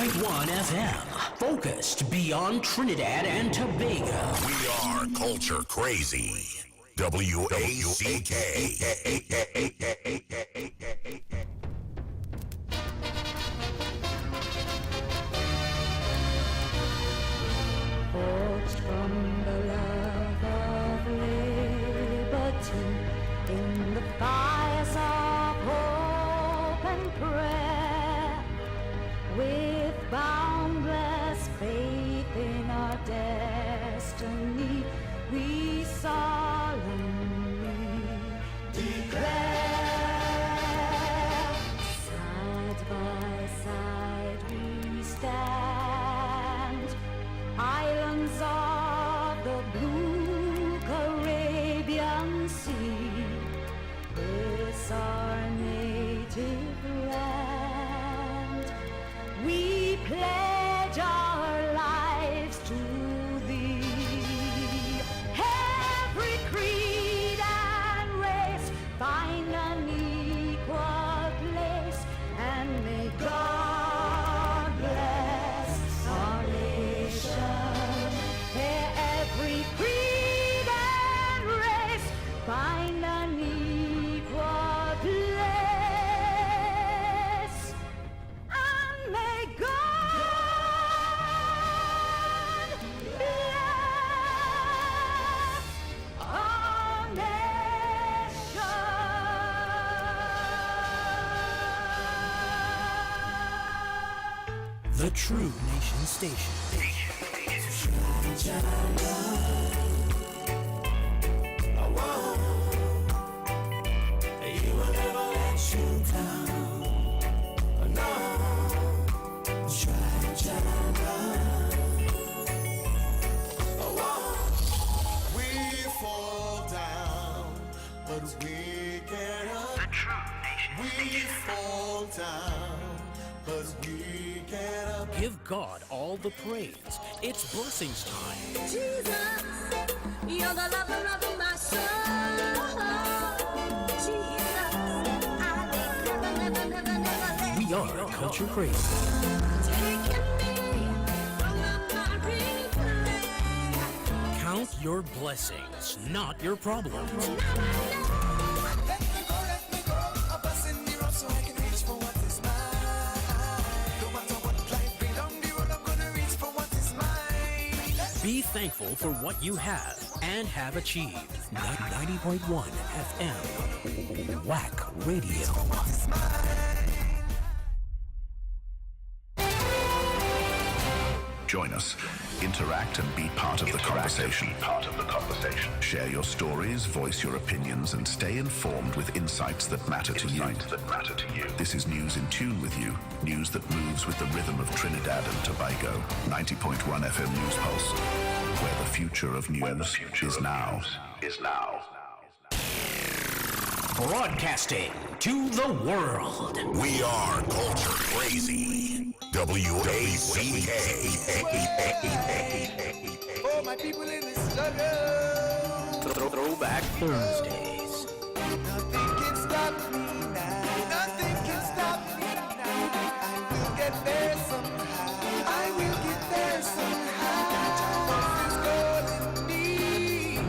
90.1 FM. Focused beyond Trinidad and Tobago. We are culture crazy. WACK. Forged from the love of liberty in the fires of hope and prayer, with boundless faith in our destiny, we solemnly declare, side by side we stand, islands of the blue Caribbean Sea, this our native land. We pledge our lives to thee. Every creed and race find an equal place, and may God bless our nation. Every creed and race find an equal place, and may God bless our nation. The True Nation Station. We fall down, but we get up. The True Nation We Station. fall down, but we get up. Give God all the praise. It's blessings time. Jesus, you're the lover of my soul. Jesus, I will never, never, never let We are culture crazy. taking me from the miry clay. Count your blessings, not your problems. Let me go, a bus in the road so I can reach for what is mine. No matter what life bring down the road, I'm gonna reach for what is mine. Be thankful for what you have and have achieved. 90.1 FM. Wack Radio. What is mine? Join us. Interact and be part of the conversation. Share your stories, voice your opinions, and stay informed with insights that matter to you. This is News in Tune with you. News that moves with the rhythm of Trinidad and Tobago. 90.1 FM News Pulse, where the future of news is now. Broadcasting to the world. We are culture crazy. WACK. Oh, my people in the struggle. Throwback Thursdays. Nothing can stop me now. Nothing can stop me now. I will get there somehow. I will get there somehow. What is calling me?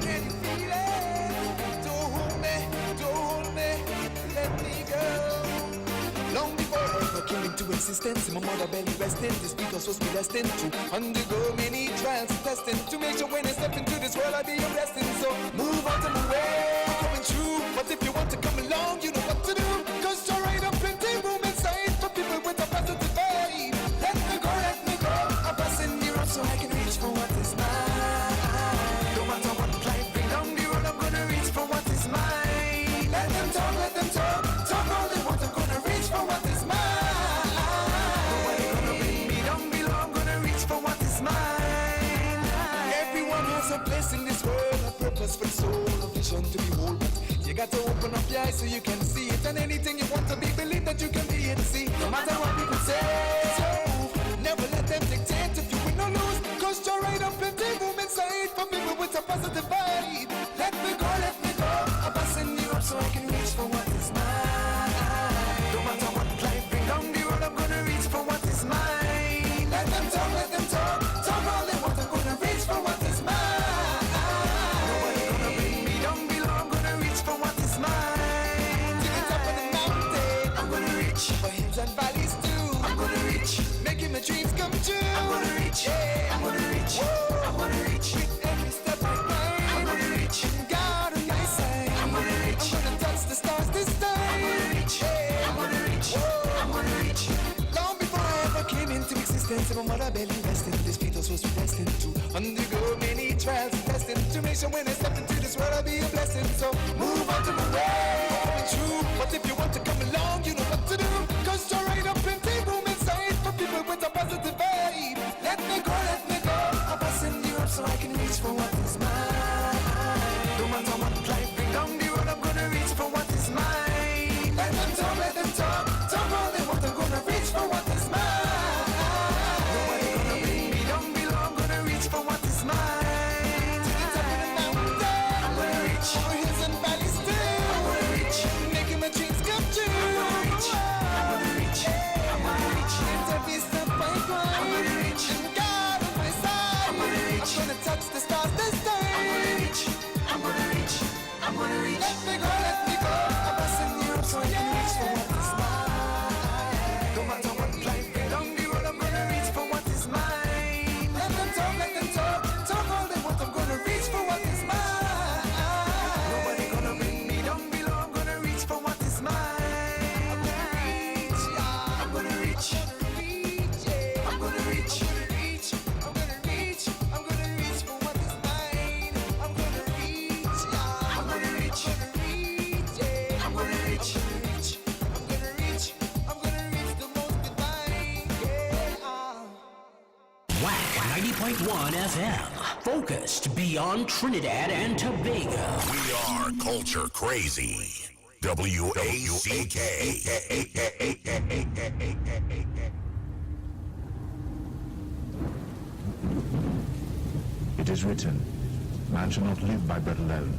Can you feel it? Don't hold me, let me go. Long before ever came into existence, in my mother belly resting, this beat was supposed to be destined to undergo many trials and testing, to make sure when I step into this world I be a blessing. So move out of my way, coming true. But if you want to come along, you know what to do. Cause you're right up plenty room inside for people with a positive vibe. Let me go, I'm passing the road so I can reach for what is mine. No matter what life bring down the road, I'm gonna reach for what is mine. Let them talk all they want, I'm gonna reach for what is mine. Nobody gonna bring me down below, I'm gonna reach for what is mine. Everyone has a place in this world, a purpose for the soul, a vision to behold. But you got to open up your eyes so you can see it. And anything you want to be, believe that you can be it. See, no matter what people say, so never let them dictate if you win or lose. Cause you're right up plenty room inside for people with a positive vibe. Let me go, I'm passing you up so I can reach for what is mine. No matter what life bring down the road, I'm gonna reach for what is mine. Let them talk, talk all they want. I'm gonna reach for what is mine. Nobody gonna bring me down below. I'm gonna reach for what is mine. To the top of the mountain, I'm gonna reach for hills and valleys too. I'm gonna reach, making my dreams come true. I'm gonna reach, yeah, I'm gonna reach. Whoa. I'm gonna reach with every step I climb. I'm gonna reach, God on my side. I'm gonna reach, I'm gonna touch the stars this time. I'm gonna reach, yeah, I'm gonna reach. Whoa. I'm gonna reach. Long before I ever came into existence, my mother belly rested. This fetus was predestined to undergo many trials and testing to make sure when I step into this world I'll be a blessing. So move on to my way, coming true. But if you want to come along, you know what to do. Cause you're right up plenty room inside for people with a positive vibe. Let me go, I'm passing you up so I can reach for what is mine. No matter what life bring down the road, I'm gonna reach for what is mine. Let them talk, talk all they want. I'm gonna reach for what is mine. Nobody gonna bring me down below. I'm gonna reach for what is mine. To the top of the mountain, I'm gonna reach. Over hills and valleys too. I'm gonna reach, making my dreams come true. I'm gonna reach, I'm gonna reach, I'm gonna reach. It's every step I climb. I'm gonna reach, and God on my side. I'm gonna reach, I'm gonna touch the stars this time. I'm gonna reach, I'm gonna reach, I'm gonna reach. Let me go, I'm passing you up so I can reach for what is mine. No matter what life bring down the road, I'm gonna reach for what is mine. Let them talk all they want. I'm gonna reach for what is mine. Nobody gonna bring me down below. I'm gonna reach for what is mine. I'm gonna reach, yeah. I'm gonna reach, yeah. I'm gonna reach, I'm gonna reach, I'm gonna reach for what is mine. I'm gonna reach, yeah. I'm gonna reach, yeah. I'm gonna reach, I'm gonna reach, I'm gonna reach the most divine, yeah. Wack 90.1 FM. Focused beyond Trinidad and Tobago. We are culture crazy. WACK. It is written, man shall not live by bread alone,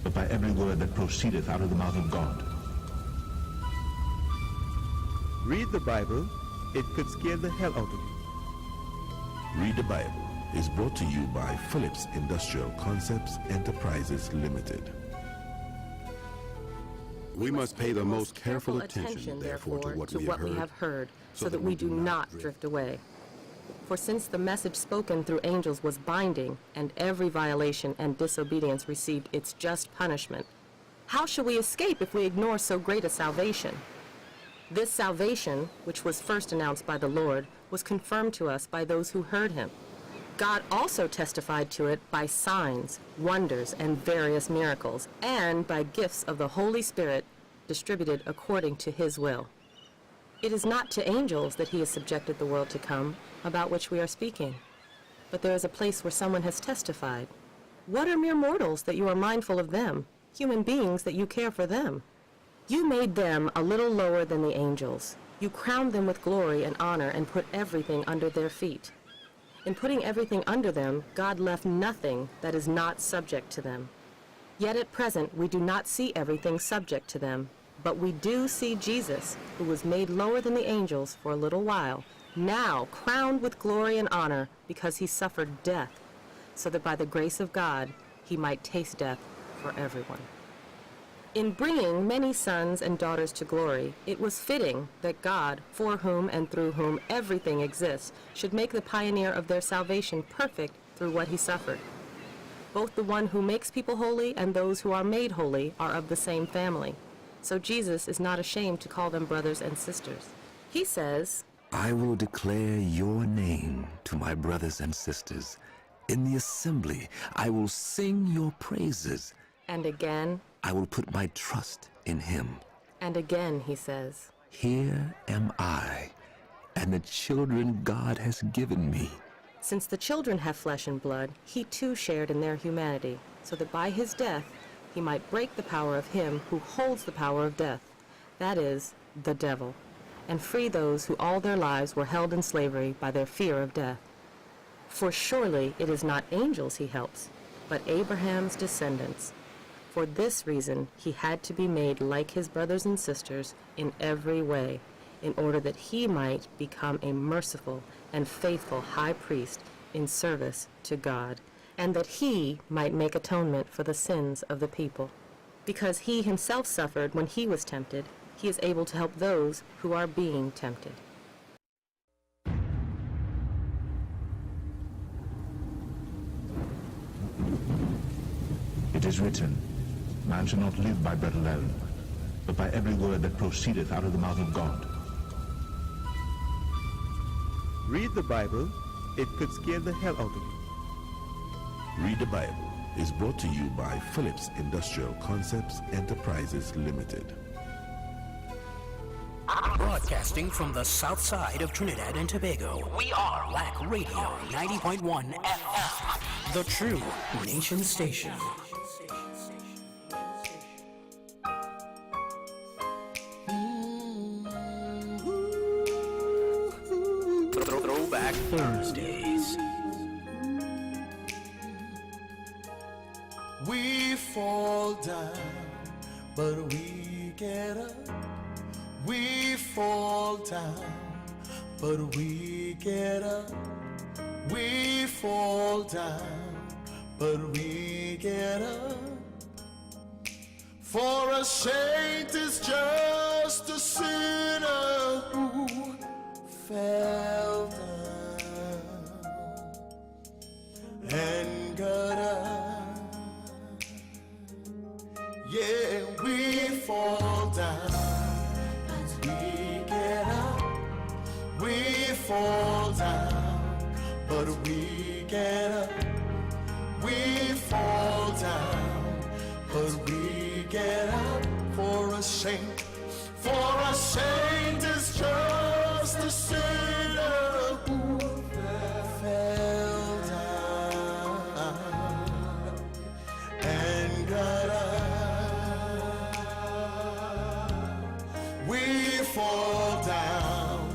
but by every word that proceedeth out of the mouth of God. Read the Bible, it could scare the hell out of you. Read the Bible is brought to you by Phillips Industrial Concepts Enterprises Limited. We must pay the most careful attention, therefore, to what we have heard, so that we do not drift away. For since the message spoken through angels was binding, and every violation and disobedience received its just punishment, how shall we escape if we ignore so great a salvation? This salvation, which was first announced by the Lord, was confirmed to us by those who heard him. God also testified to it by signs, wonders, and various miracles, and by gifts of the Holy Spirit distributed according to his will. It is not to angels that he has subjected the world to come, about which we are speaking. But there is a place where someone has testified. What are mere mortals that you are mindful of them, human beings that you care for them? You made them a little lower than the angels. You crowned them with glory and honor and put everything under their feet. In putting everything under them, God left nothing that is not subject to them. Yet at present we do not see everything subject to them, but we do see Jesus, who was made lower than the angels for a little while, now crowned with glory and honor because he suffered death, so that by the grace of God he might taste death for everyone. In bringing many sons and daughters to glory, it was fitting that God, for whom and through whom everything exists, should make the pioneer of their salvation perfect through what he suffered. Both the one who makes people holy and those who are made holy are of the same family. So Jesus is not ashamed to call them brothers and sisters. He says, I will declare your name to my brothers and sisters. In the assembly, I will sing your praises. And again, I will put my trust in him. And again he says, Here am I, and the children God has given me. Since the children have flesh and blood, he too shared in their humanity, so that by his death he might break the power of him who holds the power of death, that is, the devil, and free those who all their lives were held in slavery by their fear of death. For surely it is not angels he helps, but Abraham's descendants. For this reason he had to be made like his brothers and sisters in every way, in order that he might become a merciful and faithful high priest in service to God, and that he might make atonement for the sins of the people. Because he himself suffered when he was tempted, he is able to help those who are being tempted. It is written, man shall not live by bread alone, but by every word that proceedeth out of the mouth of God. Read the Bible, it could scare the hell out of you. Read the Bible is brought to you by Phillips Industrial Concepts Enterprises Limited. Broadcasting from the south side of Trinidad and Tobago, we are Wack Radio 90.1 FM, the true nation station. Throwback Thursdays. We fall down, but we get up. We fall down, but we get up. We fall down, but we get up. For a saint is just a sinner who fell down and got up. Yeah, we fall down, but we get up. We fall down, but we get up. We fall down, but we get up. For a saint is just a sinner who fell down and got up. We fall down,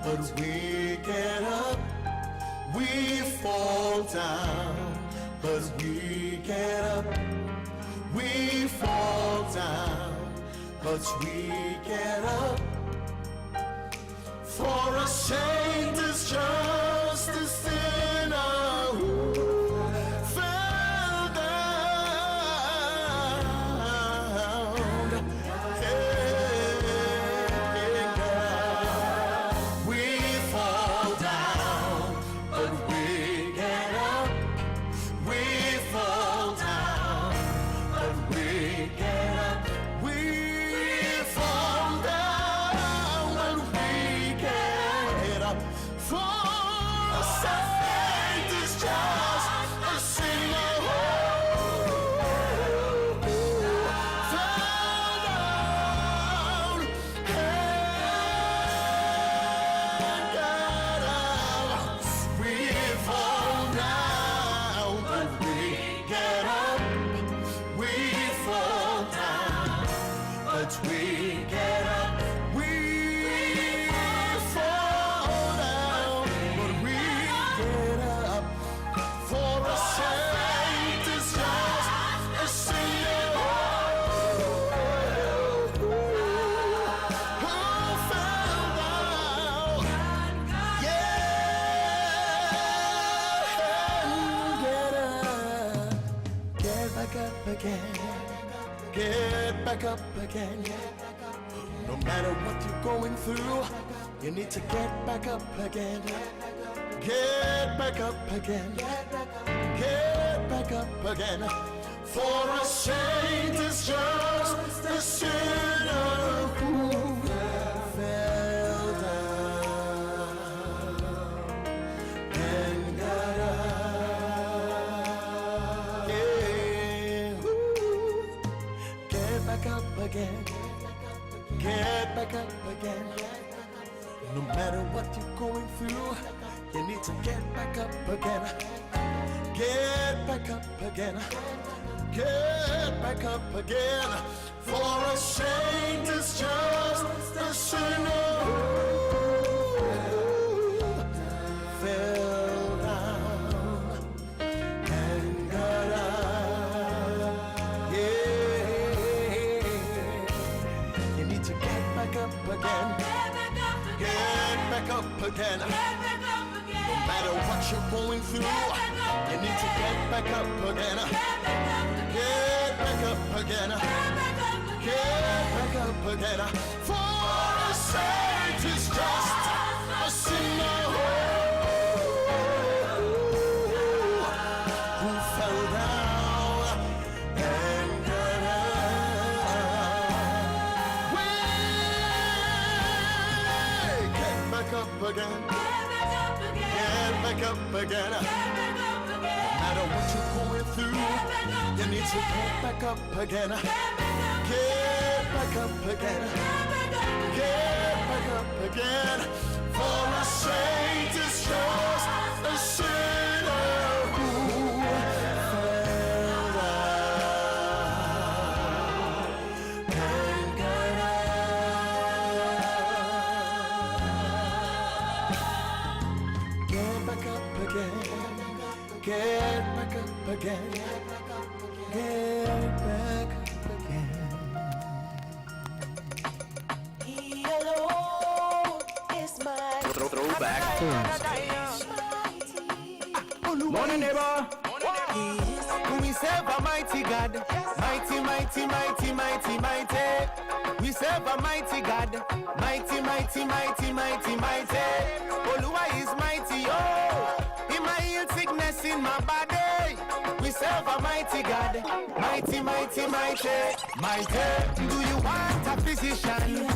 but we get up. We fall down, but we get up. We fall down, but we get up. For a saint is just a sinner who fell down. We fall down, but we get up. We fall down, but we get up. We fall down, but we get up. For a saint is just a sinner who fell down and got up. We fall down, but we get up. We fall down, but we get up. We fall down, but we get up. For a saint is just a sinner who fell down. Get back up again. Get back up again. No matter what you're going through, you need to get back up again. Get back up again. Get back up again. For a saint is just a sinner who fell down and got up. Yeah. Get back up again. Get back up again. No matter what you're going through, you need to get back up again. Get back up again. Get back up again. For a saint is just a sinner who fell down and got up. Yeah, you need to get back up again. you're going through, you need to get back up again. Get back up again. Get back up again. For a saint is just a sinner who fell down and got up. Get back up again. Get back up again. No matter what you're going through, you need to get back up again. Get back up again. Get back up again. For a saint is just a sinner who fell down and got up. Get back up again. Get back up again. Get back up again. He alone is my Throwback. Morning, neighbor. We serve a mighty God. Mighty, mighty, mighty, mighty, mighty. We serve a mighty God. Mighty, mighty, mighty, mighty, mighty. Oluwa is mighty, oh. In my healed sickness in my body. We serve a mighty God. Mighty, mighty, mighty, mighty. Do you want a physician?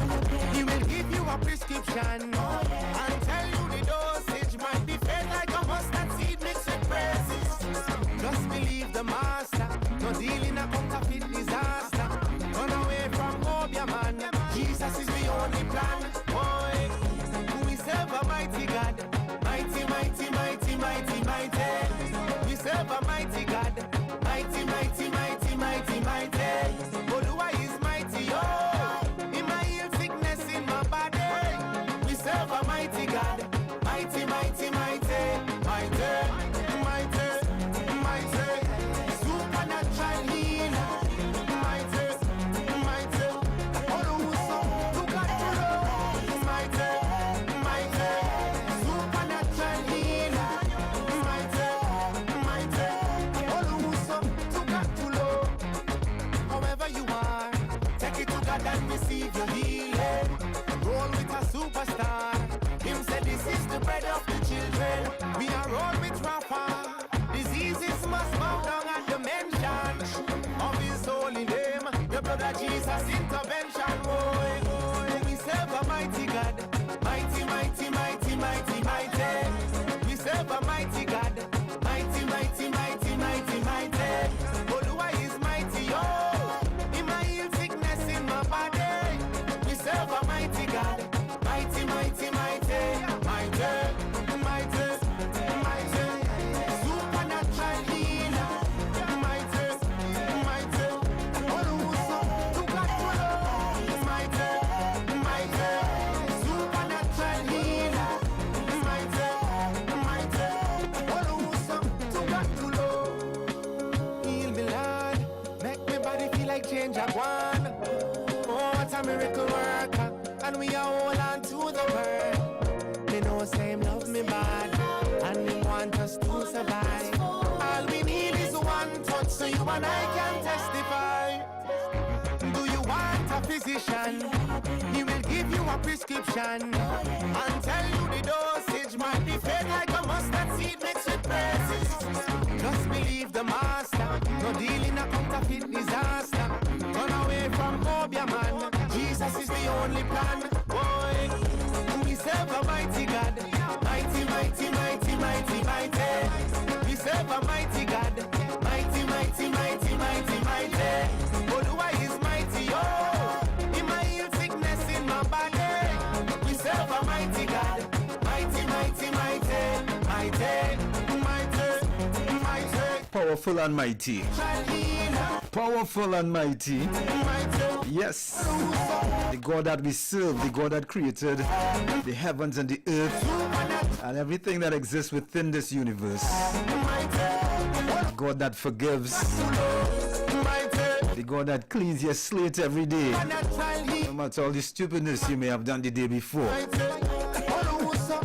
He will give you a prescription and tell you the dosage might be fed like a mustard seed mixed with praises. Just believe the master. No deal in a counterfeit disaster. Run away from Obia, man. Jesus is the only plan. Boy, we serve a mighty God. Mighty, mighty, mighty, mighty, mighty. We serve a mighty God. Mighty, mighty, mighty, mighty, mighty. Oluwa is mighty, oh. In my healed sickness in my body. We serve a mighty God. Mighty, mighty, mighty, mighty, mighty, mighty. Supernatural healer. Mighty, mighty. Oluwa, look at you. Mighty, mighty. Supernatural healer. Mighty, mighty. Oluwa, look at you. However you are, take it to God and receive your healing. Roll with a superstar. Him said this is the bread of the children. We are roll with Rafa. Diseases must bow down at the mention of his holy name. The blood of Jesus intervention. Boy, we serve a mighty God. Mighty, mighty, mighty, mighty, mighty. We serve a mighty God. Mighty, mighty, mighty, mighty, mighty. Oluwa is mighty, oh. In my healed sickness in my body. We serve a mighty God. Mighty, mighty, mighty, mighty, mighty, mighty. Supernatural healer. Mighty, mighty. Oluwa, look at you. Mighty, mighty. Supernatural healer. Mighty, mighty. Oluwa, look at you. Heal me, Lord. Make me body feel like change I want. Oh, what a miracle worker. And we are all on to the word. Me know same love me bad. And they want us to survive. All we need is one touch so you and I can testify. Do you want a physician? He will give you a prescription and tell you the dosage might be fed like a mustard seed mixed with praises. Just believe the master. No deal in a counterfeit disaster. Run away from Obia, man. Jesus is the only plan. Boy, we serve a mighty God. Mighty, mighty, mighty, mighty, mighty. We serve a mighty God. Mighty, mighty, mighty, mighty, mighty. Oluwa is mighty, oh. In my healed sickness in my body. We serve a mighty God. Mighty, mighty, mighty, mighty, mighty, mighty. Powerful and mighty. Powerful and mighty. Yes. The God that we serve, the God that created the heavens and the earth and everything that exists within this universe. The God that forgives. The God that cleans your slate every day. No matter all the stupidness you may have done the day before.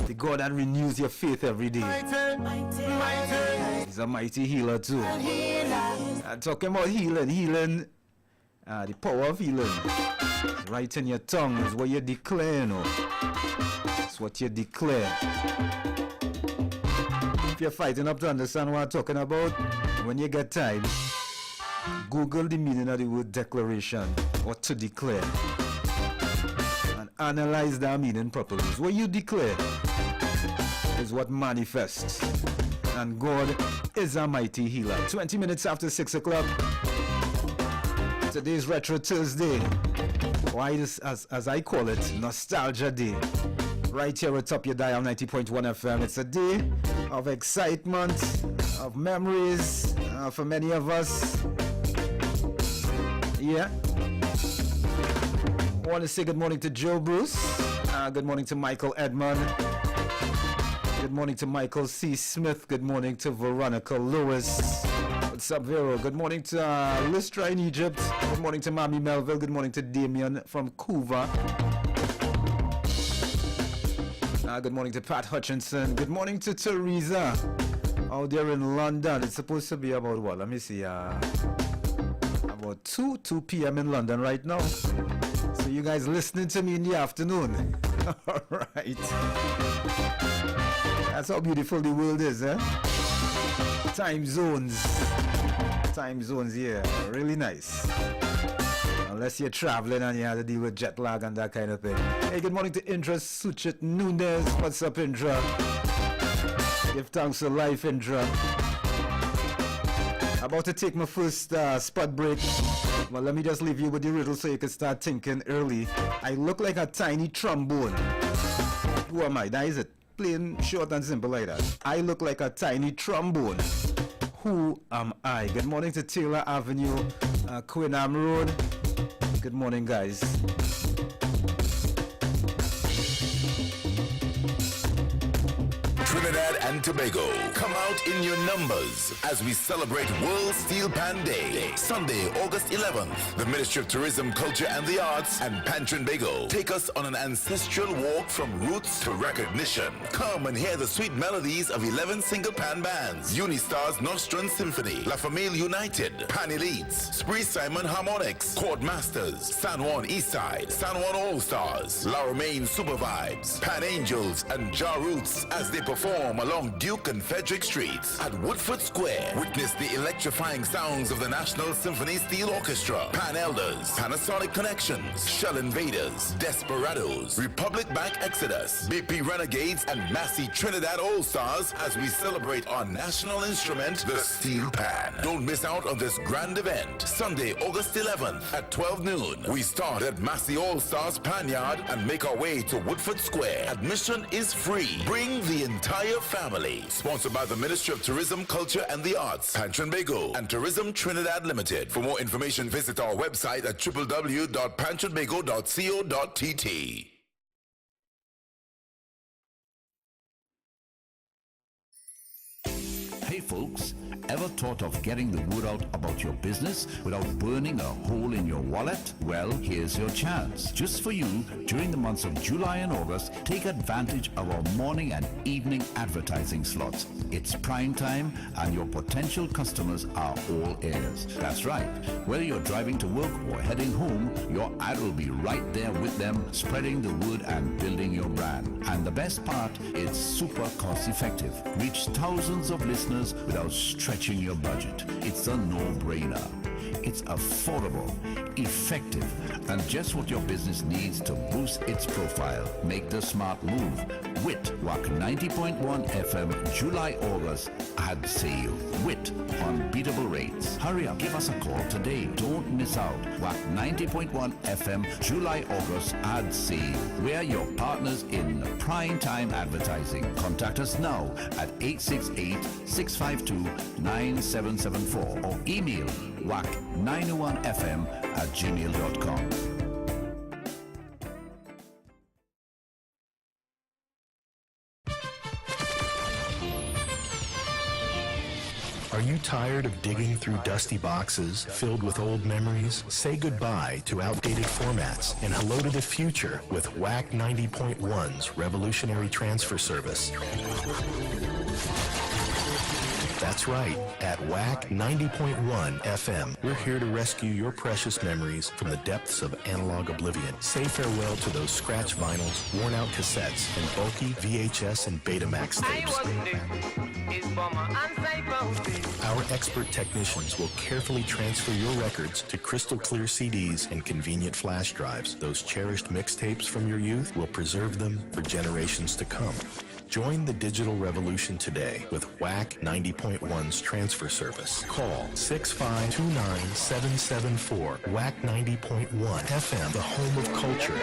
The God that renews your faith every day. He's a mighty healer too. Talking about healing, the power of healing. Right in your tongue is what you declare, you know. It's what you declare. If you're fighting up to understand what I'm talking about, when you get time, Google the meaning of the word declaration or to declare and analyze that meaning properly. What you declare is what manifests, and God is a mighty healer. 20 minutes after 6 o'clock. Today's Retro Thursday. Why this, as I call it, Nostalgia Day. Right here at Top Your Dial 90.1 FM. It's a day of excitement, of memories for many of us. Yeah. I want to say good morning to Joe Bruce. Good morning to Michael Edmond. Good morning to Michael C. Smith. Good morning to Veronica Lewis. What's up, Vero? Good morning to Lystra in Egypt. Good morning to Mami Melville. Good morning to Damien from Cuba. Good morning to Pat Hutchinson. Good morning to Teresa out there in London. It's supposed to be about what? Let me see. About 2 p.m. in London right now. So you guys listening to me in the afternoon. All right. That's how beautiful the world is, eh? Time zones. Time zones, yeah. Really nice. Unless you're traveling and you have to deal with jet lag and that kind of thing. Hey, good morning to Indra Suchit Nunez. What's up, Indra? Give thanks to life, Indra. About to take my first spot break. Well, let me just leave you with the riddle so you can start thinking early. I look like a tiny trombone. Who am I? That is it. Plain, short and simple like that. I look like a tiny trombone. Who am I? Good morning to Taylor Avenue, Quinam Road. Good morning, guys. Trinidad and Tobago, come out in your numbers as we celebrate World Steel Pan Day. Sunday, August 11th, the Ministry of Tourism, Culture and the Arts and Pan Trinbago take us on an ancestral walk from roots to recognition. Come and hear the sweet melodies of 11 single pan bands: Unistars Nostrum Symphony, La Famille United, Pan Elites, Spree Simon Harmonics, Chord Masters, San Juan Eastside, San Juan All-Stars, La Romaine Super Vibes, Pan Angels and Ja Roots as they perform along Duke and Frederick Streets. At Woodford Square, witness the electrifying sounds of the National Symphony Steel Orchestra, Pan Elders, Panasonic Connections, Shell Invaders, Desperados, Republic Bank Exodus, BP Renegades, and Massey Trinidad All-Stars as we celebrate our national instrument, the Steel Pan. Don't miss out on this grand event. Sunday, August 11th at 12 noon. We start at Massey All-Stars Pan Yard and make our way to Woodford Square. Admission is free. Bring the entire family. Sponsored by the Ministry of Tourism, Culture and the Arts, Pan Trinbago and Tourism Trinidad Limited. For more information, visit our website at www.pantrinbago.co.tt. Hey folks, ever thought of getting the word out about your business without burning a hole in your wallet? Well, here's your chance. Just for you, during the months of July and August, take advantage of our morning and evening advertising slots. It's prime time and your potential customers are all ears. That's right. Whether you're driving to work or heading home, your ad will be right there with them, spreading the word and building your brand. And the best part, it's super cost effective. Reach thousands of listeners without stretching your budget. It's a no-brainer. It's affordable, effective, and just what your business needs to boost its profile. Make the smart move with Wack 90.1 FM July-August ad sale with unbeatable rates. Hurry up, give us a call today. Don't miss out. Wack 90.1 FM July-August ad sale. We're your partners in prime time advertising. Contact us now at 868-652-9774 or email wack901fm@gmail.com. Are you tired of digging through dusty boxes filled with old memories? Say goodbye to outdated formats and hello to the future with Wack 90.1's revolutionary transfer service. That's right. At Wack 90.1 FM, we're here to rescue your precious memories from the depths of analog oblivion. Say farewell to those scratch vinyls, worn-out cassettes, and bulky VHS and Betamax tapes. Our expert technicians will carefully transfer your records to crystal clear CDs and convenient flash drives. Those cherished mixtapes from your youth will preserve them for generations to come. Join the digital revolution today with Wack 90.1's transfer service. Call 6529774. Wack 90.1 FM, the home of culture.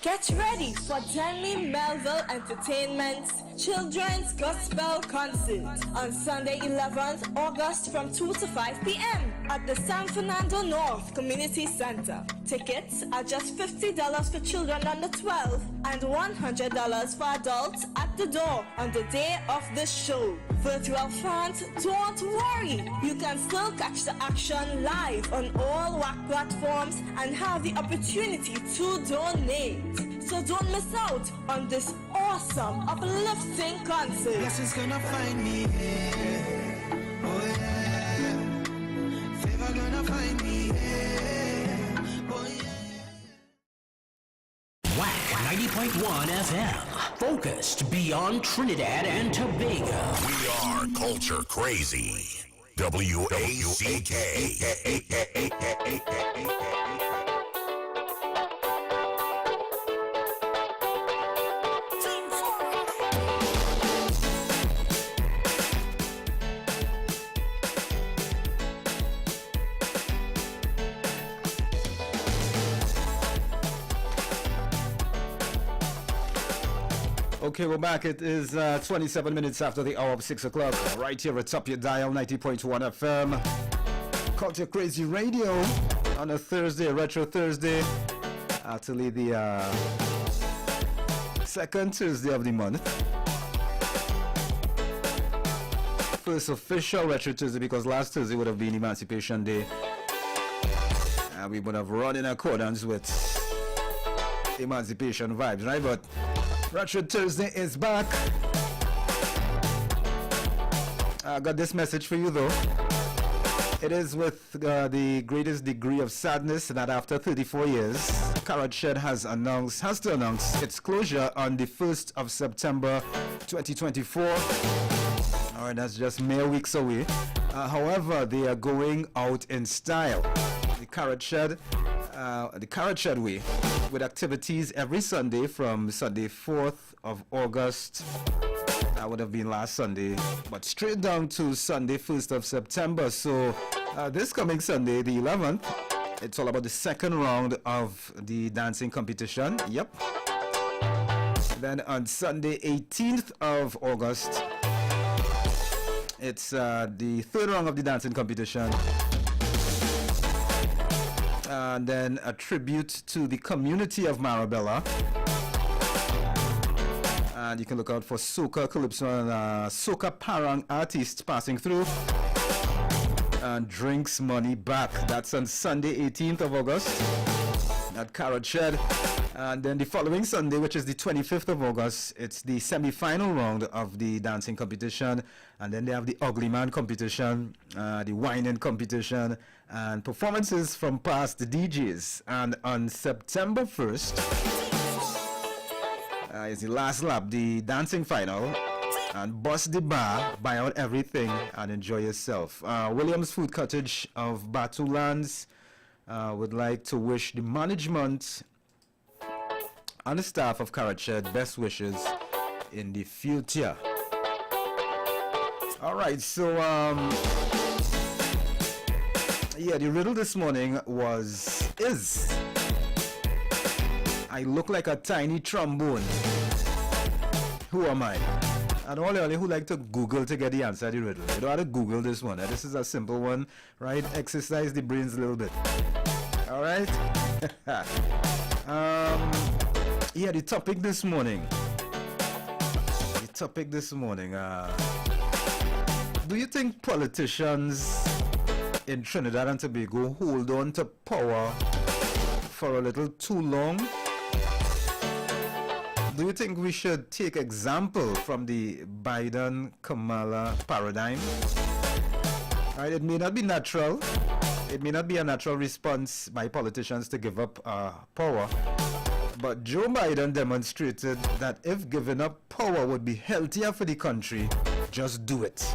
Get ready for Danley Melville Entertainment's Children's Gospel Concert on Sunday 11th August from 2 to 5 p.m. at the San Fernando North Community Center. Tickets are just $50 for children under 12 and $100 for adults at the door on the day of the show. Virtual fans, don't worry. You can still catch the action live on all Wack platforms and have the opportunity to donate. So don't miss out on this awesome, uplifting concert. Blessings gonna find me here. Oh yeah. Favor gonna find me here. Oh yeah. Wack 90.1 FM. Focused beyond Trinidad and Tobago. We are culture crazy. WACK. Okay, we're back. It is 27 minutes after the hour of 6 o'clock. Right here at Top Your Dial 90.1 FM. Culture Crazy Radio on a Thursday, Retro Thursday. Actually, the second Thursday of the month. First official Retro Thursday because last Thursday would have been Emancipation Day. And we would have run in accordance with Emancipation vibes, right? But Retro Thursday is back. I got this message for you though. It is with the greatest degree of sadness that after 34 years, Carrot Shed has to announce its closure on the 1st of September 2024. Alright, that's just mere weeks away. However, they are going out in style. The Carrot Shed way, with activities every Sunday from Sunday 4th of August. That would have been last Sunday, but straight down to Sunday 1st of September. So this coming Sunday, the 11th, it's all about the second round of the dancing competition. Yep. Then on Sunday 18th of August, it's the third round of the dancing competition. And then a tribute to the community of Marabella. And you can look out for soca, calypso, and soca parang artists passing through. And drinks money back. That's on Sunday 18th of August at Carrot Shed. And then the following Sunday, which is the 25th of August, it's the semi-final round of the dancing competition. And then they have the Ugly Man competition, the whining competition, and performances from past DJs. And on September 1st is the last lap, the dancing final. And bust the bar, buy out everything, and enjoy yourself. Williams Food Cottage of Batulands would like to wish the management and the staff of Carrot Shed best wishes in the future. Alright, so yeah, the riddle this morning is I look like a tiny trombone. Who am I? And all who like to Google to get the answer to the riddle. You don't have to Google this one. This is a simple one, right? Exercise the brains a little bit. Alright? Yeah, the topic this morning. Do you think politicians in Trinidad and Tobago hold on to power for a little too long? Do you think we should take example from the Biden-Kamala paradigm? Right, it may not be natural. It may not be a natural response by politicians to give up power. But Joe Biden demonstrated that if giving up power would be healthier for the country, just do it.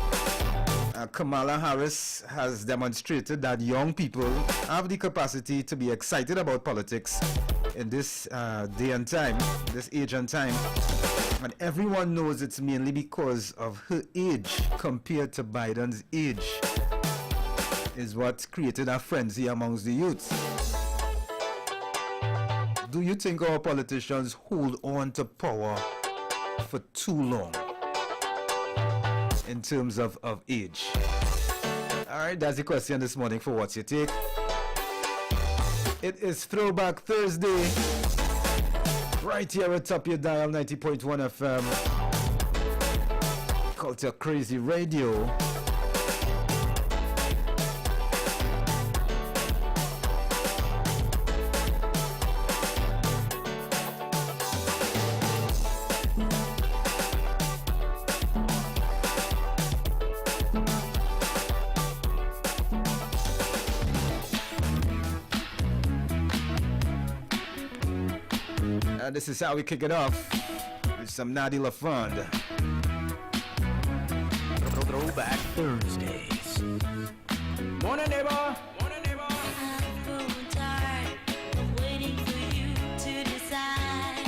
Kamala Harris has demonstrated that young people have the capacity to be excited about politics in this day and time, this age and time. And everyone knows it's mainly because of her age compared to Biden's age is what created a frenzy amongst the youth. Do you think our politicians hold on to power for too long in terms of age? Alright, that's the question this morning for What's Your Take. It is Throwback Thursday, right here at top your dial 90.1 FM, Culture Crazy Radio. This is how we kick it off with some Nadi LaFond. Throwback Thursdays. Morning, neighbor. Waiting for you to decide.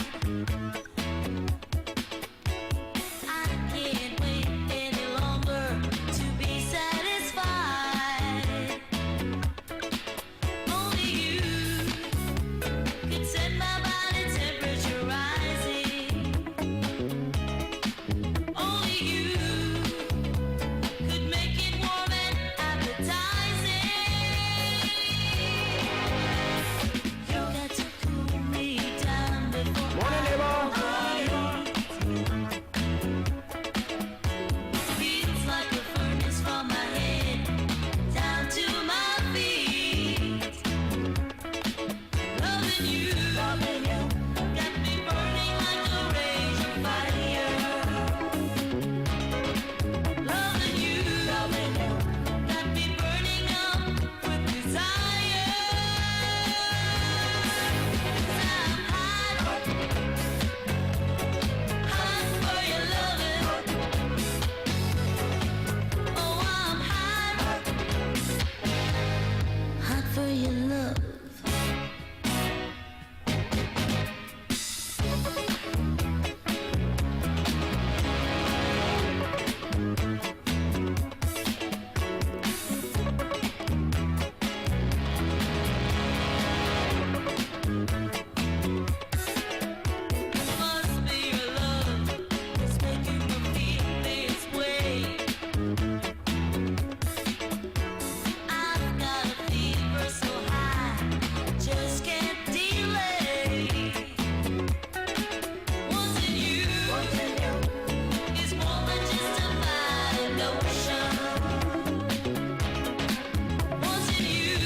I can't wait any longer to be satisfied. Only you can set my body temperature rising. Only you could make it warm and appetizing. You got to cool me down before Morning, neighbor. feels like a furnace from my head down to my feet. Loving you got me burning like a raging fire. Loving you got me burning up with desire. 'Cause I'm hot for your loving. Oh, I'm hot for your love. Must be your love that's making me feel this way. I've got a fever so high, just can't delay. Wanting you is more than just a bad notion. Wanting you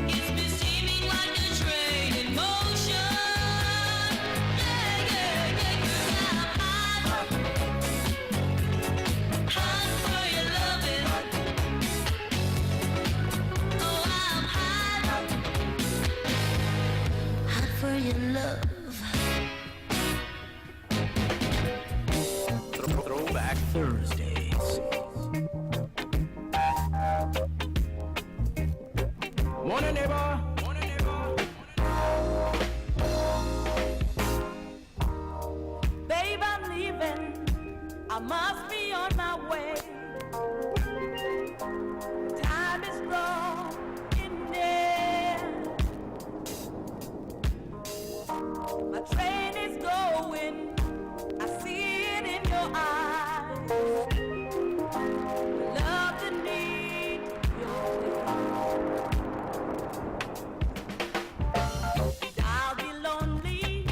gets me steaming like a train in motion. Yeah, 'cause I'm hot for your loving. Oh, I'm hot for your love. Throwback Thursdays. Morning, neighbor. Babe, I'm leaving. I must be on my way. Time is drawing near. My train is going. I see it in your eyes. Love to need your I'll be lonely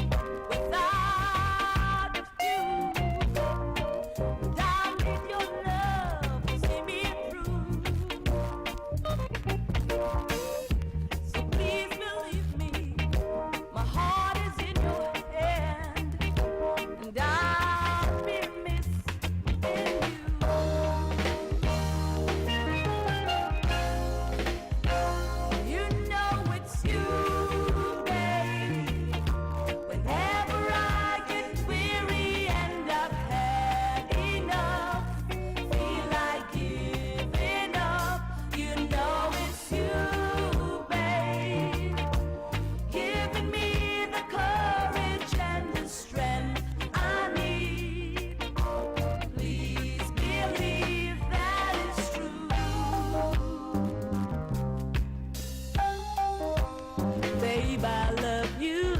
believe I love you.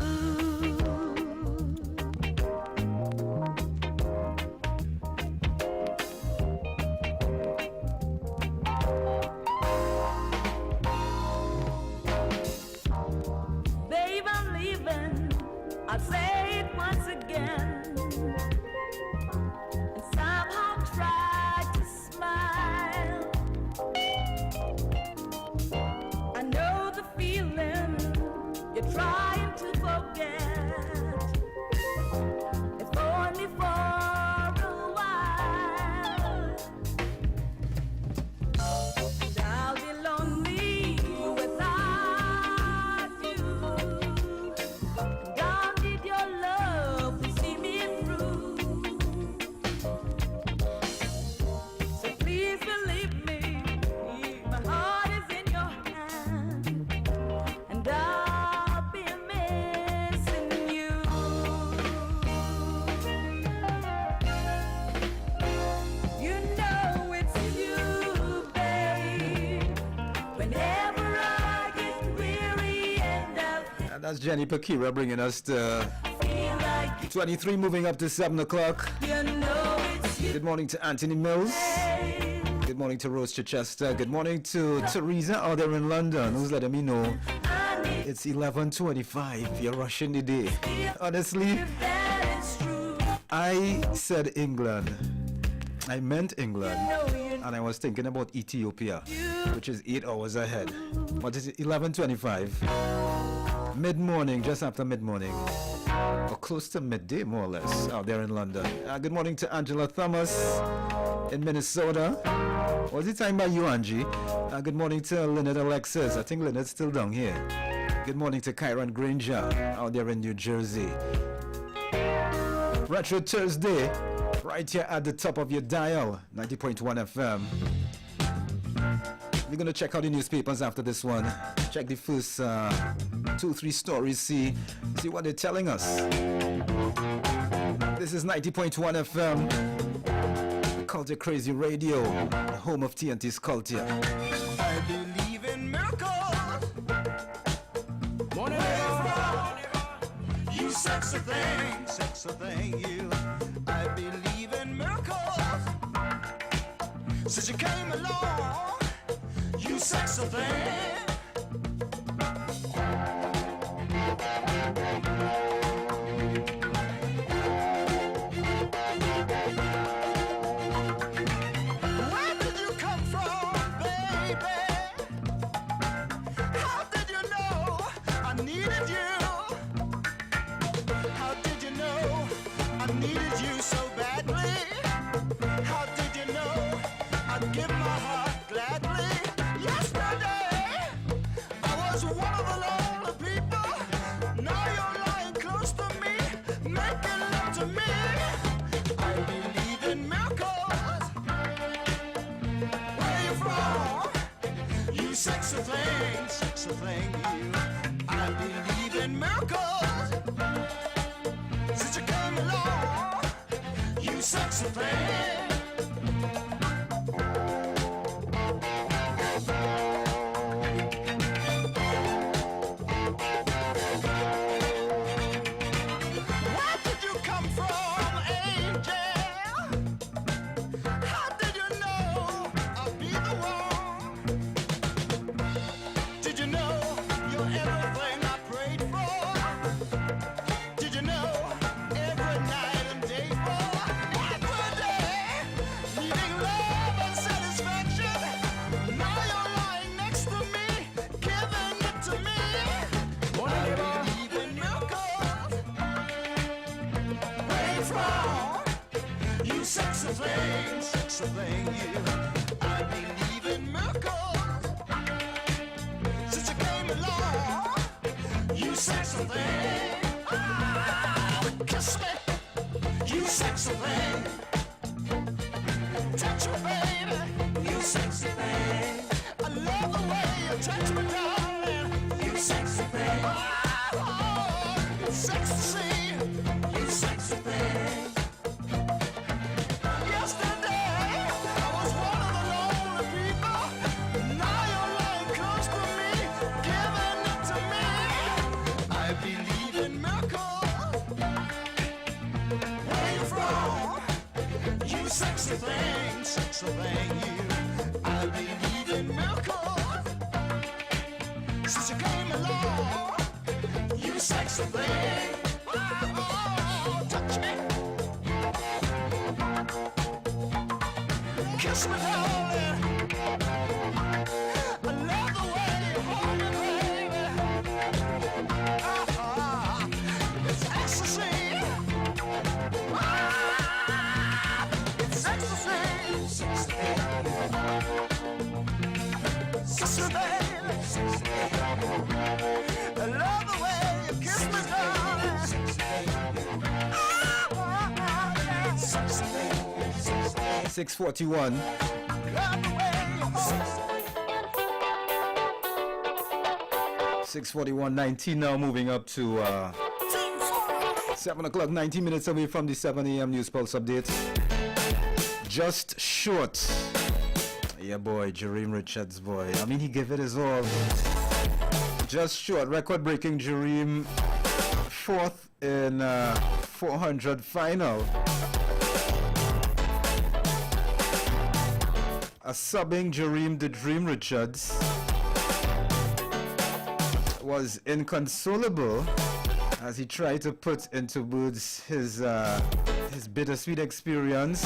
Babe, I'm leaving. I'll say it once again. And somehow try to smile. I know the feeling you're trying to forget. If only for a while. And I'll be lonely without you. And I'll need your love to see me through. So please believe me, my heart is in your hand, and I'll be missing you. You know it's you, babe. Whenever I get weary and I And that's Jenny Pakira bringing us to feel like 23, moving up to 7 o'clock. you know it's you. Good morning to Anthony Mills. Good morning to Rose Chichester. Good morning to Teresa out there in London, who's letting me know it's 11:25. You're rushing the day. Honestly, That is true. I said England. I meant England. No, you And I was thinking about Ethiopia, which is 8 hours ahead. What is it? 11:25. Mid-morning, just after mid-morning. Or close to midday, more or less, out there in London. Good morning to Angela Thomas in Minnesota. What's the time by you, Angie? Good morning to Lynette Alexis. I think Lynette's still down here. Good morning to Kyron Granger out there in New Jersey. Retro Thursday, right here at the top of your dial, 90.1 FM. We're going to check out the newspapers after this one. Check the first 2-3 stories, see what they're telling us. This is 90.1 FM, Culture Crazy Radio, the home of TNT's culture. I believe in miracles. Morning, You sexy thing, you. I believe in miracles. Since you came along, you sexy thing. Where did you come from, baby? How did you know I needed you? How did you know I needed you so badly? How did you know I'd give my heart gladly? Yesterday, I was one of the lonely people. Now you're lying close to me, making love to me. I believe in miracles. Where you from? You sexy thing, you. I believe in miracles. Since you came along, you sexy thing. Where did you come from, angel? How did you know I'd be the one? Did you know you're everything I prayed for? Did you know every night and day for? Every day, needing love and satisfaction. Now you're lying next to me, giving it to me. I believe in miracles. Where you from? You sexy thing, you. I believe in miracles. Since you came along, you sexy thing. Ah, kiss me, you sexy thing. Touch me, baby, you sexy thing. I love the way you touch me, darling. You sexy thing. Oh, it's sexy to see you sexy thing. Yesterday, I was one of the lonely people. Now you're lying close to me, giving it to me. sexy thing, you. I believe in miracles. Since you came along, you sexy thing. Oh, touch me. Kiss me, darling. I love the way you hold me, baby. It's ecstasy. It's ecstasy. Sister, baby. I love the way you kiss me, darling. 6:41. 6:41, 19 now, moving up to 7 o'clock, 19 minutes away from the 7 a.m. News Pulse update. Just short. Yeah, boy, Jereme Richards, boy. I mean, he gave it his all. Just short. Record-breaking Jereme, fourth in 400 final. A subbing Jereme the Dream Richards was inconsolable as he tried to put into words his bittersweet experience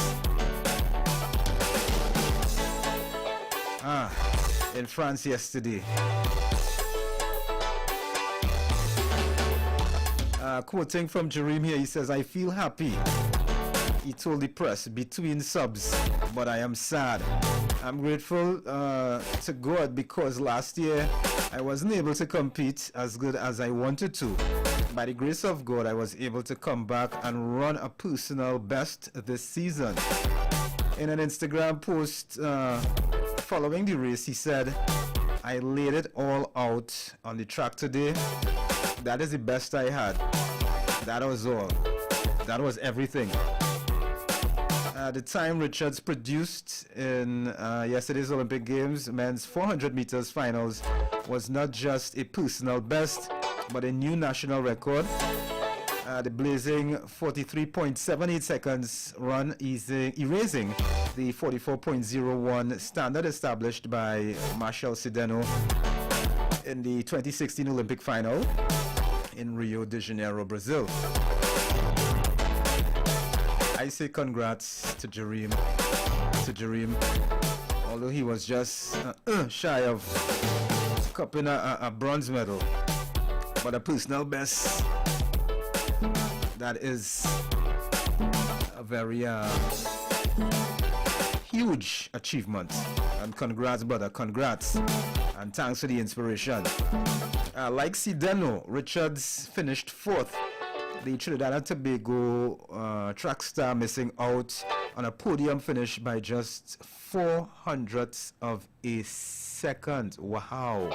in France yesterday. Quoting from Jereme here, he says, "I feel happy," he told the press, "between subs, but I am sad. I'm grateful to God because last year I wasn't able to compete as good as I wanted to. By the grace of God, I was able to come back and run a personal best this season." In an Instagram post following the race, he said, "I laid it all out on the track today. That is the best I had. That was all. That was everything." The time Richards produced in yesterday's Olympic Games men's 400 meters finals was not just a personal best, but a new national record. The blazing 43.78 seconds run erasing the 44.01 standard established by Marshall Sideno in the 2016 Olympic final in Rio de Janeiro, Brazil. I say congrats to Jereme. Although he was just shy of cupping a bronze medal, but a personal best, that is a very huge achievement. And congrats, brother, congrats. And thanks for the inspiration. Like Sideno, Richards finished fourth. The Trinidad and Tobago track star missing out on a podium finish by just 0.04 of a second. Wow.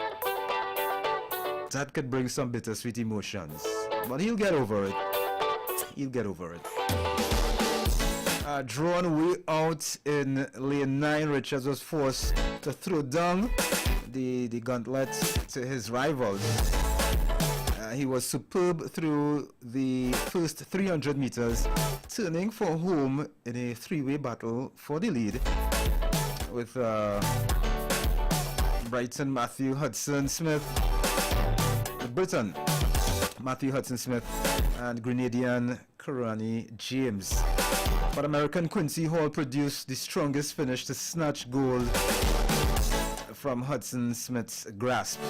That could bring some bittersweet emotions. But he'll get over it. He'll get over it. Drawn way out in lane 9, Richards was forced to throw down the gauntlet to his rivals. He was superb through the first 300 meters, turning for home in a three-way battle for the lead with Brighton Matthew Hudson-Smith, Britain Matthew Hudson-Smith, and Grenadian Karani James. But American Quincy Hall produced the strongest finish to snatch gold from Hudson-Smith's grasp.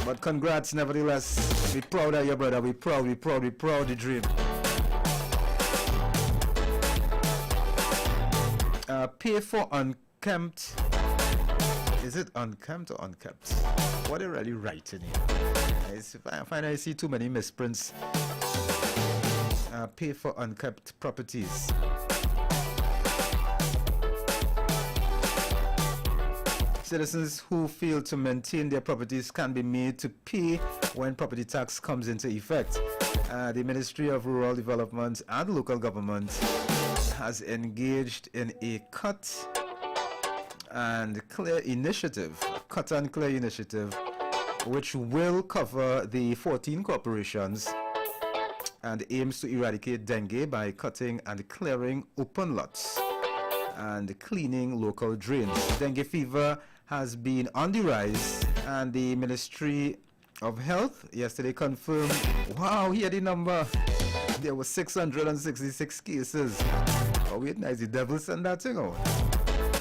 But congrats nevertheless. We're proud of you, brother. We're proud the dream. Pay for unkempt. Is it unkempt or unkept? What are they really writing here? I find I see too many misprints. Pay for unkept properties. Citizens who fail to maintain their properties can be made to pay when property tax comes into effect. The Ministry of Rural Development and Local Government has engaged in a cut and clear initiative, which will cover the 14 corporations and aims to eradicate dengue by cutting and clearing open lots and cleaning local drains. Dengue fever has been on the rise, and the Ministry of Health yesterday confirmed, wow, here the number, there were 666 cases. Oh wait, nice, the devil sent that thing out.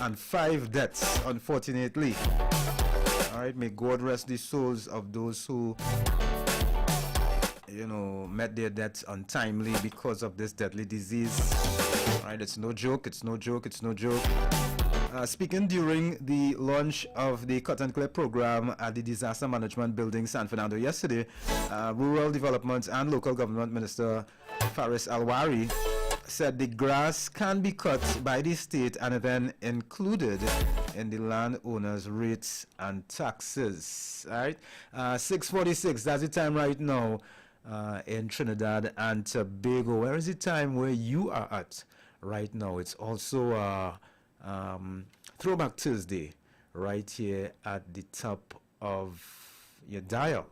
And 5 deaths, unfortunately. Alright, may God rest the souls of those who, you know, met their deaths untimely because of this deadly disease. Alright, it's no joke, it's no joke, it's no joke. Speaking during the launch of the Cut and Clear program at the Disaster Management Building, San Fernando, yesterday, Rural Development and Local Government Minister Faris Alwari said the grass can be cut by the state and then included in the landowner's rates and taxes. All right, 6:46. That's the time right now in Trinidad and Tobago. Where is the time where you are at right now? It's also Throwback Thursday right here at the top of your dial.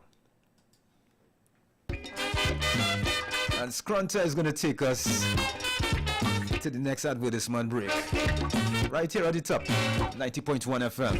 And Scrunter is going to take us to the next advertisement break. Right here at the top, 90.1 FM.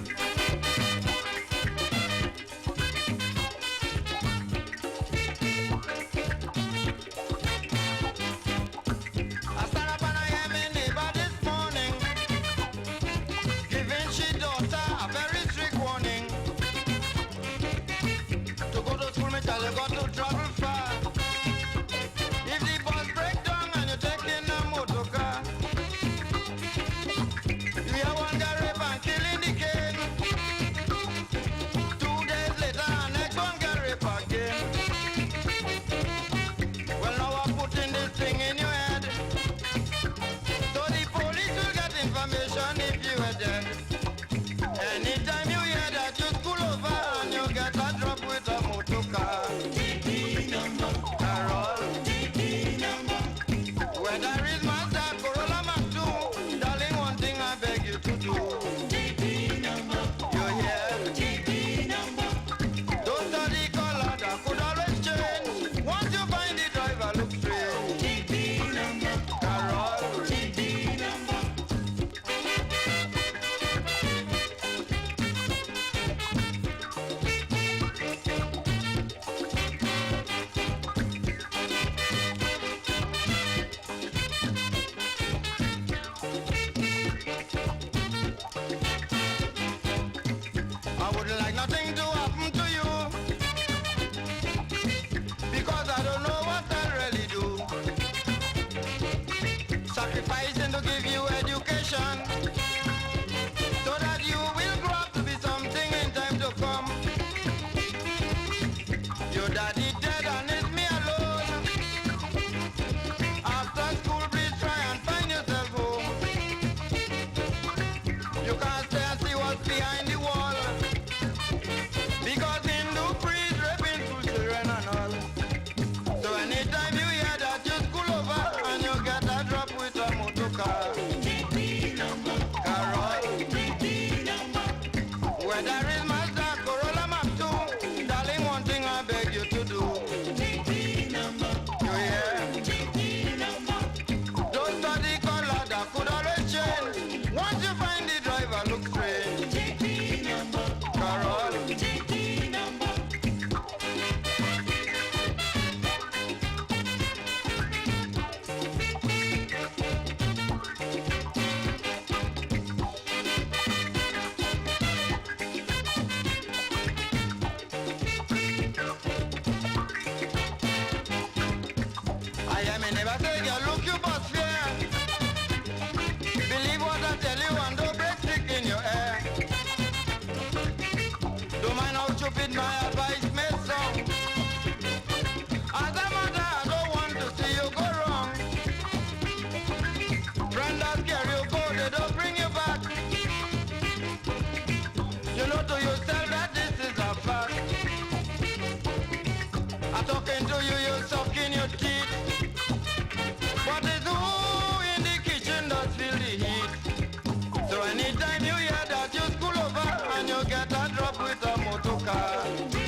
Anytime you hear that, you school over and you get a drop with a motor car.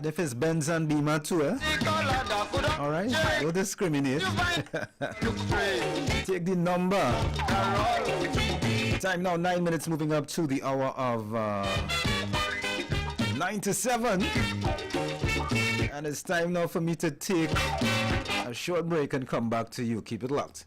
if it's Benz and Beamer too, eh? All right, don't discriminate. Take the number. Time now 9 minutes, moving up to the hour of 9 to 7. And it's time now for me to take a short break and come back to you. Keep it locked.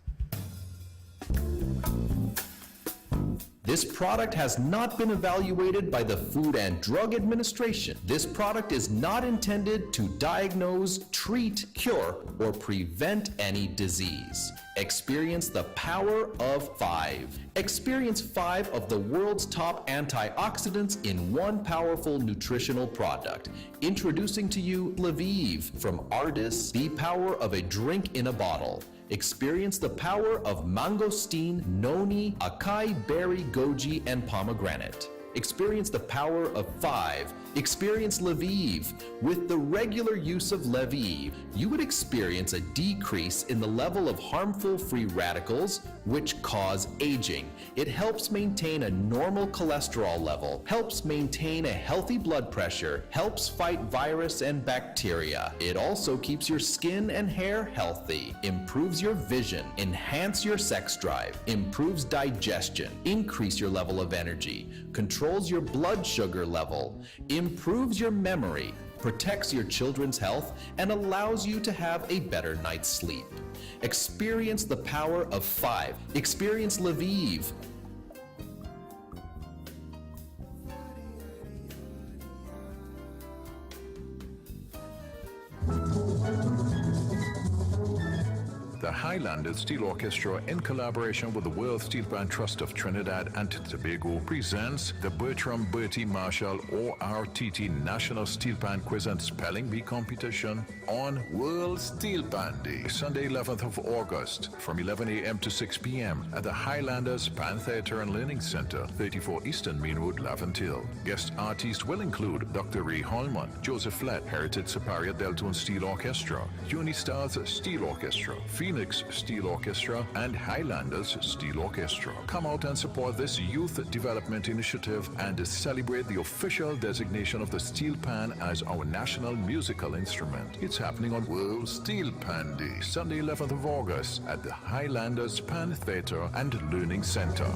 This product has not been evaluated by the Food and Drug Administration. This product is not intended to diagnose, treat, cure, or prevent any disease. Experience the power of 5. Experience 5 of the world's top antioxidants in one powerful nutritional product. Introducing to you Lviv from Ardis, the power of a drink in a bottle. Experience the power of mangosteen, noni, acai berry, goji, and pomegranate. Experience the power of 5. Experience Lviv. With the regular use of Lviv, you would experience a decrease in the level of harmful free radicals, which cause aging. It helps maintain a normal cholesterol level, helps maintain a healthy blood pressure, helps fight virus and bacteria. It also keeps your skin and hair healthy, improves your vision, enhance your sex drive, improves digestion, increase your level of energy, controls your blood sugar level, improves your memory, protects your children's health, and allows you to have a better night's sleep. Experience the power of 5. Experience Lviv. The Highlanders Steel Orchestra, in collaboration with the World Steel Pan Trust of Trinidad and Tobago, presents the Bertram Bertie Marshall ORTT National Steel Pan Quiz and Spelling Bee competition on World Steel Pan Day, Sunday 11th of August, from 11 a.m. to 6 p.m. at the Highlanders Pan Theatre and Learning Center, 34 Eastern Main Road, Laventille. Guest artists will include Dr. Ray Holman, Joseph Flett, Heritage Superior Deltone Steel Orchestra, Unistars Steel Orchestra, Phoenix Steel Orchestra, and Highlanders Steel Orchestra. Come out and support this youth development initiative and celebrate the official designation of the steel pan as our national musical instrument. It's happening on World Steel Pan Day, Sunday 11th of August at the Highlanders Pan Theatre and Learning Center.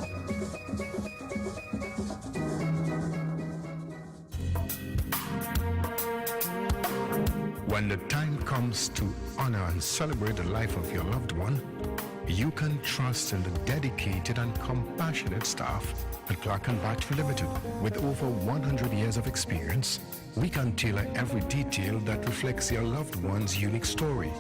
When the time comes to honor and celebrate the life of your loved one, you can trust in the dedicated and compassionate staff at Clark & Batch Limited. With over 100 years of experience, we can tailor every detail that reflects your loved one's unique story.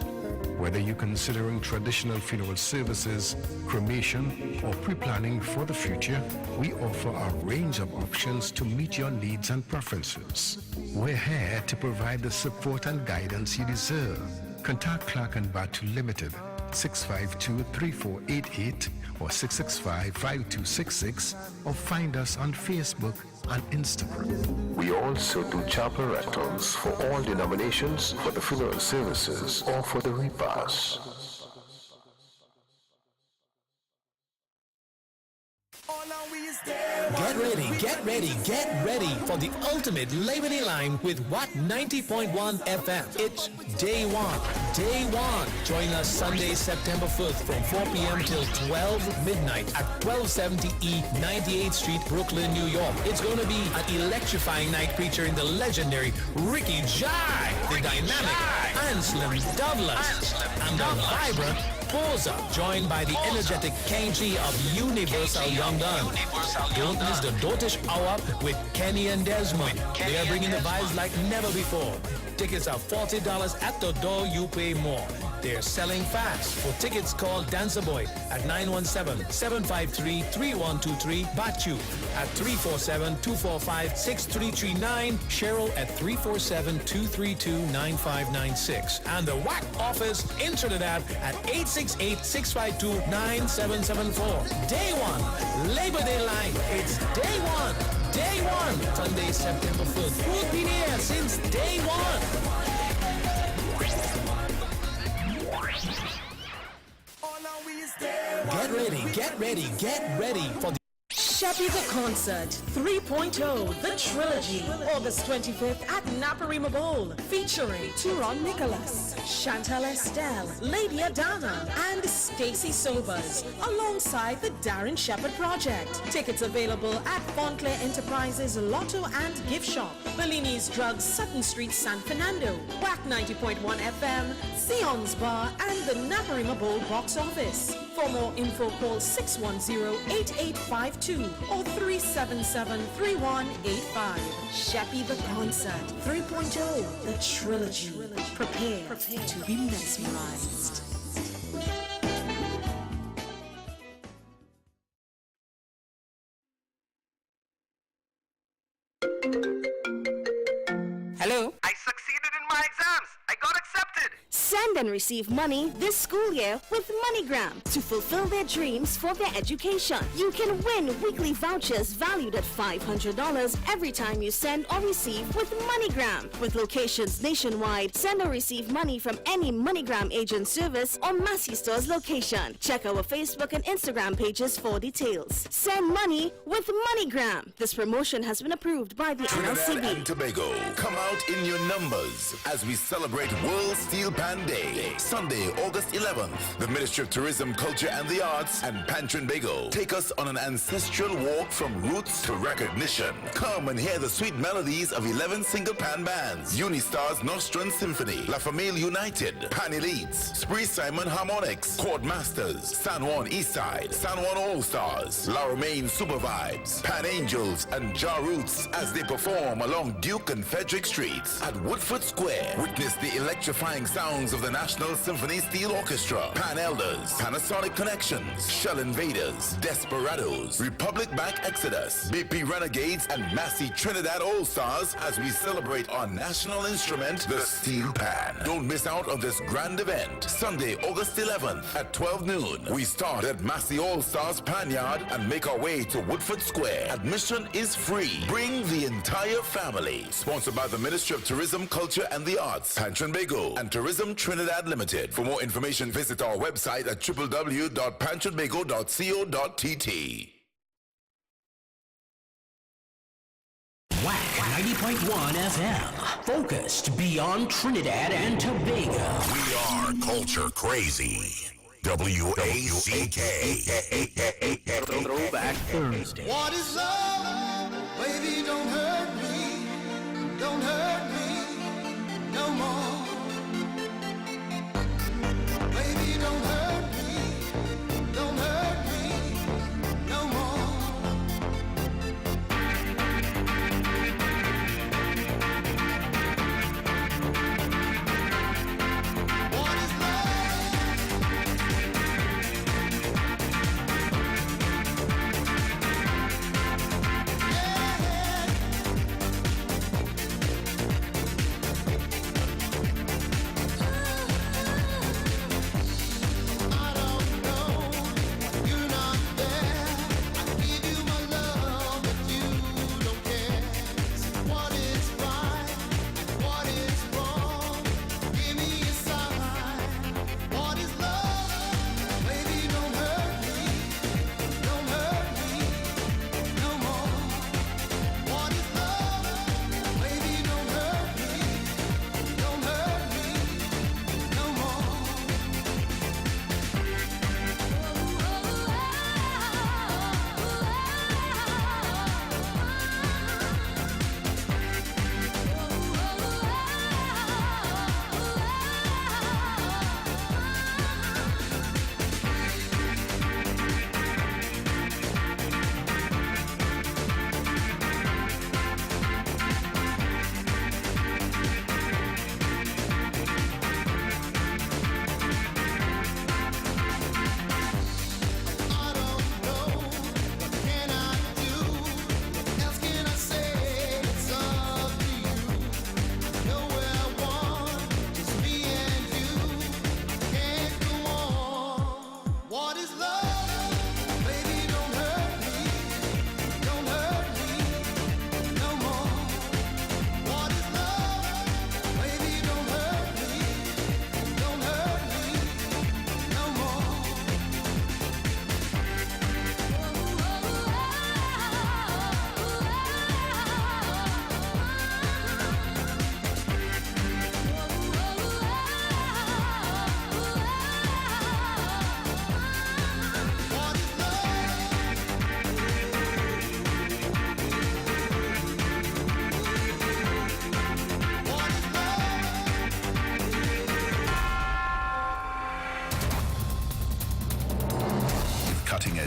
Whether you're considering traditional funeral services, cremation, or pre-planning for the future, we offer a range of options to meet your needs and preferences. We're here to provide the support and guidance you deserve. Contact Clark & Batch Limited, 652-3488 or 665-5266, or find us on Facebook and Instagram. We also do chapel rentals for all denominations, for the funeral services, or for the repast. Get ready, get ready, get ready for the ultimate Labor Day line with Wack 90.1 FM. It's Day One. Day One. Join us Sunday, September 5th from 4 p.m. till 12 midnight at 1270 E 98th Street, Brooklyn, New York. It's going to be an electrifying night featuring the legendary Ricky Jai, the dynamic Anselm Douglas, and the vibrant Posa, joined by the energetic Kenji of Universal Young Gun. Don't miss the Dotish Hour with Kenny and Desmond. They are bringing the vibes like never before. Tickets are $40 at the door, you pay more. They're selling fast. For tickets, call Dancer Boy at 917-753-3123, Bachu at 347-245-6339, Cheryl at 347-232-9596, and the Wack office in Trinidad at 868-652-9774. Day One, Labor Day line. It's Day One. Day One, Sunday, September 5th. We'll be there since day one. Get ready, get ready, get ready for the Sheppy the Concert 3.0, The Trilogy, August 25th at Naparima Bowl, featuring Turon Nicholas, Chantal Estelle, Lady Adana, and Stacy Sobers, alongside the Darren Shepherd Project. Tickets available at Fontclair Enterprises, Lotto and Gift Shop, Bellini's Drugs, Sutton Street, San Fernando, Wack 90.1 FM, Sion's Bar, and the Naparima Bowl box office. For more info, call 610-8852 or 377-3185. Sheppy the Concert 3.0, The Trilogy. Prepare to be mesmerized. Hello? I succeeded in my exams. I got accepted. Send and receive money this school year with MoneyGram to fulfill their dreams for their education. You can win weekly vouchers valued at $500 every time you send or receive with MoneyGram. With locations nationwide, send or receive money from any MoneyGram agent service or Massey Stores location. Check our Facebook and Instagram pages for details. Send money with MoneyGram. This promotion has been approved by the Trinidad NLCB. and Tobago, come out in your numbers as we celebrate World Steel Pan Day, Sunday, August 11th. The Ministry of Tourism, Culture and the Arts and Pantrin Bagel take us on an ancestral walk from roots to recognition. Come and hear the sweet melodies of 11 single pan bands: Unistars Nostrum Symphony, La Famille United, Pan Elites, Spree Simon Harmonics, Chord Masters, San Juan Eastside, San Juan All Stars, La Romaine Super Vibes, Pan Angels and Ja Roots as they perform along Duke and Frederick Streets at Woodford Square. Witness the electrifying sounds of the National Symphony Steel Orchestra, Pan Elders, Panasonic Connections, Shell Invaders, Desperados, Republic Bank Exodus, BP Renegades, and Massey Trinidad All-Stars as we celebrate our national instrument, the Steel Pan. Don't miss out on this grand event, Sunday, August 11th at 12 noon. We start at Massey All-Stars Pan Yard and make our way to Woodford Square. Admission is free. Bring the entire family. Sponsored by the Ministry of Tourism, Culture and the Arts, Pantrin Bagel, and Tourism Trinidad Limited. For more information, visit our website at www.pantrinbagel.co.tt. Wack 90.1 FM. Focused beyond Trinidad and Tobago. We are culture crazy. WACK. Throwback Thursday. What is love? Baby, don't hurt me. Don't hurt me no more. Baby, don't hurt me. Don't hurt me no more. What is love?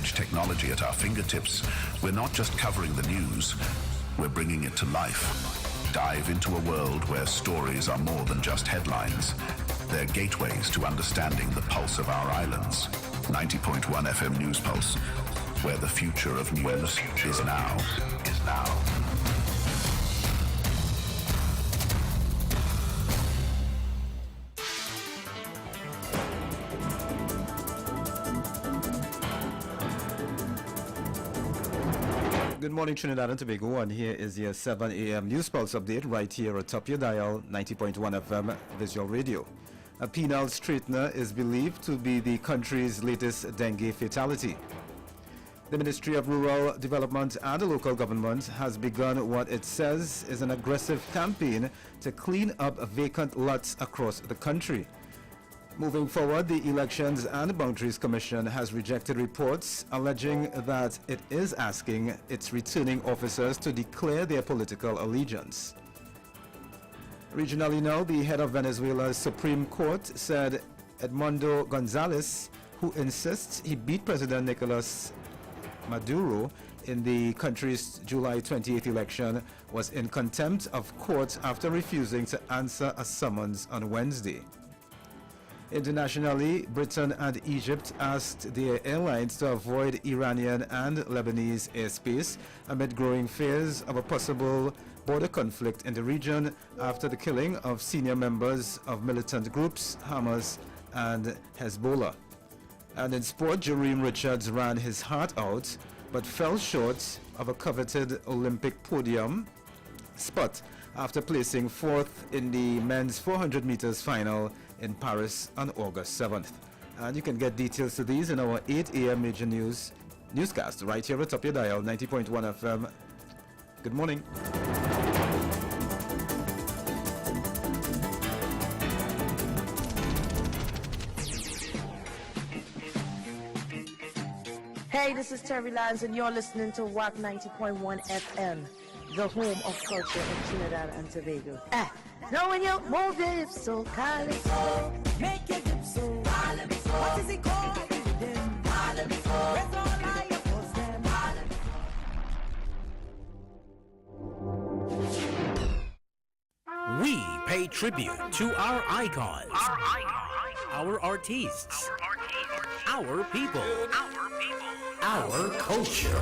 cutting-edge technology at our fingertips, we're not just covering the news, we're bringing it to life. Dive into a world where stories are more than just headlines. They're gateways to understanding the pulse of our islands. 90.1 FM News Pulse, where the future of news is now. Good morning, Trinidad and Tobago, and here is your 7 a.m. News Pulse update right here atop your dial, 90.1 FM Visual Radio. A penile straightener is believed to be the country's latest dengue fatality. The Ministry of Rural Development and the local government has begun what it says is an aggressive campaign to clean up vacant lots across the country. Moving forward, the Elections and Boundaries Commission has rejected reports alleging that it is asking its returning officers to declare their political allegiance. Regionally now, the head of Venezuela's Supreme Court said Edmundo Gonzalez, who insists he beat President Nicolas Maduro in the country's July 28th election, was in contempt of court after refusing to answer a summons on Wednesday. Internationally, Britain and Egypt asked their airlines to avoid Iranian and Lebanese airspace amid growing fears of a possible border conflict in the region after the killing of senior members of militant groups Hamas and Hezbollah. And in sport, Jerome Richards ran his heart out but fell short of a coveted Olympic podium spot after placing fourth in the men's 400 meters final in Paris on August 7th. And you can get details to these in our 8 a.m. major newscast right here atop your dial, 90.1 FM. Good morning. Hey, this is Terry Lyons, and you're listening to Wack 90.1 FM, the home of culture in Trinidad and Tobago. Now when you move your hips so calypso, make your hips so calypso. What is it called? Them calypso. Where's all I oppose them? We pay tribute to our icons, our artists, our people, our culture.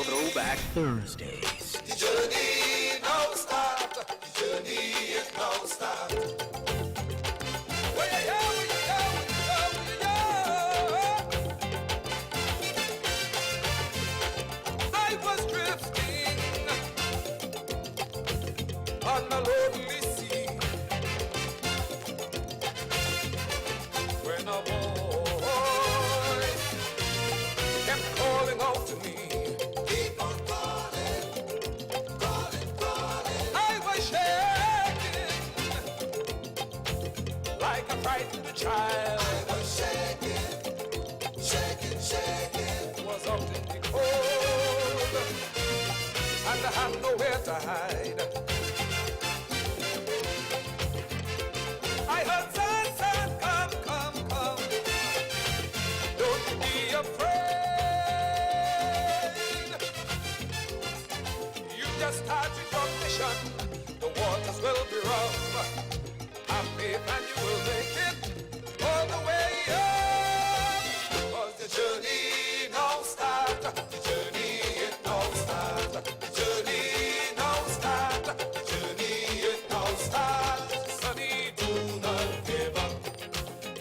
Throwback Thursdays. The journey now start. The journey is now start. I was drifting on a lonely sea when a boy kept calling out to me. Frightened child. I was shaking, was out in the cold, and I had nowhere to hide. I heard son, come, don't be afraid. You just started your mission, the waters will be rough. Have faith and you will make it all the way up. Cause the journey now start. The journey it now start. The journey now start. The journey it now start. Sonny, do not give up.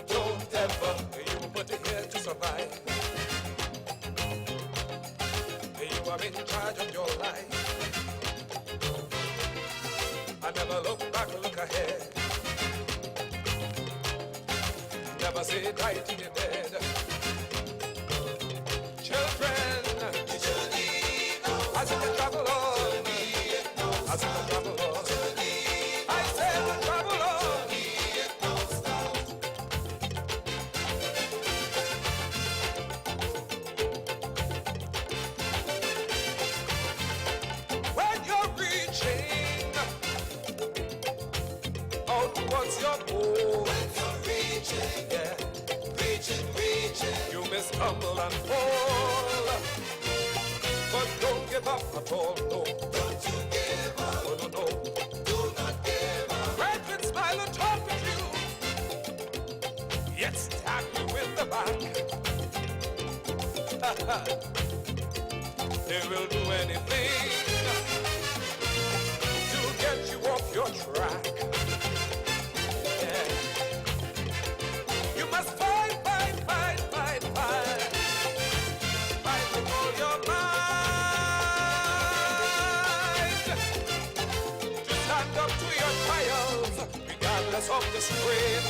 Don't ever. You put here to survive. You are in charge of your life. I never look back, look ahead. Never say die till you're dead. Children, the journey now as you travel on, as you travel on. I said travel on. When you're reaching out towards your all, no. Don't you give up. Oh, no, no. Do not give up. Brethren, smile and talk with you. Yet stab you in the back. They will do anything to get you off your track. Yeah. You must fight, fight, fight, fight, fight. Fight with all your might to stand up to your trials, regardless of the strain.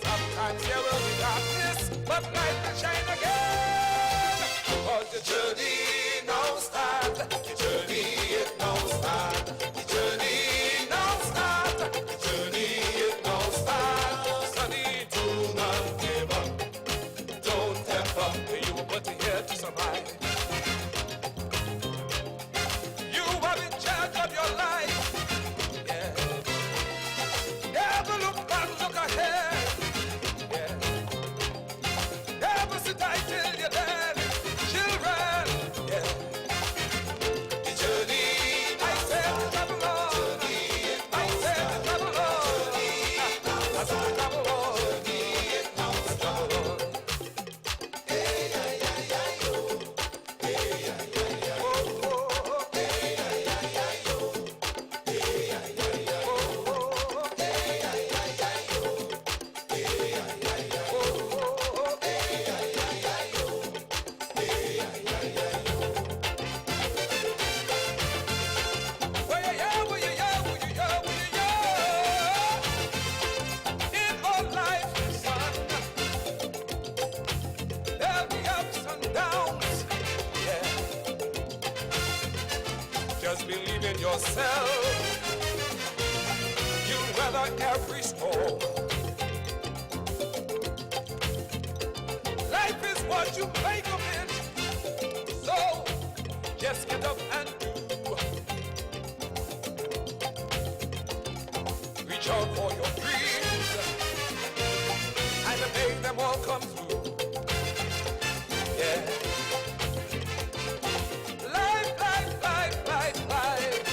Sometimes there will be darkness, but light will shine again. Cause the journey now start. The journey it now start. The journey now start. The journey it now start. Sonny, do not give up. Don't ever. You were put here to survive. You are in charge of your life. Yeah. Never look back, look ahead. Yeah. Never sit tight till you're dead. Children, yeah. The journey, I said travel on. I said travel on. I said travel on. Travel on. Hey, yeah, yeah, yeah, yo. Hey, yeah, yeah, yeah. Oh, oh, oh. Hey, yeah, yeah, yeah, yo. Hey, yeah, yeah, yeah. Oh, oh, oh. Hey, yeah, yeah, yeah, yo. Hey, yeah, yeah, yeah. Oh, oh, oh. Hey, yeah, yeah, yeah, yo. Hey, yeah, yeah, yeah, yo. Well, yeah, yeah, well, yeah, yeah, well, yeah, yeah, well, yeah, yeah. In all life, son, there'll be ups and downs. Yeah. Just believe in yourself. You'll weather every storm. Life is what you make of it. So just get up and do. Reach out for your dreams and make them all come true. Yeah. Life, life, life, life, life.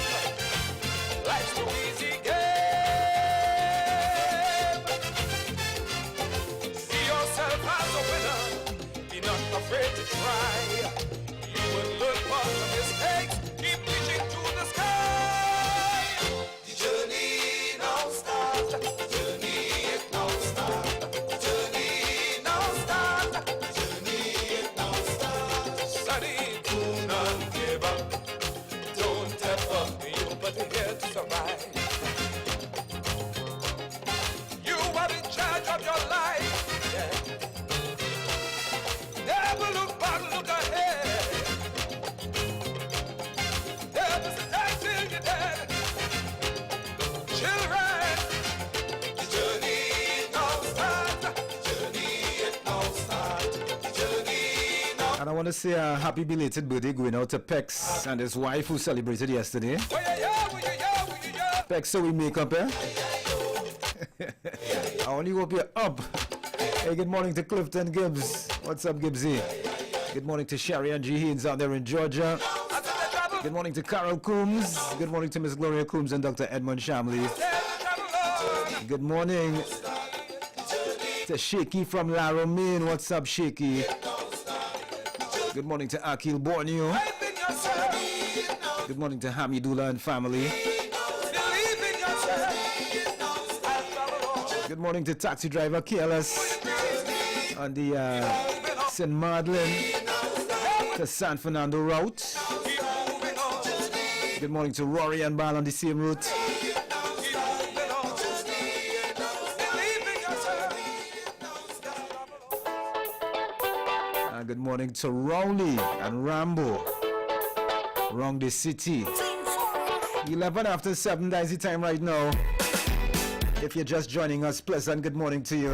Life's no easy game. See yourself as a winner. Be not afraid to try. You will learn from the mistakes. Keep reaching to the sky. The journey now starts. The journey it now starts. The journey now starts. The journey it now starts. Sonny, do not give up. Don't ever. You but here to survive. You are in charge of your life. Yeah. Never look back, look ahead. Never sit tight till you're dead. Children, the journey now starts. The journey it now starts. The journey now. And I want to say a happy belated birthday going out to Pex and his wife who celebrated yesterday. Pex, so we make up, eh? I only hope you're up. Hey, good morning to Clifton Gibbs. What's up, Gibbsy? Good morning to Sherry and G. Haynes out there in Georgia. Good morning to Carol Coombs. Good morning to Miss Gloria Coombs and Dr. Edmund Shamley. Good morning to Shaky from Laro, Maine. What's up, Shaky? Good morning to Akil Borneo. Good morning to Hamidullah and family. Good morning to taxi driver Careless on the St. Madeleine to San Fernando route. Good morning to Rory and Bal on the same route. And good morning to Rowley and Rambo. Wrong the city. 11 after 7, that is the time right now. If you're just joining us, pleasant good morning to you.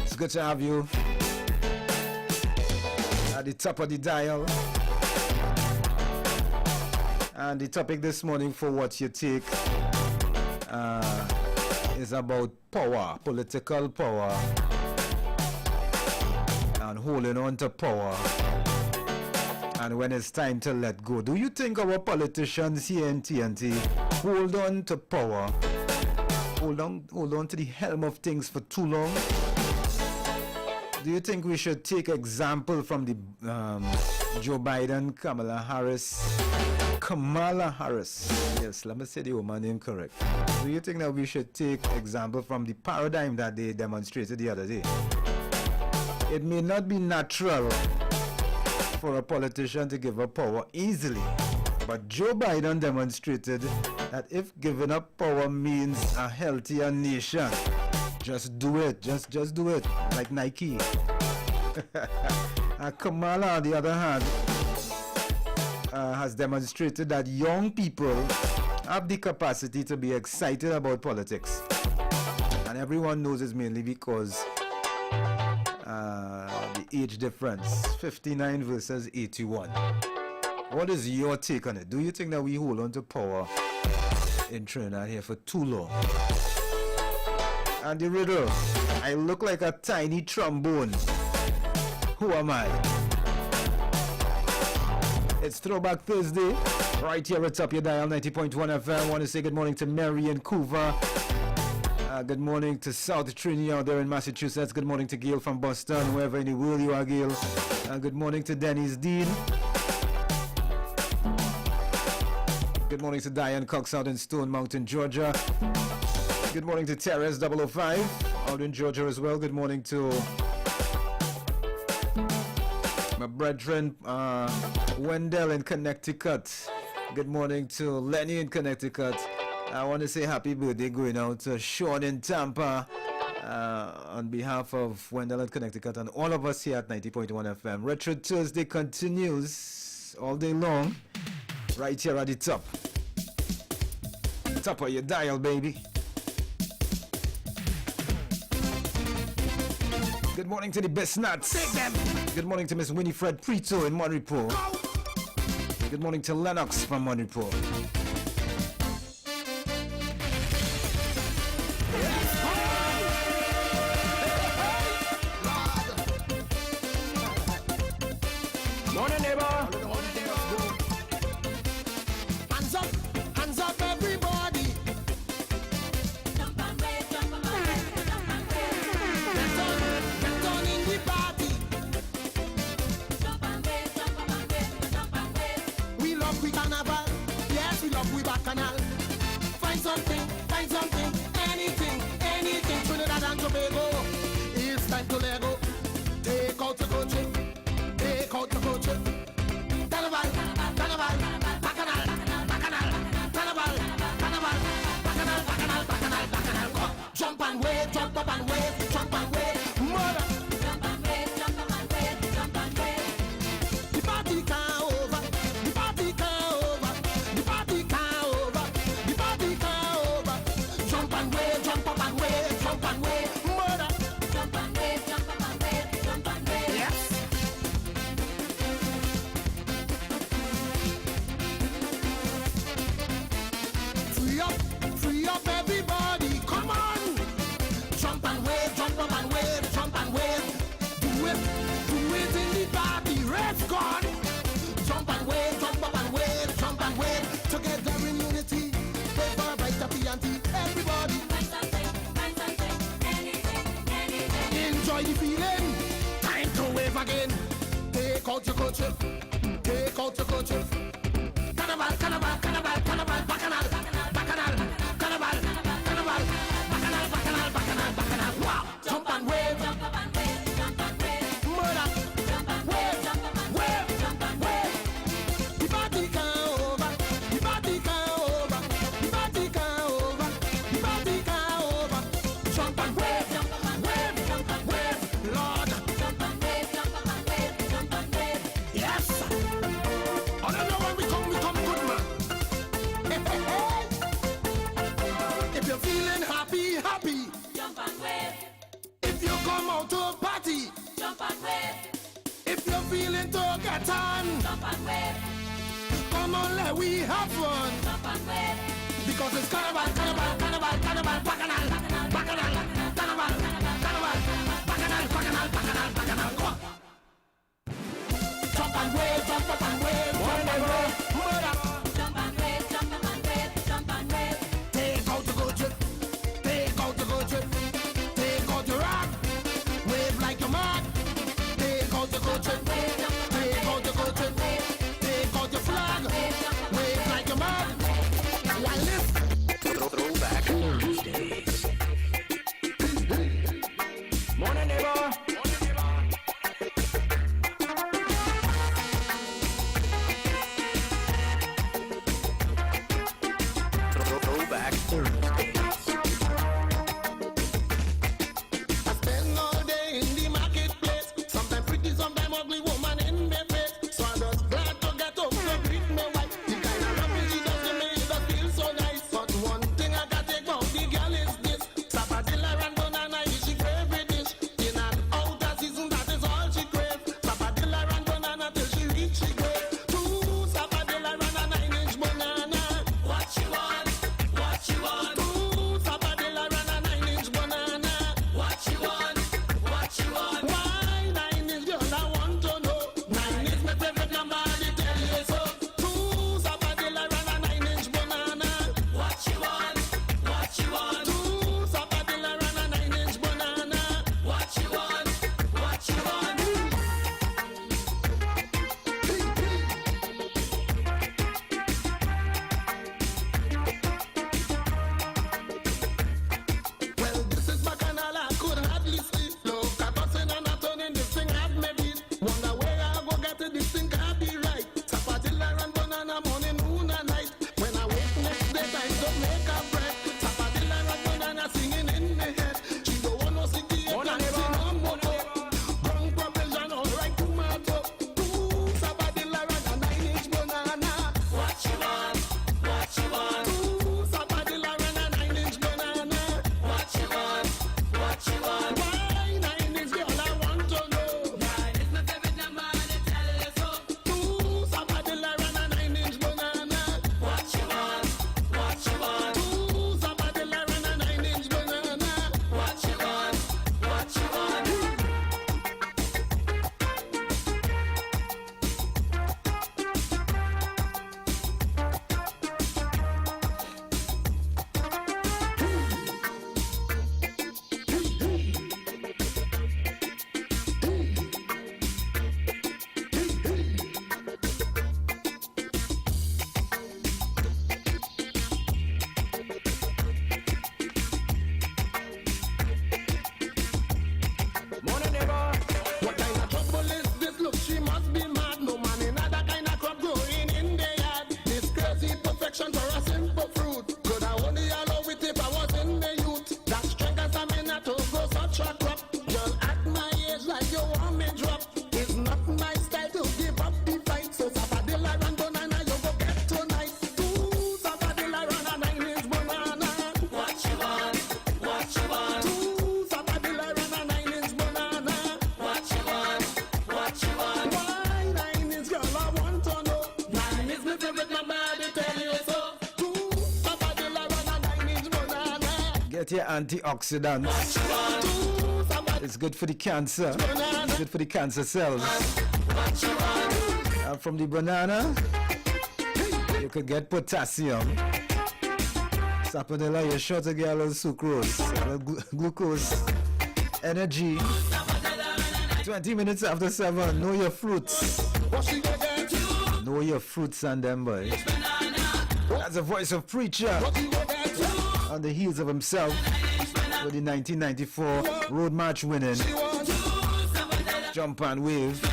It's good to have you at the top of the dial. And the topic this morning for What You Take is about power, political power, and holding on to power and when it's time to let go. Do you think our politicians here in TNT hold on to power, hold on to the helm of things for too long? Do you think we should take example from the Joe Biden, Kamala Harris? Yes, let me say the woman name correct. Do you think that we should take example from the paradigm that they demonstrated the other day? It may not be natural for a politician to give up power easily, but Joe Biden demonstrated that if giving up power means a healthier nation, just do it. Just do it, like Nike. Kamala, on the other hand, has demonstrated that young people have the capacity to be excited about politics. And everyone knows it's mainly because the age difference, 59 versus 81. What is your take on it? Do you think that we hold on to power in Trinidad here for too long? And the riddle, I look like a tiny trombone. Who am I? It's Throwback Thursday, right here at Top Your Dial 90.1 FM. I want to say good morning to Mary in Couva. Good morning to South Trinity out there in Massachusetts. Good morning to Gail from Boston, wherever in the world you are, Gail. Good morning to Dennis Dean. Good morning to Diane Cox out in Stone Mountain, Georgia. Good morning to Terrace 005 out in Georgia as well. Good morning to my brethren Wendell in Connecticut. Good morning to Lenny in Connecticut. I want to say happy birthday going out to Sean in Tampa on behalf of Wendell in Connecticut and all of us here at 90.1 FM. Retro Thursday continues all day long right here at the top. Top of your dial, baby. Good morning to the best nuts. Good morning to Miss Winifred Prito in Monreport. Good morning to Lennox from Monreport. Morning, neighbor. Hands up, everybody. Jump and wave, jump and wave, jump and wave. Get on in the party. Jump and wave, jump and wave, jump and wave. We love we carnival, yes, we love we bacchanal. Find something, anything, Trinidad and Tobago. It's time to let go. Take out your coaching. Carnival, bacchanal, jump and wave, jump up and wave, mother. Jump and wave, jump up and wave, jump and wave. The party can't over, the party can't over, the party can't over, the party can't over. Jump and wave, jump up and wave, mother. Jump and wave, jump up and wave, yes. Free up everybody, come on. Jump and wave, jump up and wave, Do it in the party, race gone. Jump and wave, jump up and wave, together in unity. Wave for a brighter P&T, everybody. Find something, anything. Enjoy the feeling, time to wave again. Take out your coaches. Carnival, bacchanal. Wow! Jump and wave, mother. Jump and wave, The party can't over, Jump and wave, Lord. Jump and wave, yes. I don't know when we come good, man. If you're feeling happy, jump and wave. If you come out to party, jump and wave. If you're feeling to get on, jump and wave. Come on, let we have fun, jump and wave. Because it's carnival, bacchanal. Come on. Jump and wave, jump up and Get your antioxidants. It's good for the cancer. It's good for the cancer cells. And from the banana, you could get potassium. Sapanella, you're sure to get a little sucrose, a little glucose, energy. 20 minutes after 7, know your fruits. Know your fruits and them, boy. That's the voice of Preacher on the heels of himself with the 1994 Road March winning Jump and Wave.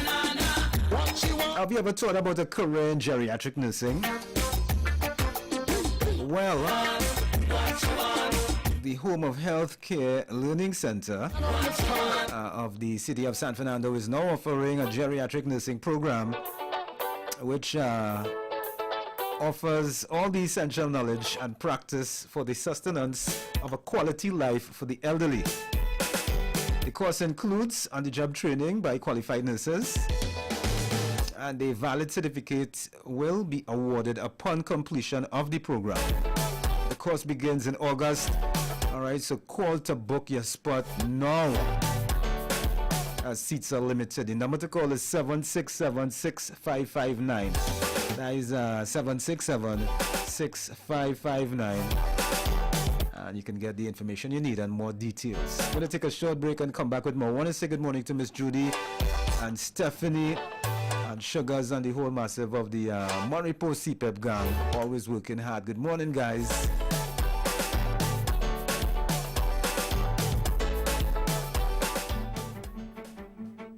Have you ever thought about a career in geriatric nursing? Well, the Home of Healthcare Learning Center of the city of San Fernando is now offering a geriatric nursing program which offers all the essential knowledge and practice for the sustenance of a quality life for the elderly. The course includes on-the-job training by qualified nurses, and a valid certificate will be awarded upon completion of the program. The course begins in August. Alright, so call to book your spot now, as seats are limited. The number to call is 767-6559. That is 767-6559. And you can get the information you need and more details. I'm going to take a short break and come back with more. I want to say good morning to Miss Judy and Stephanie and Sugars and the whole massive of the Monterey Post CPEP gang. Always working hard. Good morning, guys.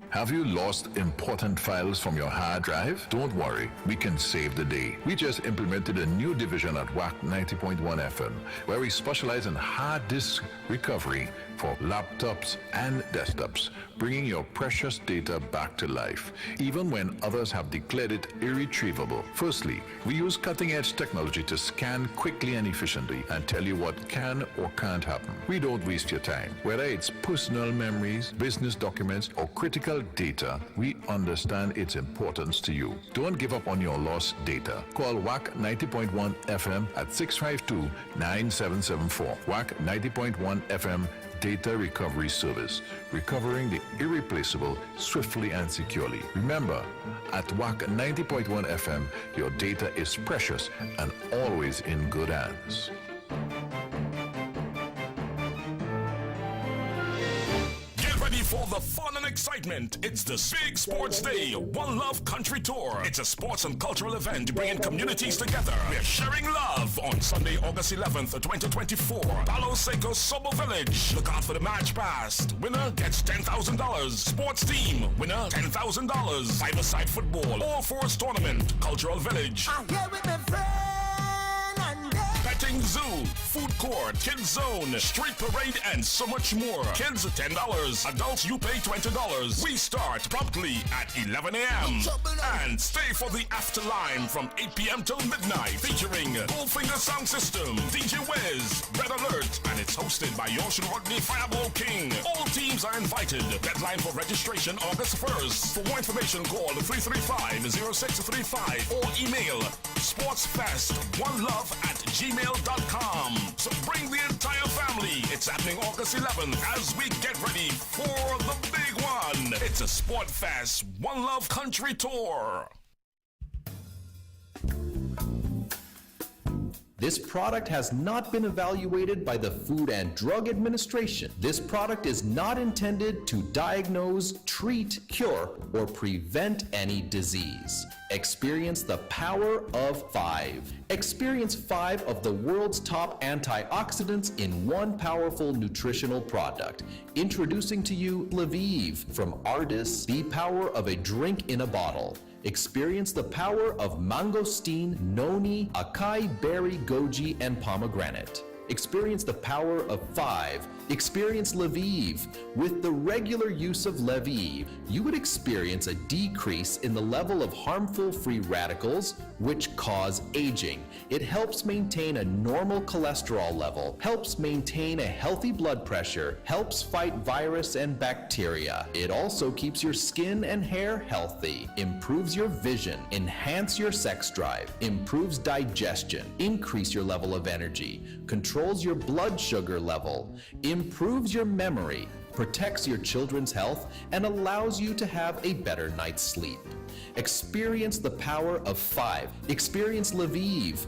Have you lost important files from your hard drive? Don't worry, we can save the day. We just implemented a new division at Wack 90.1 FM, where we specialize in hard disk recovery for laptops and desktops, bringing your precious data back to life, even when others have declared it irretrievable. Firstly, we use cutting-edge technology to scan quickly and efficiently and tell you what can or can't happen. We don't waste your time. Whether it's personal memories, business documents, or critical data, we understand its importance to you. Don't give up on your lost data. Call Wack 90.1 FM at 652-9774. Wack 90.1 FM Data Recovery Service, recovering the irreplaceable swiftly and securely. Remember, at Wack 90.1 FM, your data is precious and always in good hands. For the fun and excitement, it's the Big Sports Day One Love Country Tour. It's a sports and cultural event bringing communities together. We're sharing love on Sunday, August 11th, 2024. Palo Seco Sobo Village. Look out for the match pass. Winner gets $10,000. Sports team winner $10,000. Five-a-side football. All-fours tournament. Cultural Village. I'm here with my friend. Petting zoo, food court, kids zone, street parade, and so much more. Kids $10, adults you pay $20. We start promptly at 11 a.m. and stay for the afterline from 8 p.m. till midnight, featuring Goldfinger Sound System, DJ Wiz, Red Alert, and it's hosted by Yoshua Rodney Fireball King. All teams are invited. Deadline for registration August 1st. For more information, call 335-0635 or email sportsfest1love@gmail.com. So bring the entire family. It's happening August 11th as we get ready for the big one. It's a Sport Fest One Love Country Tour. This product has not been evaluated by the Food and Drug Administration. This product is not intended to diagnose, treat, cure, or prevent any disease. Experience the power of 5. Experience 5 of the world's top antioxidants in one powerful nutritional product. Introducing to you Lviv from Ardis, the power of a drink in a bottle. Experience the power of mangosteen, noni, acai berry, goji, and pomegranate. Experience the power of 5. Experience Lviv. With the regular use of Lviv, you would experience a decrease in the level of harmful free radicals, which cause aging. It helps maintain a normal cholesterol level, helps maintain a healthy blood pressure, helps fight virus and bacteria. It also keeps your skin and hair healthy, improves your vision, enhance your sex drive, improves digestion, increase your level of energy, control controls your blood sugar level, improves your memory, protects your children's health, and allows you to have a better night's sleep. Experience the power of 5. Experience Lviv.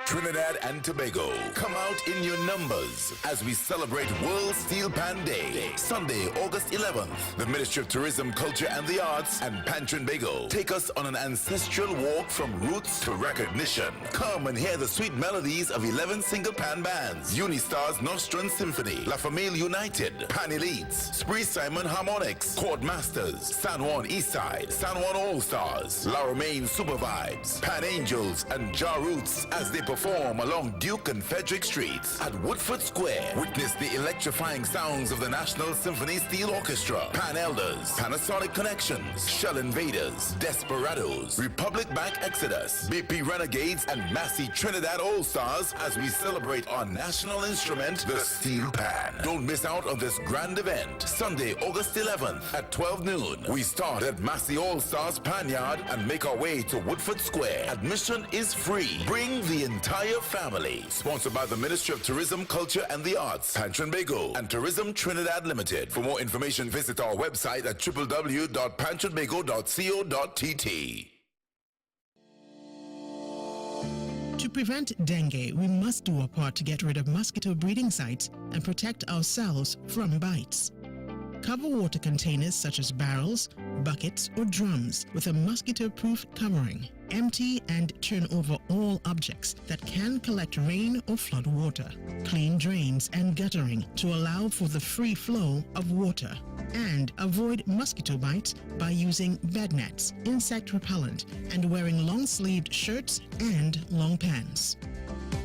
Trinidad and Tobago, come out in your numbers as we celebrate World Steel Pan Day, Sunday, August 11th. The Ministry of Tourism, Culture and the Arts and Pantrin Bago take us on an ancestral walk from roots to recognition. Come and hear the sweet melodies of 11 single pan bands: Unistars Nostrum Symphony, La Famille United, Pan Elites, Spree Simon Harmonics, Chord Masters, San Juan Eastside, San Juan All Stars, La Romaine Super Vibes, Pan Angels and Ja Roots as they perform along Duke and Frederick Streets at Woodford Square. Witness the electrifying sounds of the National Symphony Steel Orchestra, Pan Elders, Panasonic Connections, Shell Invaders, Desperados, Republic Bank Exodus, BP Renegades, and Massey Trinidad All Stars as we celebrate our national instrument, the Steel Pan. Don't miss out on this grand event. Sunday, August 11th at 12 noon. We start at Massey All Stars Pan Yard and make our way to Woodford Square. Admission is free. Bring the entire family. Sponsored by the Ministry of Tourism, Culture and the Arts, Pantrin Bago, and Tourism Trinidad Limited. For more information, visit our website at www.pantrinbago.co.tt. To prevent dengue, we must do our part to get rid of mosquito breeding sites and protect ourselves from bites. Cover water containers such as barrels, buckets, or drums with a mosquito-proof covering. Empty and turn over all objects that can collect rain or flood water. Clean drains and guttering to allow for the free flow of water. And avoid mosquito bites by using bed nets, insect repellent, and wearing long-sleeved shirts and long pants.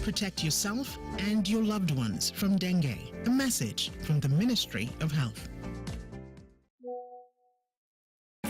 Protect yourself and your loved ones from dengue. A message from the Ministry of Health.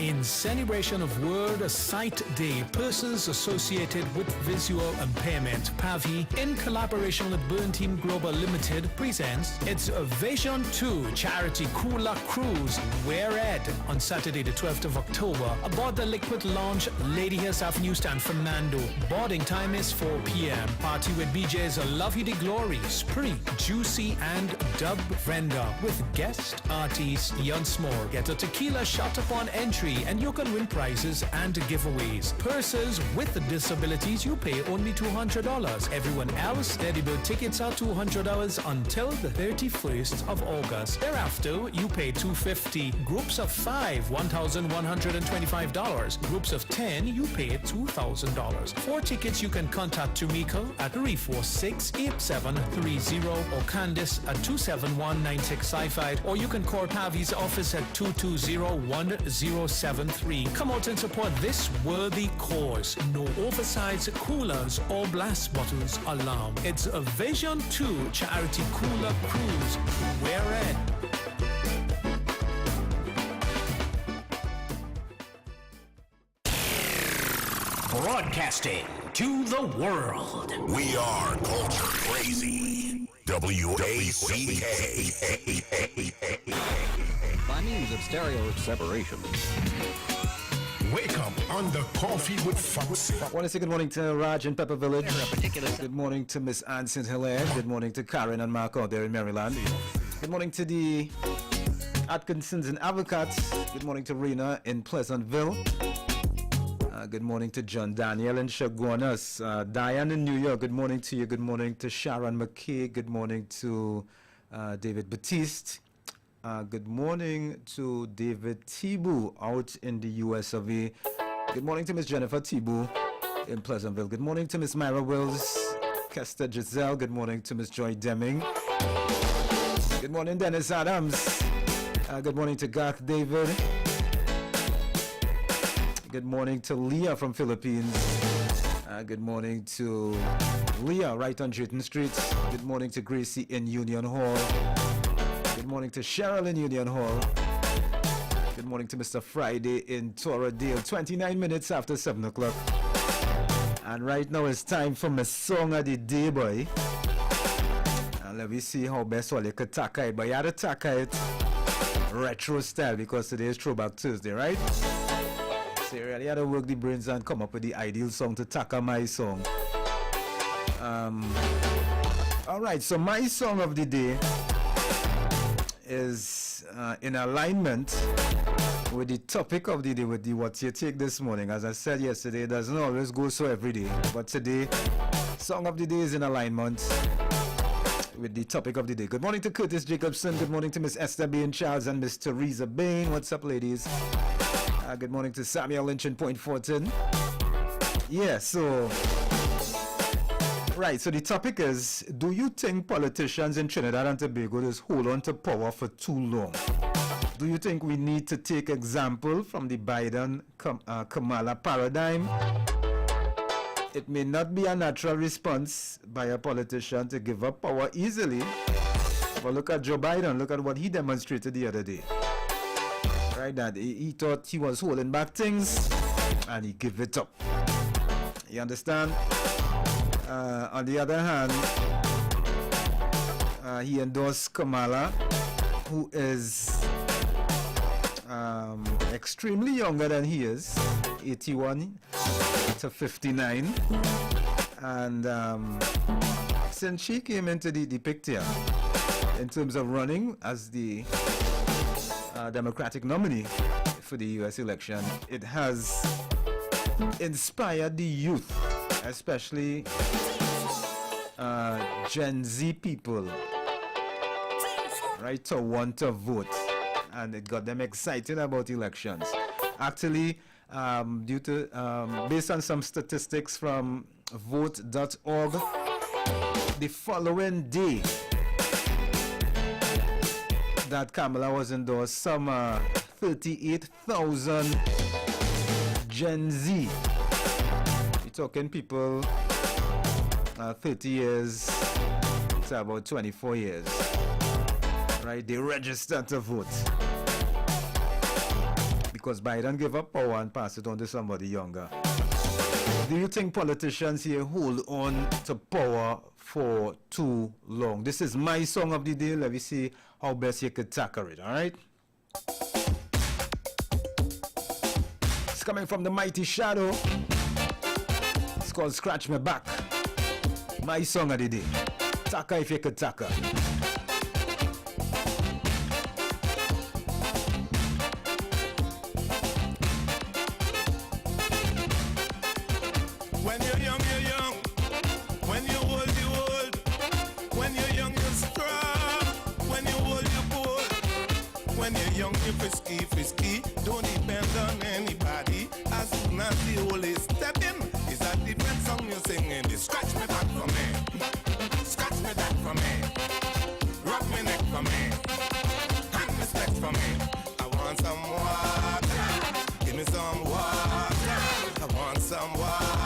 In celebration of World Sight Day, persons associated with visual impairment, PAVI, in collaboration with Burn Team Global Limited, presents its Vision 2 Charity Cooler Cruise, Wear Red, on Saturday the 12th of October, aboard the Liquid Lounge, Lady Hills Avenue, San Fernando. Boarding time is 4 p.m. Party with BJ's Lovey the Glory, Spree, Juicy, and Dub Brenda, with guest artist Ian Small. Get a tequila shot upon entry, and you can win prizes and giveaways. Persons with disabilities, you pay only $200. Everyone else, edible tickets are $200 until the 31st of August. Thereafter, you pay $250. Groups of 5, $1,125. Groups of 10, you pay $2,000. For tickets, you can contact Tumiko at 346-8730 or Candice at 271-9655, or you can call Pavi's office at 220-1073. Come out and support this worthy cause. No oversized coolers or blast bottles allowed. It's a Vision 2 Charity Cooler Cruise. Wear red. Broadcasting to the world. We are culture crazy. WACK. By means of stereo separation. Wake up on the Coffee with Foxy. I want to say good morning to Raj in Pepper Village. Good morning to Miss Anne St. Hilaire. Good morning to Karen and Mark out there in Maryland. Good morning to the Atkinsons and Avocat. Good morning to Rena in Pleasantville. Good morning to John Daniel and Shaguanas. Diane in New York, good morning to you. Good morning to Sharon McKay. Good morning to David Batiste. Good morning to David Tibu out in the US of A. Good morning to Miss Jennifer Tibu in Pleasantville. Good morning to Miss Myra Wills, Kester Giselle. Good morning to Miss Joy Deming. Good morning, Dennis Adams. Good morning to Garth David. Good morning to Leah from Philippines. Good morning to Leah right on Drayton Street. Good morning to Gracie in Union Hall. Good morning to Cheryl in Union Hall. Good morning to Mr. Friday in Torradale. 29 minutes after 7 o'clock. And right now it's time for my song of the day, boy. And let me see how best all you could tackle it. But you had to tackle it retro style because today is Throwback Thursday, right? So you really had to work the brains and come up with the ideal song to tackle my song. Alright, so my song of the day is in alignment with the topic of the day, with the What's Your Take this morning. As I said yesterday, it doesn't always go so every day, but today, song of the day is in alignment with the topic of the day. Good morning to Curtis Jacobson. Good morning to Miss Esther Bain Charles and Miss Teresa Bain. What's up, ladies? Good morning to Samuel Lynch in Point Fortin. Yeah, so... Right, so the topic is, do you think politicians in Trinidad and Tobago just hold on to power for too long? Do you think we need to take example from the Biden-Kamala paradigm? It may not be a natural response by a politician to give up power easily, but look at Joe Biden. Look at what he demonstrated the other day. Right, that he thought he was holding back things, and he gave it up. You understand? On the other hand, he endorsed Kamala, who is extremely younger than he is, 81 to 59, and since she came into the picture in terms of running as the Democratic nominee for the US election, it has inspired the youth, especially Gen Z people, right, to want to vote, and it got them excited about elections. Actually, due to based on some statistics from vote.org, the following day that Kamala was endorsed, some 38,000 Gen Z, we're talking people 30 years to about 24 years, right, they registered to vote because Biden gave up power and passed it on to somebody younger. Do you think politicians here hold on to power for too long? This is my song of the day. Let me see how best you could tackle it, all right? It's coming from the mighty Shadow. It's called Scratch Me Back. My song of the day. Taka if you could taka. When you're young, you're young. When you're old, you're old. When you're young, you're strong. When you're old, you're bold. When you're young, you're frisky, frisky. Don't depend on anybody. As soon as the old is stepping, it's a different song you're singing. It's scratch me back for me. Scratch me back for me. Rock me neck for me. Hand me specs for me. I want some water. Give me some water. I want some water.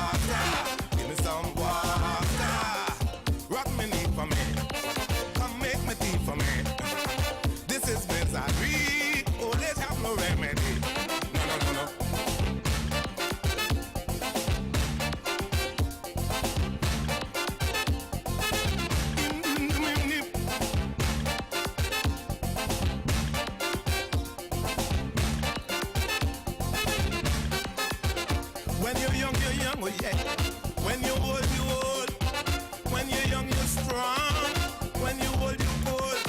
Give me some water. Rock me knee for me. Come make me tea for me. This is misery. Old age have no remedy. No, no, no, no. When you're young, oh yeah. When you're old, you're old. When you're young, you're strong. When you're old, you're bold.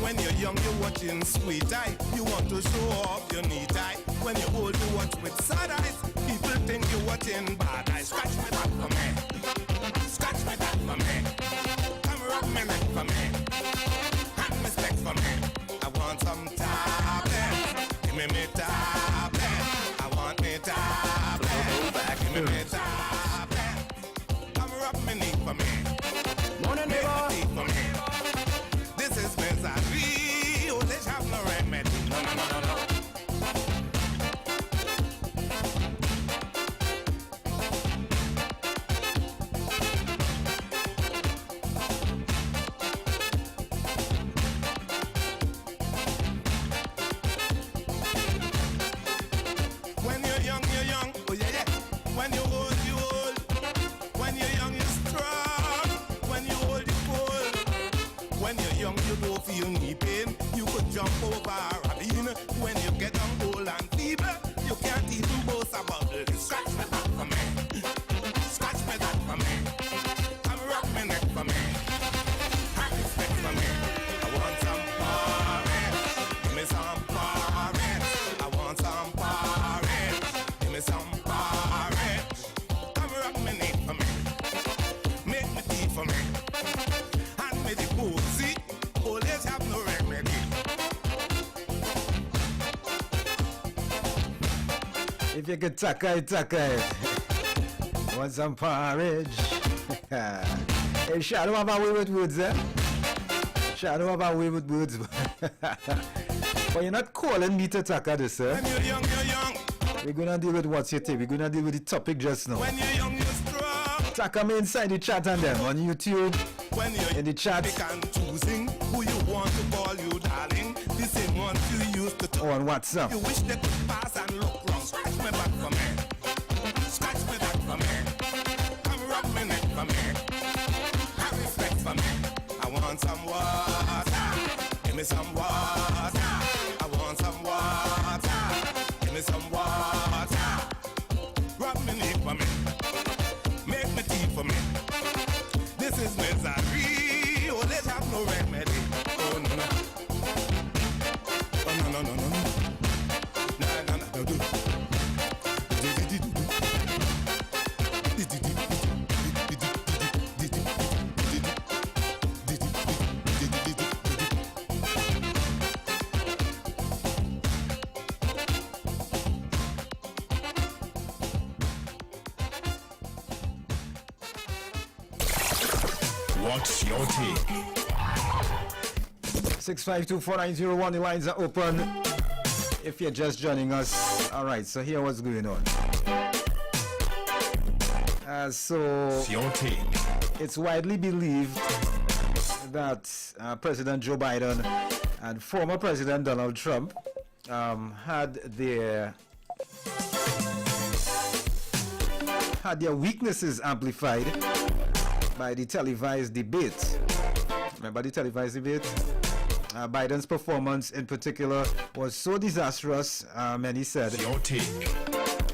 When you're young, you're watching sweet eye. You want to show off your neat eye. When you're old, you watch with sad eyes. People think you're watching bad eyes. Scratch me back for me. Scratch me back for me. Come rub me neck for me. Hand me specs for me. I want some tablets. Give me tablet. I want me tablet. Give me tablet. Come rub me knee for me. Morning, neighbor. For me. This is misery. Oh, they have no remedy. No, no, no, no, no. When you're young, you're young. Oh, yeah, yeah. When you're old, you're old. When you're young, you're strong. When you're old, you're bold. When you're young, you don't feel any pain. You could jump over a If you could taka it. Want some porridge? Hey, Shadow have a way with words, eh? Shadow have a way with words. But you're not calling me to taka this, eh? When you're young, you're young. We're gonna deal with what's your take. We're gonna deal with the topic just now. When you're young, you're strong. Taka me inside the chat and them on YouTube. When you're in the chat. pick and choosing who you want to call you darling. The same ones you used to talk. Or on WhatsApp. You wish they could pass and look wrong. Scratch me back for me. Scratch me back for me. Come rub me neck for me. Have respect for me. I want some water. Give me some water. I want some water. Give me some water. Rub me knee for me. Make me tea for me. This is misery. Oh, let's have no remedy. Oh, no, no. Oh, no, no, no, no, no. No, no, no, no, do. What's your take? 6524901, the lines are open. If you're just joining us, all right. So here what's going on. So your take. It's widely believed that President Joe Biden and former President Donald Trump had their weaknesses amplified by the televised debate. Remember the televised debate? Biden's performance in particular was so disastrous, many said,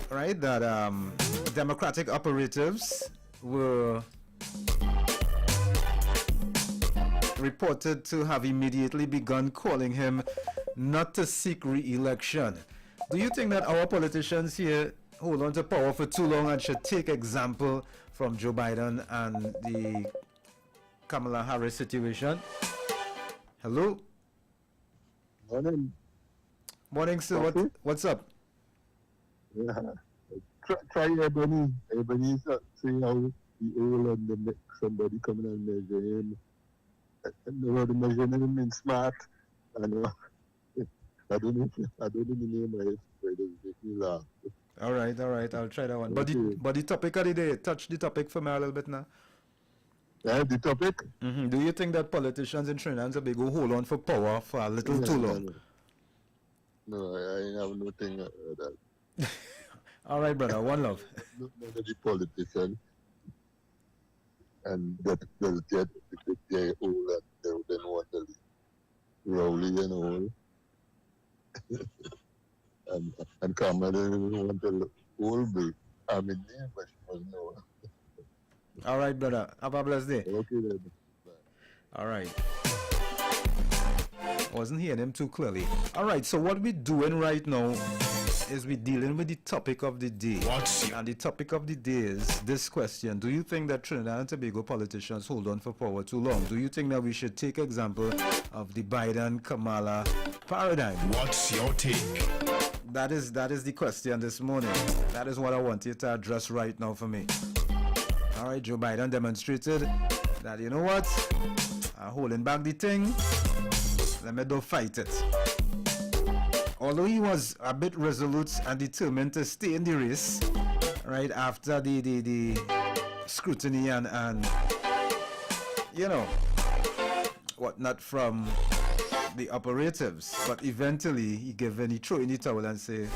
right, that Democratic operatives were reported to have immediately begun calling him not to seek re-election. Do you think that our politicians here hold on to power for too long and should take example from Joe Biden and the Kamala Harris situation? Hello? Morning. Morning, sir. What's up? Yeah. Try Ebony. Ebony is saying how the old and the next somebody coming and measure him. And the measuring him in smart. And I don't know the name of it, but it makes me laugh. All right. I'll try that one. Okay. But the topic of the day, touch the topic for me a little bit now. The topic? Mm-hmm. Do you think that politicians in Trinidad and Tobago hold on for power for a little too long? No, I have nothing that. All right, brother. One love. None of the politicians and that they old and they don't want to leave. Rowley and all. and Kamala didn't want to old be. I mean, but she was no. All right, brother. Have a blessed day. Okay, then. Bye. All right. Wasn't hearing him too clearly. All right, so what we're doing right now is we're dealing with the topic of the day. And the topic of the day is this question. Do you think that Trinidad and Tobago politicians hold on for power too long? Do you think that we should take example of the Biden-Kamala paradigm? What's your take? That is the question this morning. That is what I want you to address right now for me. All right, Joe Biden demonstrated that, you know what, holding back the thing, let me don't fight it. Although he was a bit resolute and determined to stay in the race, right, after the scrutiny and you know, whatnot from the operatives, but eventually he threw in the towel and say,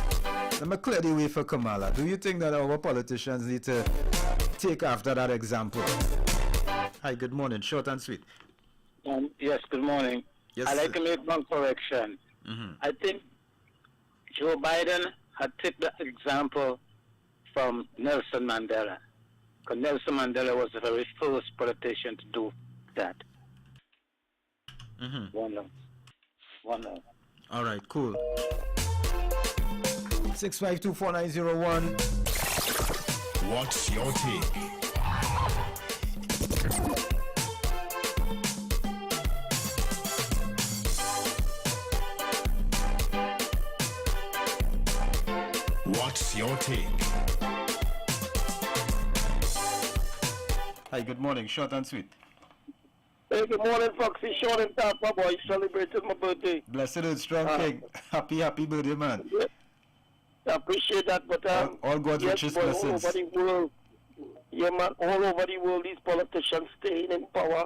let me clear the way for Kamala. Do you think that our politicians need to take after that example? Hi, good morning. Short and sweet. Yes, good morning. Yes, I'd like to make one correction. Mm-hmm. I think Joe Biden had taken the example from Nelson Mandela. Because Nelson Mandela was the very first politician to do that. Mm-hmm. One love. All right, cool. 6524901. What's your take? What's your take? Hi, good morning. Short and sweet. Hey, good morning, Foxy. Sean and Tampa Boy celebrated my birthday. Blessed and strong king. Happy birthday, man. Yeah. I appreciate that, but all God's yes, richest boy, blessings. all over the world, yeah, man, all over the world, these politicians staying in power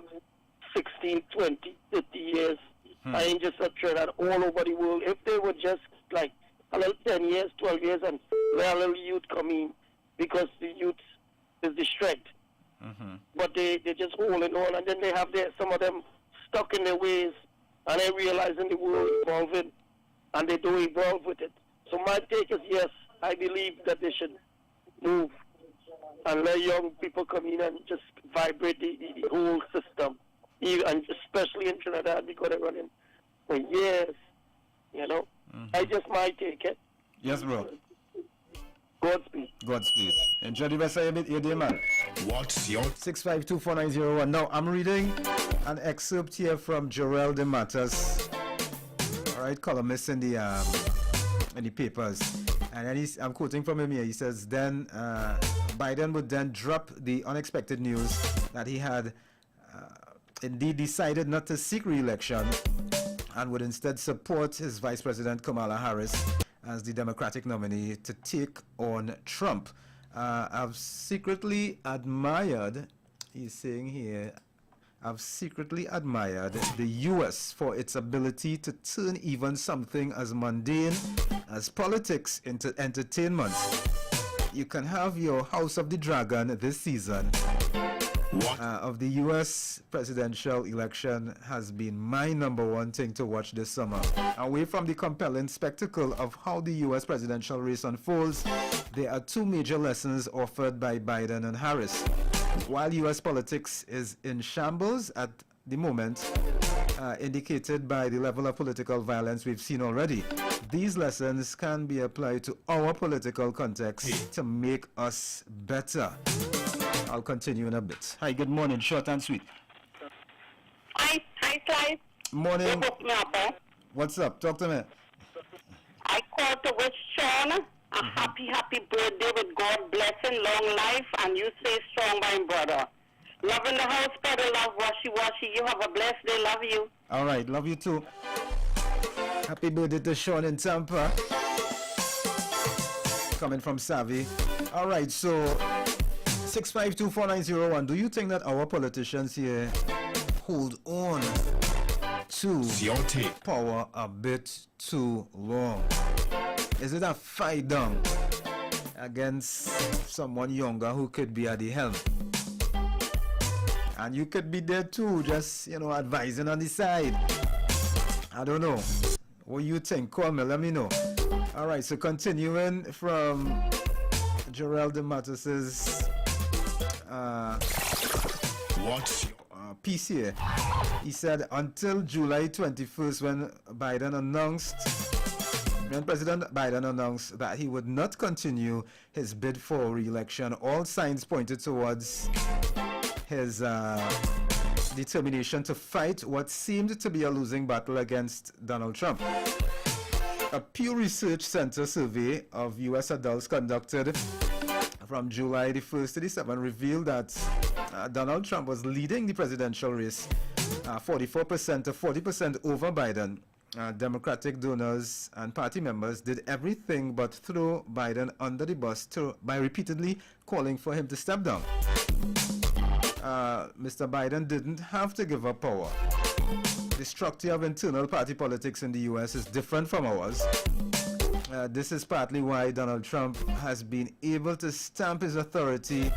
16, 20, 30 years. I ain't just a Trinidad, all over the world. If they were just like a little 10 years, 12 years, and let a little youth come in, because the youth is the strength. But they're just holding on, and then they have some of them stuck in their ways, and they realizing the world evolving, and they don't evolve with it. So my take is yes, I believe that they should move and let young people come in and just vibrate the whole system, and especially in Trinidad because they're running for years, you know. I just might take it. Yes, bro. Godspeed. Godspeed. Enjoy the rest of your day, man. What's your 6524901. Now, I'm reading an excerpt here from Jorel de Matas, all right, columnist in the papers. And then I'm quoting from him here. He says, then Biden would then drop the unexpected news that he had indeed decided not to seek re-election and would instead support his Vice President Kamala Harris as the Democratic nominee to take on Trump. I've secretly admired, he's saying here, I've secretly admired the U.S. for its ability to turn even something as mundane as politics into entertainment. You can have your House of the Dragon this season. Of the U.S. presidential election has been my #1 thing to watch this summer. Away from the compelling spectacle of how the U.S. presidential race unfolds, there are two major lessons offered by Biden and Harris. While U.S. politics is in shambles at the moment, indicated by the level of political violence we've seen already, these lessons can be applied to our political context to make us better. I'll continue in a bit. Hi, good morning, short and sweet. Hi, Clive. Morning. What's up? Talk to me. I called to wish Sean a happy birthday with God blessing, long life, and you stay strong, my brother. Love in the house, brother, love, washy. You have a blessed day, love you. All right, love you too. Happy birthday to Sean in Tampa. Coming from Savvy. All right, so 6524901. Do you think that our politicians here hold on to power a bit too long? Is it a fight down against someone younger who could be at the helm? And you could be there too, just, advising on the side. I don't know. What do you think? Call me, let me know. All right, so continuing from Jorel de Matas's piece here. He said until July 21st when President Biden announced that he would not continue his bid for re-election, all signs pointed towards his determination to fight what seemed to be a losing battle against Donald Trump. A Pew Research Center survey of U.S. adults conducted from July the 1st to the 7th revealed that Donald Trump was leading the presidential race 44% to 40% over Biden. Democratic donors and party members did everything but throw Biden under the bus by repeatedly calling for him to step down. Mr. Biden didn't have to give up power. The structure of internal party politics in the U.S. is different from ours. This is partly why Donald Trump has been able to stamp his authority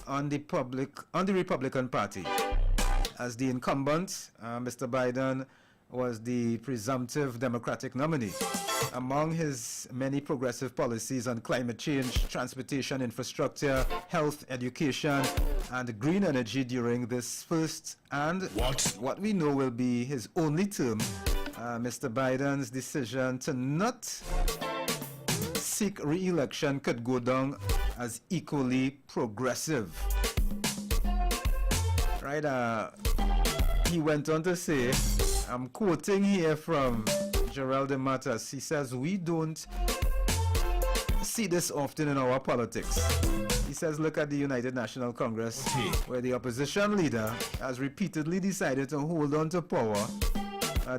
on the Republican Party. As the incumbent, Mr. Biden was the presumptive Democratic nominee. Among his many progressive policies on climate change, transportation, infrastructure, health, education, and green energy during this first and what we know will be his only term, Mr. Biden's decision to not seek re-election could go down as equally progressive. Right? He went on to say, I'm quoting here from Jorel de Matas. He says, we don't see this often in our politics. He says, look at the United National Congress, where the opposition leader has repeatedly decided to hold on to power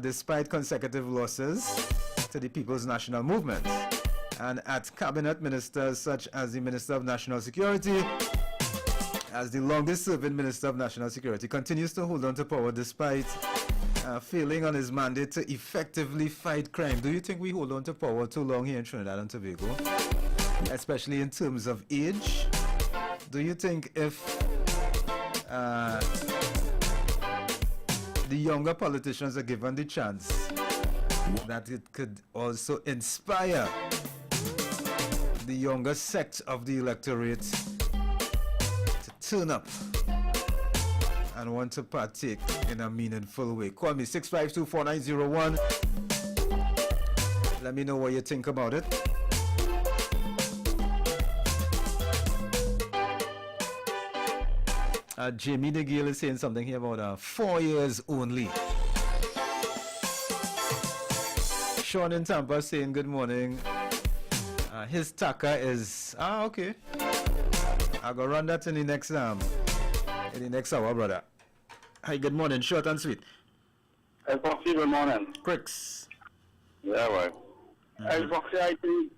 despite consecutive losses to the People's National Movement. And at cabinet ministers such as the Minister of National Security, as the longest serving Minister of National Security, continues to hold on to power despite failing on his mandate to effectively fight crime. Do you think we hold on to power too long here in Trinidad and Tobago? Especially in terms of age? Do you think if the younger politicians are given the chance, that it could also inspire the younger sect of the electorate to turn up and want to partake in a meaningful way? Call me 652-4901. Let me know what you think about it. Jamie DeGale is saying something here about 4 years only. Sean in Tampa saying good morning. His taka is okay. I'll go run that in the next hour, brother. Hi, good morning, short and sweet. Hey, Foxy, good morning. Cricks. Yeah, right. Hey, Foxy, I think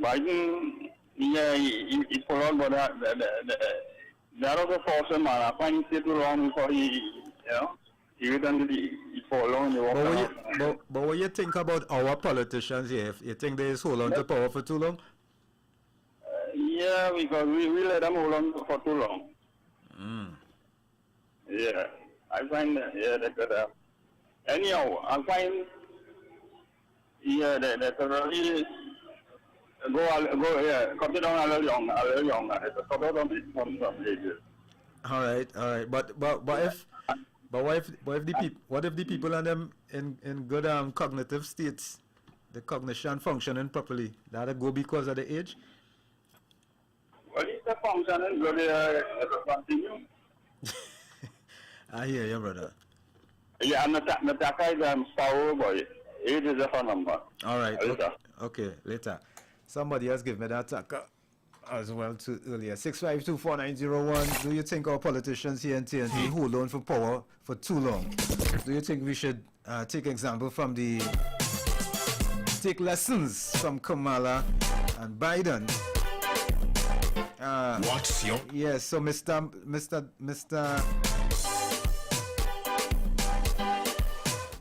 Biden, yeah, he followed, but that was a false man. I find he stayed too long before he returned to he followed and but what you think about our politicians here? You think they hold on to power for too long? Yeah, because we let them hold on for too long. Yeah, I find they could anyhow, I find they could really go cut it down a little young, cut it down some ages. All right, but what if the people and them in good cognitive states, the cognition functioning properly, that'll go because of the age? Well, if the functioning good, it'll continue. I hear you, brother. Yeah, and the taka is power, boy. Age is a phone number. All right. Okay, later. Somebody else give me that taka as well too earlier. 652-4901. Do you think our politicians here in TNT hold on for power for too long? Do you think we should take lessons from Kamala and Biden? What's your... Yes, so Mr.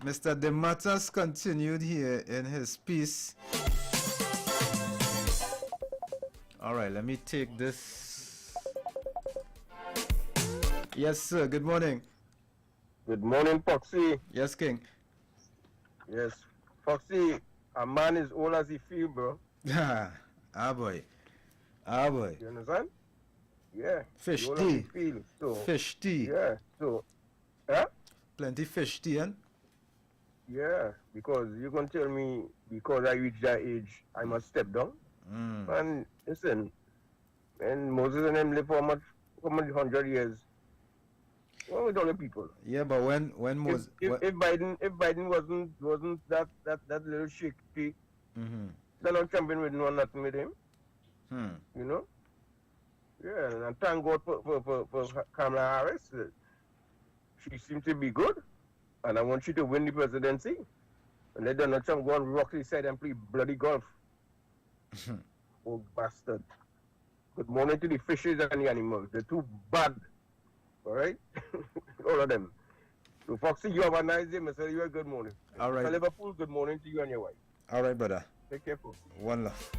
DeMatteis continued here in his piece. All right, let me take this. Yes, sir. Good morning. Good morning, Foxy. Yes, King. Yes, Foxy. A man is old as he feel, bro. boy. You understand? Yeah. Fish old tea. As he feel, so. Fish tea. Yeah. So. Plenty fish tea, and. Yeah, because you can tell me because I reached that age, I must step down. And listen, and Moses and them live for much 100 years. What with all the people? Yeah, but when Moses, if Biden wasn't that little shaky, Donald Trump wouldn't want nothing with him. You know? Yeah, and thank God for Kamala Harris. She seems to be good, and I want you to win the presidency. And let Donald Trump go and rock his side and play bloody golf. Oh, bastard. Good morning to the fishes and the animals. They're too bad. All right? All of them. So, Foxy, you have a nice day, Mr. You have a good morning. All right. So Liverpool, good morning to you and your wife. All right, brother. Take care, Foxy. One love.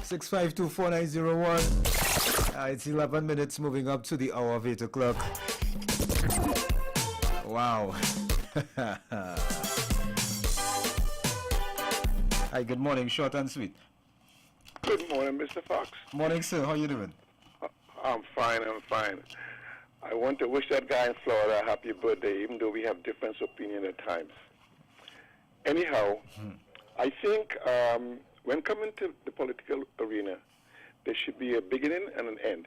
652-4901. It's 11 minutes moving up to the hour of 8 o'clock. Wow. Hi, good morning, short and sweet. Good morning, Mr. Fox. Morning, sir. How you doing? I'm fine. I want to wish that guy in Florida a happy birthday, even though we have different opinion at times. Anyhow, I think when coming to the political arena, there should be a beginning and an end.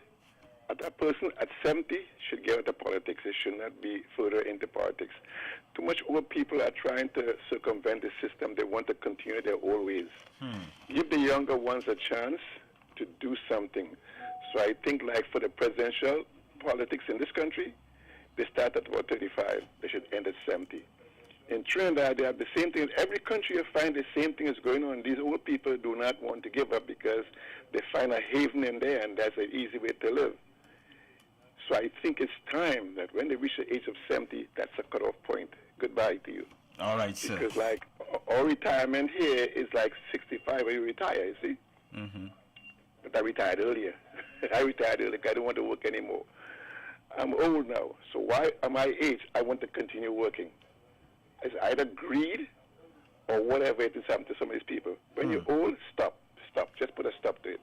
A person at 70 should get into politics. They should not be further into politics. Too much old people are trying to circumvent the system. They want to continue their old ways. Give the younger ones a chance to do something. So I think like for the presidential politics in this country, they start at about 35. They should end at 70. In Trinidad, they have the same thing. In every country you find the same thing is going on. These old people do not want to give up because they find a haven in there, and that's an easy way to live. So I think it's time that when they reach the age of 70, that's a cutoff point. Goodbye to you. All right, sir. Because like our retirement here is like 65 when you retire, you see. But I retired earlier. I retired earlier because I don't want to work anymore. I'm old now, so why at my age I want to continue working? It's either greed or whatever it is happening to some of these people. When you're old, stop. Just put a stop to it.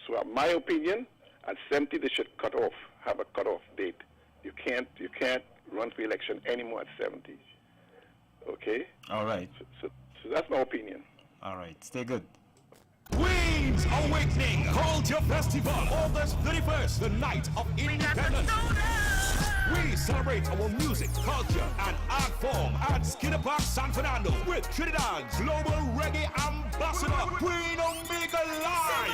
So in my opinion, at 70 they should cut off, have a cutoff date. You can't run for election anymore at 70. Okay? All right. So that's my opinion. All right. Stay good. Queen's Awakening Culture Festival, August 31st, the night of independence. We celebrate our music, culture, and art form at Skinner Park, San Fernando with Trinidad's global reggae ambassador, Queen Omega Live.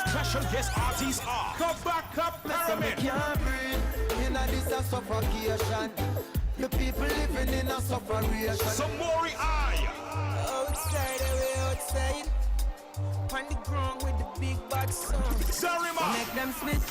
Special guest artists are Kabaka Pyramid. In this suffocation, the people living in a suffocation. Samori Eye. Outside, on the ground with the big bad sun. Sarima. Make them switch.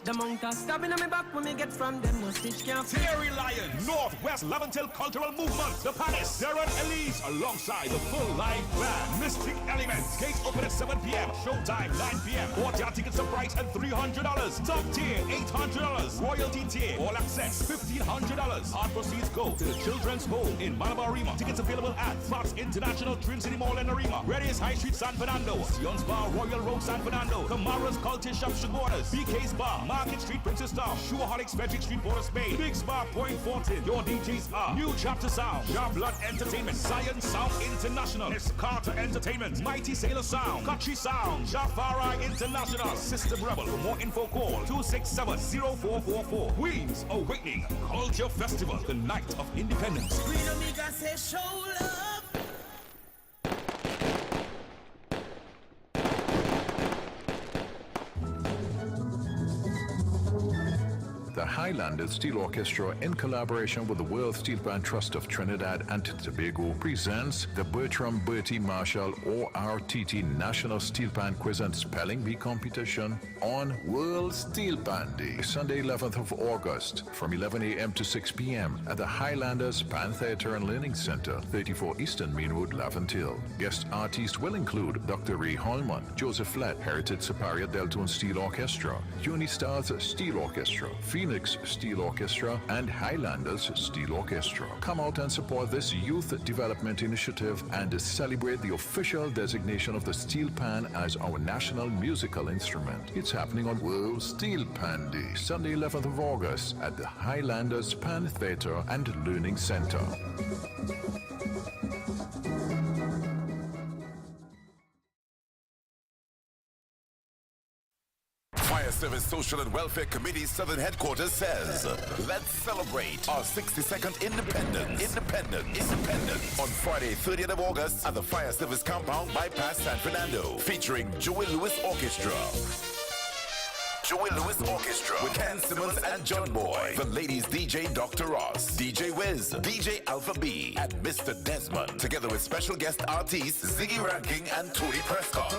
The monk are stabbing on me back when me get from them. No stitch can't. Terry Lion, Northwest Leventil Cultural Movement, The Palace, Darren Elise, alongside the full live band, Mystic Elements. Gates open at 7 p.m. Showtime 9 p.m. Four-tier tickets are priced at $300. Top tier $800. Royalty tier all access $1,500. All proceeds go to the Children's Home in Malabar Arima. Tickets available at Fox International Twin City Mall and Arima. Reddy's High Street San Fernando. Sion's Bar Royal Road San Fernando. Kamara's Culture Shop Shagoras. BK's Bar Market Street Princess Town. Shoeholics Frederick Street Port of Spain. Big Spa Point Fortin. Your DJs are New Chapter Sound, Sharp Blood Entertainment, Science Sound International, S. Carter Entertainment, Mighty Sailor Sound, Kachi Sound, Jafari International, System Rebel. For more info call 267-0444. Queen's Awakening Culture Festival, the night of independence. Queen Omega say show love. The Highlanders Steel Orchestra, in collaboration with the World Steel Band Trust of Trinidad and Tobago, presents the Bertram Bertie Marshall ORTT National Steel Band Quiz and Spelling Bee competition on World Steel Band Day, Sunday 11th of August, from 11 a.m. to 6 p.m. at the Highlanders Pan Theatre and Learning Center, 34 Eastern Main Road, Laventille. Guest artists will include Dr. Ray Holman, Joseph Flett, Heritage Superior Deltone Steel Orchestra, Unistars Steel Orchestra, Phoenix Steel Orchestra, and Highlanders Steel Orchestra. Come out and support this youth development initiative and celebrate the official designation of the steel pan as our national musical instrument. It's happening on World Steel Pan Day, Sunday 11th of August at the Highlanders Pan Theatre and Learning Center. Fire Service Social and Welfare Committee Southern Headquarters says, let's celebrate our 62nd independence. On Friday, 30th of August at the Fire Service Compound Bypass San Fernando, featuring Joey Lewis Orchestra. Joey Lewis Orchestra with Ken Simmons and John Boy. The ladies DJ Dr. Ross, DJ Wiz, DJ Alpha B, and Mr. Desmond, together with special guest artists Ziggy Ranking and Tony Prescott.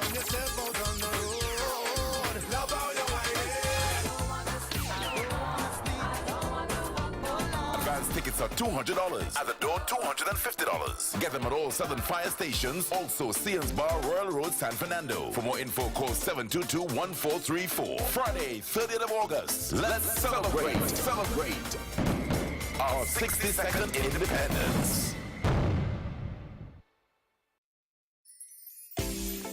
Advance tickets are $200. At the door, $250. Get them at all Southern Fire stations. Also, Seans Bar, Royal Road, San Fernando. For more info, call 722-1434. Friday, 30th of August. Let's celebrate our 62nd independence.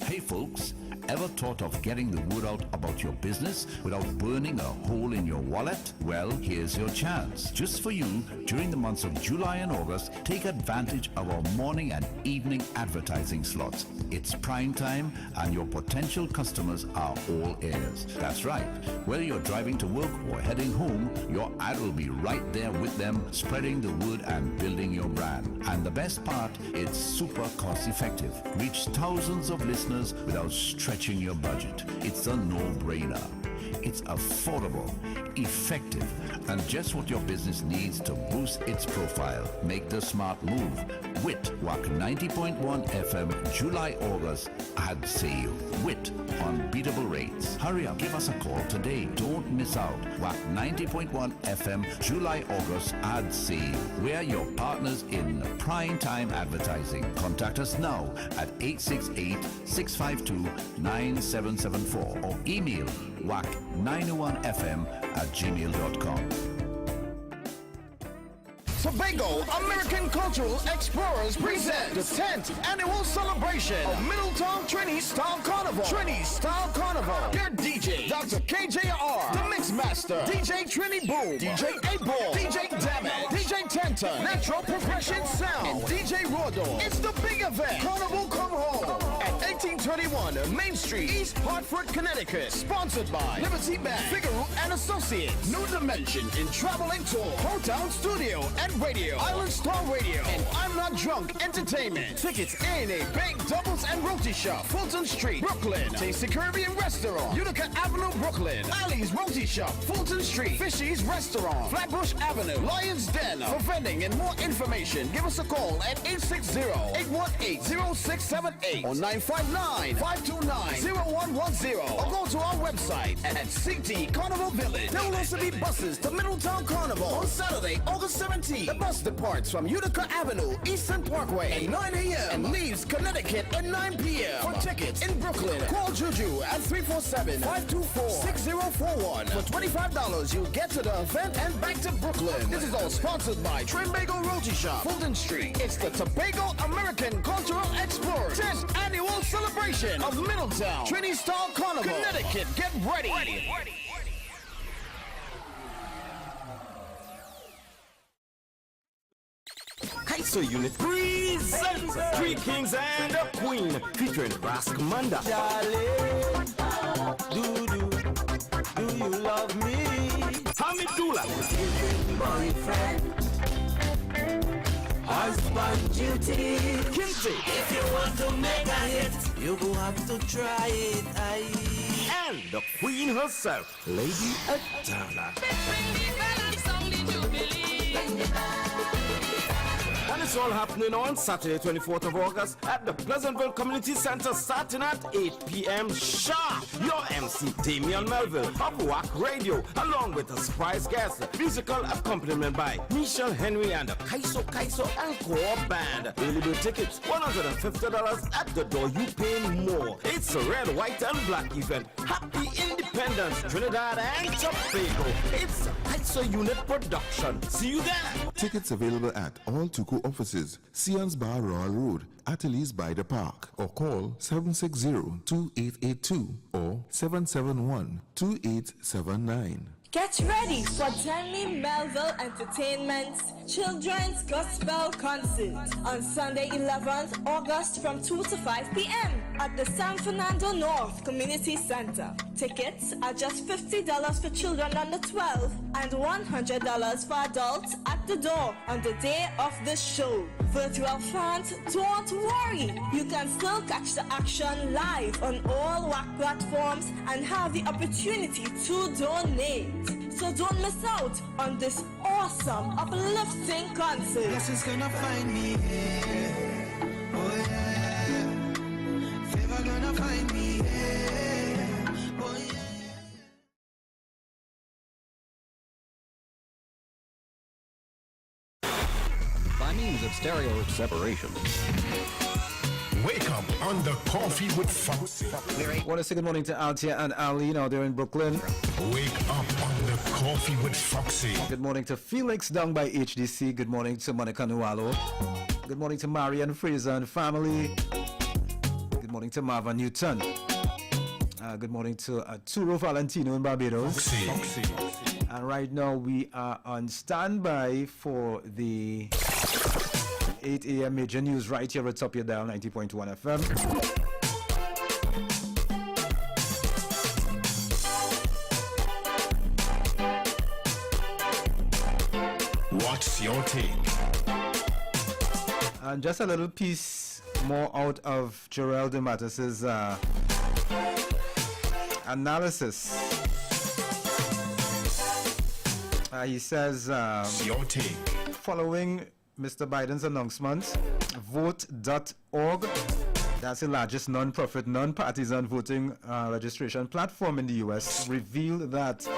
Hey folks, Ever thought of getting the word out about your business without burning a hole in your wallet? Well, here's your chance. Just for you, during the months of July and August, take advantage of our morning and evening advertising slots. It's prime time and your potential customers are all ears. That's right. Whether you're driving to work or heading home, your ad will be right there with them, spreading the word and building your brand. And the best part, it's super cost effective. Reach thousands of listeners without stretching your budget. It's a no-brainer. It's affordable, effective, and just what your business needs to boost its profile. Make the smart move with Wack 90.1 FM July-August ad sale with unbeatable rates. Hurry up, give us a call today. Don't miss out. Wack 90.1 FM July-August ad sale. We're your partners in prime time advertising. Contact us now at 868-652-9774 or email wack901fm@gmail.com. Tobago American Cultural Explorers present the 10th annual celebration of Middletown Trini Style Carnival. Trini Style Carnival. Their DJ, Dr. KJR, the Mix Master, DJ Trini Boom, DJ 8-Ball, DJ Dammit, DJ Tenton, Natural Progression Sound, and DJ Rodo. It's the big event. Carnival Come Home at 1821 Main Street, East Hartford, Connecticut. Sponsored by Liberty Bank, Figaro and Associates, New Dimension in Traveling Tour, Hometown Studio and Radio, Island Star Radio, and I'm Not Drunk Entertainment. Tickets A&A Bank Doubles and Roti Shop, Fulton Street, Brooklyn. Tasty Caribbean Restaurant, Utica Avenue, Brooklyn. Ali's Roti Shop, Fulton Street. Fishy's Restaurant, Flatbush Avenue, Lion's Den. For vending and more information, give us a call at 860-818-0678 or 959-529-0110 or go to our website at CT Carnival Village. There will also be buses to Middletown Carnival on Saturday, August 17th. The bus departs from Utica Avenue, Eastern Parkway at 9 a.m. and leaves Connecticut at 9 p.m. For tickets in Brooklyn, call Juju at 347-524-6041. For $25, you'll get to the event and back to Brooklyn. This is all sponsored by Trimbago Roti Shop, Fulton Street. It's the Tobago American Cultural Explorers 10th annual celebration of Middletown Trini Style Carnival. Connecticut, get ready. Kaiso Unit presents Three Kings and a Queen featuring Brass Commander. Darling, do you love me? Hamidullah, boyfriend, husband duty. Kimchi, if you want to make a hit, you go have to try it. And the Queen herself, Lady Adana. And it's all happening on Saturday, 24th of August at the Pleasantville Community Center starting at 8 p.m. sharp. Your MC, Damian Melville of Wack Radio, along with a surprise guest, musical accompaniment by Michelle Henry and the Kaiso Encore Band. Early bird tickets, $150 at the door. You pay more. It's a red, white, and black event. Happy Independence, Trinidad and Tobago. It's a Kaiso Unit production. See you there. Tickets available at all Tuku offices, Sians Bar Royal Road, Ateliers by the Park, or call 760-2882 or 771-2879. Get ready for Danny Melville Entertainment's Children's Gospel Concert on Sunday 11th August from 2 to 5 p.m. at the San Fernando North Community Center. Tickets are just $50 for children under 12 and $100 for adults at the door on the day of the show. Virtual fans, don't worry. You can still catch the action live on all Wack platforms and have the opportunity to donate. So don't miss out on this awesome, uplifting concert. Yes, it's gonna find me here. Oh yeah. Favor gonna find me here. Oh yeah. By means of stereo separation. Wake up on the Coffee with Foxy. I want to say good morning to Altia and Ali out there in Brooklyn. Wake up on the Coffee with Foxy. Good morning to Felix down by HDC. Good morning to Monica Nualo. Good morning to Marian Fraser and family. Good morning to Marva Newton. Good morning to Turo Valentino in Barbados. And right now we are on standby for the 8 a.m. major news right here at Top Your Dial 90.1 FM. What's your take? And just a little piece more out of Jarrell DeMatteis's analysis. He says, your take. Following Mr. Biden's announcement, vote.org, that's the largest non-profit, non-partisan voting registration platform in the U.S., revealed that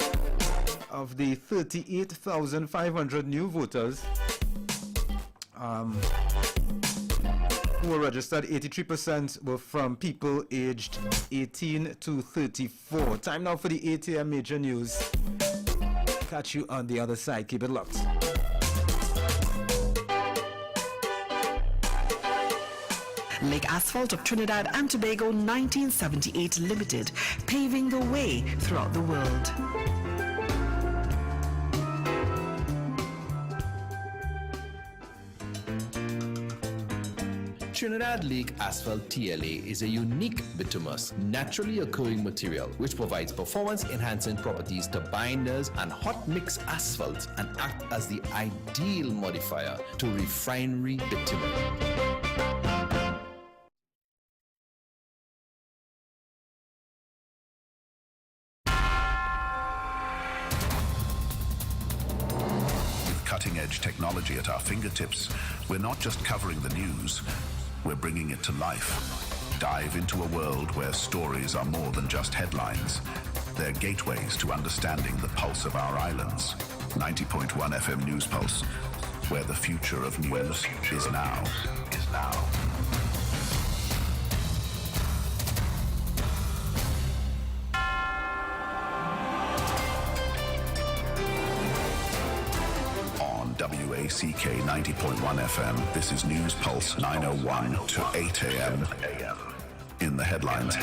of the 38,500 new voters who were registered, 83% were from people aged 18 to 34. Time now for the 8 a.m. major news. Catch you on the other side. Keep it locked. Lake Asphalt of Trinidad and Tobago 1978 Limited, paving the way throughout the world. Trinidad Lake Asphalt TLA is a unique bituminous, naturally occurring material which provides performance-enhancing properties to binders and hot mix asphalt and act as the ideal modifier to refinery bitumen. Cutting-edge technology at our fingertips, we're not just covering the news, we're bringing it to life. Dive into a world where stories are more than just headlines. They're gateways to understanding the pulse of our islands. 90.1 FM News Pulse, where the future of news is now. WACK 90.1 FM. This is News Pulse 901 to 8 a.m. In the headlines.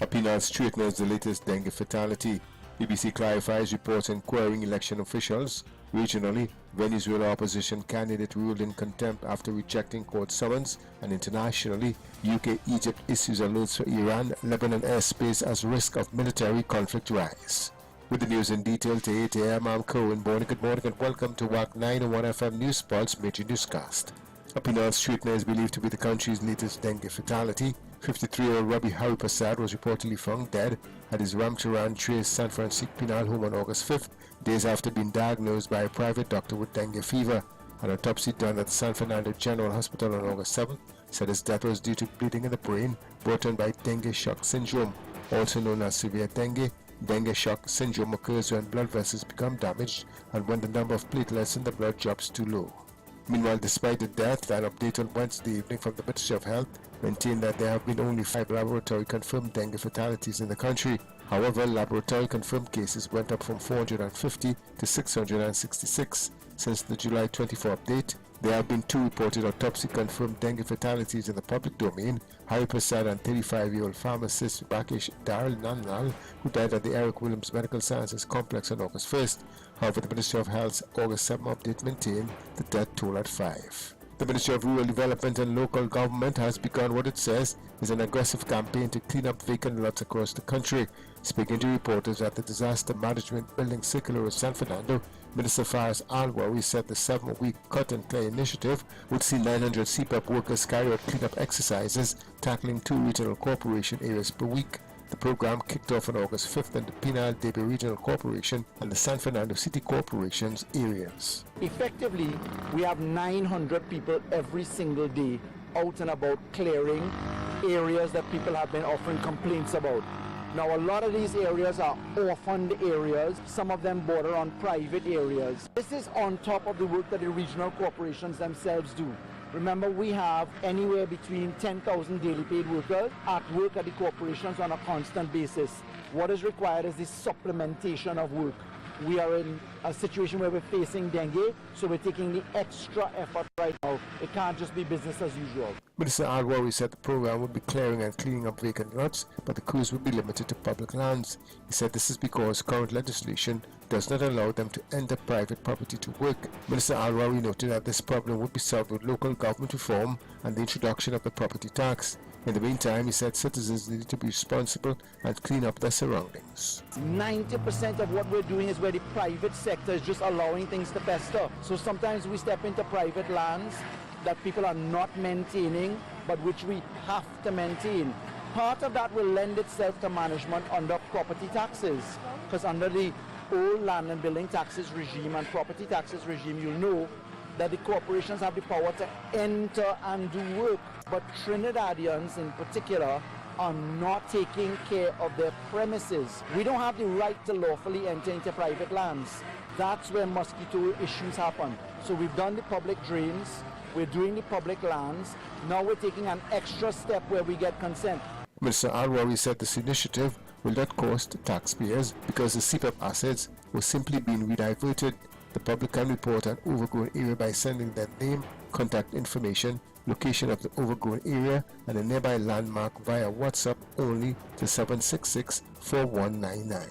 Opinel straighteners the latest dengue fatality. BBC clarifies reports inquiring election officials. Regionally, Venezuela opposition candidate ruled in contempt after rejecting court summons. And internationally, UK Egypt issues alerts for Iran, Lebanon airspace as risk of military conflict rise. With the news in detail to 8 a.m., I'm Cohen Bonnie. Good morning and welcome to Wack 901 FM News Pulse Major Newscast. A Pinal straightener is believed to be the country's latest dengue fatality. 53-year-old Rabi Hari Prasad was reportedly found dead at his Ramcharan Trace San Francisco Pinal home on August 5th, days after being diagnosed by a private doctor with dengue fever. An autopsy done at the San Fernando General Hospital on August 7th said his death was due to bleeding in the brain brought on by dengue shock syndrome, also known as severe dengue. Dengue shock syndrome occurs when blood vessels become damaged and when the number of platelets in the blood drops too low. Meanwhile, despite the death, an update on Wednesday evening from the Ministry of Health maintained that there have been only 5 laboratory-confirmed dengue fatalities in the country. However, laboratory-confirmed cases went up from 450 to 666 since the July 24 update. There have been 2 reported autopsy-confirmed dengue fatalities in the public domain. Hari Prasad and 35-year-old pharmacist Rakesh Darl Nandal, who died at the Eric Williams Medical Sciences Complex on August 1st. However, the Ministry of Health's August 7 update maintained the death toll at 5. The Ministry of Rural Development and Local Government has begun what it says is an aggressive campaign to clean up vacant lots across the country. Speaking to reporters at the Disaster Management Building Circular of San Fernando, Minister Faris Alwari said the 7-week cut and clear initiative would see 900 CPAP workers carry out cleanup exercises, tackling 2 regional corporation areas per week. The program kicked off on August 5th in the Pinal Debe Regional Corporation and the San Fernando City Corporation's areas. Effectively, we have 900 people every single day out and about clearing areas that people have been offering complaints about. Now, a lot of these areas are orphaned areas. Some of them border on private areas. This is on top of the work that the regional corporations themselves do. Remember, we have anywhere between 10,000 daily paid workers at work at the corporations on a constant basis. What is required is the supplementation of work. we are in a situation where we're facing dengue, so we're taking the extra effort right now. It can't just be business as usual. Minister Alwari said the program would be clearing and cleaning up vacant lots, but the crews would be limited to public lands. He said this is because current legislation does not allow them to enter private property to work. Minister Alwari noted that this problem would be solved with local government reform and the introduction of the property tax. In the meantime, he said citizens need to be responsible and clean up their surroundings. 90% of what we're doing is where the private sector is just allowing things to fester. So sometimes we step into private lands that people are not maintaining, but which we have to maintain. Part of that will lend itself to management under property taxes, because under the old land and building taxes regime and property taxes regime, you'll know that the corporations have the power to enter and do work. But Trinidadians in particular are not taking care of their premises. We don't have the right to lawfully enter into private lands. That's where mosquito issues happen. So we've done the public drains, we're doing the public lands, now we're taking an extra step where we get consent. Mr. Alwari said this initiative will not cost taxpayers because the CPAP assets were simply being rediverted. The public can report an overgrown area by sending their name, contact information, location of the overgrown area, and a nearby landmark via WhatsApp only to 766-4199.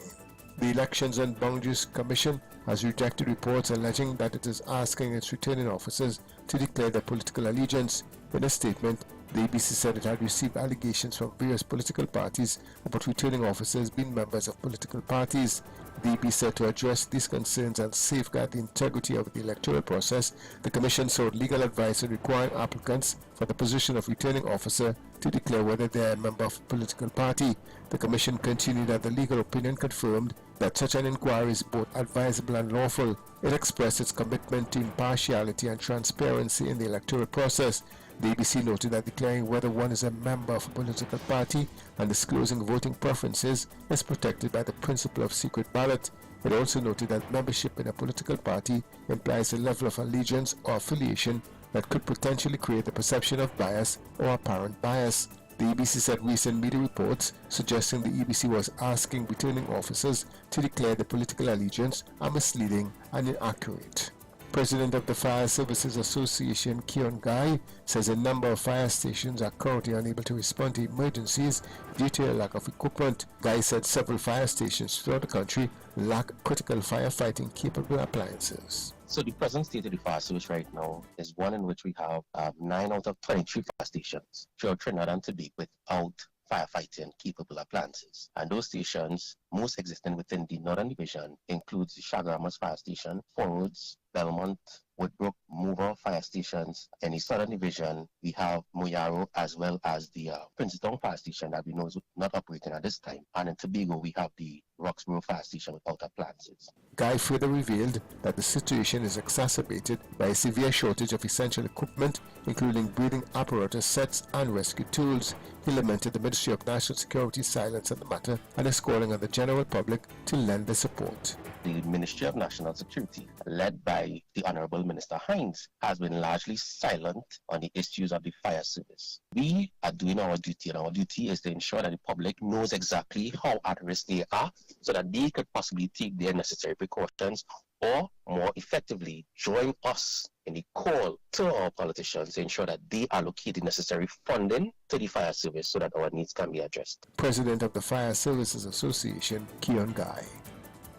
The Elections and Boundaries Commission has rejected reports alleging that it is asking its returning officers to declare their political allegiance. In a statement, the ABC said it had received allegations from various political parties about returning officers being members of political parties. The EB said to address these concerns and safeguard the integrity of the electoral process, the Commission sought legal advice on requiring applicants for the position of returning officer to declare whether they are a member of a political party. The Commission continued that the legal opinion confirmed that such an inquiry is both advisable and lawful. It expressed its commitment to impartiality and transparency in the electoral process. The ABC noted that declaring whether one is a member of a political party and disclosing voting preferences is protected by the principle of secret ballot. It also noted that membership in a political party implies a level of allegiance or affiliation that could potentially create the perception of bias or apparent bias. The EBC said recent media reports suggesting the EBC was asking returning officers to declare the political allegiance are misleading and inaccurate. President of the Fire Services Association, Keon Guy, says a number of fire stations are currently unable to respond to emergencies due to a lack of equipment. Guy said several fire stations throughout the country lack critical firefighting capable appliances. So the present state of the fire service right now is one in which we have 9 out of 23 fire stations throughout Trinidad and Tobago without firefighting capable appliances. And those stations, most existing within the Northern Division, includes the Chaguaramas Fire Station, Forwards, Belmont, Woodbrook, Mover fire stations. In the Southern Division, we have Moyaro as well as the Princeton Fire Station that we know is not operating at this time. And in Tobago, we have the Roxborough Fire Station without appliances. Guy further revealed that the situation is exacerbated by a severe shortage of essential equipment, including breathing apparatus sets and rescue tools. He lamented the Ministry of National Security's silence on the matter and is calling on the general public to lend their support. The Ministry of National Security, led by the Honorable Minister Hines, has been largely silent on the issues of the fire service. We are doing our duty, and our duty is to ensure that the public knows exactly how at risk they are so that they could possibly take their necessary precautions or, more effectively, join us in the call to our politicians to ensure that they allocate the necessary funding to the fire service so that our needs can be addressed. President of the Fire Services Association, Keon Guy.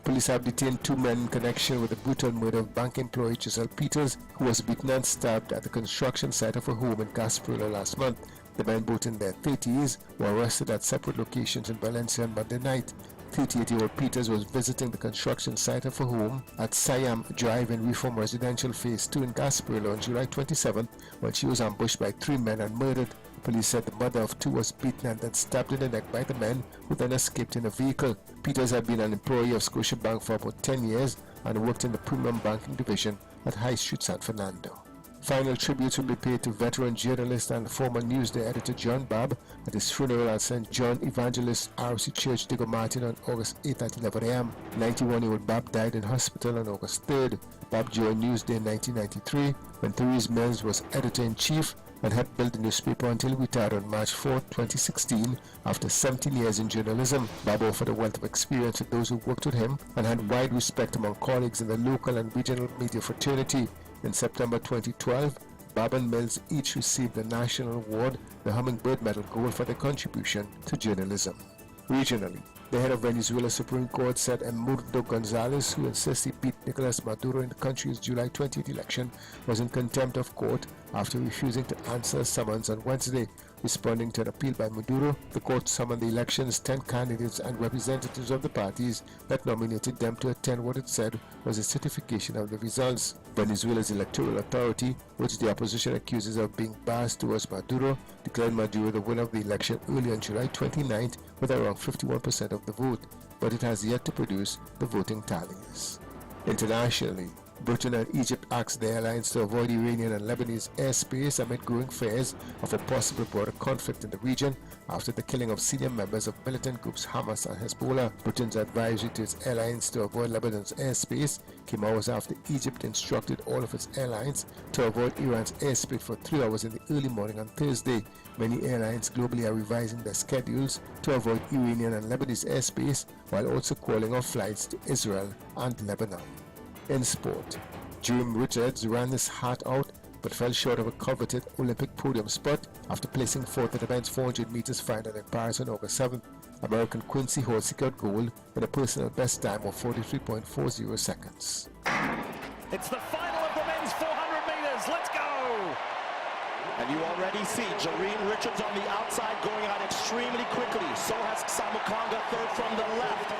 Police have detained 2 men in connection with the brutal murder of bank employee Giselle Peters, who was beaten and stabbed at the construction site of a home in Gasparilla last month. The men, both in their 30s, were arrested at separate locations in Valencia on Monday night. 38-year-old Peters was visiting the construction site of a home at Siam Drive in Reform Residential Phase 2 in Gasparilla on July 27th when she was ambushed by 3 men and murdered. Police said the mother of 2 was beaten and then stabbed in the neck by the men, who then escaped in a vehicle. Peters had been an employee of Scotiabank for about 10 years and worked in the premium banking division at High Street, San Fernando. Final tributes will be paid to veteran journalist and former Newsday editor John Babb at his funeral at St. John Evangelist RC Church, Diego Martin on August 8th at 11 a.m. 91-year-old Babb died in hospital on August 3rd. Babb joined Newsday in 1993 when Therese Mills was editor-in-chief and helped build the newspaper until he retired on March 4, 2016, after 17 years in journalism. Bob offered a wealth of experience to those who worked with him and had wide respect among colleagues in the local and regional media fraternity. In September 2012, Bob and Mills each received the national award, the Hummingbird Medal Gold, for their contribution to journalism. Regionally, the head of Venezuela Supreme Court said Emurdo Gonzalez, who insists he beat Nicolas Maduro in the country's July 20th election, was in contempt of court after refusing to answer a summons on Wednesday. Responding to an appeal by Maduro, the court summoned the election's 10 candidates and representatives of the parties that nominated them to attend what it said was a certification of the results. Venezuela's electoral authority, which the opposition accuses of being biased towards Maduro, declared Maduro the winner of the election early on July 29th with around 51% of the vote, but it has yet to produce the voting tallies. Internationally, Britain and Egypt asked the airlines to avoid Iranian and Lebanese airspace amid growing fears of a possible broader conflict in the region after the killing of senior members of militant groups Hamas and Hezbollah. Britain's advisory to its airlines to avoid Lebanon's airspace came hours after Egypt instructed all of its airlines to avoid Iran's airspace for 3 hours in the early morning on Thursday. Many airlines globally are revising their schedules to avoid Iranian and Lebanese airspace while also calling off flights to Israel and Lebanon. In sport, Jerome Richards ran his heart out but fell short of a coveted Olympic podium spot after placing fourth at the men's 400 meters final in Paris on August 7th. American Quincy Hall secured gold with a personal best time of 43.40 seconds. It's the final of the men's 400 meters. Let's go! And you already see Jerome Richards on the outside going out extremely quickly. So has Samukanga, third from the left.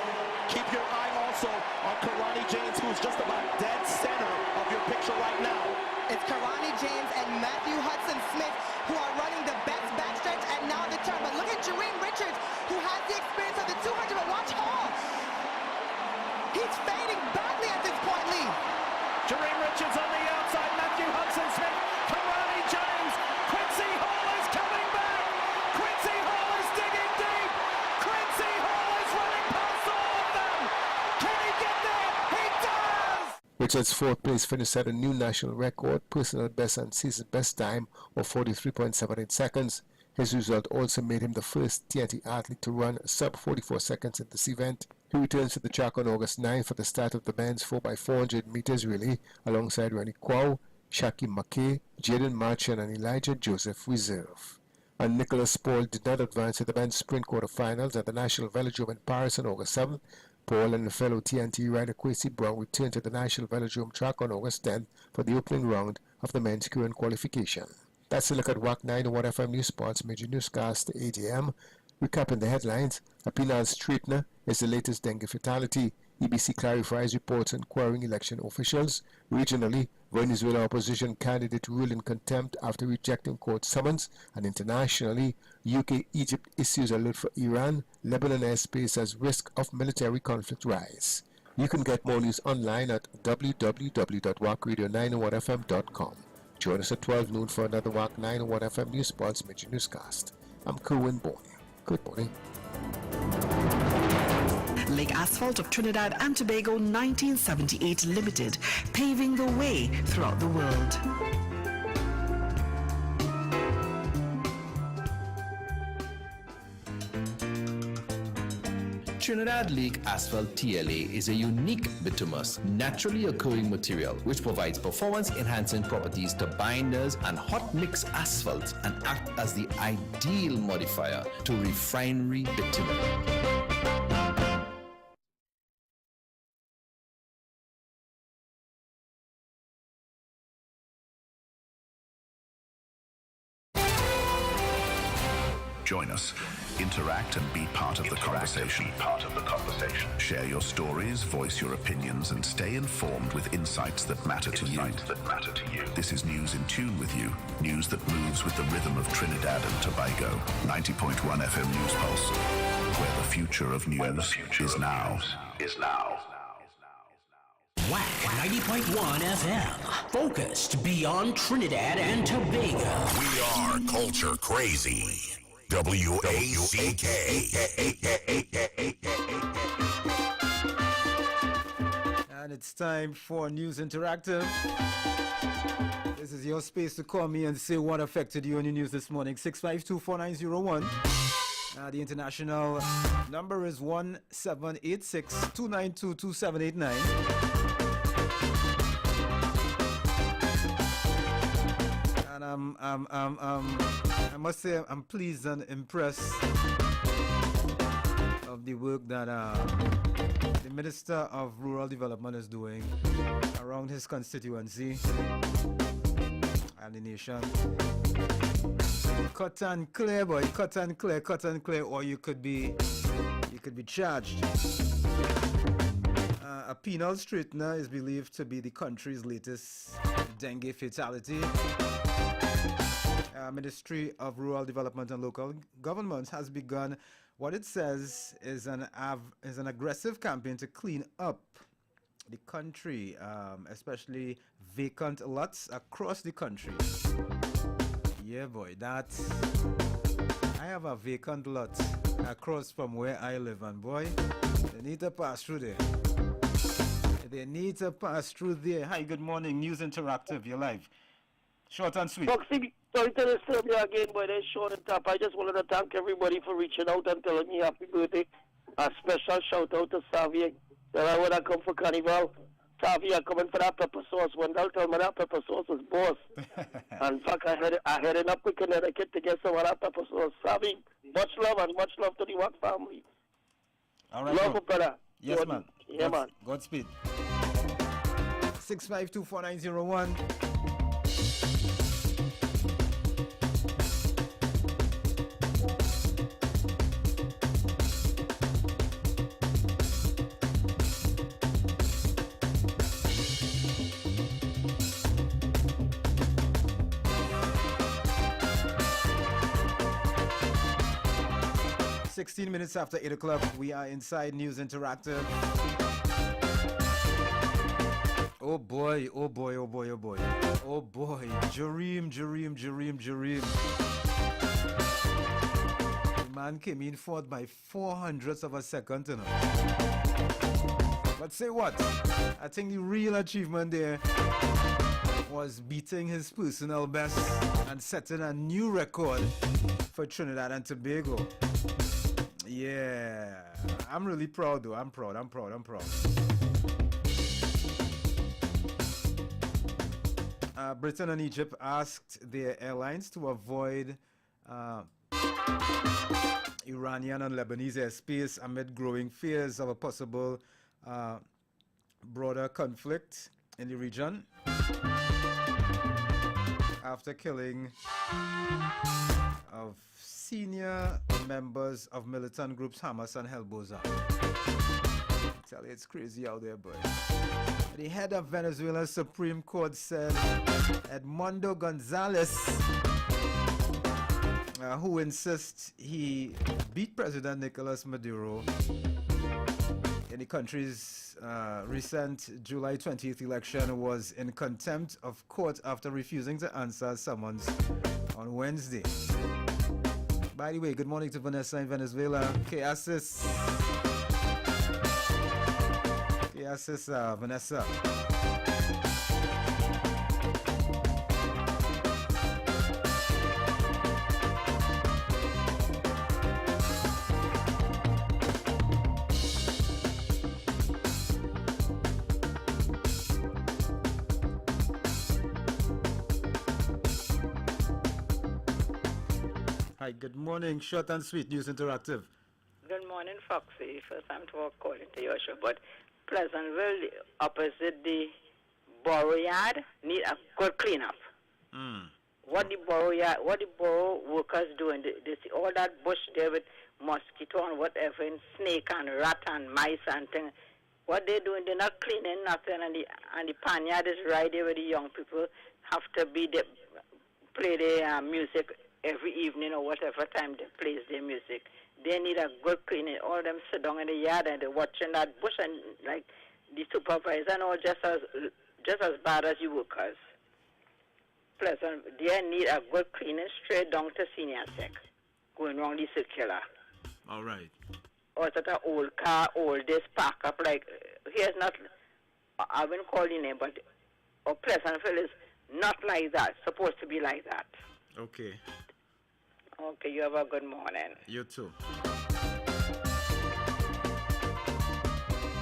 Keep your eye also on Karani James, who's just about dead center of your picture right now. It's Karani James and Matthew Hudson-Smith who are running the best backstretch and now the turn. But look at Jerome Richards, who has the experience of the 200, but watch Hall. He's fading badly at this point, Lee. Jerome Richards on the outside, Matthew Hudson-Smith, Karani James, Quincy Hall is coming back. Quincy Hall is digging deep. Quincy Hall is running past all of them. Can he get there? He does! Richards' fourth place finish set a new national record, personal best and season best time of 43.78 seconds. His result also made him the first TNT athlete to run sub 44 seconds in this event. He returns to the track on August 9 for the start of the men's 4x400 meters relay alongside Ronnie Kwao, Shaki McKay, Jaden Marchand and Elijah Joseph Reserve. And Nicholas Paul did not advance to the men's sprint quarterfinals at the National Velodrome in Paris on August 7th. Paul and fellow TNT rider Quincy Brown returned to the National Velodrome track on August 10th for the opening round of the men's current qualification. That's a look at Wack 91 FM News Sports Major Newscast 8 a.m. Recapping the headlines, a penal straightener is the latest dengue fatality. EBC clarifies reports inquiring election officials. Regionally, Venezuela opposition candidate ruled in contempt after rejecting court summons. And internationally, UK Egypt issues alert for Iran. Lebanon airspace as risk of military conflict rise. You can get more news online at www.wackradio901fm.com. Join us at 12 noon for another Wack 901 FM News Sports Major Newscast. I'm Kerwin Boney. Good morning. Lake Asphalt of Trinidad and Tobago 1978 Limited, paving the way throughout the world. Trinidad Lake Asphalt TLA is a unique bituminous, naturally occurring material which provides performance-enhancing properties to binders and hot mix asphalt and act as the ideal modifier to refinery bitumen. Join us, interact and be part of the conversation. Share your stories, voice your opinions, and stay informed with insights that matter to you. This is News in Tune with you, news that moves with the rhythm of Trinidad and Tobago. 90.1 FM News Pulse, where the future of news is now. Wack 90.1 FM, focused beyond Trinidad and Tobago. We are culture crazy. WACK. And it's time for News Interactive. This is your space to call me and say what affected you on your news this morning. 652-4901. The international number is 1786-292-2789. And I must say I'm pleased and impressed of the work that the Minister of Rural Development is doing around his constituency and the nation. Cut and clear, boy, cut and clear, or you could be charged. A penal straightener is believed to be the country's latest dengue fatality. Ministry of Rural Development and Local Government has begun what it says is an aggressive campaign to clean up the country, especially vacant lots across the country. Yeah, boy, I have a vacant lot across from where I live, and boy, they need to pass through there. They need to pass through there. Hi, good morning, News Interactive, you're live. Short and sweet. Foxy, sorry to disturb you again, but it's short and top. I just wanted to thank everybody for reaching out and telling me happy birthday. A special shout out to Xavier. That when I come for Carnival, Xavier coming for that pepper sauce. When they'll tell me that pepper sauce is boss. In fact, I headed up to Connecticut to get some of that pepper sauce. Xavier, much love and much love to the Wack family. All right, love, brother. Yes, Good. man. Yeah, man. Godspeed. 6524901. Sixteen minutes after 8 o'clock, we are inside News Interactive. Oh boy, oh boy, oh boy, oh boy. Oh boy, Jareem. The man came in fourth by 400ths of a second, you know. But say what? I think the real achievement there was beating his personal best and setting a new record for Trinidad and Tobago. Yeah, I'm really proud though. I'm proud. Britain and Egypt asked their airlines to avoid Iranian and Lebanese airspace amid growing fears of a possible broader conflict in the region after killing of senior members of militant groups Hamas and Hezbollah. I tell you, it's crazy out there, boy. The head of Venezuela's Supreme Court said Edmundo Gonzalez, who insists he beat President Nicolas Maduro in the country's recent July 20th election, was in contempt of court after refusing to answer summons on Wednesday. By the way, good morning to Vanessa in Venezuela. Que haces? Vanessa? Hi, good morning, Short and Sweet News Interactive. Good morning, Foxy. First time to calling to your show, but Pleasantville, opposite the borough yard, need a good cleanup. What the borough workers doing? They see all that bush there with mosquito and whatever, and snake and rat and mice and things. What they doing? They're not cleaning nothing, and the panyard is right there where the young people have to be there, play their music every evening or whatever time they play their music. They need a good cleaning. All of them sit down in the yard and they're watching that bush, and like the supervisor and all just as bad as the workers. Pleasant, they need a good cleaning straight down to Senior Sec, going around the circular. All right. Or that an old car, old this park up like here's not I've been calling him, but Pleasantville is not like that. It's supposed to be like that. Okay. Okay, you have a good morning. You too.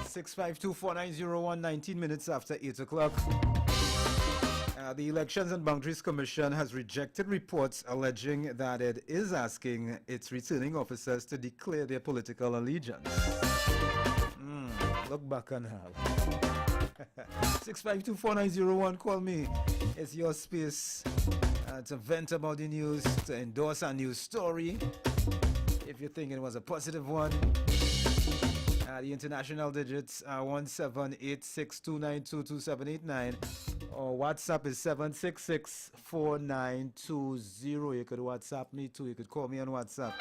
652-4901, 19 minutes after 8 o'clock. The Elections and Boundaries Commission has rejected reports alleging that it is asking its returning officers to declare their political allegiance. Look back on how. 652-4901, call me. It's your space to vent about the news, to endorse a news story. If you think it was a positive one. The international digits are 17862922789, or WhatsApp is 7664920. You could WhatsApp me too. You could call me on WhatsApp.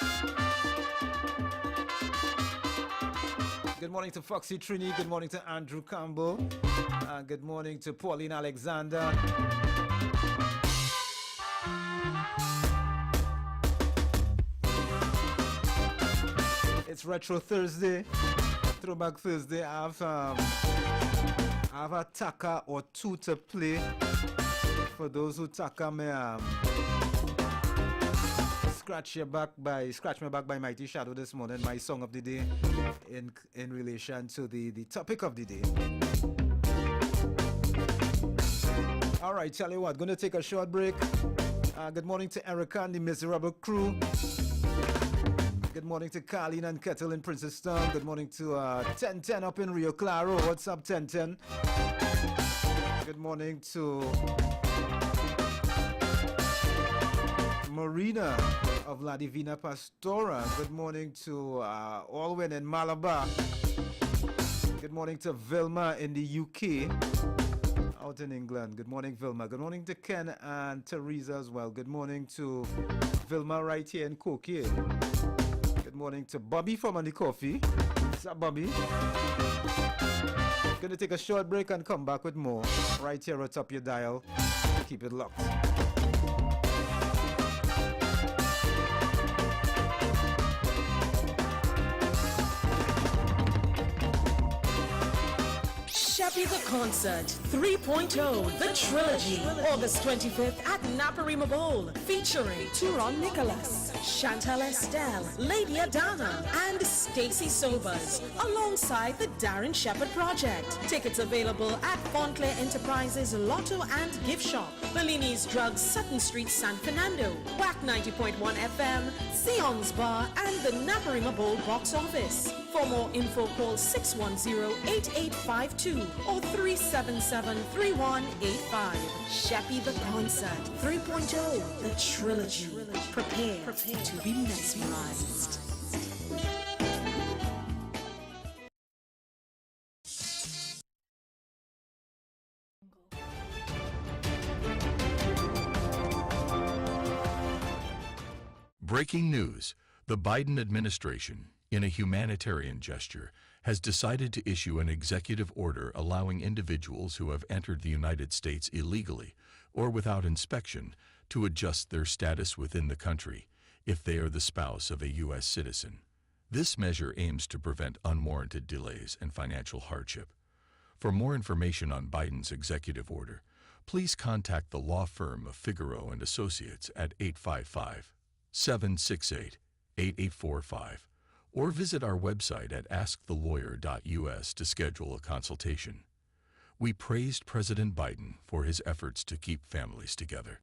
Good morning to Foxy Trini. Good morning to Andrew Campbell. Good morning to Pauline Alexander. It's Retro Thursday. Throwback Thursday. I have a taka or two to play. For those who taka me, scratch me back by Mighty Shadow this morning. My song of the day in relation to the topic of the day. All right, tell you what, gonna take a short break. Good morning to Erica and the Miserable Crew. Good morning to Carlene and Kettle in Princeton. Good morning to 1010 up in Rio Claro. What's up, 1010? Good morning to Marina of La Divina Pastora. Good morning to Alwyn in Malabar. Good morning to Vilma in the UK, out in England. Good morning, Vilma. Good morning to Ken and Teresa as well. Good morning to Vilma right here in Koke. Good morning to Bobby from On the Coffee. What's up, Bobby? Gonna take a short break and come back with more right here at top your dial. Keep it locked. Shappy the Concert 3.0, the trilogy, August 25th at Naparima Bowl, featuring Turon Nicholas, Chantal Estelle, Lady Adana, and Stacy Sobers, alongside the Darren Shepherd Project. Tickets available at Fontclair Enterprises, Lotto and Gift Shop, Bellini's Drugs, Sutton Street, San Fernando, Wack 90.1 FM, Sion's Bar, and the Naparima Bowl box office. For more info, call 610-8852 or 377-3185. Shappy the Concert 3.0, the trilogy. Prepare to be mesmerized. Breaking news. The Biden administration, in a humanitarian gesture, has decided to issue an executive order allowing individuals who have entered the United States illegally or without inspection to adjust their status within the country if they are the spouse of a U.S. citizen. This measure aims to prevent unwarranted delays and financial hardship. For more information on Biden's executive order, please contact the law firm of Figaro and Associates at 855-768-8845 or visit our website at askthelawyer.us to schedule a consultation. We praised President Biden for his efforts to keep families together.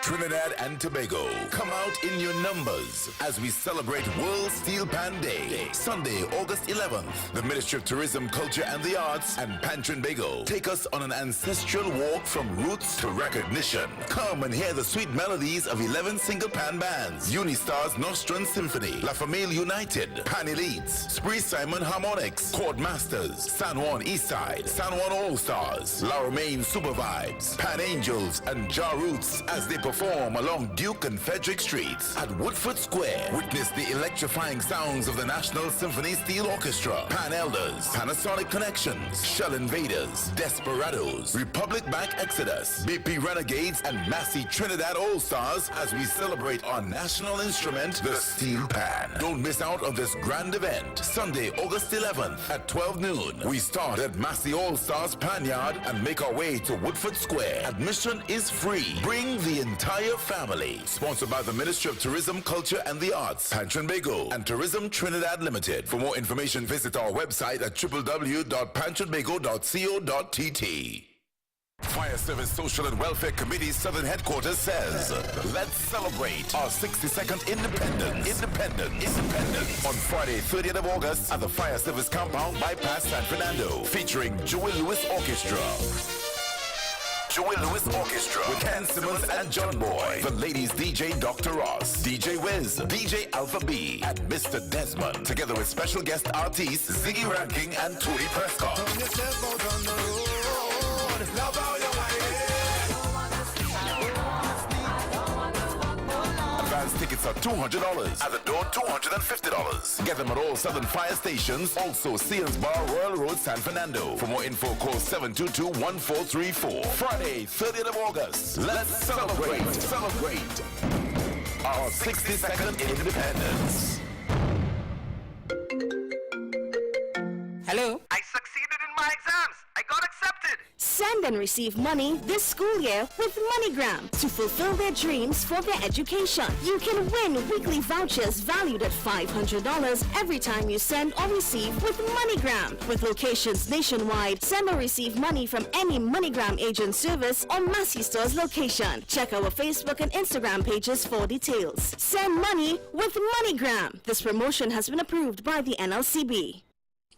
Trinidad and Tobago, come out in your numbers as we celebrate World Steel Pan Day. Sunday, August 11th, the Ministry of Tourism, Culture and the Arts and Pan Trinbago take us on an ancestral walk from roots to recognition. Come and hear the sweet melodies of 11 single pan bands: Unistars Nostrum Symphony, La Famille United, Pan Elites, Spree Simon Harmonics, Chord Masters, San Juan Eastside, San Juan All Stars, La Romaine Super Vibes, Pan Angels and Jar Roots as they perform perform along Duke and Frederick Streets at Woodford Square. Witness the electrifying sounds of the National Symphony Steel Orchestra, Pan Elders, Panasonic Connections, Shell Invaders, Desperados, Republic Bank Exodus, BP Renegades, and Massey Trinidad All-Stars as we celebrate our national instrument, the steel pan. Don't miss out on this grand event, Sunday, August 11th at 12 noon. We start at Massey All-Stars Pan Yard and make our way to Woodford Square. Admission is free. Bring the entire family. Sponsored by the Ministry of Tourism, Culture and the Arts, Pantry and Bagel, and Tourism Trinidad Limited. For more information, visit our website at www.pantryandbagel.co.tt. Fire Service Social and Welfare Committee Southern Headquarters says, let's celebrate our 62nd independence. On Friday, 30th of August at the Fire Service Compound Bypass San Fernando, featuring Joey Lewis Orchestra. Joey Lewis Orchestra with Ken Simmons and John Boy. The ladies DJ Dr. Ross, DJ Wiz, DJ Alpha B, and Mr. Desmond, together with special guest artists Ziggy Ranking and Tony Prescott. Advance tickets are $200. At the door, $250. Get them at all Southern Fire stations. Also, Sears Bar, Royal Road, San Fernando. For more info, call 722-1434. Friday, 30th of August. Let's celebrate our 62nd independence. Hello? I succeeded in my exams. I got accepted. Send and receive money this school year with MoneyGram to fulfill their dreams for their education. You can win weekly vouchers valued at $500 every time you send or receive with MoneyGram. With locations nationwide, send or receive money from any MoneyGram agent service or Massey Store's location. Check our Facebook and Instagram pages for details. Send money with MoneyGram. This promotion has been approved by the NLCB.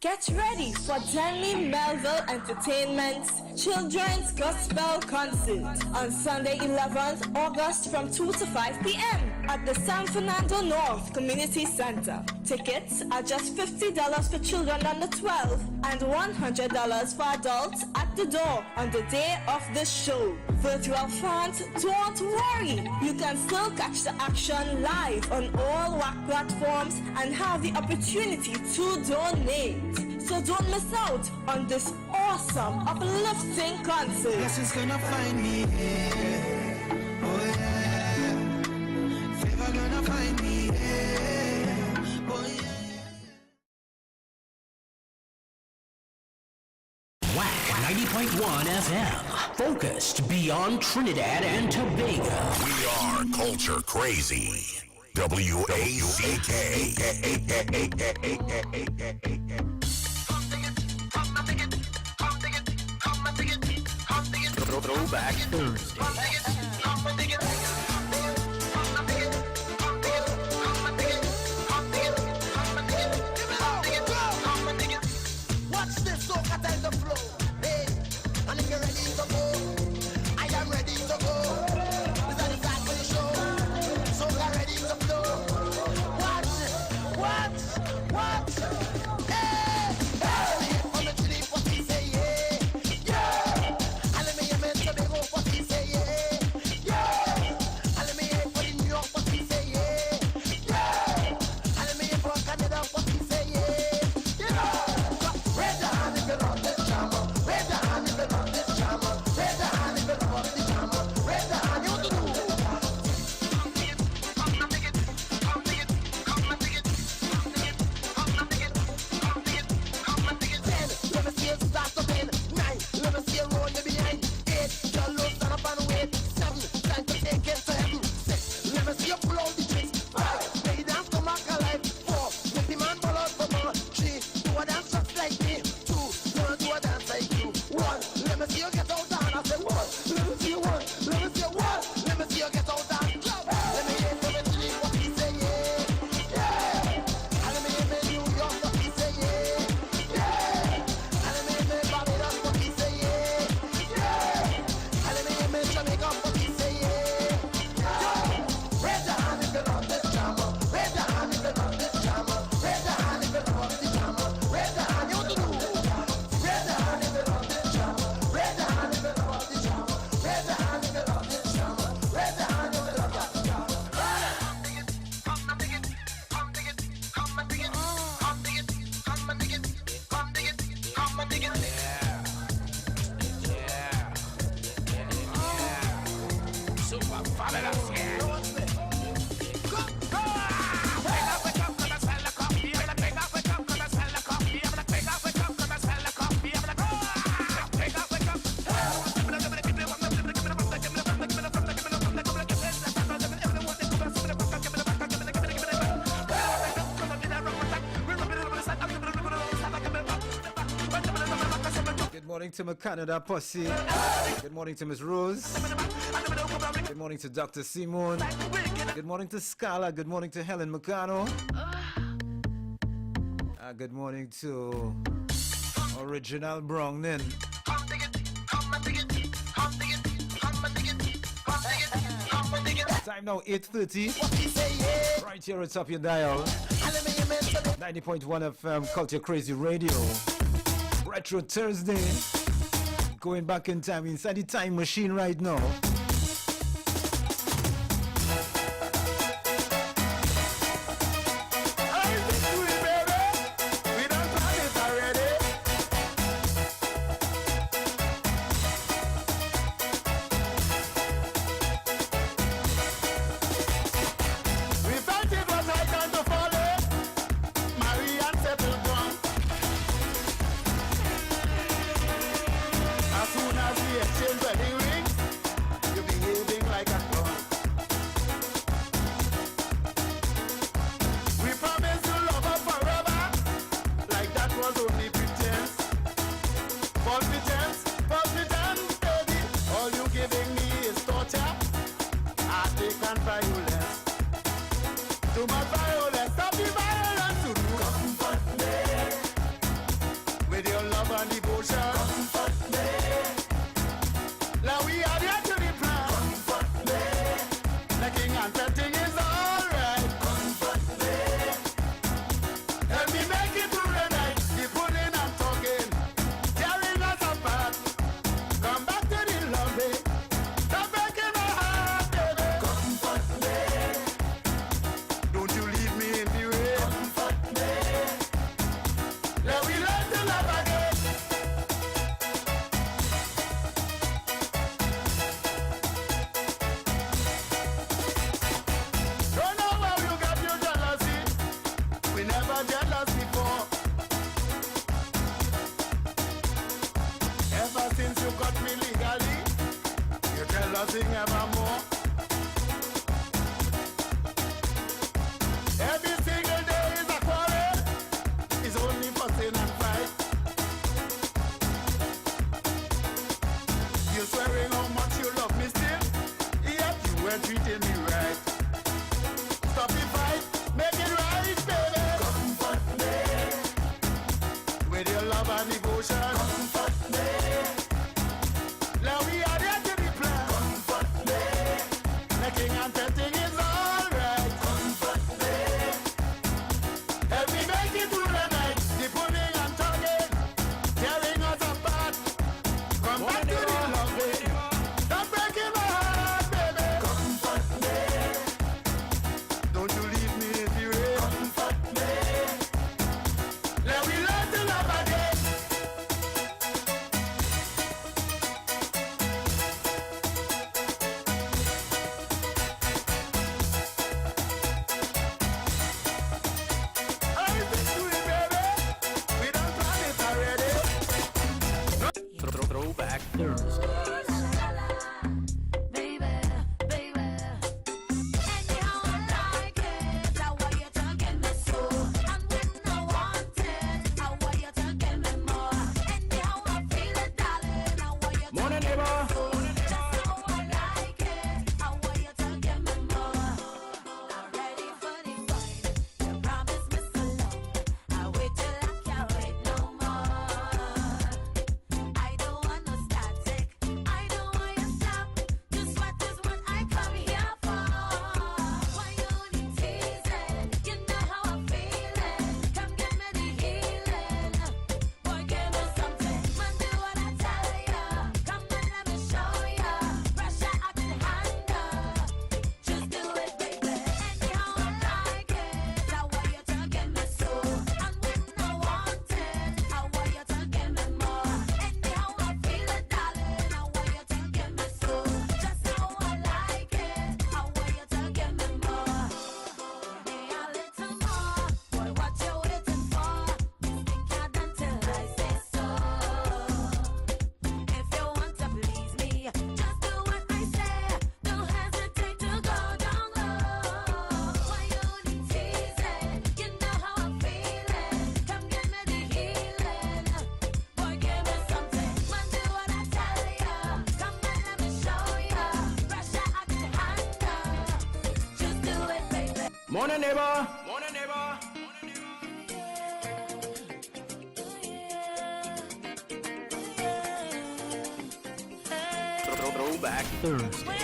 Get ready for Denley Melville Entertainment's Children's Gospel Concert on Sunday 11th August from 2 to 5 p.m. at the San Fernando North Community Center. Tickets are just $50 for children under 12 and $100 for adults at the door on the day of the show. Virtual fans, don't worry. You can still catch the action live on all Wack platforms and have the opportunity to donate. So don't miss out on this awesome, uplifting concert. Yes, it's gonna find me here. Oh yeah. Favor gonna find me here. Oh yeah. Wack 90.1 FM. Focused beyond Trinidad and Tobago. We are culture crazy. WACK. Throwback Thursday. Watch this soca tell the flow. Hey, and if you're ready to go, I am ready to go. This is the start for the show. Soca ready to flow. Watch. Hey, on the tree, what he say, yeah. And let me hear me to be what he say, yeah. morning to my Canada posse. Good morning to Miss Rose. Good morning to Dr. Simone. Good morning to Scala. Good morning to Helen Macano. Good morning to Original Browning. Time now 8:30. Right here at top your dial. 90.1 FM Culture Crazy Radio. Retro Thursday. Going back in time inside the time machine right now. Show Morning, neighbor. Morning, neighbor. Throwback Thursday.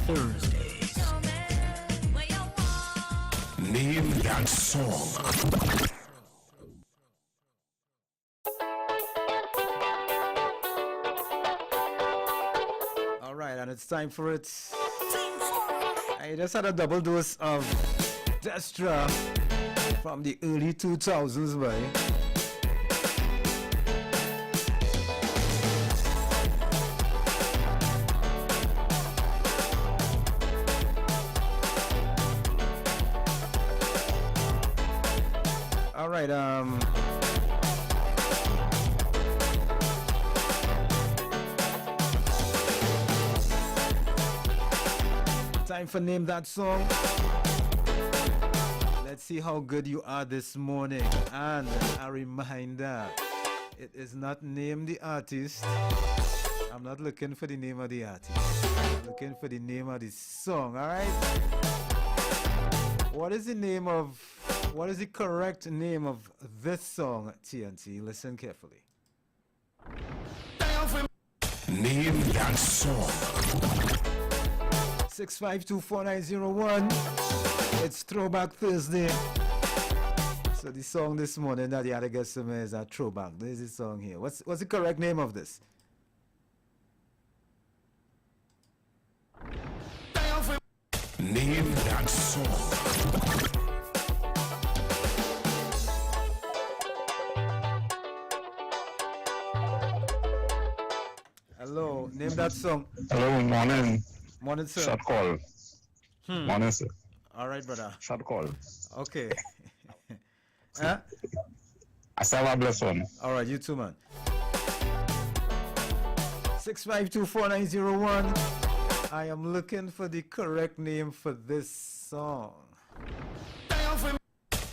Thursdays. Name that song. All right, and it's time for it. I just had a double dose of Destra from the early 2000s, boy. All right, time for Name That Song. Let's see how good you are this morning. And a reminder, it is not Name the Artist. I'm not looking for the name of the artist. I'm looking for the name of the song, all right? What is the correct name of this song, TNT? Listen carefully. Name that song. 6524901. It's Throwback Thursday. So the song this morning that you had to guess some is a throwback. There's the song here. What's the correct name of this? Name that song. Hello. Name that song. Hello, morning. Morning, sir. Short call. Morning, sir. All right, brother. Short call. Okay. Huh? I still have a blessed one. All right, you too, man. 6524901. I am looking for the correct name for this song.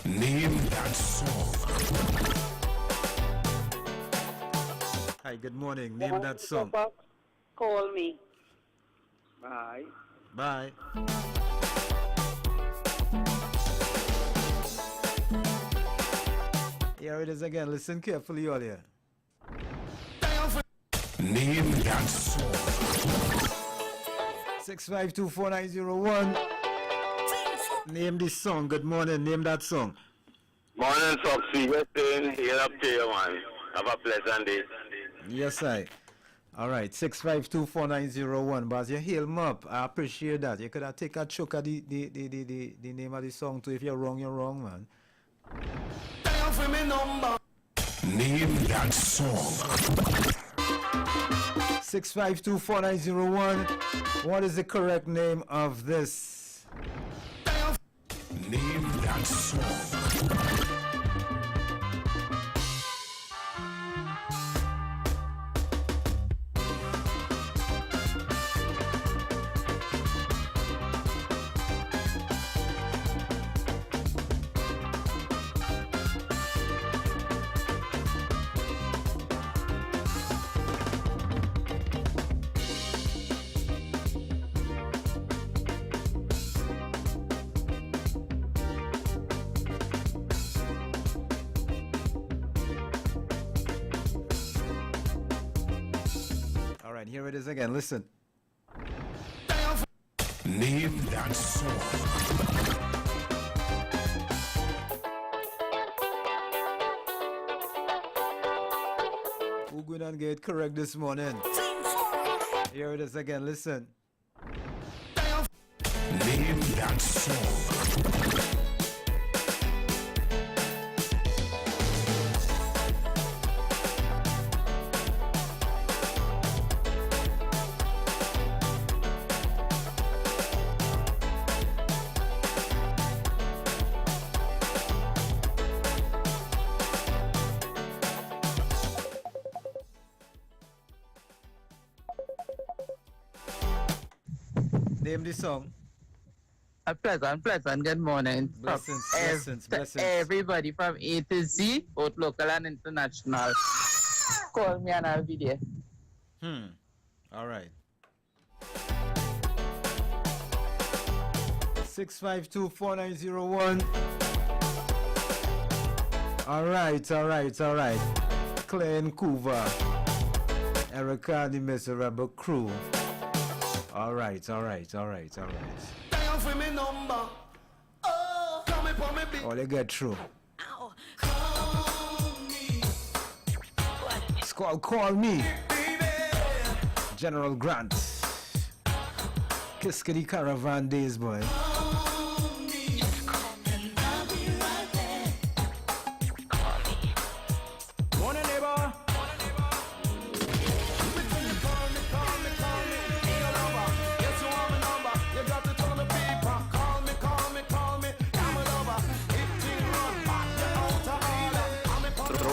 Name that song. Hi, good morning. Name that song. Call me. Bye. Bye. Here it is again. Listen carefully, all here. Name that song. 6524901. Name this song. Good morning. Name that song. Morning, Foxy. Get in. Here up to you, man. Have a pleasant day. Yes, I. All right, 6524901. But as you hail me up, I appreciate that. You could have take a choke at the name of the song too. If you're wrong, man. Name that song. 6524901. What is the correct name of this? Name that song. All right, here it is again. Listen. Name that song. Who going and get it correct this morning? Here it is again. Listen. Name that song. Name the song. A pleasant good morning. Blessings. Everybody from A to Z, both local and international. Call me and I'll be there. All right. 6524901. All right. Claire and Coover. Erica and the Miserable Crew. All right. All you get through. Squall, call me. General Grant. Kiskity Caravan days, boy.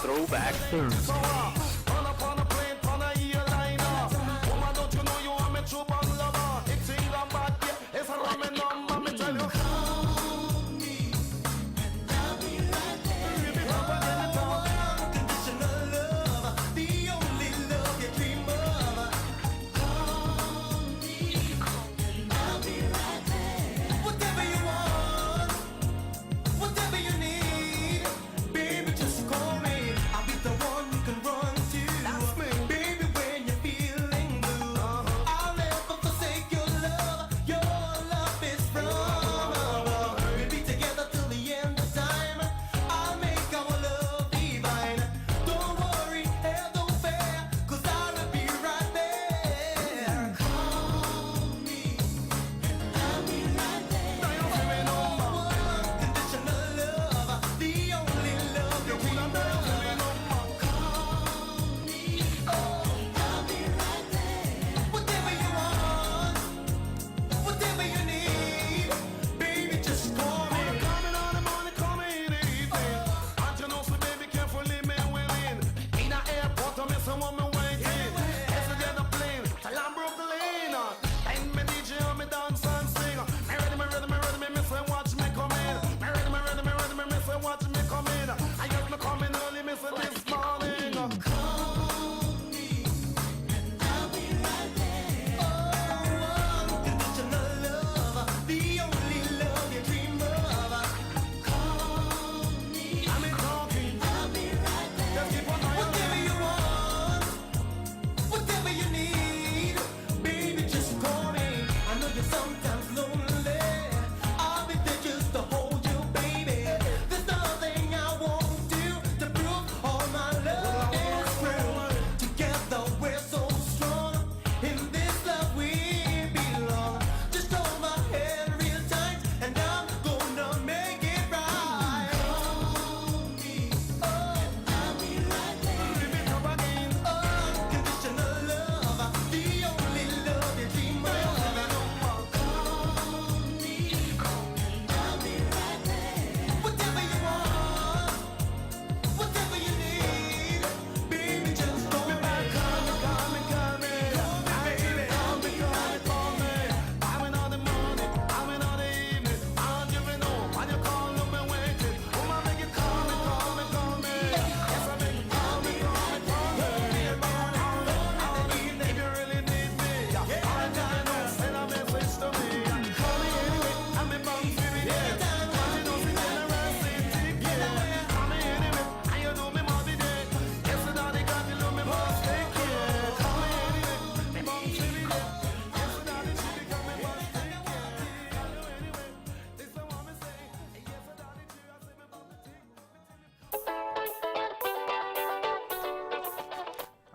Throwback Thursday. Whatever you need, baby, just call me. I'll be the one you can run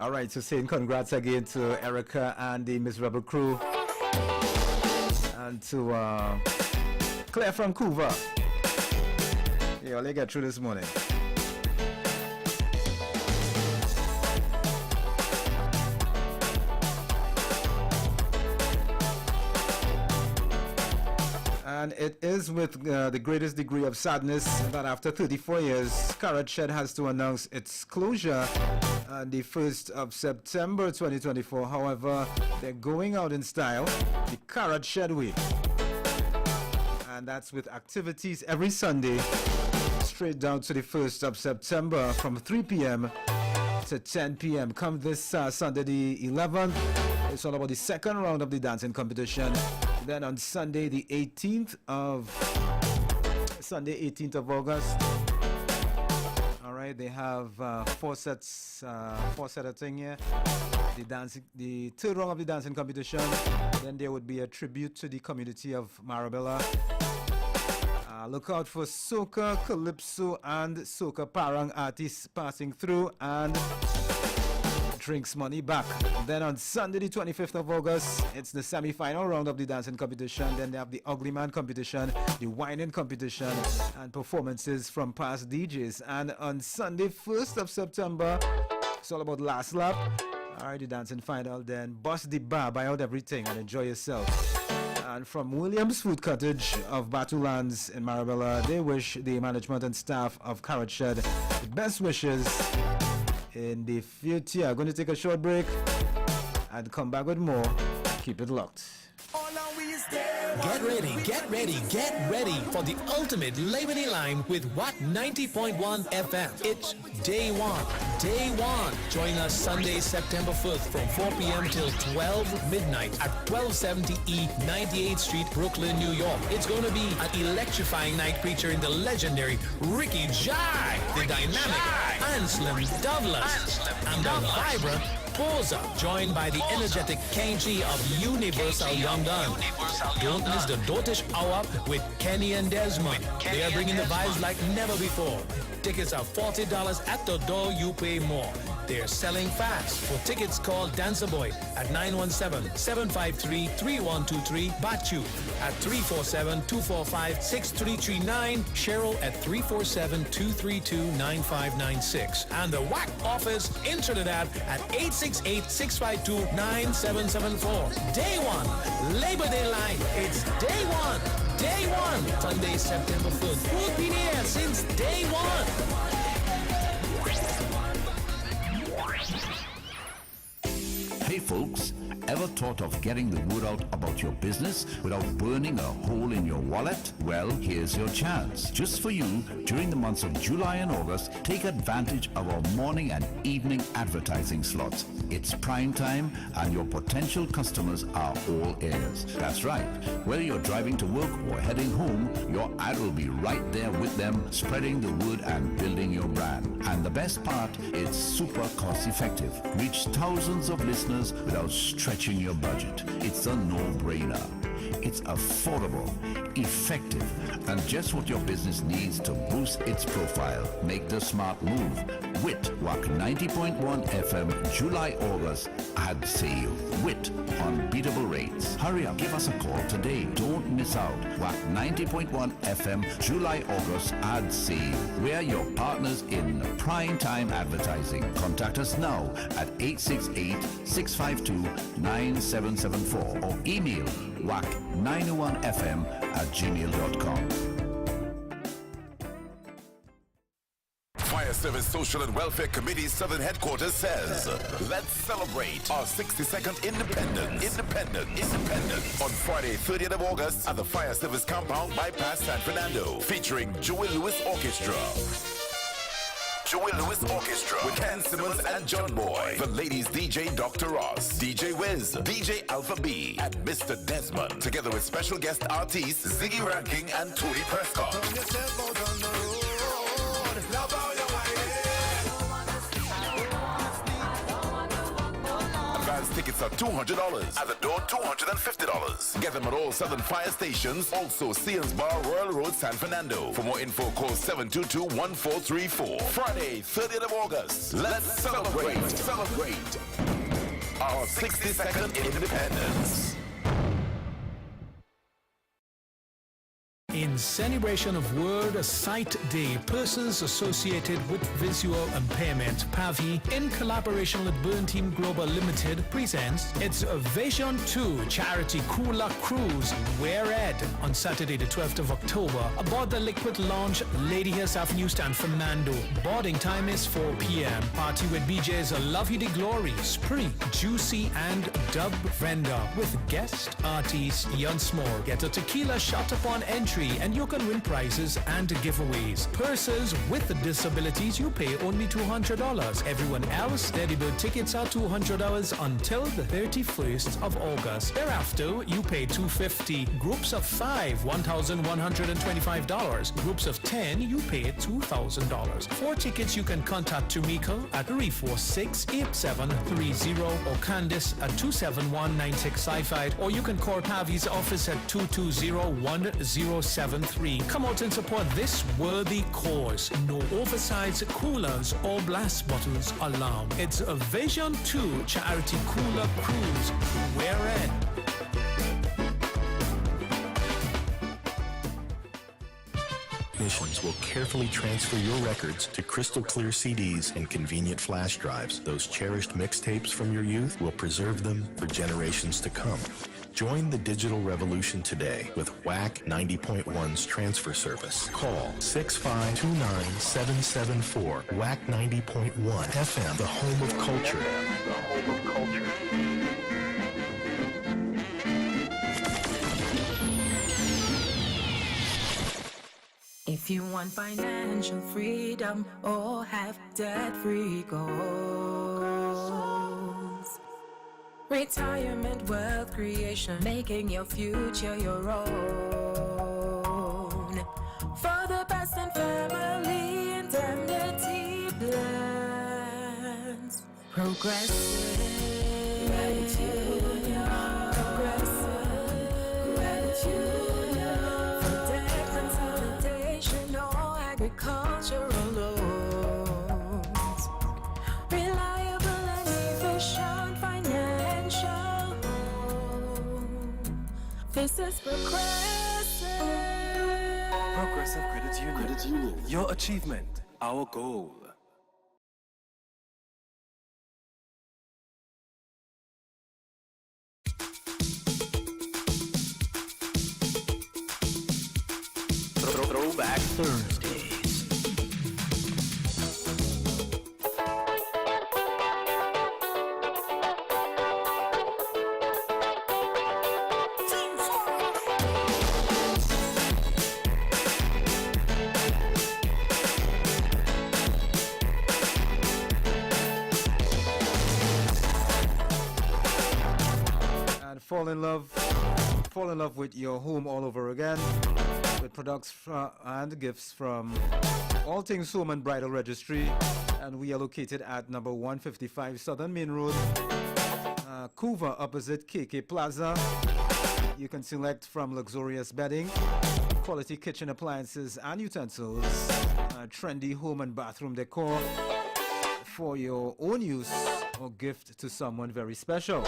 All right, so saying congrats again to Erica and the Miss Rebel crew. And to Claire from Cuba. Yeah, let's get through this morning. And it is with the greatest degree of sadness that after 34 years, Carrot Shed has to announce its closure on the 1st of September 2024. However, they're going out in style, the Carrot Shed way. And that's with activities every Sunday, straight down to the 1st of September from 3 p.m. to 10 p.m. Come this Sunday the 11th, it's all about the second round of the dancing competition. Then on Sunday the 18th of August, all right, they have four sets of thing here. The third round of the dancing competition. Then there would be a tribute to the community of Marabella. Look out for soca, calypso, and soca parang artists passing through and drinks money back. Then on Sunday the 25th of August, it's the semi-final round of the dancing competition. Then they have the Ugly Man competition, the whining competition, and performances from past DJs. And on Sunday 1st of September, it's all about last lap. Alright, the dancing final. Then bust the bar, buy out everything, and enjoy yourself. And from Williams Food Cottage of Batulands in Marabella, they wish the management and staff of Carrot Shed the best wishes in the future. Going to take a short break and come back with more. Keep it locked. Get ready for the ultimate Labor Day line with Wack 90.1 FM. It's Day One. Join us Sunday, September 1st from 4 p.m. till 12 midnight at 1270 E 98th Street, Brooklyn, New York. It's going to be an electrifying night featuring the legendary Ricky Jai, the dynamic Anselm Douglas, and the vibrant Posa, joined by the energetic KG of Universal Young Gun. Don't miss the Dotish Hour with Kenny and Desmond. They are bringing the vibes like never before. Tickets are $40 at the door, you pay more. They're selling fast. For tickets, call Dancer Boy at 917-753-3123, Bachu at 347-245-6339, Cheryl at 347-232-9596, and the Wack office in Trinidad at 868-652-9774. Day One, Labor Day line. It's Day One. Sunday, September 1st. We'll be there since day one. Hey folks, ever thought of getting the word out about your business without burning a hole in your wallet? Well, here's your chance. Just for you, during the months of July and August, take advantage of our morning and evening advertising slots. It's prime time and your potential customers are all ears. That's right. Whether you're driving to work or heading home, your ad will be right there with them, spreading the word and building your brand. And the best part, it's super cost effective. Reach thousands of listeners without stretching your budget. It's a no-brainer. It's affordable, effective, and just what your business needs to boost its profile. Make the smart move with Wack 90.1 FM July-August ad sale with unbeatable rates. Hurry up, give us a call today. Don't miss out. Wack 90.1 FM July-August ad sale. We're your partners in prime time advertising. Contact us now at 868-652-9774 or email wack901fm@gmail.com. Fire Service Social and Welfare Committee Southern Headquarters says, let's celebrate our 62nd independence. On Friday, 30th of August at the Fire Service Compound bypass San Fernando, featuring Joey Lewis Orchestra. With Ken Simmons and John Boy. The ladies DJ Dr. Ross, DJ Wiz, DJ Alpha B, and Mr. Desmond. Together with special guest artists Ziggy Ranking and Tony Prescott. Advance Tickets are $200. At the door, $250. Get them at all Southern fire stations. Also, Sears Bar, Royal Road, San Fernando. For more info, call 722-1434. Friday, 30th of August. Let's celebrate. Celebrate our 62nd independence. In celebration of World Sight Day, persons associated with visual impairment, PAVI, in collaboration with Burn Team Global Limited, presents its Vision 2 Charity Cooler Cruise, Wear Red, on Saturday the 12th of October, aboard the Liquid Lounge, Ladyhurst Avenue, San Fernando. Boarding time is 4 p.m. Party with BJ's Lovey the Glory, Spree, Juicy, and Dub Vendor, with guest artist Ian Small. Get a tequila shot upon entry, and you can win prizes and giveaways. Persons with disabilities, you pay only $200. Everyone else, early bird tickets are $200 until the 31st of August. Thereafter, you pay $250. Groups of 5, $1,125. Groups of 10, you pay $2,000. For tickets, you can contact Tumiko at 346-8730 or Candice at 271-9655, or you can call Pavi's office at 220-1073. Come out and support this worthy cause. No oversized coolers or blast bottles allowed. It's a Vision 2 Charity Cooler Cruise. Wear Red. Technicians will carefully transfer your records to crystal clear CDs and convenient flash drives. Those cherished mixtapes from your youth will preserve them for generations to come. Join the digital revolution today with Wack 90.1's transfer service. Call 6529774. Wack 90.1 FM, the home of culture. If you want financial freedom or have debt-free goals, retirement wealth creation, making your future your own. For the best in family indemnity plans, progressive gratitude, progressive gratitude, for debt consolidation or agricultural loans, reliable and efficient financial. This is Progressive Credit Union. Your achievement, our goal. Throwback Thursdays. Fall in love with your home all over again, with products and gifts from All Things Home and Bridal Registry, and we are located at number 155 Southern Main Road, Couva, opposite KK Plaza. You can select from luxurious bedding, quality kitchen appliances and utensils, trendy home and bathroom decor for your own use or gift to someone very special.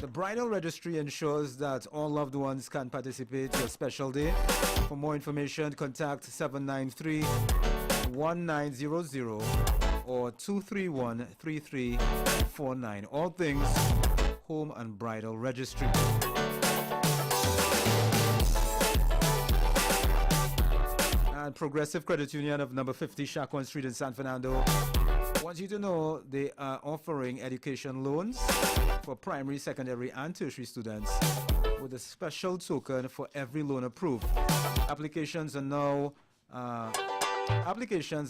The Bridal Registry ensures that all loved ones can participate in your special day. For more information, contact 793-1900 or 231-3349. All Things Home and Bridal Registry. And Progressive Credit Union of number 50 Chacon Street in San Fernando wants you to know they are offering education loans for primary, secondary, and tertiary students with a special token for every loan approved. Applications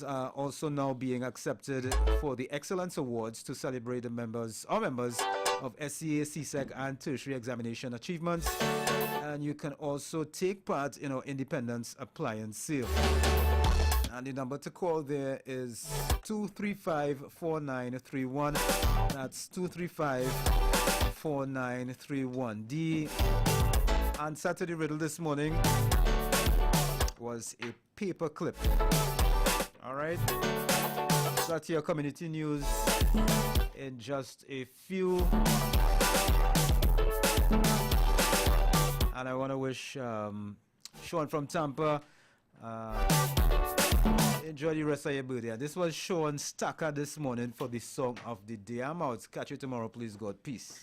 are also now being accepted for the Excellence Awards to celebrate the members of SCA, CSEC, and tertiary examination achievements. And you can also take part in our Independence Appliance Sale. And the number to call there is 235-4931. That's 235-4931. The answer to the riddle this morning was a paper clip. All right. So that's your community news in just a few. And I want to wish Sean from Tampa enjoy the rest of your birthday. This was Sean Stacker this morning for the song of the day. I'm out. Catch you tomorrow, please God. Peace.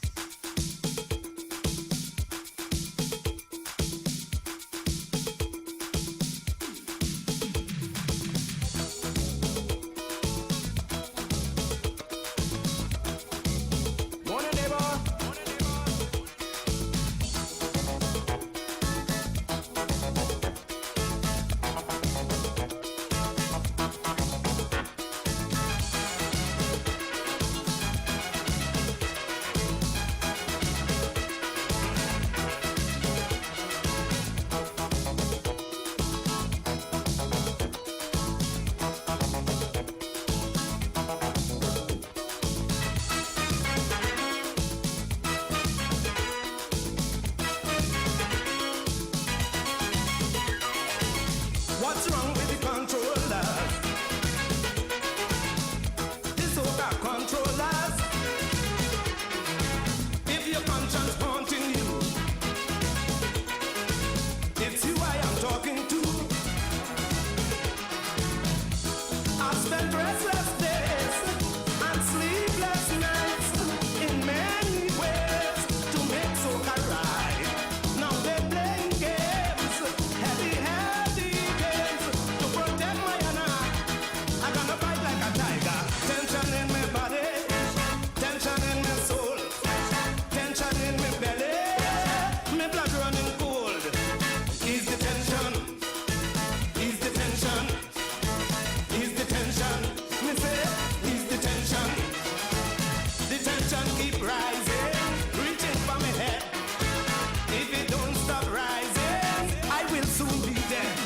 What's wrong with the controllers? The so-called controllers. If your conscience haunting you, it's you I am talking to. I've spent restless days and sleepless nights in many ways to make soca right. Now they're playing games, heavy games to protect my honor. I'm gonna fight like a tiger. Tension in my body, tension in my soul, tension in my belly, my blood running cold. Ease the tension, ease the tension, ease the tension. Me say, ease the tension. The tension keep rising, reaching for my head. If it don't stop rising, I will soon be dead.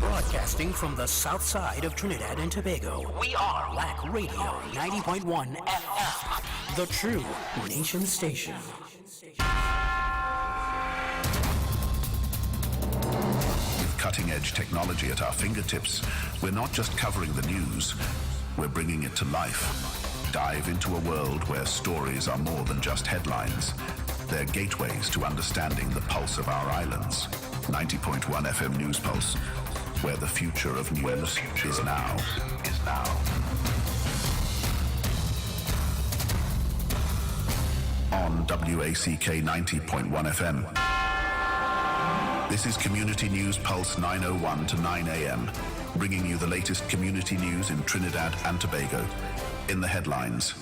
Broadcasting from the south side of Trinidad and Tobago, we are Wack Radio 90.1 FM, the true nation station. With cutting-edge technology at our fingertips, we're not just covering the news, we're bringing it to life. Dive into a world where stories are more than just headlines. They're gateways to understanding the pulse of our islands. 90.1 FM News Pulse, where the future of news is now. On WACK 90.1 FM. This is Community News Pulse 9:01 to 9 a.m., bringing you the latest community news in Trinidad and Tobago. In the headlines.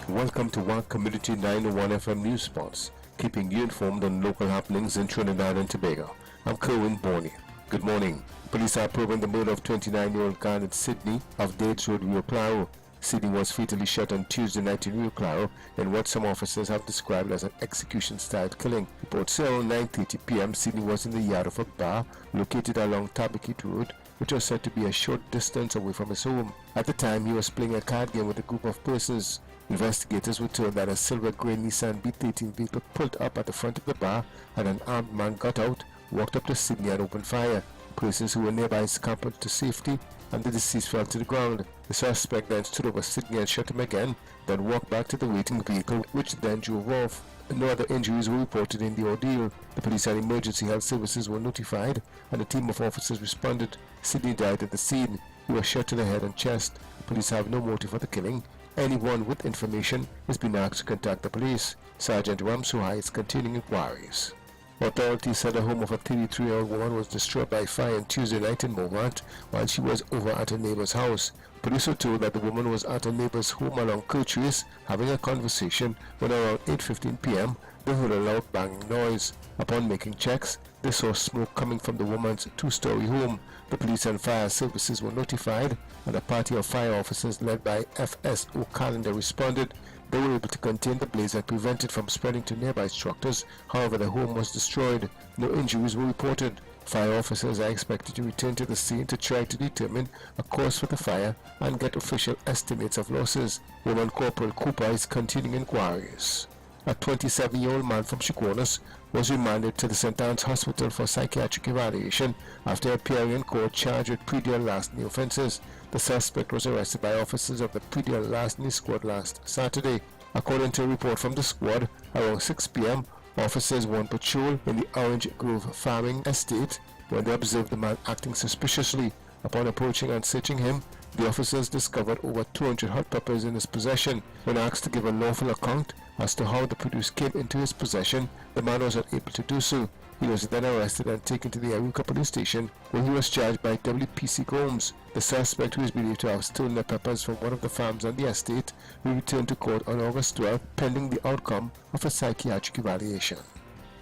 Welcome to Wack Community 901 FM News Spots, keeping you informed on local happenings in Trinidad and Tobago. I'm Kerwin Borney. Good morning. Police are probing the murder of 29-year-old Garnet Sydney of Dates Road, Rio Claro. Sydney was fatally shot on Tuesday night in Rio Claro in what some officers have described as an execution-style killing. Reports say around 9:30 p.m. Sydney was in the yard of a bar located along Tabakit Road, which was said to be a short distance away from his home. At the time, he was playing a card game with a group of persons. Investigators were told that a silver grey Nissan B13 vehicle pulled up at the front of the bar and an armed man got out, walked up to Sydney and opened fire. Persons who were nearby scampered to safety and the deceased fell to the ground. The suspect then stood over Sydney and shot him again, then walked back to the waiting vehicle, which then drove off. No other injuries were reported in the ordeal. The police and emergency health services were notified and a team of officers responded. Sydney died at the scene. He was shot to the head and chest. Police have no motive for the killing. Anyone with information has been asked to contact the police. Sergeant Ramsuhai is continuing inquiries. Authorities said the home of a 33-year-old woman was destroyed by fire on Tuesday night in Beaumont while she was over at her neighbor's house. Police were told that the woman was at her neighbor's home along Kirchrace having a conversation when around 8:15 p.m. they heard a loud banging noise. Upon making checks, they saw smoke coming from the woman's two-story home. The police and fire services were notified and a party of fire officers led by FSO Calendar responded. They were able to contain the blaze and prevent it from spreading to nearby structures. However, the home was destroyed. No injuries were reported. Fire officers are expected to return to the scene to try to determine a cause for the fire and get official estimates of losses. Woman Corporal Cooper is continuing inquiries. A 27-year-old man from Chiconas was remanded to the St. Anne's Hospital for psychiatric evaluation after appearing in court charged with pre-deal larceny offences. The suspect was arrested by officers of the pre-deal larceny squad last Saturday. According to a report from the squad, around 6 p.m., officers were on patrol in the Orange Grove farming estate when they observed the man acting suspiciously. Upon approaching and searching him, the officers discovered over 200 hot peppers in his possession. When asked to give a lawful account as to how the produce came into his possession, the man was unable to do so. He was then arrested and taken to the Aruka police station, where he was charged by WPC Gomes. The suspect, who is believed to have stolen the peppers from one of the farms on the estate, will return to court on August 12, pending the outcome of a psychiatric evaluation.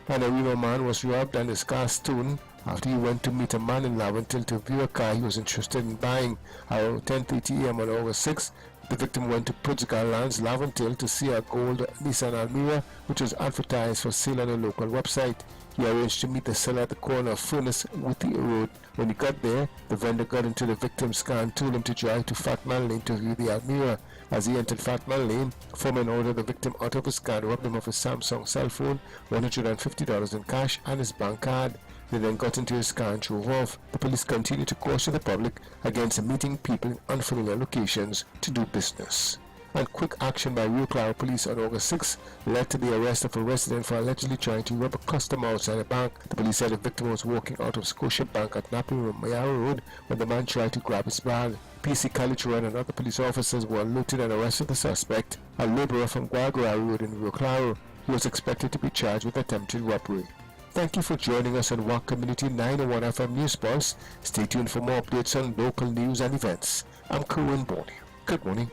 An Arima man was robbed and his car stolen after he went to meet a man in Laventil to view a car he was interested in buying. Around 10:30 a.m. on August 6, the victim went to Putzgar Lands, Laventil, to see a gold Nissan Almira, which was advertised for sale on a local website. He arranged to meet the seller at the corner of Furnace Withy Road. When he got there, the vendor got into the victim's car and told him to drive to Fatman Lane to view the Almira. As he entered Fatman Lane, foreman ordered the victim out of his car and robbed him of his Samsung cell phone, $150 in cash, and his bank card. They then got into his car and drove off. The police continue to caution the public against meeting people in unfamiliar locations to do business. And quick action by Rio Claro police on August 6 led to the arrest of a resident for allegedly trying to rob a customer outside a bank. The police said the victim was walking out of Scotia Bank at Napier Road when the man tried to grab his bag. PC Calitran and other police officers were alerted and arrested the suspect, a laborer from Guagua Road in Rio Claro. He was expected to be charged with attempted robbery. Thank you for joining us on Wack Community 901 FM News Pulse. Stay tuned for more updates on local news and events. I'm Cohen Boney. Good morning.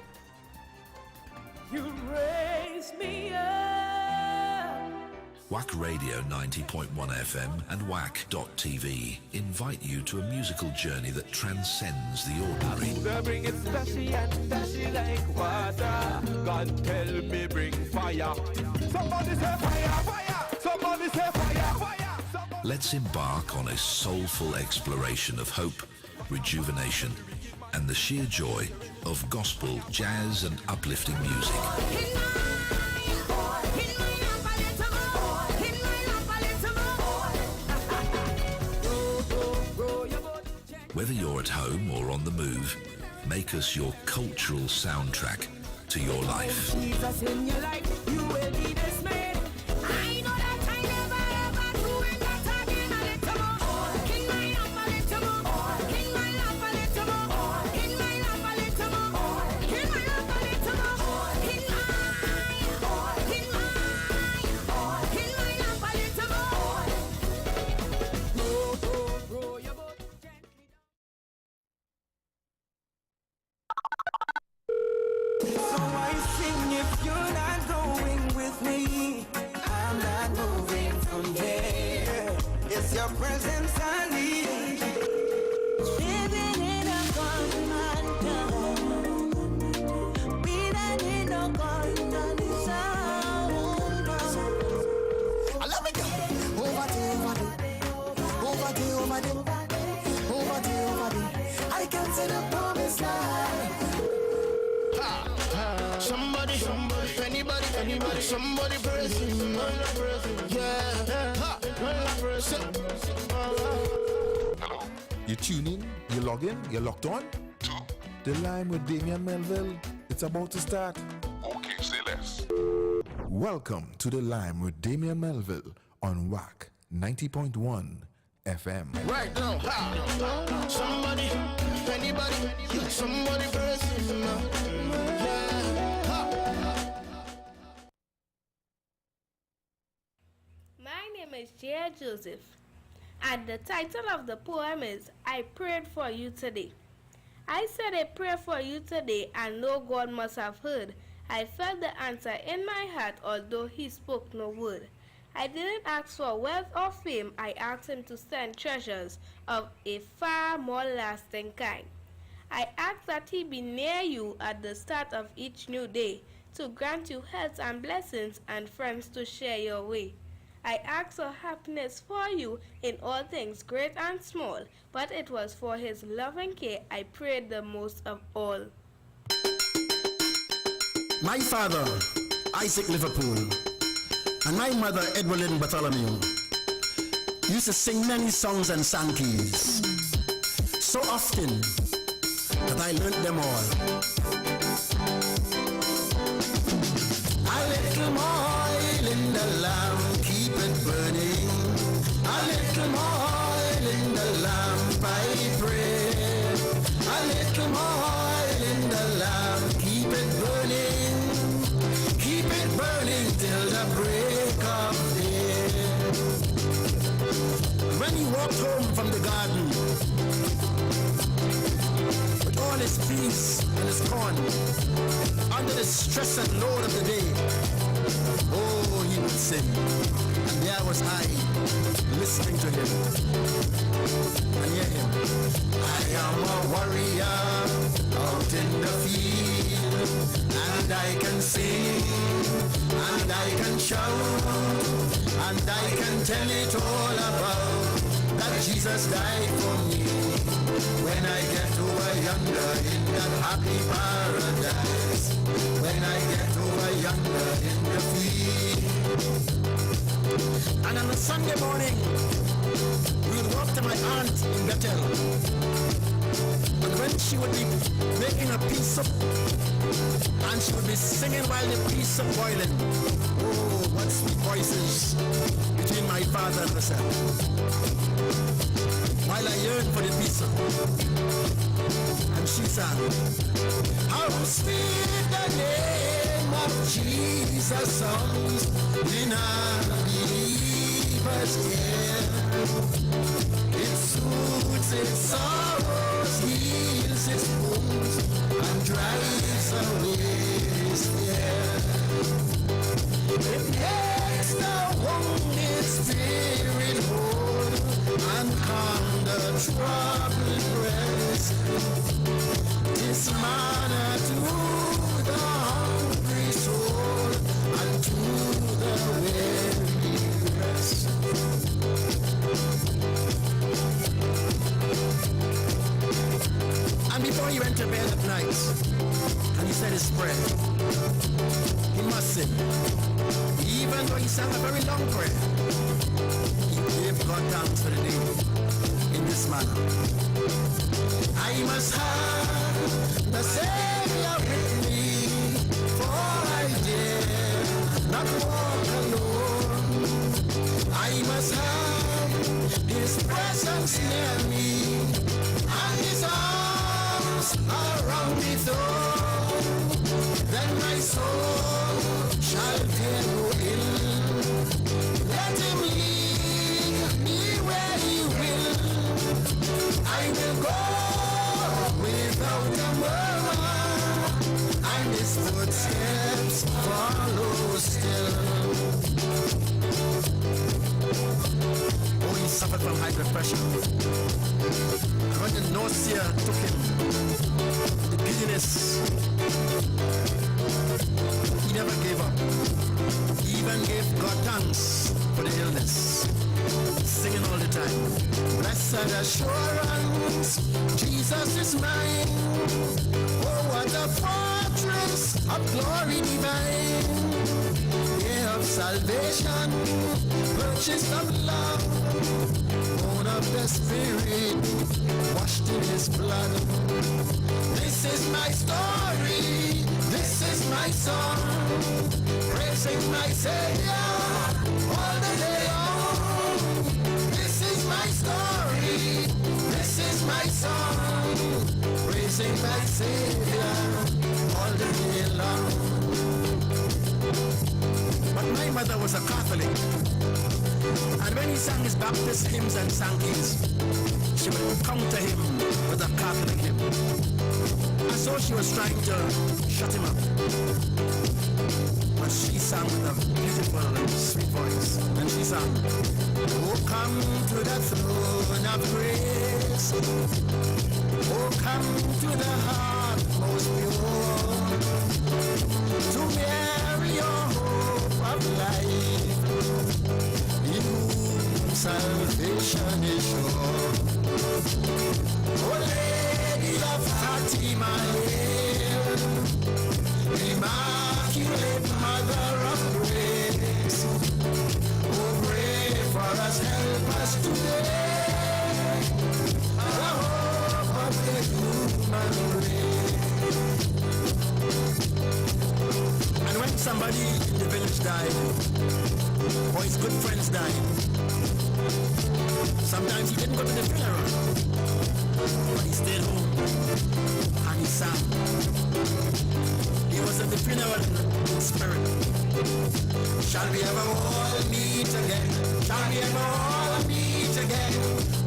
You raise me up. Wack Radio 90.1 FM and Wack.tv invite you to a musical journey that transcends the ordinary. Bring it splashy and dashy like water. God tell me bring fire. Somebody say fire, fire. Somebody say fire, fire. Let's embark on a soulful exploration of hope, rejuvenation, and the sheer joy of gospel, jazz, and uplifting music. Whether you're at home or on the move, make us your cultural soundtrack to your life. Jesus in your life, you will be dismayed. I know that I never ever do it, that again a little more. King my love a little more. King my love a little more. King my love a little more. King my love a little more. King my love a little more. Row your boat gently down. So I sing if you're not going with me, I'm not moving from here. It's your presence I need. Living in a gunman town. Being in a gunman sound. I love it. Over there. I can see the promised land. Somebody, anybody, somebody praising, yeah. Hello? You tune in, you log in, you're locked on? The Line with Damian Melville, it's about to start. Okay, say less. Welcome to The Line with Damian Melville on Wack 90.1 FM. Right now, somebody, anybody, somebody praising, yeah. My name is J. Joseph, and the title of the poem is I Prayed for You Today. I said a prayer for you today, and no God must have heard. I felt the answer in my heart, although he spoke no word. I didn't ask for wealth or fame, I asked him to send treasures of a far more lasting kind. I asked that he be near you at the start of each new day, to grant you health and blessings and friends to share your way. I asked for happiness for you in all things, great and small, but it was for his loving care I prayed the most of all. My father, Isaac Liverpool, and my mother, Edwardine Bartholomew, used to sing many songs and sankeys, so often that I learnt them all. A little more oil in the lamp, keep it burning. A little more oil in the lamp, I pray. A little more oil in the lamp, keep it burning. Keep it burning till the break of day. When he walked home from the garden, with all his peas and his corn, under the stress and load of the day, oh, he would sing. And there was I, listening to him. And hear him. I am a warrior out in the field, and I can sing, and I can shout, and I can tell it all about that Jesus died for me. When I get over yonder in that happy paradise, when I get over yonder in the field. And on a Sunday morning, we would walk to my aunt in Bethel. And when she would be making a pea soup, and she would be singing while the pea soup boiling. Oh, what sweet voices between my father and herself. While I yearned for the pea soup. And she sang, how sweet the name of Jesus sounds in a believer's ear. It soothes its sorrows, heals its wounds, and drives away his fear. It makes the wounded spirit whole and calm the troubled breast. This manna to the hungry soul and to the weary rest. And before he went to bed at night, and he said his prayer, he must sing. Even though he sang a very long prayer, he gave God thanks for the day in this manner. I must have the Savior with me, for I dare not walk alone. I must have his presence near me, and his arms around me thrown. Then my soul shall fear no ill. Let him lead me where he will. I will go without a murmur, and his footsteps follow still. Oh, he suffered from high blood pressure. And when the nausea took him, the giddiness, he never gave up. He even gave God thanks for the illness, singing all the time. Blessed assurance, Jesus is mine. Oh, what a fortress of glory divine. Day of salvation, purchased of love, born of the Spirit, washed in his blood. This is my story, this is my song, praising my Savior all the day long. This is my story, this is my song, praising my Savior all the day long. But my mother was a Catholic, and when he sang his Baptist hymns and sankeys, she would counter him with a Catholic hymn. And so she was trying to shut him up. But she sang with a beautiful and sweet voice. And she sang, oh, come to the throne of grace. Oh, come to the heart most pure, to bear your hope of life. redemption is sure. Oh, Lady of Fatima, hail, Immaculate Mother of Grace. Oh, pray for us, help us today, the hope of the human race. And when somebody in the village died, or his good friends died, sometimes he didn't go to the funeral, but he stayed home and he sang. He was at the funeral in spirit. Shall we ever all meet again? Shall we ever all meet again?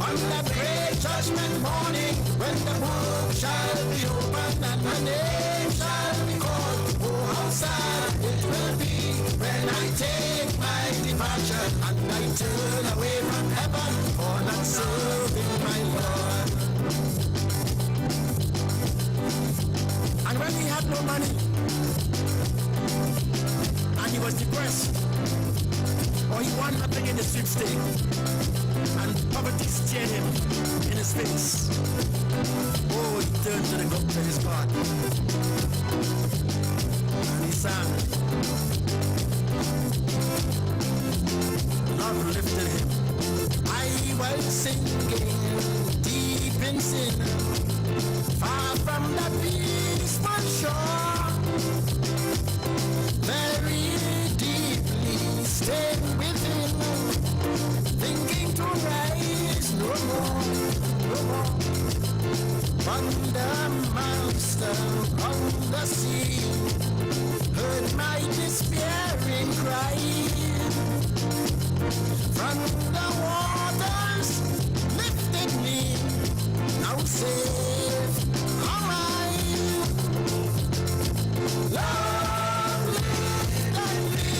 On that great judgment morning, when the book shall be opened and my name shall be called. Oh, how sad it will be when I take my departure and I turn away from heaven for not serving my Lord. And when he had no money, and he was depressed, or he won nothing in the sweepstake, and poverty stared him in his face, oh, he turned to his God, and he sang. Love lifted him. I was sinking deep in sin, far from the peaceful shore, very deeply stayed within, thinking to rise no more, no more. On the monster, on the sea, heard my despairing cry. From the waters lifted me, now safe am I. Love lifted me.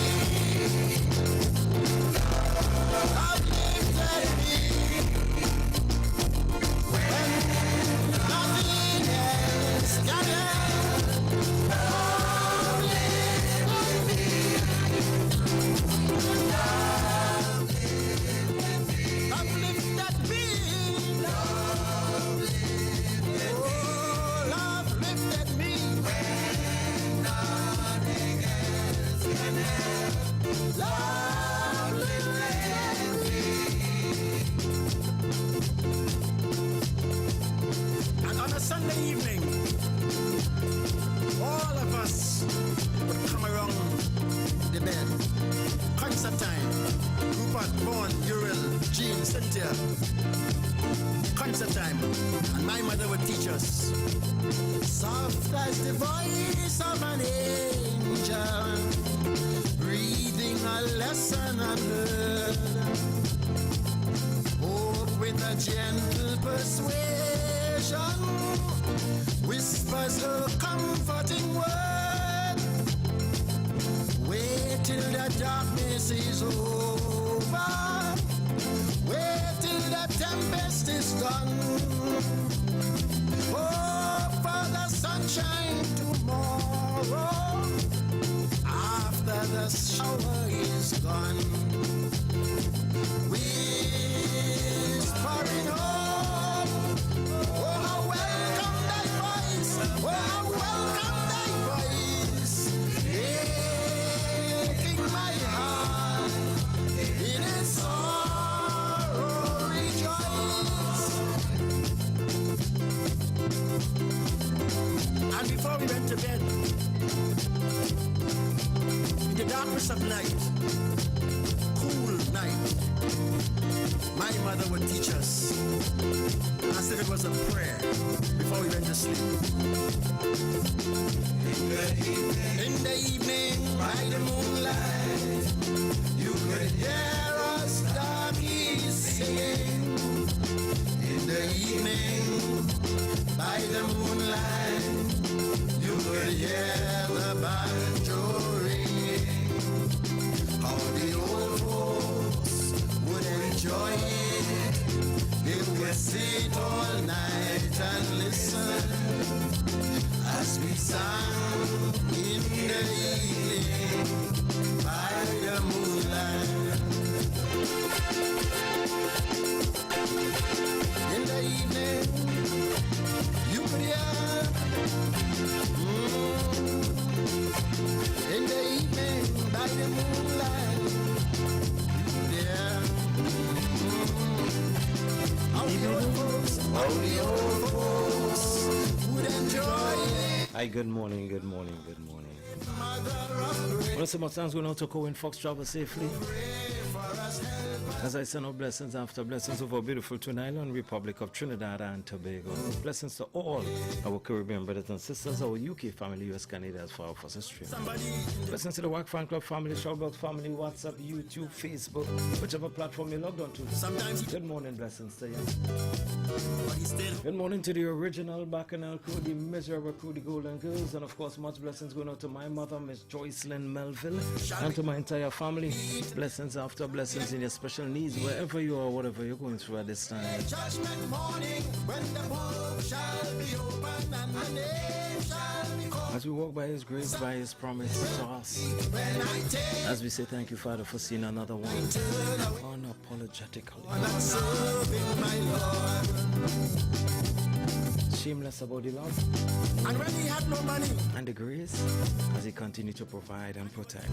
Love lifted me. When nothing else can help. Love lifted me. Love uplifted me. Love lifted me. When nothing else can help. Love lifted me. And on a Sunday evening, all of us would come around the bed. Concert time. Rupert, Vaughn, Uriel, Jean, Cynthia. Concert time. And my mother would teach us. Soft as the voice of an angel, breathing a lesson unheard. Hope with a gentle persuasion, whispers a comforting word. Wait till the darkness is over. Wait till the tempest is done. Hope for the sunshine tomorrow, after the shower is gone. Whispering hope. Oh, how welcome thy voice. Oh, how welcome thy voice. Making my heart in its sorrow rejoice. And before we went to bed, in the darkness of night, cool night, my mother would teach us as if it was a prayer before we went to sleep. In the evening, by the moonlight, you could hear us darkies singing. In the evening, by the moonlight, you could hear the banjo ringing. How the old folks would enjoy it. They would sit all night and listen as we sang in the evening by the moonlight. Hi, good morning, good morning, good morning. Well, so much times going out to Cohen Fox, travel safely. As I send out blessings after blessings over a beautiful Twin Island Republic of Trinidad and Tobago. Blessings to all our Caribbean brothers and sisters, our UK family, US Canada as far as stream. Blessings to the Wack Fan Club family, Shoutbox family, WhatsApp, YouTube, Facebook, whichever platform you logged on to. Good morning, blessings to you. Good morning to the original Bacchanal crew, the miserable crew, the Golden Girls, and of course, much blessings going out to my mother, Miss Joycelyn Melville, and to my entire family. Blessings after blessings in your special needs, wherever you are, whatever you're going through at this time. Judgment morning, when the book shall be opened and the name shall be called. As we walk by His grace, by His promise to us, as we say thank you, Father, for seeing another one, unapologetically, shameless about the love, and when he had no money, and the grace, as He continued to provide and protect.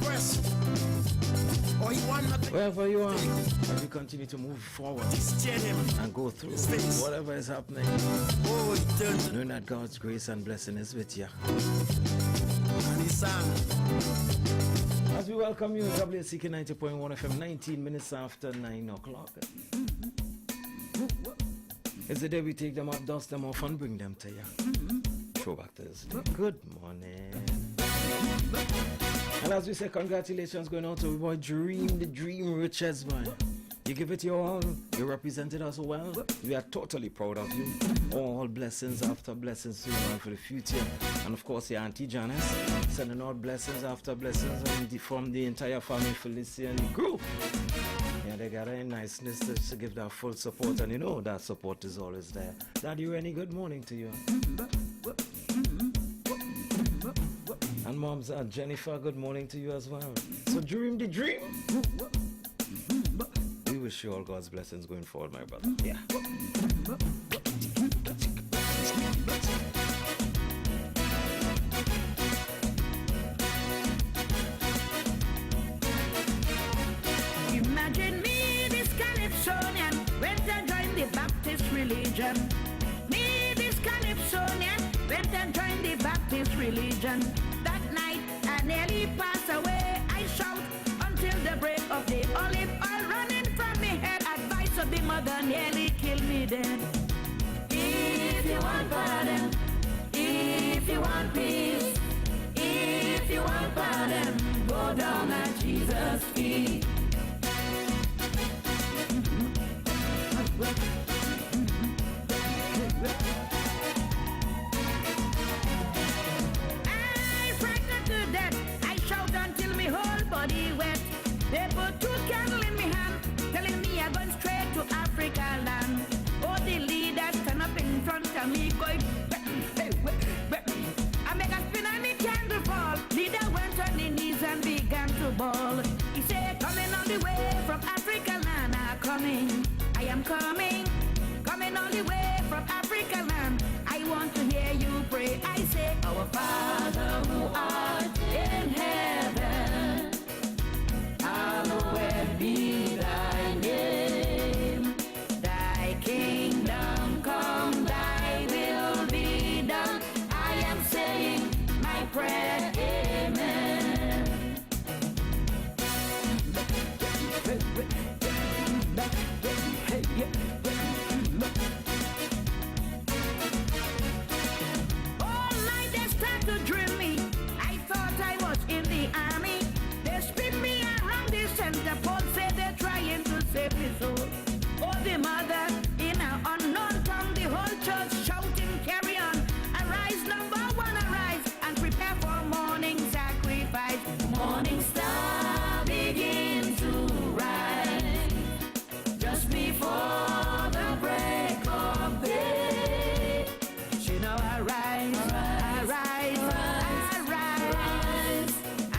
Wherever you are, as we continue to move forward and go through whatever is happening, knowing that God's grace and blessing is with you. As we welcome you, WCK 90.1 FM, 19 minutes after 9 o'clock. It's the day we take them up, dust them off, and bring them to you. Throwback Thursday. Good morning. And as we say, congratulations going out to our boy Dream, the Dream Riches, man. You give it your all. You represented us well. We are totally proud of you. All blessings after blessings to you, man, for the future. And of course, your Auntie Janice sending out blessings after blessings from the entire family, Felicia and the group. Yeah, they got a niceness to give that full support, and you know that support is always there. Daddy Rennie, good morning to you. And Mom's Jennifer, good morning to you as well. So dream the dream. We wish you all God's blessings going forward, my brother. Yeah. Imagine me, this Calypsonian, went and joined the Baptist religion. Me, this Calypsonian, went and joined the Baptist religion. That night, I nearly passed away. I shout until the break of day. Olive oil running from me head. Advice of the mother nearly killed me dead. If you want pardon, if you want peace, if you want pardon, go down at Jesus' feet. I frightened to death. I shout until my whole body wet. They put 2 candles in my hand, telling me I'm going straight to Africa land. Oh, the leader stand up in front of me, going, I make a spin and the candle fall. Leader went on his knees and began to bawl. He said, coming all the way from Africa land, I'm coming. I am coming all the way from Africa land. I want to hear you pray. I say, our Father who art in heaven, hallowed be thy name. Thy kingdom come, thy will be done. I am saying my prayer, amen. All night they start to drill me. I thought I was in the army. They spin me around the center pole, say they're trying to save me soul. Oh, the mother in an unknown tongue, the whole church shouting, carry on. Arise, number one, arise, and prepare for morning sacrifice. Morning star begin to rise, just before the break of day. She now arise, arise,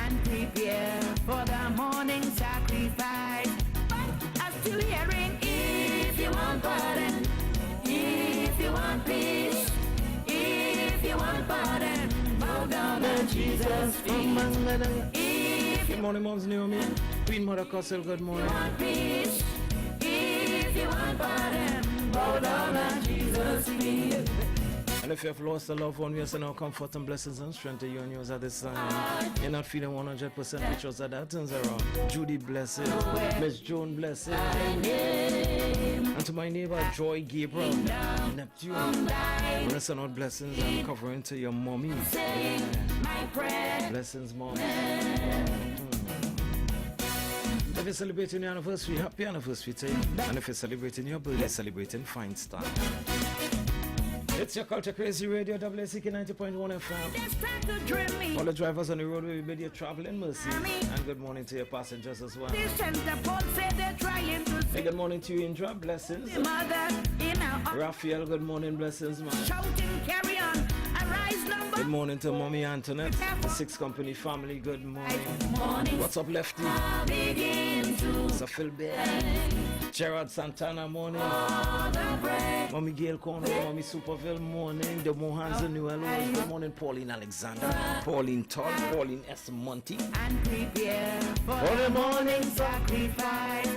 and prepare for the morning sacrifice. But I'm still hearing, if you want pardon, if you want peace, if you want pardon, bow down at Jesus' feet. Good morning, Mom's Naomi. Queen Mother Cossel, good morning. Peace, if you want pardon, bow down at Jesus' feet. And if you have lost a loved one, we send our comfort and blessings and strength to you and yours at this time. You're not feeling 100%, which was that turns around. Judy, blessing. Miss Joan, blessing. And to my neighbor, Joy Gabriel, Neptune. I want to send out blessings and covering to your mommy. Yeah. Blessings, mom. If you're celebrating your anniversary, happy anniversary to you. And if you're celebrating your birthday, celebrating fine stuff. It's your Culture Crazy Radio, WSK 90.1 FM. All the drivers on the road, we bid you travel in mercy. And good morning to your passengers as well. Hey, good morning to you, Indra. Blessings. Raphael, good morning. Blessings, man. Good morning to Mommy Antoinette. The Six Company family, good morning. What's up, Lefty? Sir Philbert. Gerard Santana, morning. Mommy Gail Corner, Mommy Superville, morning. The Mohans and New Hellos, good morning. Pauline Alexander, Pauline Todd, Pauline S. Monty. And prepare for the morning sacrifice.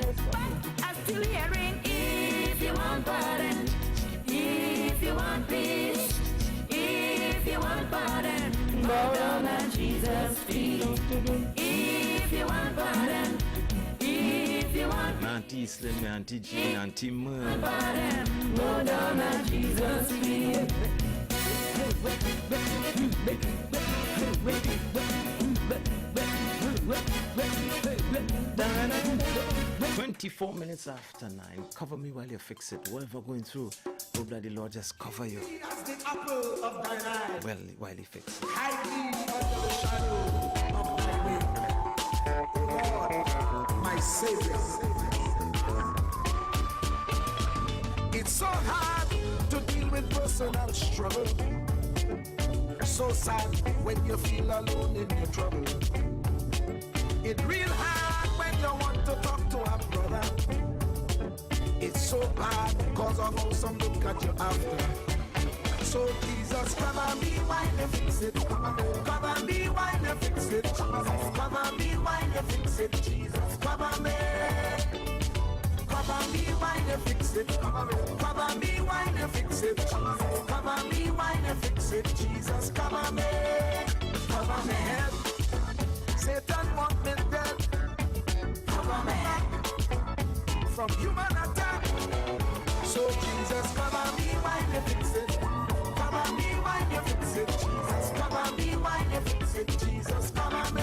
I'm still hearing if you want pardon, if you want peace, if you want pardon, bow down at Jesus' feet. If you want pardon, if you want Auntie Slim, Auntie Jean, Auntie Merle. pardon, bow down at Jesus' feet. 24 minutes after 9. Cover me while you fix it. Whatever going through, hope that the Lord just cover you. Well, while he fixes it. My Savior. It's so hard to deal with personal struggle. So sad when you feel alone in your trouble. It's real hard when you want to talk to a brother. It's so bad because of how some look at you after. So Jesus, cover me while you fix it. Cover me while you fix it. Cover me while you fix it. Jesus, cover me. Cover me while you fix it. Cover me while you fix it. Cover me while you fix it. Jesus, cover me. Cover me head. Satan want me dead. Cover me from human attack. So Jesus, cover me while you fix it. Cover me while you fix it. Jesus, cover me while you fix it. Jesus, cover me.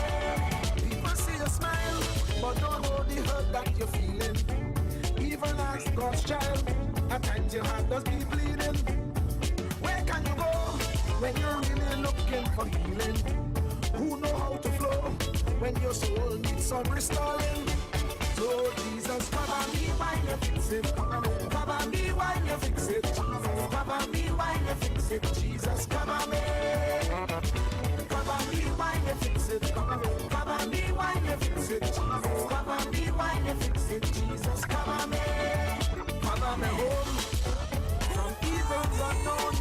People see you smile, but don't know the hurt that you're feeling. Even as God's child, at times your heart does be bleeding. Where can you go when you're really looking for healing? Who know how to flow when your soul needs some restoring? So Jesus, cover me while you fix it. Cover me while you fix it. Cover me while you fix it. Jesus, cover me. Cover me while you fix it. Cover me while you fix it. Cover me while you fix it. Jesus, cover me. Cover me home from evils unknown.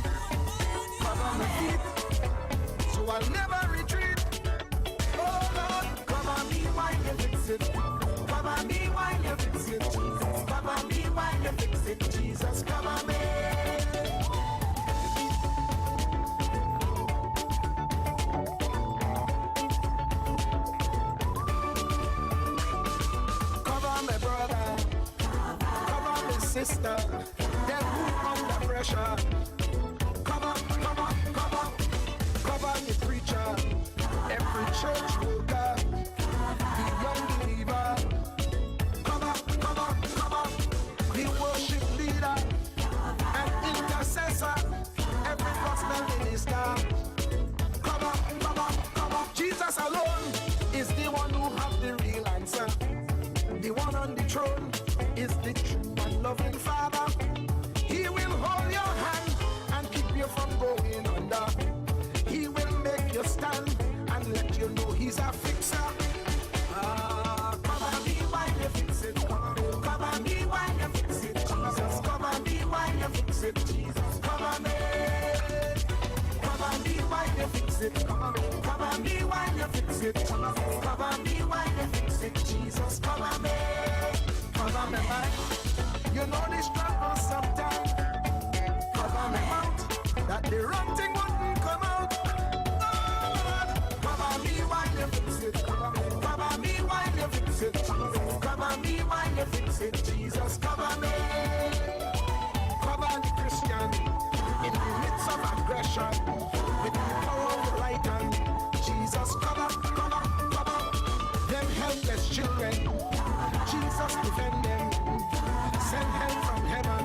Cover my feet so I'll never retreat. Oh Lord, cover me while you fix it. Cover me while you fix it. Cover me while you fix it. Jesus, cover me. Cover me brother. Cover me sister. Them who under pressure. Cover me preacher. Every church worker. The young believer. Cover the worship leader and intercessor. Every gospel minister. Cover. Jesus alone is the one who has the real answer. The one on the throne is the true and loving Father. He will hold your hand and keep you from going under. He will make you stand and let you know he's a fixer. Cover me while you fix it. Cover me while you fix it. Jesus, cover me while you fix it. Jesus, cover me. Cover me while you fix it. Cover me while you fix it. Cover me while you fix it. Jesus, cover me. Cover me back. You know this struggle sometimes. Cover me out. That the wrong them helpless children. Jesus defend them. Send help from heaven.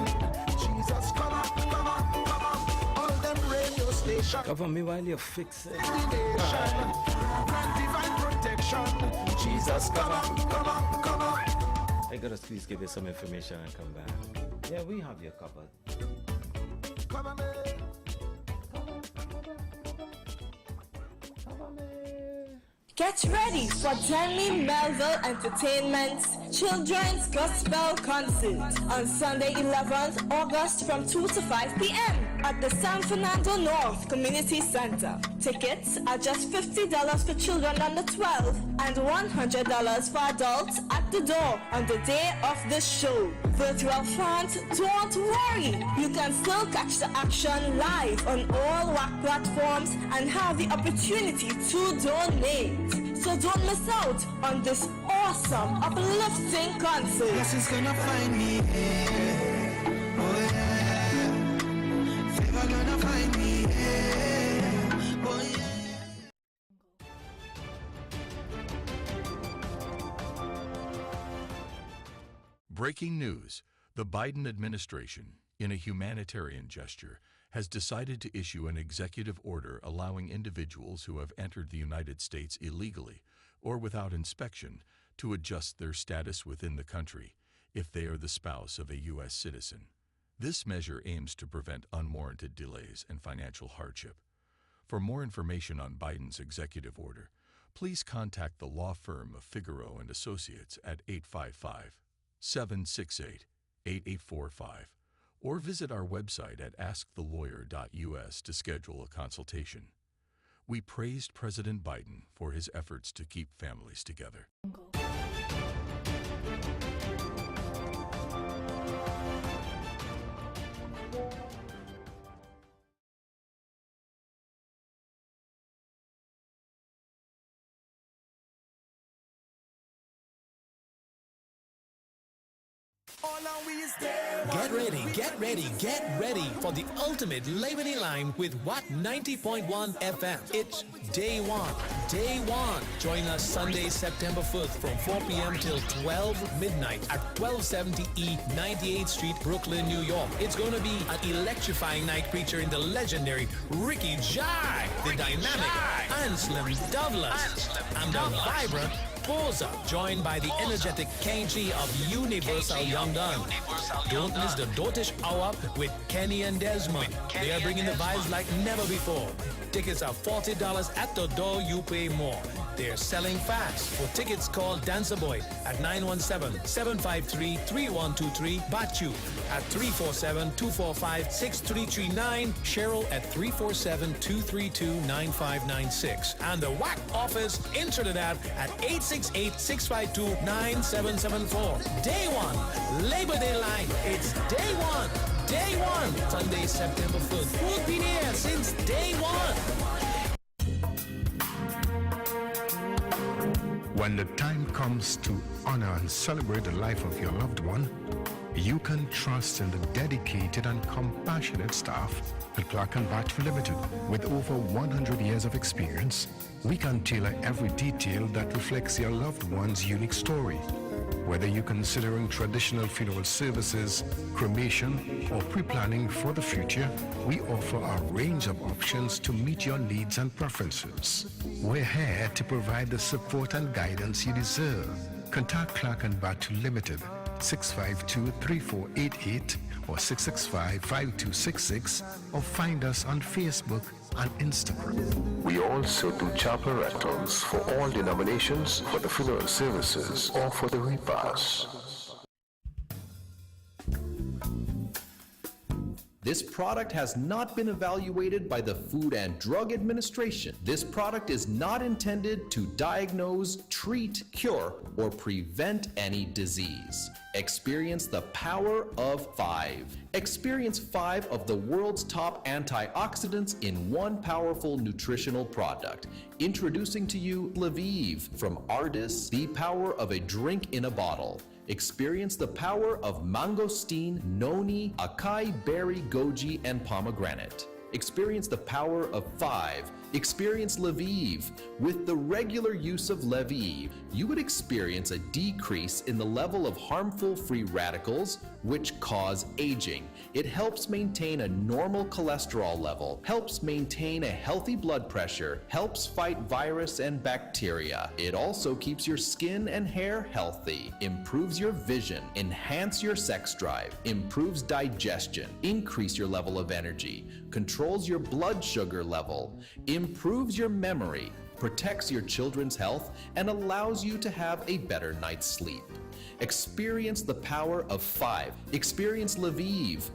Jesus come up, come up, come up. All them radio stations. Cover me while you fix it. Grant divine protection. Jesus come up, come up, come up. I gotta please give you some information and come back. Yeah, we have you covered. Cover me. Get ready for Danny Melville Entertainment's Children's Gospel Concert on Sunday 11th August from 2 to 5 p.m. at the San Fernando North Community Center. Tickets are just $50 for children under 12 and $100 for adults at the door on the day of the show. Virtual fans, don't worry. You can still catch the action live on all Wack platforms and have the opportunity to donate. So don't miss out on this awesome, uplifting concert. Yes, it's gonna find me here. Oh yeah. Favor gonna find me here. Oh yeah. Breaking news. The Biden administration, in a humanitarian gesture, has decided to issue an executive order allowing individuals who have entered the United States illegally or without inspection to adjust their status within the country if they are the spouse of a U.S. citizen. This measure aims to prevent unwarranted delays and financial hardship. For more information on Biden's executive order, please contact the law firm of Figaro and Associates at 855-768-8845 or visit our website at askthelawyer.us to schedule a consultation. We praised President Biden for his efforts to keep families together. Get ready, get ready, get ready for the ultimate Labor Day line with Wack 90.1 FM. It's Day One. Day One. Join us Sunday, September 1st from 4 p.m. till 12 midnight at 1270 E 98th Street, Brooklyn, New York. It's going to be an electrifying night featuring the legendary Ricky Jai, the dynamic Anselm Douglas, and the vibrant Posa, joined by the energetic KG of Universal Young Gun. Don't miss the Dotish Hour with Kenny and Desmond. They are bringing the vibes like never before. Tickets are $40 at the door, you pay more. They're selling fast. For tickets, call Dancer Boy at 917-753-3123, Bachu at 347-245-6339, Cheryl at 347-232-9596, and the Wack office in Trinidad at 868-652-9774. Day One, Labor Day line. It's Day One. Day One. Sunday, September 1st. We'll be there since Day One. When the time comes to honor and celebrate the life of your loved one, you can trust in the dedicated and compassionate staff at Clark & Batch Limited. With over 100 years of experience, we can tailor every detail that reflects your loved one's unique story. Whether you're considering traditional funeral services, cremation, or pre-planning for the future, we offer a range of options to meet your needs and preferences. We're here to provide the support and guidance you deserve. Contact Clark & Batch Limited, 652-3488 or 665-5266, or find us on Facebook and Instagram. We also do chapel rentals for all denominations, for the funeral services, or for the repast. This product has not been evaluated by the Food and Drug Administration. This product is not intended to diagnose, treat, cure, or prevent any disease. Experience the power of 5. Experience 5 of the world's top antioxidants in one powerful nutritional product. Introducing to you Lviv from Ardis, the power of a drink in a bottle. Experience the power of mangosteen, noni, acai berry, goji, and pomegranate. Experience the power of 5 Experience Lviv. With the regular use of Lviv, you would experience a decrease in the level of harmful free radicals, which cause aging. It helps maintain a normal cholesterol level, helps maintain a healthy blood pressure, helps fight virus and bacteria. It also keeps your skin and hair healthy, improves your vision, enhance your sex drive, improves digestion, increase your level of energy, controls your blood sugar level, improves your memory, protects your children's health, and allows you to have a better night's sleep. Experience the power of 5. Experience Lviv.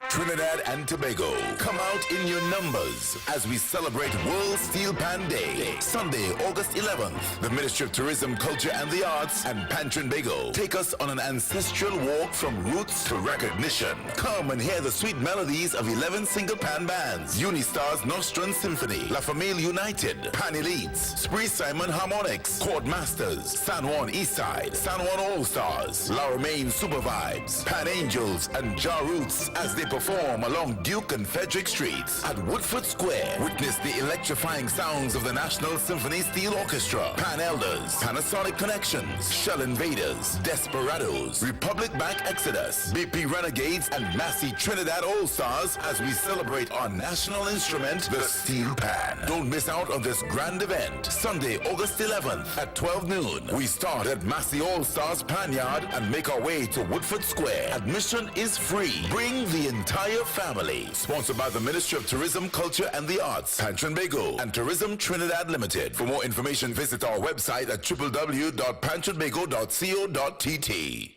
Trinidad and Tobago, come out in your numbers as we celebrate World Steel Pan Day. Sunday, August 11th, the Ministry of Tourism, Culture and the Arts and Trinbago take us on an ancestral walk from roots to recognition. Come and hear the sweet melodies of 11 single pan bands: Unistars Nostrum Symphony, La Famille United, Pan Elites, Spree Simon Harmonics, Chord Masters, San Juan Eastside, San Juan All-Stars, La Romaine Super Vibes, Pan Angels and Ja Roots as they perform along Duke and Frederick Streets. At Woodford Square, witness the electrifying sounds of the National Symphony Steel Orchestra, Pan Elders, Panasonic Connections, Shell Invaders, Desperados, Republic Bank Exodus, BP Renegades, and Massey Trinidad All-Stars as we celebrate our national instrument, the steel pan. Don't miss out on this grand event. Sunday, August 11th at 12 noon. We start at Massey All-Stars Pan Yard and make our way to Woodford Square. Admission is free. Bring the entire family. Sponsored by the Ministry of Tourism, Culture and the Arts, Trinbago and Tourism Trinidad Limited. For more information, visit our website at www.pantrinbago.co.tt.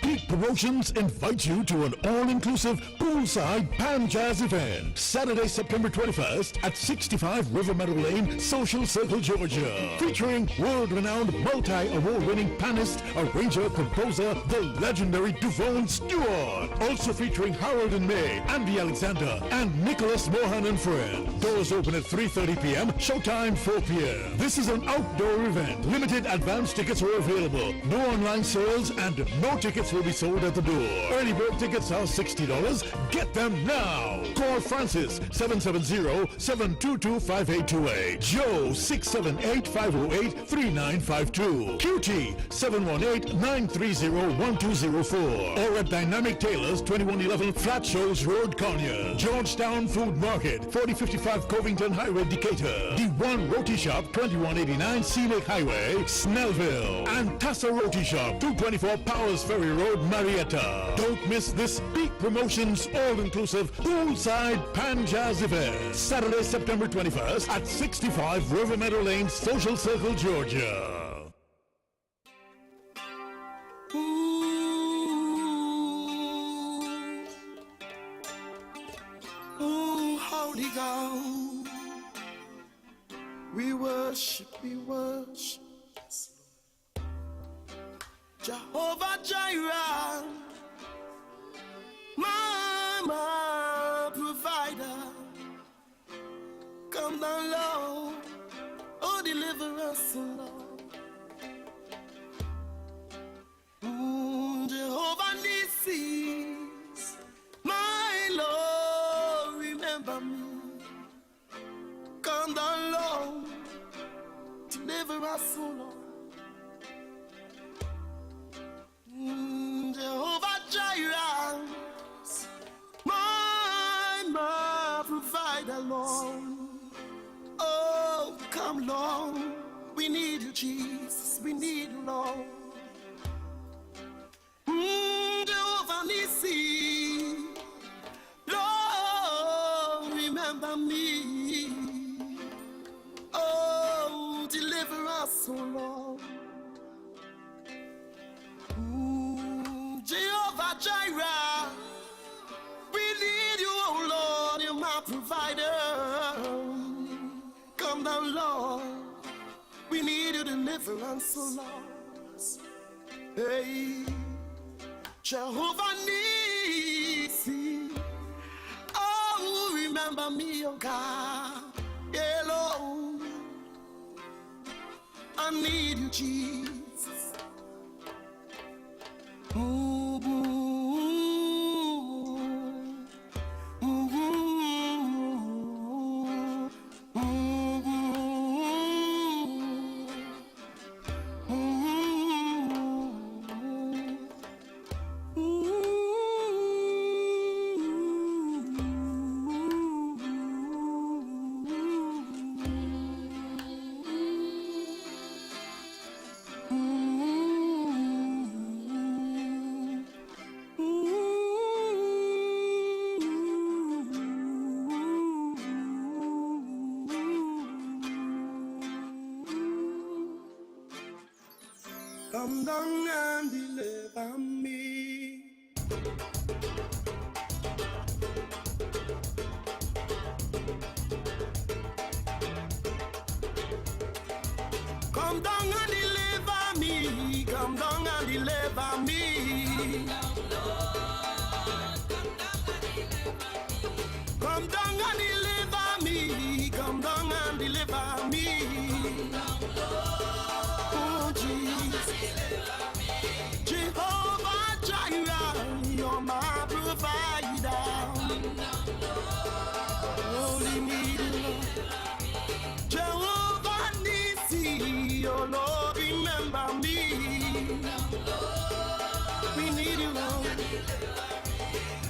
Peak Promotions invites you to an all-inclusive poolside Pan Jazz event, Saturday, September 21st at 65 River Meadow Lane, Social Circle, Georgia. Featuring world-renowned multi-award-winning pianist, arranger, composer, the legendary Duvone Stewart. Also featuring Harold and May, Andy Alexander, and Nicholas Mohan and Friends. Doors open at 3:30 p.m., showtime 4 p.m. This is an outdoor event. Limited advance tickets are available. No online sales and no tickets will be sold at the door. Early bird tickets are $60. Get them now. Call Francis 770-722-5828. Joe 678-508-3952. QT 718-930-1204. Or at Dynamic Tailors 2111 Flat Shoals Road, Conyers. Georgetown Food Market 4055 Covington Highway, Decatur. The One Roti Shop 2189 Sea Lake Highway, Snellville. And Tassa Roti Shop 224 Powers Ferry Road, Marietta. Don't miss this Peak Promotions all-inclusive poolside Pan Jazz event. Saturday, September 21st at 65 River Meadow Lane, Social Circle, Georgia. Ooh, Holy God, we worship, Jehovah Jireh, my provider. Come down low, oh deliver us, Lord. Jehovah Nissi, my Lord, remember me. Come down low, deliver us, Lord. Jehovah Jireh, my provider, Lord. Oh, come, Lord. We need you, Jesus. We need you, Lord. Jehovah Nissi, Lord, remember me. Oh, deliver us, oh Lord. Jehovah Jireh, we need you, oh Lord, you're my provider. Come down, Lord, we need your deliverance, oh Lord. Hey, Jehovah Nissi, oh, remember me, oh God, yeah, Lord, I need you, Jesus. Come down and deliver me. Come down and deliver me. Come down and deliver me. Come down and deliver me. Come down and deliver me. Oh, Jesus. Jehovah Jireh, you're my provider. Only need you. Jehovah Nissi, oh Lord, remember me. We need you, Lord.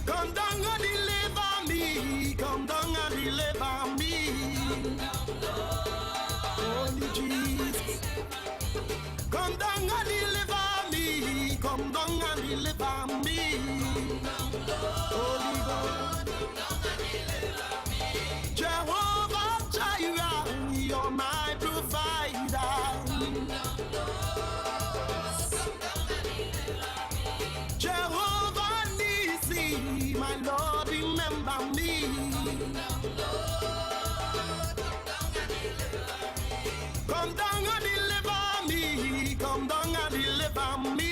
Come down and deliver me. Come down and deliver me. Holy Jesus. Come down and deliver me. Come down and deliver me. Holy God. Jehovah Jireh, you're my provider. Jehovah Nissi, my Lord, remember me. Come down and deliver me. Come down and deliver me.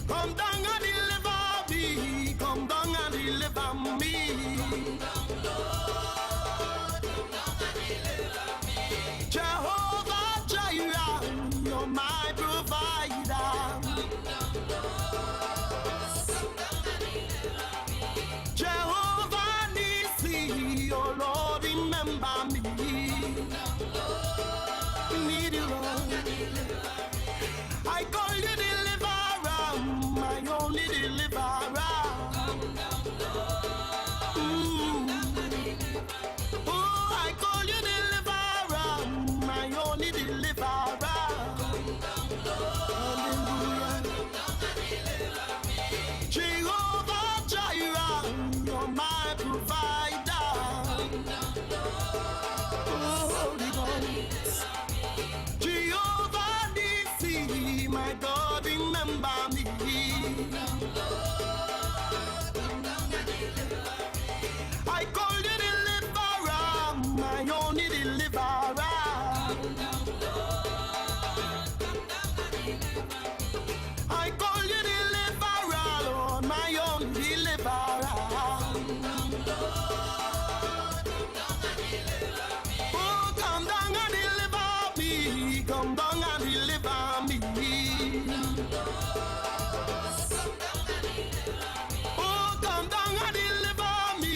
Come down and deliver me. Come down and deliver me. Jehovah Jireh, you're my provider. Jehovah Nissi, oh Lord, remember me. Need you, Lord. I call you deliverer, my only deliverer. Oh, I call you deliverer, my only deliverer. Hallelujah. Jehovah Jireh, you're my provider. Oh, Holy Ghost. Jehovah Nissi, my God, remember me. I call you deliverer, my only deliverer. I call you deliverer, Lord, my own deliverer. Oh, come down and deliver me. Come down and deliver me. Oh, come down and deliver me.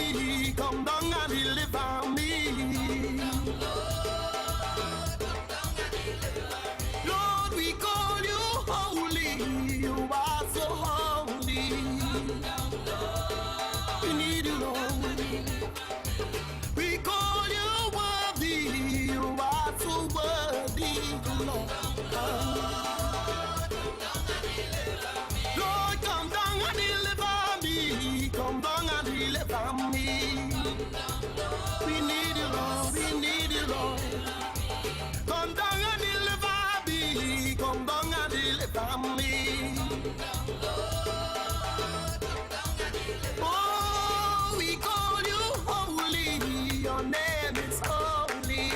Come down and deliver me. Lord, we call you holy. You are so holy. We need you, Lord. We call you worthy. You are so worthy, Lord. Lord, come down and deliver me. Come down and deliver me. We need you, Lord. We need you, Lord. Come down and deliver me. Come down and deliver me. Oh, we call you holy. Your name is holy.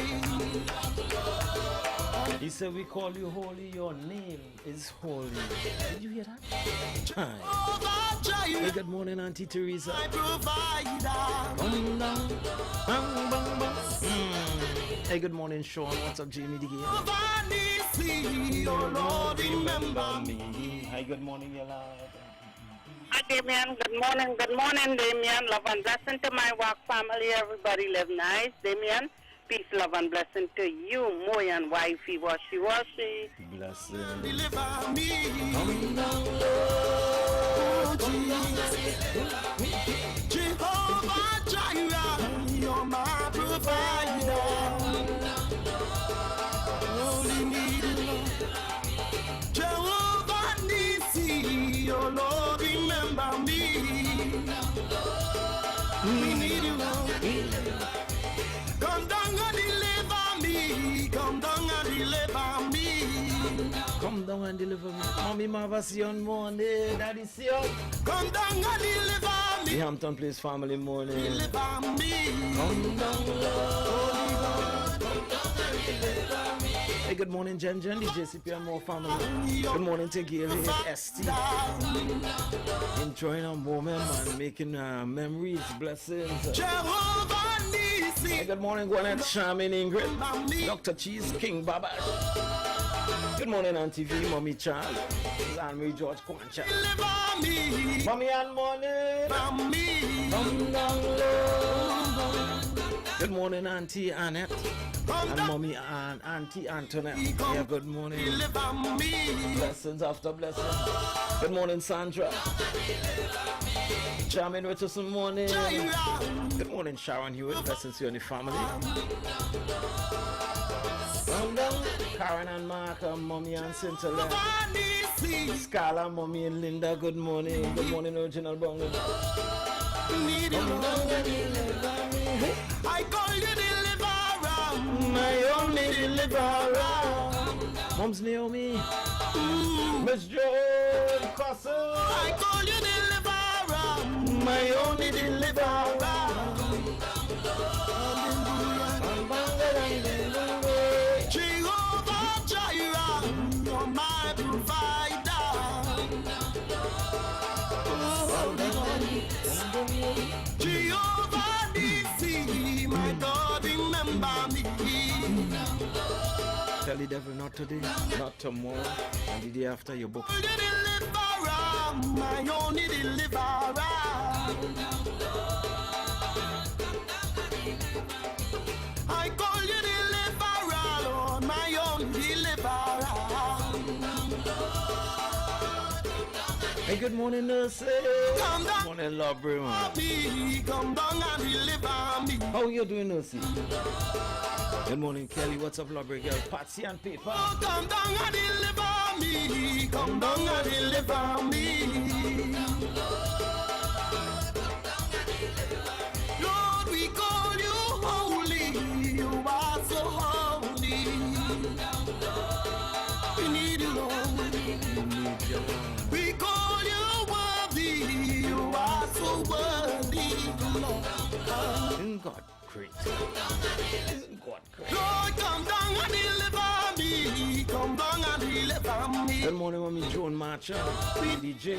He said, we call you holy, your name is holy. Did you hear that? Hey, good morning, Auntie Teresa. Come down. Bang, bang, bang. Hey, good morning, Sean. What's up, Jamie D? Your Lord, remember me. Hi, good morning, Yala. Hi, Damien. Good morning, Damien. Love and blessing to my Wack family. Everybody live nice. Damien, peace, love, and blessing to you, Moy and wifey, washy. Blessing. Deliver me. Come down, Jehovah Jireh, you're my provider. Only need you, Lord. Jehovah Nissi, oh Lord, remember me. We need you, Lord. Come down and deliver me. Mommy Marva, see you on morning. Daddy, see you. Come down and deliver me. The Hampton Place family morning. Deliver me. Come down, Lord. Hey, good morning, Jen, the JCP and more family. Good morning to Gary and ST. Enjoying a moment, man, making memories, blessings. Jehovah Nisi. Hey, good morning, Gwinnett, Charmin, Ingrid, Dr. Cheese, King Baba. Good morning, Auntie V, Mommy Charles, Anne-Marie George Kwancha. Mommy and morning. Come down low. Good morning, Auntie Annette. And Mommy and Auntie Antoinette. Yeah, good morning. Blessings after blessings. Good morning, Sandra. Charming with us some morning. Good morning, Sharon Hewitt. Blessings to you and the family. Karen and Mark, Mommy and Cynthia. Scala, Mommy and Linda. Good morning. Good morning, Original Bongo. I call you deliverer, my only deliverer. Mom's Naomi, Miss Joe Castle. I call you deliverer, my only deliverer. Jehovah Jireh, you're my provider. Jehovah Nisi, my God, remember me. Tell the devil not today, not tomorrow, and the day after your book. Deliverer, my only deliverer. I call you deliverer, Lord, my only deliverer. Hey, good morning, nurse. Good morning, Lord Brewer. Come down and deliver me. How you doing, nurse? Good morning, Kelly. What's up, Lord Brewer? Patsy and Paper. Oh, come down and deliver me. Come down and deliver me. Lord, we call you holy. You are so holy. We need you, Lord. We call you worthy. You are so worthy, Lord. Isn't God great? Isn't God great? Lord, come down and deliver me. Come down and deliver me. Good morning, Mommy Joan Marcher. DJ.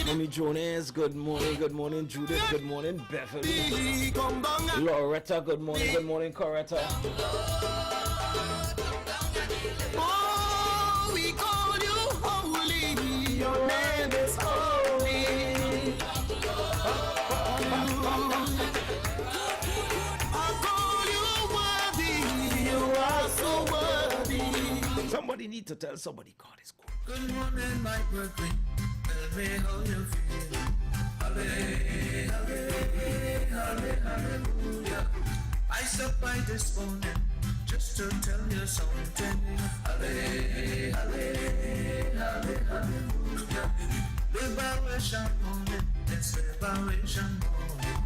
Mommy Joan S. Good morning. Good morning, Judith. Good morning, Beverly. Loretta. Good morning. Good morning, Coretta. Oh, we call you holy. Your name is holy. I call you worthy. You are so worthy. Somebody need to tell somebody God is good. Good morning, my birthday. Tell me how you feel. Hallelujah. I stopped by this morning just to tell you something. Liberation morning, it's liberation morning.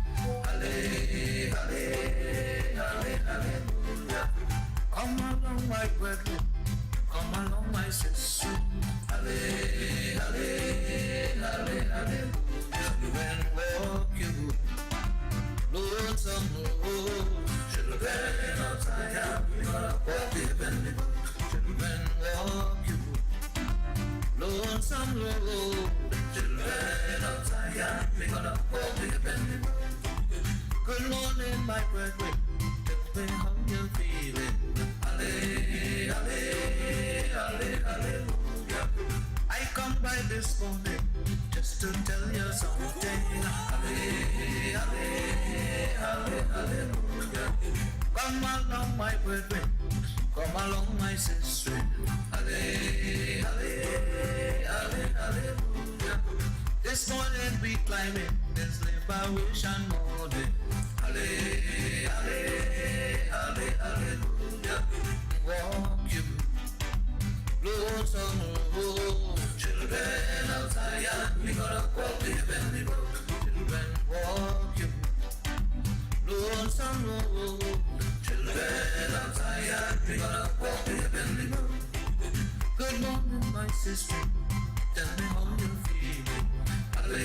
Hallelujah. Come along, my brethren. Come along, my sister. Hallelujah. When walk you, Lord, some road. Children of Zion, we gonna walk the bending. Children walk you, Lord, some road. Children of Zion, we gonna walk the bending. Good morning, my brethren. Tell me how you feeling. Hallelujah. I come by this morning just to tell you something. Hallelujah. Come along, my brethren. Come along, my sister. Hallelujah. This morning we climbing this liberation morning. Hallelujah. Walk you, Lord, some road. Children of Zion, we gonna walk the bending road. Children, walk you, Lord, some road. Children of Zion, we gonna walk the bending road. Good morning, my voice is sweet. Tell me how you feeling. Alle,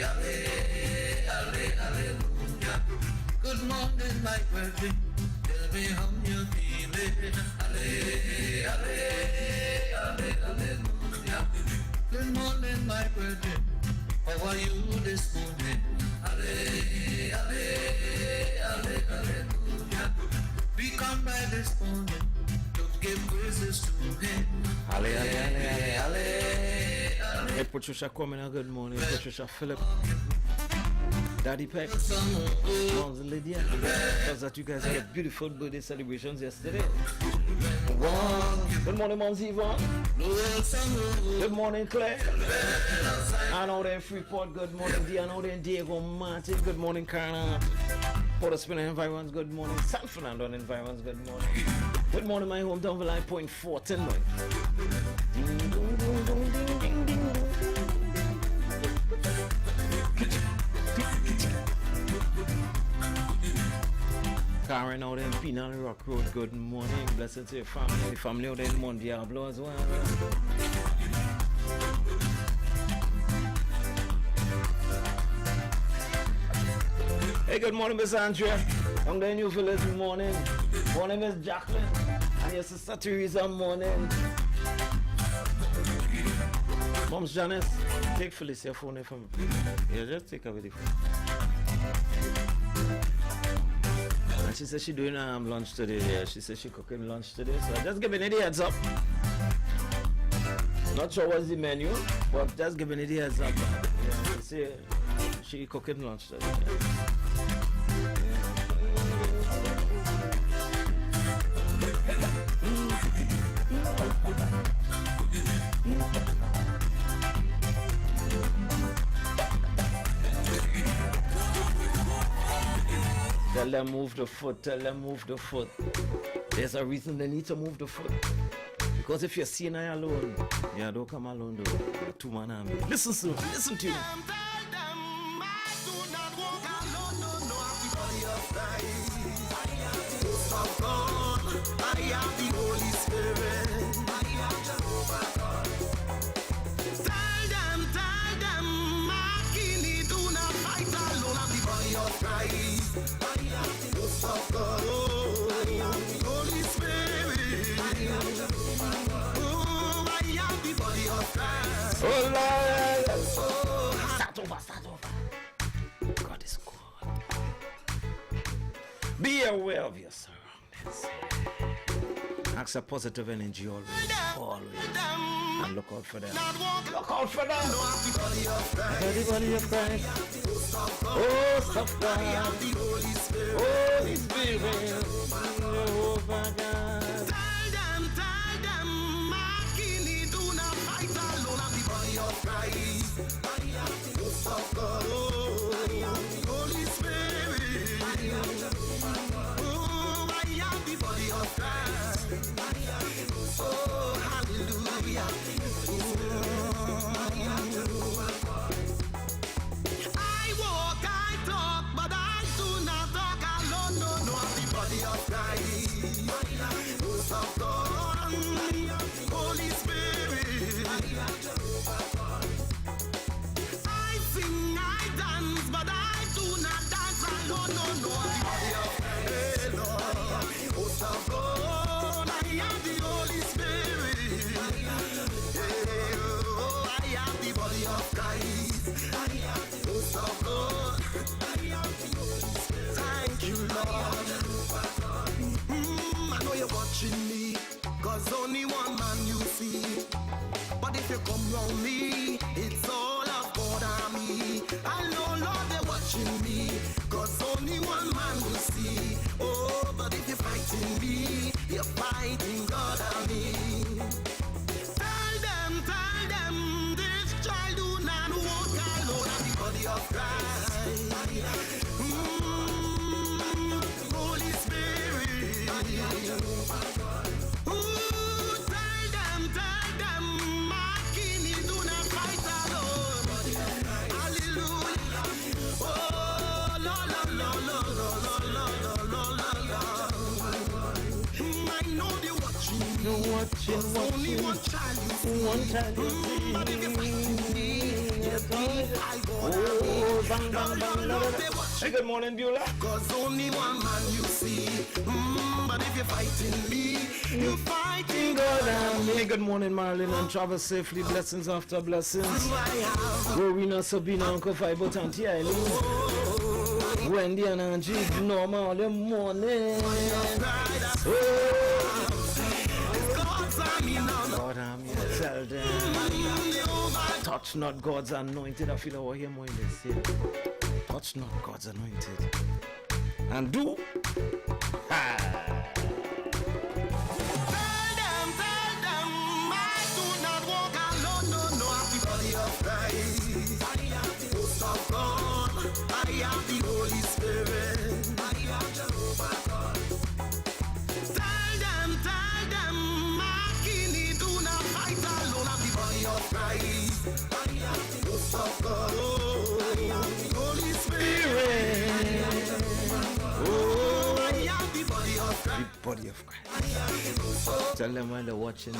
alle, alle, hallelujah. Good morning, my virgin. Tell me how you feeling. Alle, alle, alle, hallelujah. Good morning, my virgin. How are you this morning? Alle, alle, alle, hallelujah. We come by this morning to give praises to him. Ale, ale, ale, ale, ale. Hey, Patricia Comina, good morning. Patricia Phillip. Daddy Peck. Mons and Lydia. Because that you guys had beautiful birthday celebrations yesterday. Good morning, Mons Yvonne. Good morning, Claire. I know they're in Freeport. Good morning, Dia. I know they're in Diego Martin. Good morning, Carna. Port of Spain Environs, good morning. San Fernando Environs, good morning. Good morning, my hometown, Valley Point 14, man. Karen out there in Penal Rock Road, good morning. Blessed to your family. The family out there in Mont Diablo as well. Hey, good morning, Miss Andrea. I'm there in New Village, good morning. Morning, Miss Jacqueline. And your sister Teresa, morning. Mom's Janice, take Felicia phone from me. Yeah, just take her with the phone. And she said she doing lunch today. Yeah, she said she cooking lunch today. So just giving it the heads up. Not sure what's the menu, but just giving it the heads up. Yeah, she said she cooking lunch today. Yeah. Tell them move the foot, tell them move the foot. There's a reason they need to move the foot. Because if you're seeing I alone, yeah, don't come alone though. Two man army. Listen to you. I am the Holy Spirit. I am Jehovah God. Tell them, Makini, do not fight alone. I'm the body of Christ. I am the host of God. I am the Holy Spirit. I am Jehovah God. Oh, I am the body of Christ. Oh, Lord. Oh, start over. God is good. Be aware of your surroundings. Ask a positive energy always. And look out for them. Look out for them. Everybody of Christ. Oh, stop God. Holy Spirit. Jehovah God. Tell them, Makini, do not fight alone. I'm the body of Christ. I am the host of God. I am the Holy Spirit. I am Jehovah God. Oh, I am the body of Christ. Oh, hallelujah. I walk, I talk, but I do not talk alone. No, I'm the body of Christ. Host of God, Holy Spirit. I sing, I dance, but I do not dance alone. No, I'm the body of Christ. Host of God, I am the Holy Spirit. I am the body of Christ. Host of God. Thank you, Lord. I know you're watching me, cause only one man you see. But if you come round me, it's all about me. I know, Lord, they're watching me, cause only one man will see. Oh, but if you're fighting me, you're fighting God and me. Tell them, this child do not walk alone. I'm the body of Christ. Holy Spirit. Ooh, tell them, Makini, do not fight alone. Hallelujah. Oh, la la la la la la la la la. I know they're watching. Only one child is One time you see. Oh, bang, bang, bang. Hey, good morning, Beulah. Cause only one man you see. But if you're fighting me, you're fighting God. Hey, good morning, Marlon, and travel safely. Blessings after blessings. Rowena, Sabina, Uncle Fiber, Auntie Eileen. Wendy and Angie, Norma, all the morning. Lord, I'm here, tell them. Touch not God's anointed. I feel over here more in this here. Touch not God's anointed. And do. Tell them, I do not walk alone, no, I'm the body of Christ. I am the host of God. I am the Holy Spirit. I am Jehovah God. Tell them, Makini, do not fight alone, I'm the body of Christ. I am the host of God. I am the Holy Spirit. Oh, I am the body of Christ. The body of Christ. Tell them when they're watching me.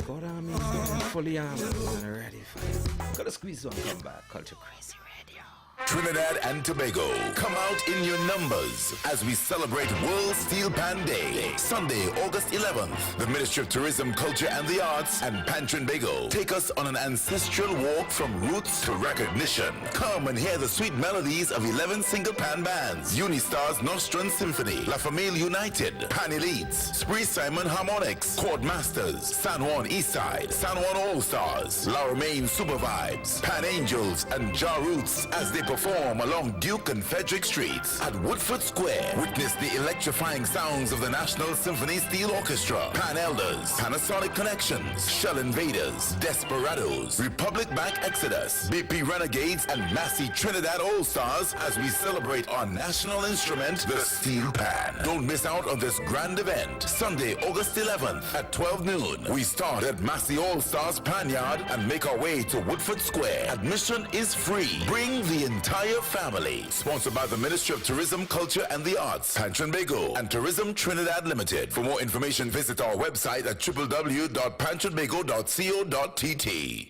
God, I'm in here, fully armed and ready for it. Gotta squeeze one, come back. Culture Crazy Radio. Trinidad and Tobago, come out in your numbers as we celebrate World Steel Pan Day. Sunday, August 11th, the Ministry of Tourism, Culture and the Arts and Trinbago take us on an ancestral walk from roots to recognition. Come and hear the sweet melodies of 11 single pan bands: Unistars Nostrum Symphony, La Famille United, Pan Elites, Spree Simon Harmonics, Chord Masters, San Juan Eastside, San Juan All-Stars, La Romaine Super Vibes, Pan Angels and Ja Roots as they perform along Duke and Frederick Streets. At Woodford Square, witness the electrifying sounds of the National Symphony Steel Orchestra, Pan Elders, Panasonic Connections, Shell Invaders, Desperados, Republic Bank Exodus, BP Renegades, and Massey Trinidad All-Stars as we celebrate our national instrument, the steel pan. Don't miss out on this grand event. Sunday, August 11th at 12 noon. We start at Massey All-Stars Pan Yard and make our way to Woodford Square. Admission is free. Bring the entire family. Sponsored by the Ministry of Tourism, Culture and the Arts, Trinbago and Tourism Trinidad Limited. For more information, visit our website at www.pantrinbago.co.tt.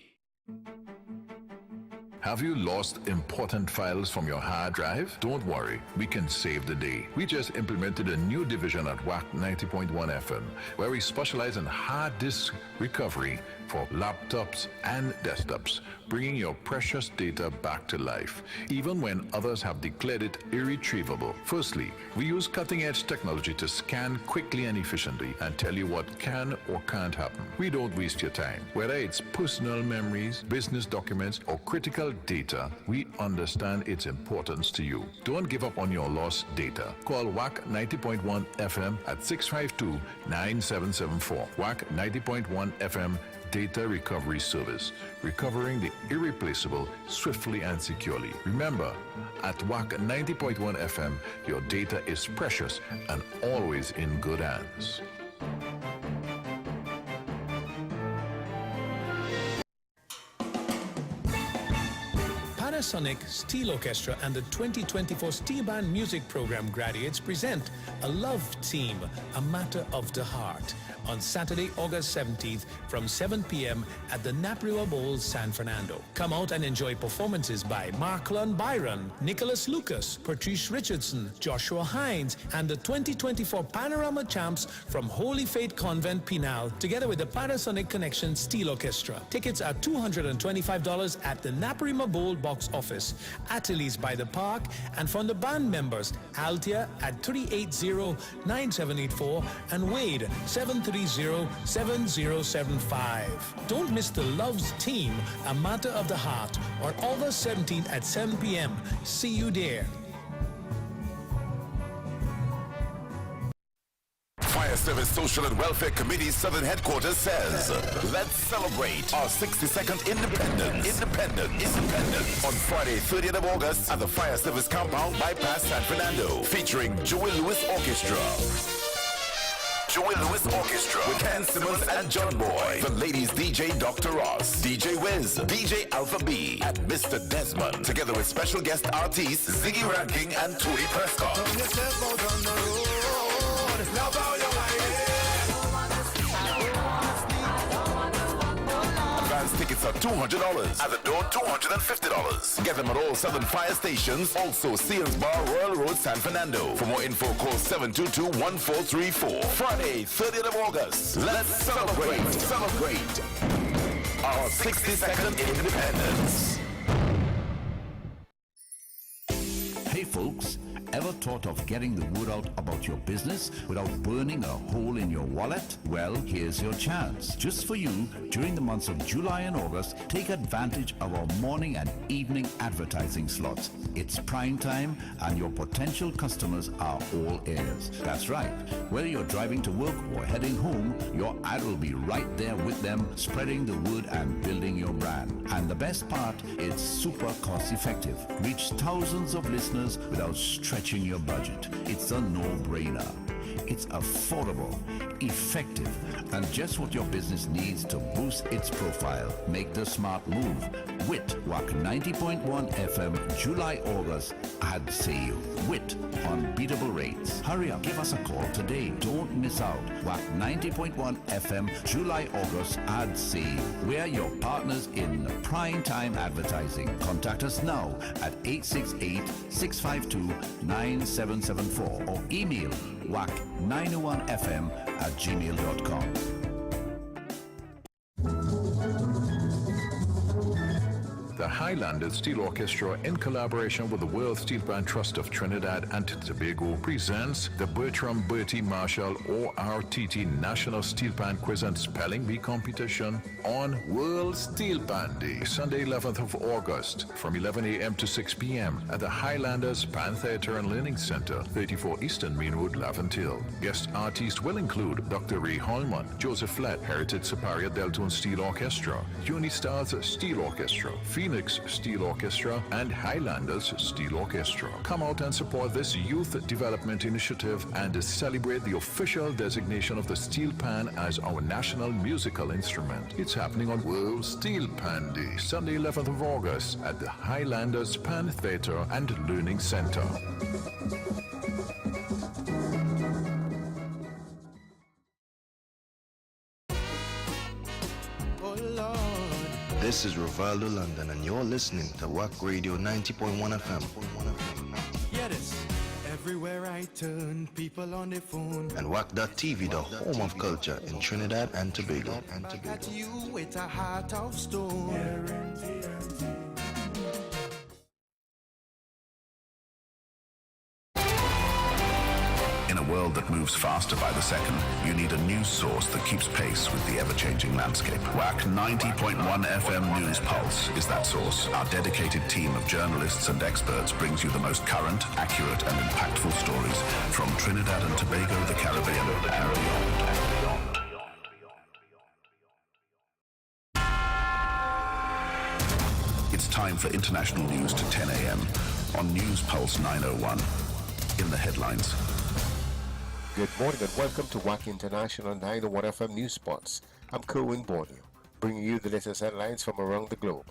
Have you lost important files from your hard drive? Don't worry, we can save the day. We just implemented a new division at Wack 90.1 FM, where we specialize in hard disk recovery for laptops and desktops, bringing your precious data back to life, even when others have declared it irretrievable. Firstly, we use cutting-edge technology to scan quickly and efficiently and tell you what can or can't happen. We don't waste your time. Whether it's personal memories, business documents, or critical data, we understand its importance to you. Don't give up on your lost data. Call Wack 90.1 FM at 652-9774. Wack 90.1 FM Data Recovery Service, recovering the irreplaceable swiftly and securely. Remember, at Wack 90.1 FM, your data is precious and always in good hands. Panasonic Steel Orchestra and the 2024 Steel Band Music Program graduates present A Love Team, A Matter of the Heart, on Saturday, August 17th from 7 p.m. at the Naprua Bowl, San Fernando. Come out and enjoy performances by Marklon Byron, Nicholas Lucas, Patrice Richardson, Joshua Hines, and the 2024 Panorama Champs from Holy Faith Convent, Pinal, together with the Panasonic Connection Steel Orchestra. Tickets are $225 at the Naprima Bowl box office, Ateliers by the Park, and from the band members, Altia at 380-9784 and Wade 730-7075. Don't miss the Loves Team, A Matter of the Heart, on August 17th at 7 p.m. See you there. Fire Service Social and Welfare Committee Southern Headquarters says, let's celebrate our 62nd Independence. On Friday, 30th of August at the Fire Service Compound Bypass San Fernando, featuring Joey Lewis Orchestra. Joey Lewis Orchestra with Ken Simmons and John Boy. The ladies DJ Dr. Ross, DJ Wiz, DJ Alpha B, and Mr. Desmond, together with special guest artists Ziggy Ranking and Tony Prescott. $200. At the door, $250. Get them at all Southern Fire stations. Also, Seals Bar, Royal Road, San Fernando. For more info, call 722-1434. Friday, 30th of August. Let's celebrate our 62nd independence. Hey folks, ever thought of getting the word out about your business without burning a hole in your wallet? Well, here's your chance. Just for you, during the months of July and August, take advantage of our morning and evening advertising slots. It's prime time and your potential customers are all ears. That's right. Whether you're driving to work or heading home, your ad will be right there with them, spreading the word and building your brand. And the best part, it's super cost effective. Reach thousands of listeners without stretching your budget. It's a no-brainer. It's affordable, effective, and just what your business needs to boost its profile. Make the smart move. WIT, Wack 90.1 FM, July, August, ad sale. WIT, unbeatable rates. Hurry up, give us a call today. Don't miss out. Wack 90.1 FM, July, August, ad sale. We're your partners in prime time advertising. Contact us now at 868-652-9774 or email wack901fm@gmail.com. The Highlanders Steel Orchestra, in collaboration with the World Steel Band Trust of Trinidad and Tobago, presents the Bertram Bertie Marshall ORTT National Steel Band Quiz and Spelling Bee competition on World Steel Band Day, Sunday 11th of August, from 11 a.m. to 6 p.m. at the Highlanders Band Theatre and Learning Center, 34 Eastern Main Road, Laventille. Guest artists will include Dr. Ray Holman, Joseph Flett, Heritage Superior Deltone Steel Orchestra, Unistars Steel Orchestra, Phoenix Steel Orchestra, and Highlanders Steel Orchestra. Come out and support this youth development initiative and celebrate the official designation of the steel pan as our national musical instrument. It's happening on World Steel Pan Day, Sunday 11th of August at the Highlanders Pan Theatre and Learning Center. This is Rivaldo London, and you're listening to Wack Radio 90.1 FM. Hear this. Everywhere I turn, people on the phone. And Wack.tv, the home of culture in Trinidad and Tobago. Back at you with a heart of stone. In a world that moves faster by the second, you need a news source that keeps pace with the ever-changing landscape. Wack 90.1 FM News Pulse is that source. Our dedicated team of journalists and experts brings you the most current, accurate, and impactful stories from Trinidad and Tobago, the Caribbean, and beyond. It's time for international news to 10 a.m. on News Pulse 901. In the headlines. Good morning and welcome to Wack International 901 FM News Spots. I'm Kerwin Borneo, bringing you the latest headlines from around the globe.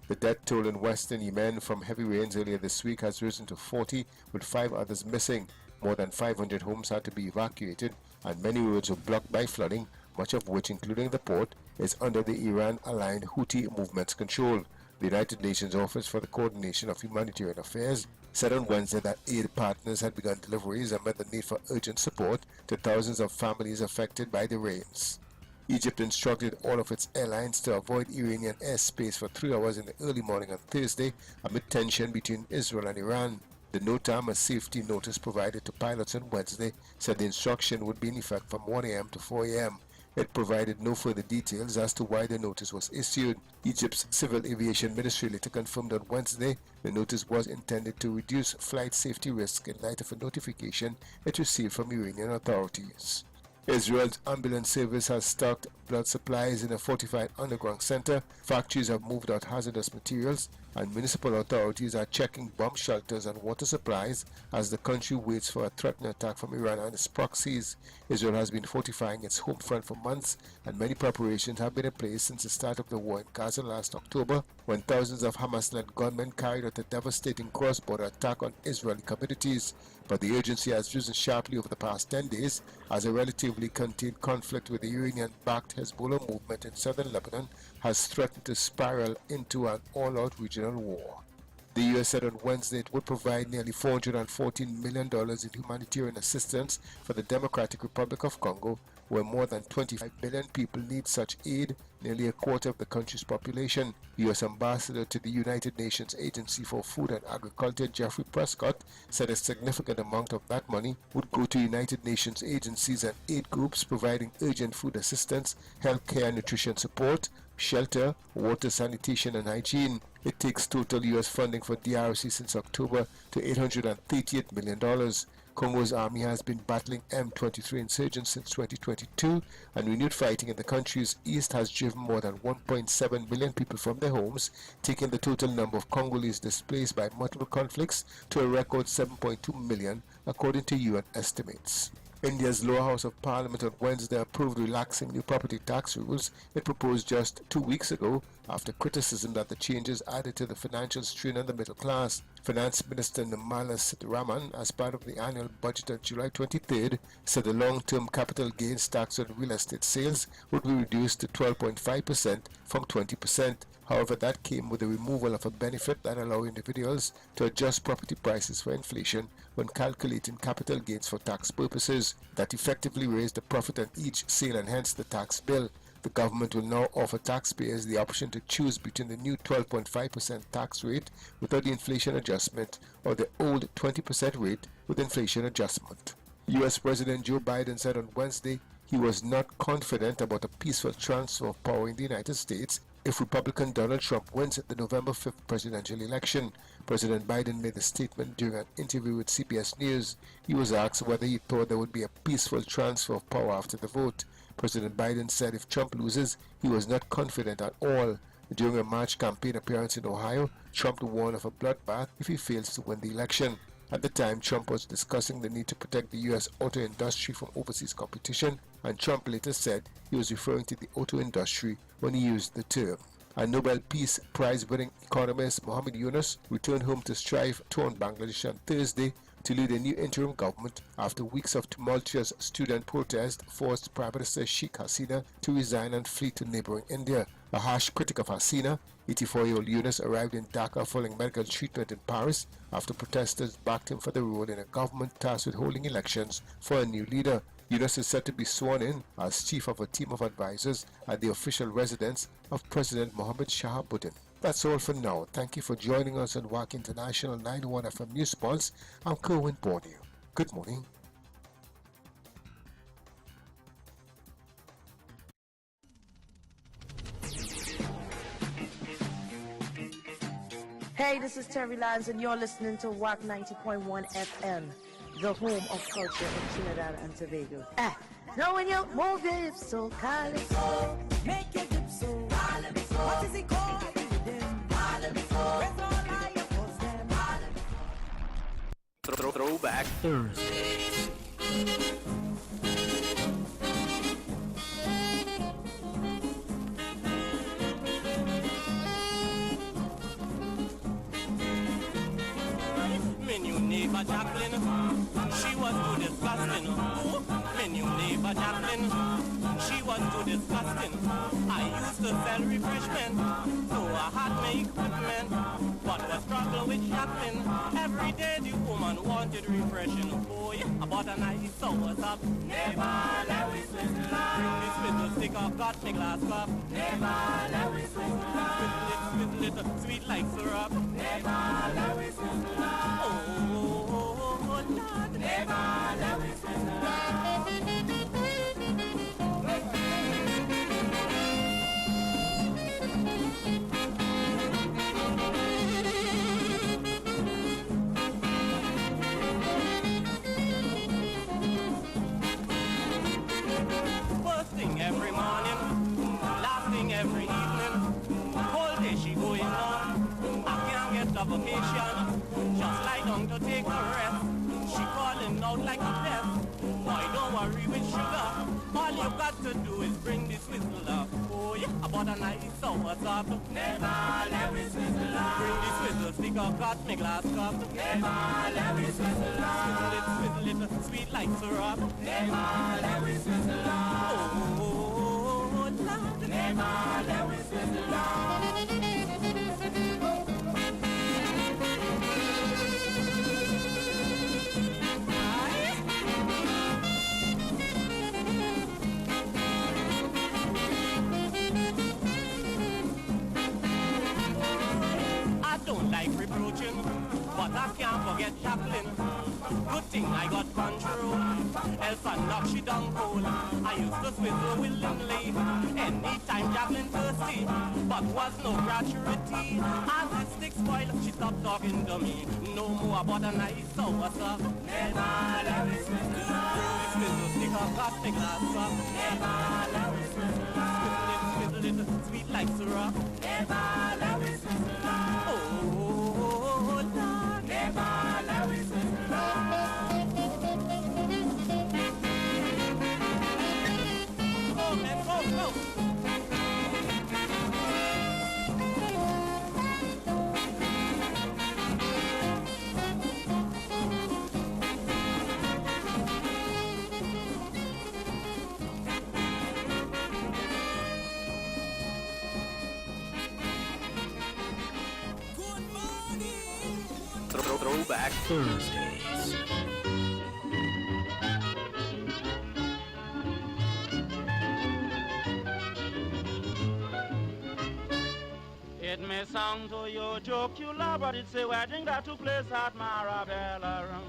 The death toll in western Yemen from heavy rains earlier this week has risen to 40, with 5 others missing. More than 500 homes had to be evacuated, and many roads were blocked by flooding, much of which, including the port, is under the Iran-aligned Houthi movement's control. The United Nations Office for the Coordination of Humanitarian Affairs said on Wednesday that aid partners had begun deliveries amid the need for urgent support to thousands of families affected by the rains. Egypt instructed all of its airlines to avoid Iranian airspace for 3 hours in the early morning on Thursday amid tension between Israel and Iran. The no-time safety notice provided to pilots on Wednesday said the instruction would be in effect from 1 a.m. to 4 a.m. It provided no further details as to why the notice was issued. Egypt's Civil Aviation Ministry later confirmed on Wednesday the notice was intended to reduce flight safety risk in light of a notification it received from Iranian authorities. Israel's ambulance service has stocked blood supplies in a fortified underground center. Factories have moved out hazardous materials, and municipal authorities are checking bomb shelters and water supplies as the country waits for a threatened attack from Iran and its proxies. Israel has been fortifying its home front for months, and many preparations have been in place since the start of the war in Gaza last October, when thousands of Hamas-led gunmen carried out a devastating cross-border attack on Israeli communities. But the urgency has risen sharply over the past 10 days as a relatively contained conflict with the Iranian-backed Hezbollah movement in southern Lebanon has threatened to spiral into an all-out regional war. The U.S. said on Wednesday it would provide nearly $414 million in humanitarian assistance for the Democratic Republic of Congo, where more than 25 million people need such aid, nearly a quarter of the country's population. U.S. Ambassador to the United Nations Agency for Food and Agriculture, Jeffrey Prescott, said a significant amount of that money would go to United Nations agencies and aid groups providing urgent food assistance, healthcare and nutrition support, shelter, water, sanitation and hygiene. It takes total U.S. funding for DRC since October to $838 million. Congo's army has been battling M23 insurgents since 2022, and renewed fighting in the country's east has driven more than 1.7 million people from their homes, taking the total number of Congolese displaced by multiple conflicts to a record 7.2 million, according to UN estimates. India's lower house of parliament on Wednesday approved relaxing new property tax rules it proposed just 2 weeks ago after criticism that the changes added to the financial strain on the middle class. Finance Minister Nirmala Sitharaman, as part of the annual budget on July 23rd, said the long-term capital gains tax on real estate sales would be reduced to 12.5% from 20%. However, that came with the removal of a benefit that allowed individuals to adjust property prices for inflation when calculating capital gains for tax purposes. That effectively raised the profit on each sale and hence the tax bill. The government will now offer taxpayers the option to choose between the new 12.5% tax rate without the inflation adjustment or the old 20% rate with inflation adjustment. U.S. President Joe Biden said on Wednesday he was not confident about a peaceful transfer of power in the United States if Republican Donald Trump wins the November 5th presidential election. President Biden made the statement during an interview with CBS News. He was asked whether he thought there would be a peaceful transfer of power after the vote. President Biden said if Trump loses, he was not confident at all. During a March campaign appearance in Ohio, Trump warned of a bloodbath if he fails to win the election. At the time, Trump was discussing the need to protect the U.S. auto industry from overseas competition, and Trump later said he was referring to the auto industry when he used the term. A Nobel Peace Prize-winning economist Muhammad Yunus returned home to strife-torn Bangladesh on Thursday to lead a new interim government after weeks of tumultuous student protest forced Prime Minister Sheikh Hasina to resign and flee to neighboring India. A harsh critic of Hasina, 84-year-old Yunus arrived in Dhaka following medical treatment in Paris after protesters backed him for the role in a government tasked with holding elections for a new leader. Yunus is set to be sworn in as chief of a team of advisors at the official residence of President Mohammed Shahabuddin. That's all for now. Thank you for joining us on Wack International 91 FM News Pulse. I'm Kerwin Borneo. Good morning. Hey, this is Terry Lyons, and you're listening to Wack 90.1 FM, the home of culture in Trinidad and Tobago. Now when you move your hips so calypso, make your hips so calypso. What is it called? Throwback Thursday. Me new neighbor Jacqueline, she was too disgusting. Me new neighbor Jacqueline, she was too disgusting. I used to sell refreshment, so I had my equipment. But was struggling with Jacqueline. Every day the woman wanted refreshing. Boy, I bought a nice sour's up. Never let we switch love. Bring this little stick up, got me glass cup. Never let we switch love. Sweet little sweet like syrup. Never let we switch love. Oh, Lord. Never let we switch love. First thing every morning, last thing every evening. Whole day she going on. I can't get a vacation. Just lie down to take a rest. She calling out like a about a nice sour top. Never let me swizzle up. Bring the swizzle stick up, got me glass cup. Never let me swizzle up. Swizzle it, sweet like syrup. Never let me swizzle up. Oh, Lord. Never let me swizzle up. Don't like reproaching, but I can't forget Chaplin. Good thing I got control, else I knock she down cold. I used to swizzle willingly, anytime Chaplin thirsty, but was no gratuity. As the stick spoiled, she stopped talking to me. No more about a nice sour stuff. Never let me swizzle up. Swizzle stick up, got the glass up. Never let me swizzle up. Swizzle it, sweet like syrup. Never let me swizzle up. Throwback Thursdays. It may sound to you jocular, but it's a wedding that took place at Marabella.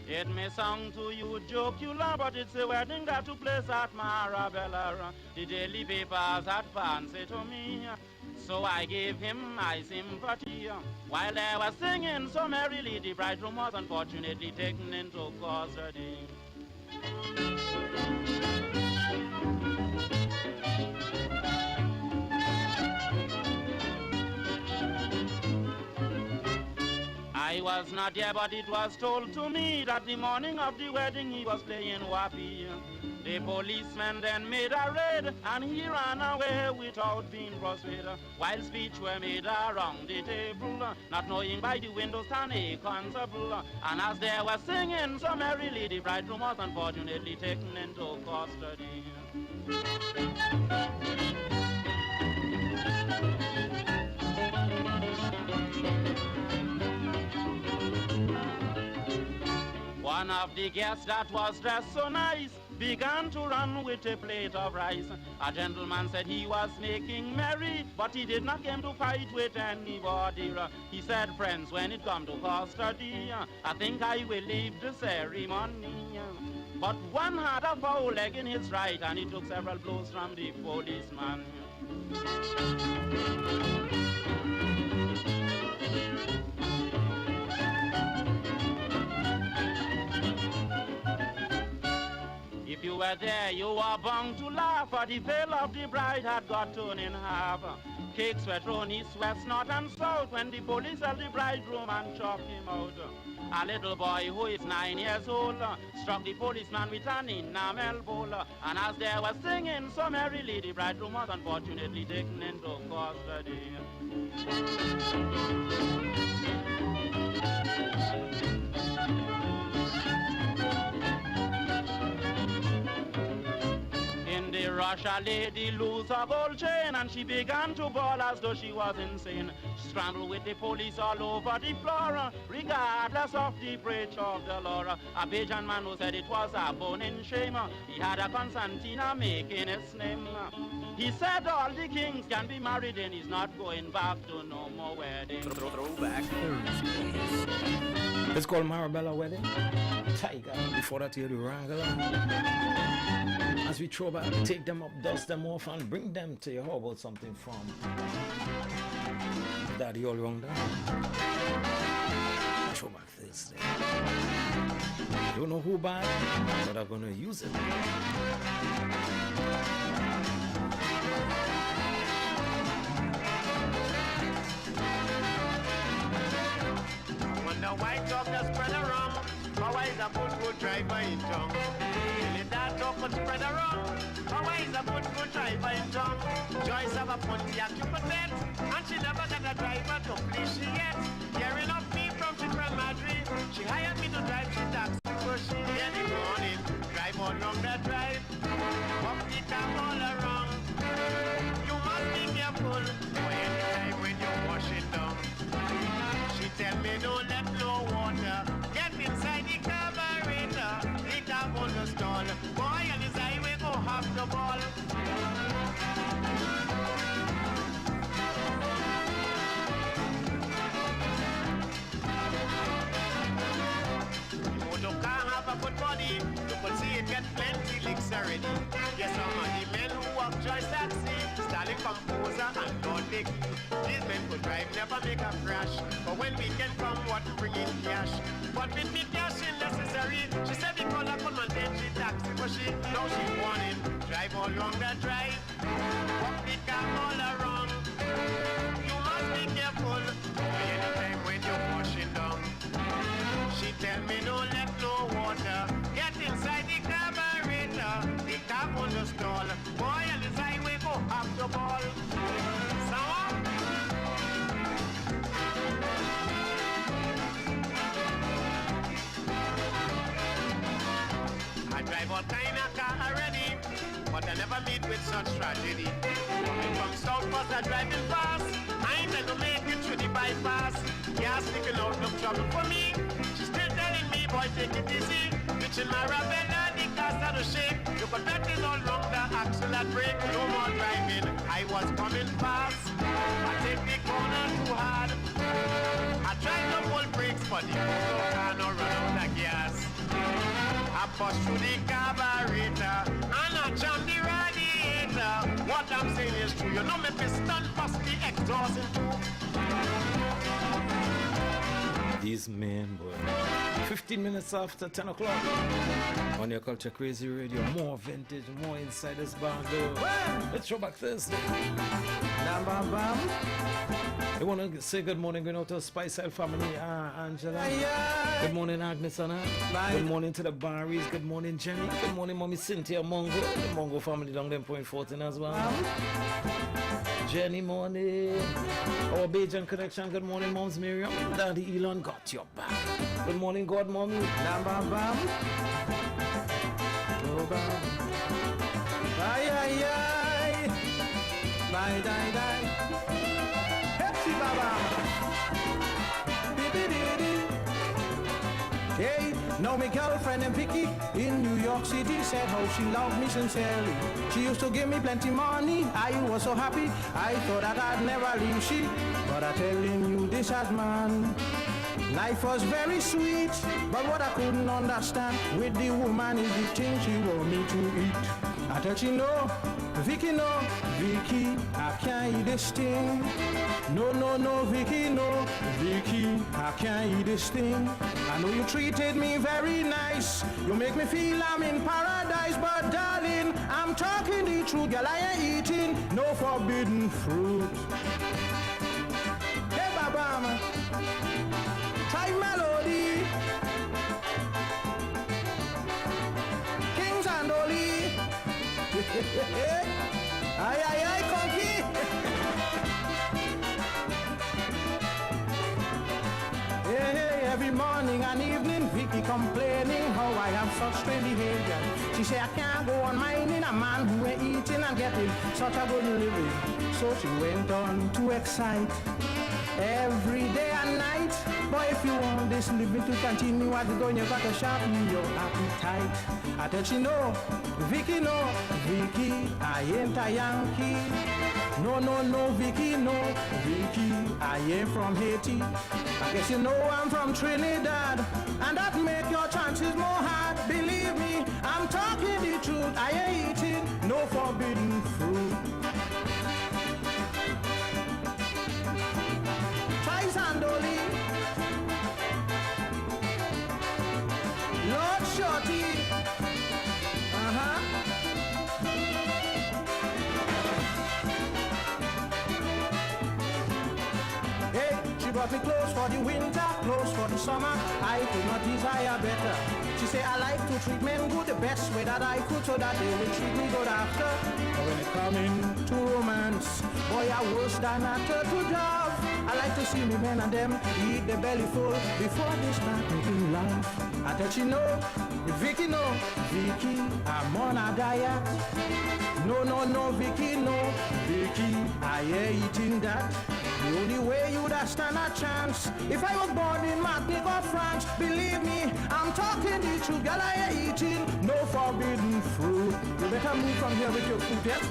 It may sound to you jocular, but it's a wedding that took place at Marabella. The daily papers had fancy to me, so I gave him my sympathy. While they were singing so merrily, the bridegroom was unfortunately taken into custody. I was not there, but it was told to me that the morning of the wedding he was playing wappy. The policeman then made a raid, and he ran away without being pursued, while speech were made around the table, not knowing by the window stand a constable. And as they were singing so merrily, the bridegroom was unfortunately taken into custody. One of the guests that was dressed so nice began to run with a plate of rice. A gentleman said he was making merry, but he did not come to fight with anybody. He said, friends, when it come to custody, I think I will leave the ceremony. But one had a foul leg in his right, and he took several blows from the policeman. If you were there, you were bound to laugh, for the veil of the bride had got torn in half. Cakes were thrown east, west, north, and south when the police held the bridegroom and chopped him out. A little boy who is 9 years old struck the policeman with an enamel bowl, and as they were singing so merrily, the bridegroom was unfortunately taken into custody. In the rush, a lady lose a gold chain, and she began to bawl as though she was insane. She scrambled with the police all over the floor, regardless of the breach of the law. A Bajan man who said it was a bone in shame, he had a concertina making his name. He said all the kings can be married and he's not going back to no more wedding. Throwback Thursdays. It's called Marabella Wedding. Tiger. Before that, you do wrangle. As we throw back, take them up, dust them off, and bring them to you. How about something from Daddy All Wrong Down? Throwback Thursday. Don't know who bad, but I'm gonna use it. When the white dog just spread around, how is a good driver in town? That dog could spread around. How is a a good driver in town. Joyce have a Pontiac Cupid, and she never got a driver to please she yet. Hearing of me from Central Madrid, she hired me to drive she taxi for she in the morning. Drive all along the drive, walk the car all around. You must be careful anytime when you're washing down. She tell me don't let no water get inside the carburetor. The car gonna stall. Boy on his highway go half the ball. Motor car have a good body. You could see it get plenty licks already. Yes, some of the men who walk Joyce taxi, Stanley Composer and Lord Dicky. These men could drive, never make a crash. But when we can come, what bring in cash? But with me cash in necessary, she said because I could maintain she taxi, but she now she warning. Drive all along the drive, walk the car all around. You must be careful anytime when you're washing down. She tell me don't let no water get inside the carburetor. The car on the stall. Boy on the highway go off the ball. So I drive all kind of car already, but I never meet with such tragedy. Coming from South was I driving fast. I ain't gonna make it through the bypass. Gas sticking out, no trouble for me. She's still telling me, boy, take it easy. Bitchin' my Ravella, the car start to shake. You could bet it all long, the axle and brake. No more driving, I was coming fast. I take the corner too hard. I tried to pull brakes, but the car no run out of gas. I bust through the carburetor and I jam the radiator. What I'm saying is true, you know me piston bust the exhaust into. These men, boy. 15 minutes after 10 o'clock on your Culture Crazy Radio. More vintage, more inside this bar, though. It's Throwback Thursday. Bam, bam, bam. I want to say good morning going out to the Spice Hill family, Angela. Good morning, Agnes Anna. Good morning to the Barries. Good morning, Jenny. Good morning, Mommy Cynthia Mongo. The Mongo family down there Point 14 as well. Jenny morning. Our Bajan connection. Good morning, Moms Miriam. Daddy Elon got your back. Good morning, God Mommy. Bam, bam, bam. Oh, bam. Ay, ay, ay. Bye, die, die. Pepsi, baba. Hey, now my girlfriend and Vicky in New York City said how she loved me sincerely. She used to give me plenty money, I was so happy. I thought that I'd never leave she, but I'm telling you this as man. Life was very sweet, but what I couldn't understand with the woman is the thing she want me to eat. I tell she no, Vicky no, Vicky, I can't eat this thing. No, no, no, Vicky, no, Vicky, I can't eat this thing. I know you treated me very nice. You make me feel I'm in paradise, but darling, I'm talking the truth. Girl, I ain't eating no forbidden fruit. Hey, Baba, try melody. Kings and Oli. Ay, ay, ay, conky. Hey, every morning and evening, Vicky complaining how I have such strange behavior. She say I can't go on minding a man who ain't eating and getting such a good living. So she went on to excite every day and night. Boy, if you want this living to continue as it's going, you got to sharpen your appetite. I tell she no, Vicky no, Vicky, I ain't a Yankee. No, no, no, Vicky, no, Vicky, I ain't from Haiti. I guess you know I'm from Trinidad, and that make your chances more hard. Believe me, I'm talking the truth. I ain't eating no forbidden fruit. Try Sandoli, Lord Shorty. Hey, she She brought me clothes for the winter, clothes for the summer. I could not desire better. She say I like to treat men good the best way that I could, so that they will treat me good after. But when it come to romance, boy, I worse than a turtle dove. I like to see me men and them eat their belly full before they start making love. I tell she know, Vicky know, Vicky, I'm on a diet. No, Vicky, no, Vicky, I ain't eating that. The only way you'd have stand a chance if I was born in Martinique or France. Believe me, I'm talking the truth, girl, I ain't eating no forbidden fruit. You better move from here with your food, yes?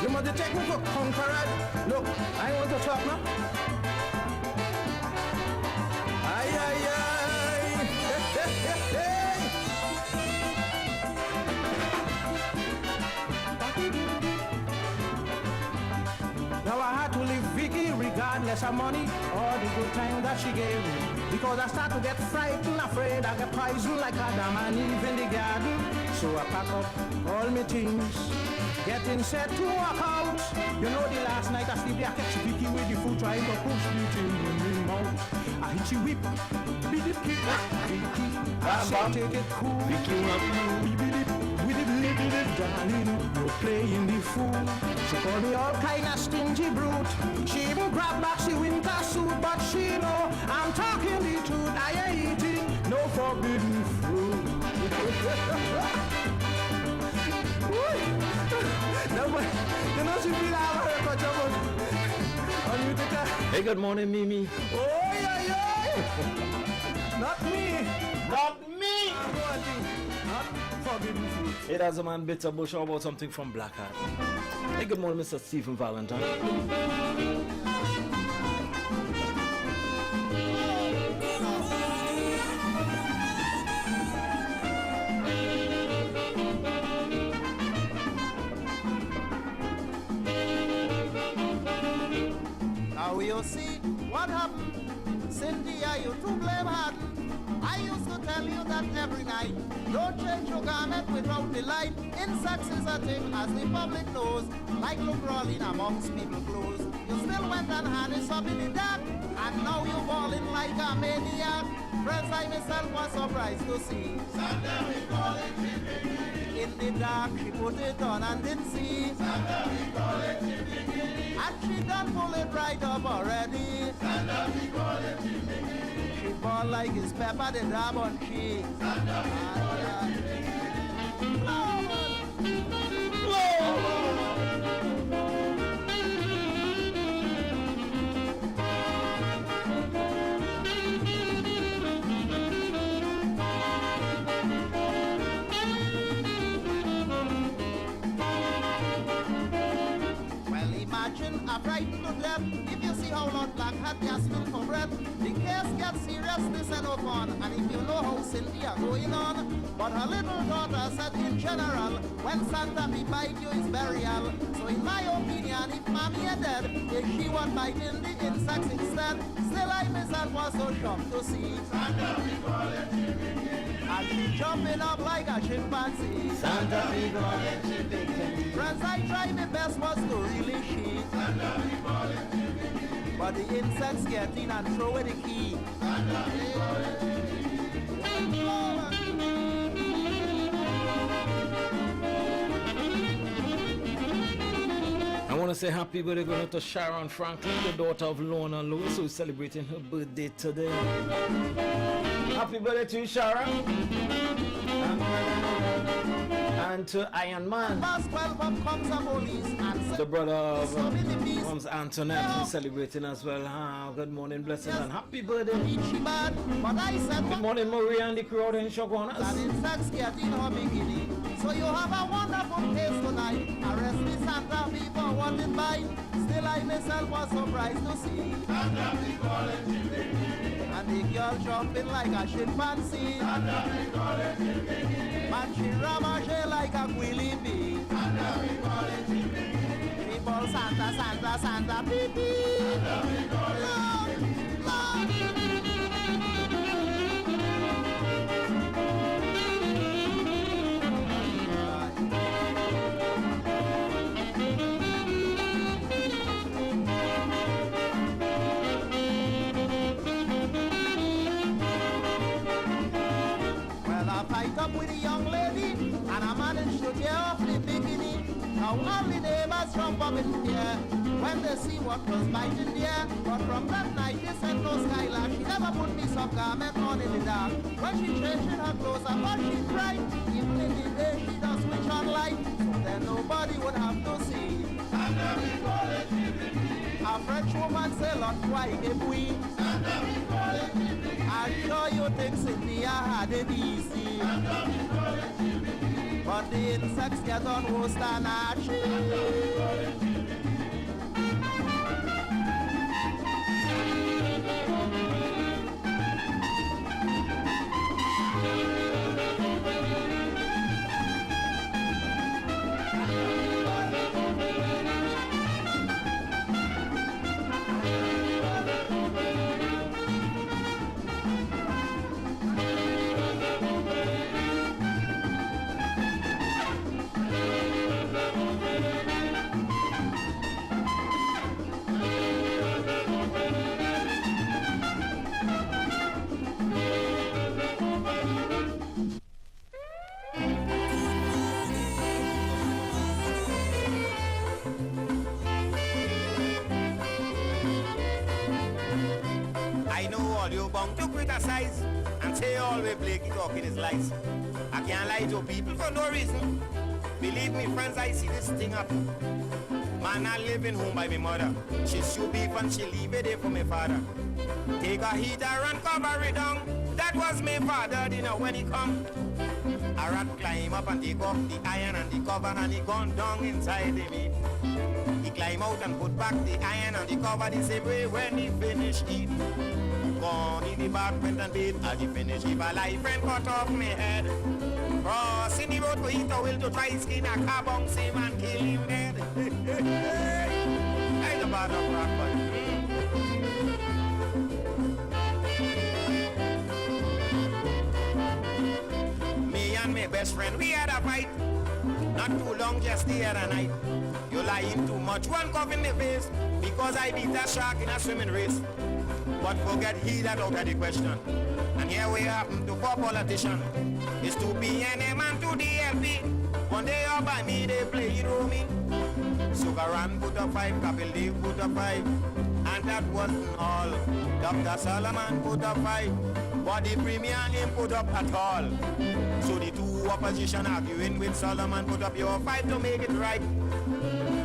You must take me for conqueror. Look, I want to talk now. Ay, ay, ay. Hey. Now I had to leave Vicky regardless of money or the good time that she gave me. Because I start to get frightened, afraid I get poisoned like Adam and Eve in the garden. So I pack up all my things, getting set to walk out. You know the last night I sleep, I catch Vicky with the food trying to push me in the mouth. I hit you whip, beat it, kick, Vicky. I say take it cool, Vicky, with it, little darling, you're playing the fool. She called me all kind of stingy brute. She even grabbed back she winter suit, but she know I'm talking the truth. I ain't eating no forbidden fruit. You know she feel like Hey, good morning, Mimi. Oh, yeah. Not me. Not me. Not forbidden fruit. Hey, that's a man, Bitter Bush. How about something from Blackheart? Hey, good morning, Mr. Stephen Valentine. Now you see what happened. Cindy, are you to blame hard? I used to tell you that every night. Don't change your garment without delight. Insects is a thing as the public knows. Like look crawling amongst people clothes. You still went and harnessed up in the dark. And now you're falling like a maniac. Friends, I myself was surprised to see. Santa, we call it in the dark, she put it on and didn't see. Santa, we call it and she done pull it right up already. Santa, we call it she ball like his pepper, the dab on cheese. Santa, we call a frightened to death. If you see how Lord Black had gasping for breath, the case gets serious, this and upon. And if you know how Cynthia going on, but her little daughter said in general, when Santa be bite you is burial. So in my opinion, if mommy is dead, if she was biting the insects instead, still I myself was so shocked to see Santa we call it and she jumping up like a chimpanzee. Santa we call it chimpanzee. Friends, I tried my best was to really she. Santa we call it chimpanzee. But the insects get in and throw away the key. Santa we call it I want to say happy birthday going out to Sharon Franklin, the daughter of Lorna Lewis, who is celebrating her birthday today. Happy birthday to you, Sharon. And to Iron Man, the brother of Mom's Antoinette, who's celebrating as well. Good morning, blessings, and happy birthday. Good morning, Maria and the crowd in Shogunas. So you have a wonderful case tonight. Arrest me, Santa, before what it bite. Still I myself was surprised to see Santa, we call it and the girl jumping like a chimpanzee. Santa, we call it man, she ramage like a quilly bee. Santa, we call it she ball Santa, Santa, Santa, pee pee. Santa, we call it challenge to get off the bikini. Now all the neighbors from Bobbin here, when they see what was biting there. But from that night they sent no skylar. She never put me some garment on in the dark. When she changing her clothes up, but she's bright. Even in the day she does switch on light, so then nobody would have to see. A French woman say, "Lot why if we?" I'm sure you think Cynthia had it easy, but the insects get on worse than she. You bound to criticize and say all we Blakey talking is lies. I can't lie to people for no reason. Believe me, friends, I see this thing up. Man, I live in home by my mother. She shoot beef and she leave it there for my father. Take a heater and cover it down. That was my father, you know, when he come. A rat climb up and take off the iron and the cover and he gone down inside the meat. He climb out and put back the iron and the cover the same way when he finish eat. Gone in the apartment and bed, as he finish if a life friend cut off my head. Crossing the road to eat a will to try skin a car bounce him and kill him dead. Ain't a bad of rock, but me and my best friend, we had a fight. Not too long, just the other night. You lying too much, one cough in my face, because I beat a shark in a swimming race. But forget he that out of the question. And here we happen to four politicians. It's to PNM and to DLP. One day up by me, they play roaming. Sugaran put up 5, Kapil Dev put up 5. And that wasn't all. Dr. Solomon put up 5. But the premier didn't put up at all. So the two opposition arguing with Solomon put up your 5 to make it right.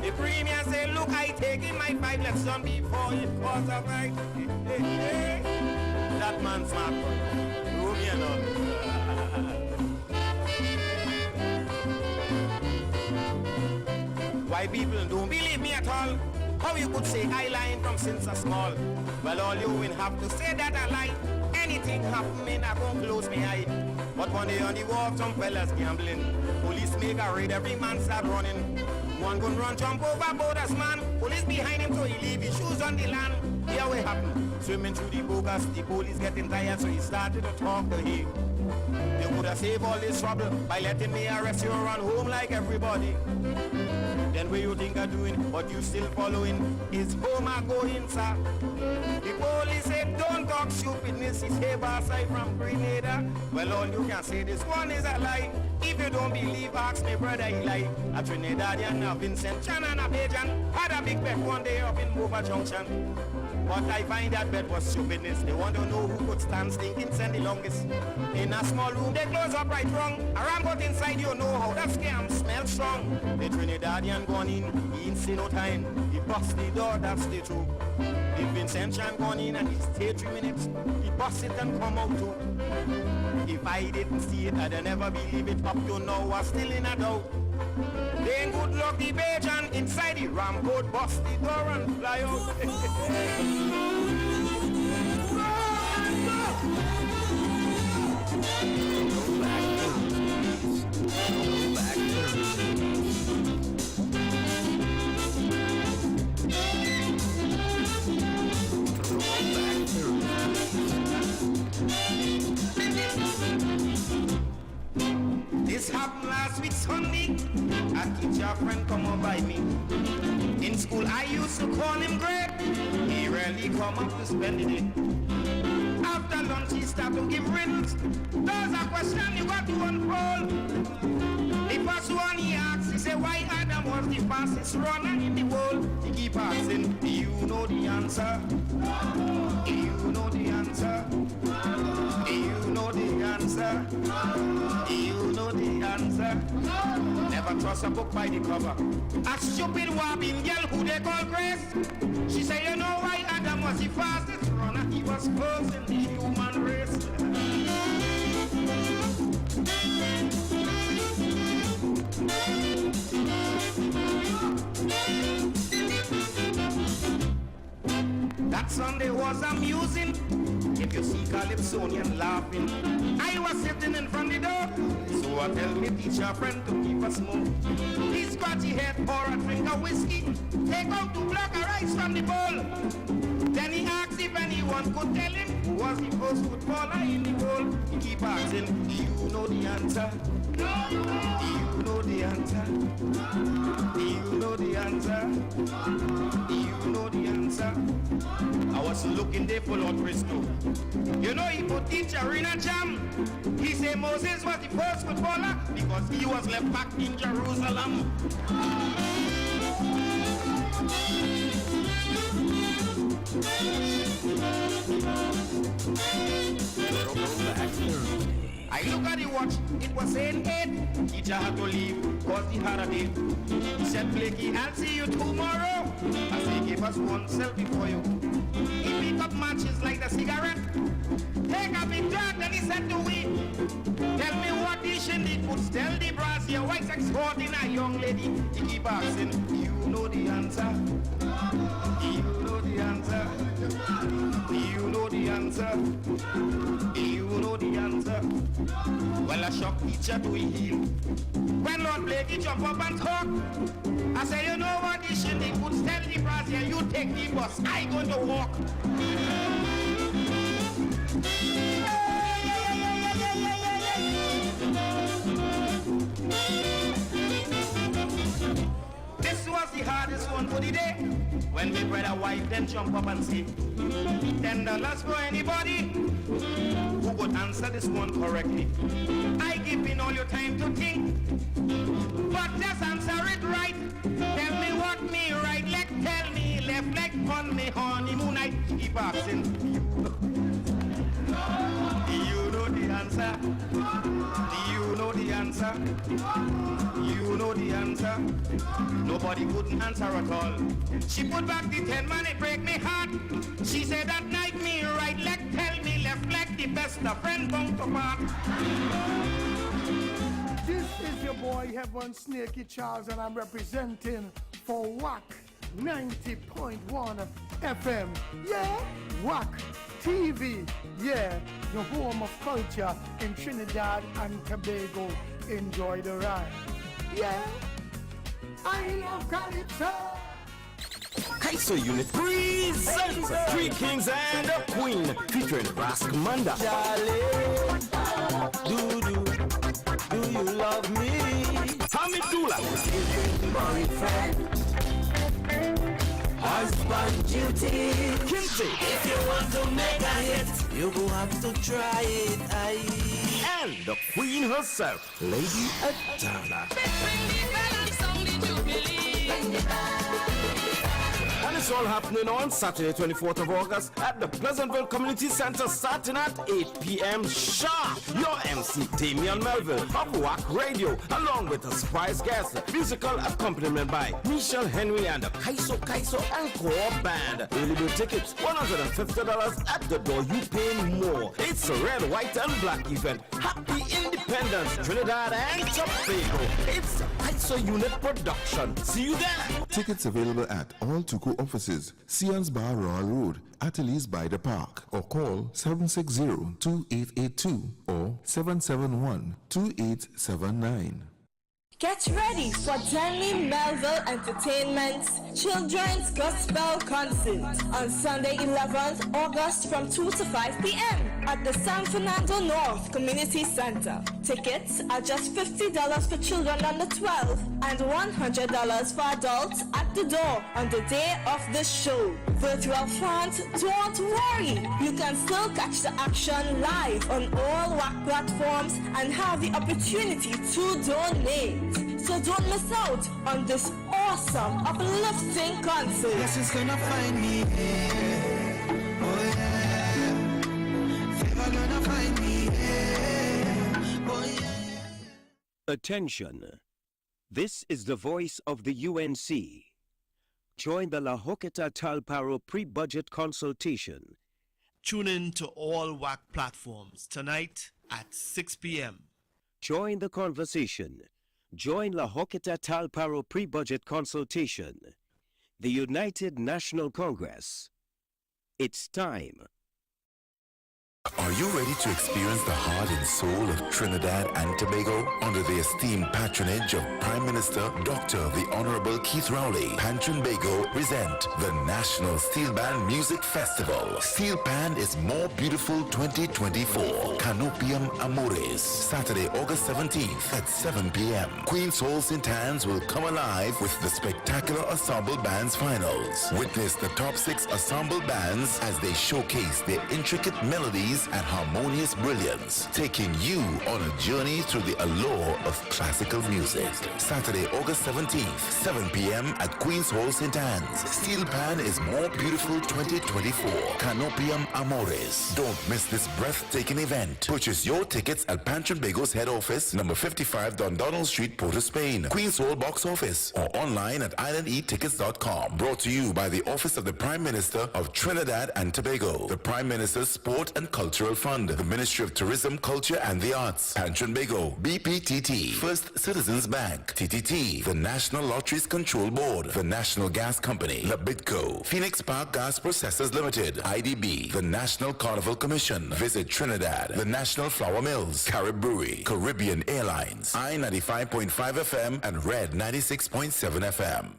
The premier say, look, I taking my 5 lessons before it was a fight. That man's smart. Rumi and all. Why people don't believe me at all? How you could say I lying from since a small? Well, all you will have to say that I lie. Anything happen, me not gon' close me eye. But one day on the wharf, some fellas gambling. Police make a raid, every man start running. One gun run, jump over borders, man. Police behind him, so he leave his shoes on the land. Here we happen, swimming through the bogus. The police getting tired, so he started to talk to him. They would have saved all this trouble by letting me arrest you and run home like everybody. Then what you think of doing, but you still following, is home I going, sir. The police said, don't talk stupidness, it's hey, boss, I from Grenada. Well, all you can say, this one is a lie. If you don't believe, ask me brother Eli. A Trinidadian, a Vincent Chan and a Bajan had a big bet one day up in Mova Junction. But I find that bet was stupidness. They want to know who could stand stinking send the longest. In a small room, they close up right wrong. A ram got inside, you know how that scam smells strong. The Trinidadian gone in, he ain't see no time. He bust the door, that's the truth. The Vincent Chan gone in and he stayed 3 minutes. He bust it and come out too. If I didn't see it, I'd never believe it. Up to now, I'm still in a doubt. Then good luck the Bajan inside the ram boat, bust the door and fly out. This happened last week Sunday. A teacher friend come up by me. In school I used to call him great. He rarely come up to spend the day. After lunch he start to give riddles. Those are questions you got to unfold. The first was the fastest runner in the world. He keep asking, do you know the answer? Do you know the answer? Do you know the answer? Do you know the answer? Never trust a book by the cover. A stupid wobbling girl who they call Grace. She say, you know why Adam was the fastest runner? He was first in the human race. That Sunday was amusing. If you see Calypsonian laughing, I was sitting in front of the door. So I tell me teacher friend to keep a smoke. He scratch his head or a drink of whiskey. Take out 2 blocks of rice from the bowl. Then he asked if anyone could tell him who was the first footballer in the world. He keep asking, do you know the answer? Do you know the answer? Do you know the answer? Do you know the answer? I was looking there for Lord Christo. You know he put teacher in a jam. He say Moses was the first footballer because he was left back in Jerusalem. I look at the watch, it was saying 8. Teacher had to leave, cause he had a date. He said, Blakey, I'll see you tomorrow. As he gave us one selfie for you. He picked up matches like the cigarette. Take a big drag, then he said to we, tell me what dish in the foods, tell the brass your wife's exporting a young lady. He keep asking, do you know the answer? Do you know the answer? Do you know the answer? Do you know the answer? Well, I shock teacher to a heel. When Lord Blakey jump up and talk, I say, you know what dish in the foods, tell the brass here, you take the bus, I going to walk. This was the hardest one for the day. When my brother wife then jump up and say, $10 for anybody who could answer this one correctly. I give in all your time to think, but just answer it right. Tell me what me right leg, tell me left leg on me honeymoon night. Keep asking, do you know the answer? Do you know the answer? You know the answer? Nobody couldn't answer at all. She put back the 10 man, it break me heart. She said that night me right leg, tell me left leg, the best of friend bound to part. This is your boy Heaven Snakey Charles, and I'm representing for Wack 90.1 FM. Yeah, Wack TV. Yeah, the home of culture in Trinidad and Tobago. Enjoy the ride. Yeah, I love Calypso. Kaiso Unit presents Three Kings and a Queen featuring Rascomanda. Darling, do you love me? Hamidullah, boyfriend, husband duty. Kinsey, if you want to make a hit, you go have to try it. And the Queen herself, Lady Adana. And it's all happening on Saturday, 24th of August at the Pleasantville Community Center starting at 8 p.m. sharp. Your MC, Damian Melville of Wack Radio, along with a surprise guest, musical accompaniment by Michelle Henry and the Kaiso Encore Band. Early bird tickets, $150 at the door. You pay more. It's a red, white, and black event. Happy Independence, Trinidad and Tobago. It's a Kaiso Unit production. See you there. Tickets available at all Tuku offices, Sion's Bar Royal Road, Ateliers by the Park, or call 760-2882 or 771-2879. Get ready for Danny Melville Entertainment's Children's Gospel Concert on Sunday 11th August from 2 to 5 p.m. at the San Fernando North Community Center. Tickets are just $50 for children under 12 and $100 for adults at the door on the day of the show. Virtual fans, don't worry. You can still catch the action live on all WAC platforms and have the opportunity to donate. So So don't miss out on this awesome, uplifting concert. Yes, it's gonna find me here. Oh yeah. Favor gonna find me here. Oh yeah. Attention. This is the voice of the UNC. Join the La Hoqueta Talparo pre-budget consultation. Tune in to all Wack platforms tonight at 6 p.m. Join the conversation. Join La Hoqueta Talparo pre-budget consultation. The United National Congress. It's time. Are you ready to experience the heart and soul of Trinidad and Tobago? Under the esteemed patronage of Prime Minister Dr. the Honorable Keith Rowley, Trinbago present the National Steel Band Music Festival. Steel Band is More Beautiful 2024. Canopium Amores. Saturday, August 17th at 7 p.m. Queen's Hall St. Anne's will come alive with the spectacular Ensemble Bands Finals. Witness the top 6 ensemble bands as they showcase their intricate melodies and harmonious brilliance, taking you on a journey through the allure of classical music. Saturday, August 17th, 7 p.m. at Queen's Hall St. Anne's. Steel Pan is More Beautiful 2024. Canopium Amores. Don't miss this breathtaking event. Purchase your tickets at Trinbago's head office, number 55 Don Donald Street, Port of Spain, Queen's Hall box office, or online at islandetickets.com. Brought to you by the Office of the Prime Minister of Trinidad and Tobago, the Prime Minister's Sport and Cultural Fund, the Ministry of Tourism, Culture and the Arts, Trinbago, BPTT, First Citizens Bank, TTT, the National Lotteries Control Board, the National Gas Company, Labitco, Phoenix Park Gas Processors Limited, IDB, the National Carnival Commission, Visit Trinidad, the National Flour Mills, Carib Brewery, Caribbean Airlines, I-95.5 FM and Red 96.7 FM.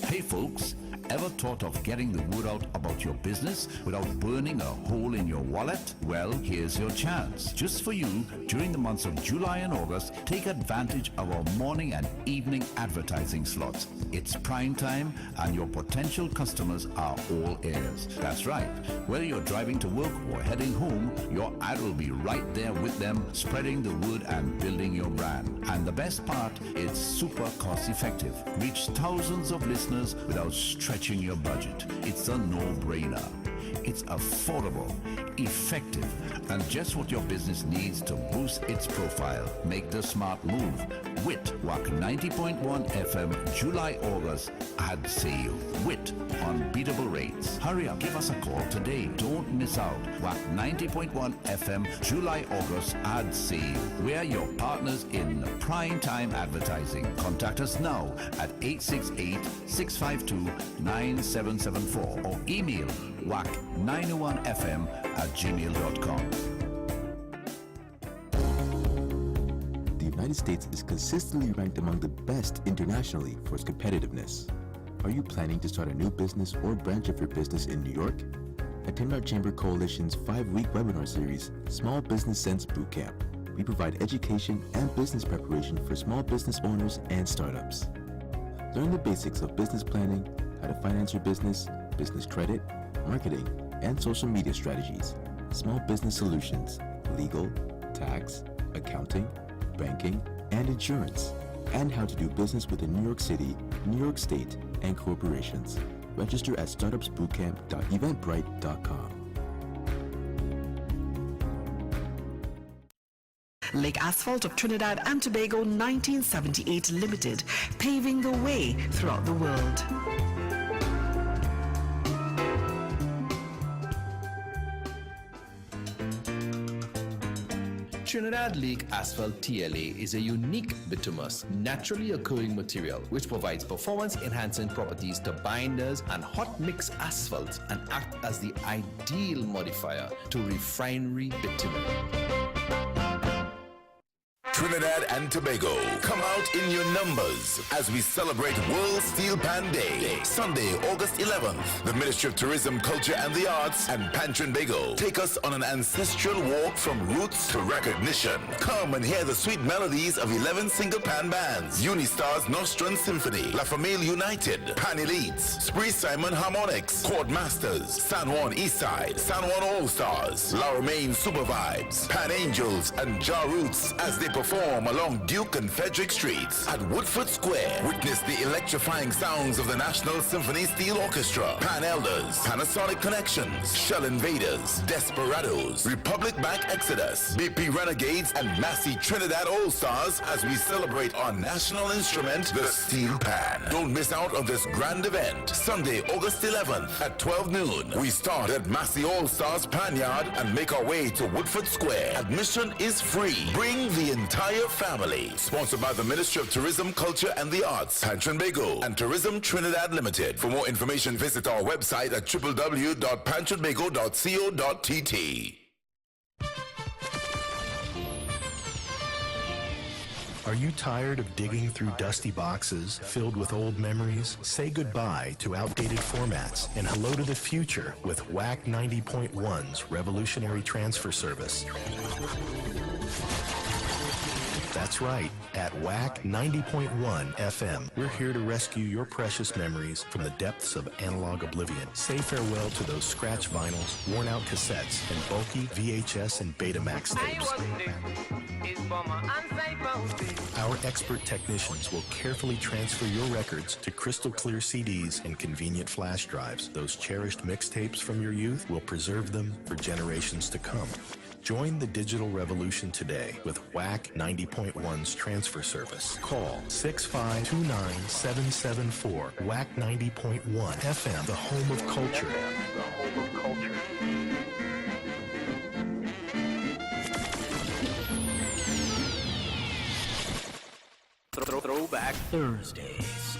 Hey folks, ever thought of getting the word out about your business without burning a hole in your wallet? Well, here's your chance. Just for you, during the months of July and August, take advantage of our morning and evening advertising slots. It's prime time and your potential customers are all ears. That's right. Whether you're driving to work or heading home, your ad will be right there with them, spreading the word and building your brand. And the best part, it's super cost effective. Reach thousands of listeners without stretching your budget. It's a no-brainer. It's affordable, effective, and just what your business needs to boost its profile. Make the smart move with Wack 90.1 FM July-August ad sale with unbeatable rates. Hurry up, give us a call today. Don't miss out. Wack 90.1 FM July-August ad sale. We're your partners in prime time advertising. Contact us now at 868-652-9774 or email wack901fm@gmail.com. The United States is consistently ranked among the best internationally for its competitiveness. Are you planning to start a new business or branch of your business in New York? Attend our Chamber Coalition's 5-week webinar series, Small Business Sense Bootcamp. We provide education and business preparation for small business owners and startups. Learn the basics of business planning, how to finance your business, business credit, marketing, and social media strategies, small business solutions, legal, tax, accounting, banking, and insurance, and how to do business within New York City, New York State, and corporations. Register at startupsbootcamp.eventbrite.com. Lake Asphalt of Trinidad and Tobago 1978 Limited, paving the way throughout the world. Trinidad Lake Asphalt TLA is a unique bituminous, naturally occurring material which provides performance-enhancing properties to binders and hot mix asphalts and act as the ideal modifier to refinery bitumen. Trinidad and Tobago, come out in your numbers as we celebrate World Steel Pan Day. Sunday, August 11th, the Ministry of Tourism, Culture and the Arts and Trinbago take us on an ancestral walk from roots to recognition. Come and hear the sweet melodies of 11 single pan bands, Unistars Nostrum Symphony, La Famille United, Pan Elites, Spree Simon Harmonics, Chord Masters, San Juan Eastside, San Juan All Stars, La Romaine Super Vibes, Pan Angels and Ja Roots as they perform Perform along Duke and Frederick Streets at Woodford Square. Witness the electrifying sounds of the National Symphony Steel Orchestra, Pan Elders, Panasonic Connections, Shell Invaders, Desperados, Republic Bank Exodus, BP Renegades, and Massey Trinidad All-Stars as we celebrate our national instrument, the steel pan. Don't miss out on this grand event. Sunday, August 11th at 12 noon. We start at Massey All-Stars Pan Yard and make our way to Woodford Square. Admission is free. Bring the entire family. Sponsored by the Ministry of Tourism, Culture and the Arts, Pantrinbago, and Tourism Trinidad Limited. For more information, visit our website at www.pantrinbago.co.tt. Are you tired of digging through dusty boxes filled with old memories? Say goodbye to outdated formats and hello to the future with Wack 90.1's revolutionary transfer service. That's right. At Wack 90.1 FM, we're here to rescue your precious memories from the depths of analog oblivion. Say farewell to those scratch vinyls, worn-out cassettes, and bulky VHS and Betamax tapes. Our expert technicians will carefully transfer your records to crystal clear CDs and convenient flash drives. Those cherished mixtapes from your youth will preserve them for generations to come. Join the digital revolution today with Wack 90.1's transfer service. Call 6529774. Wack 90.1 FM, the home of culture. Throwback Thursdays.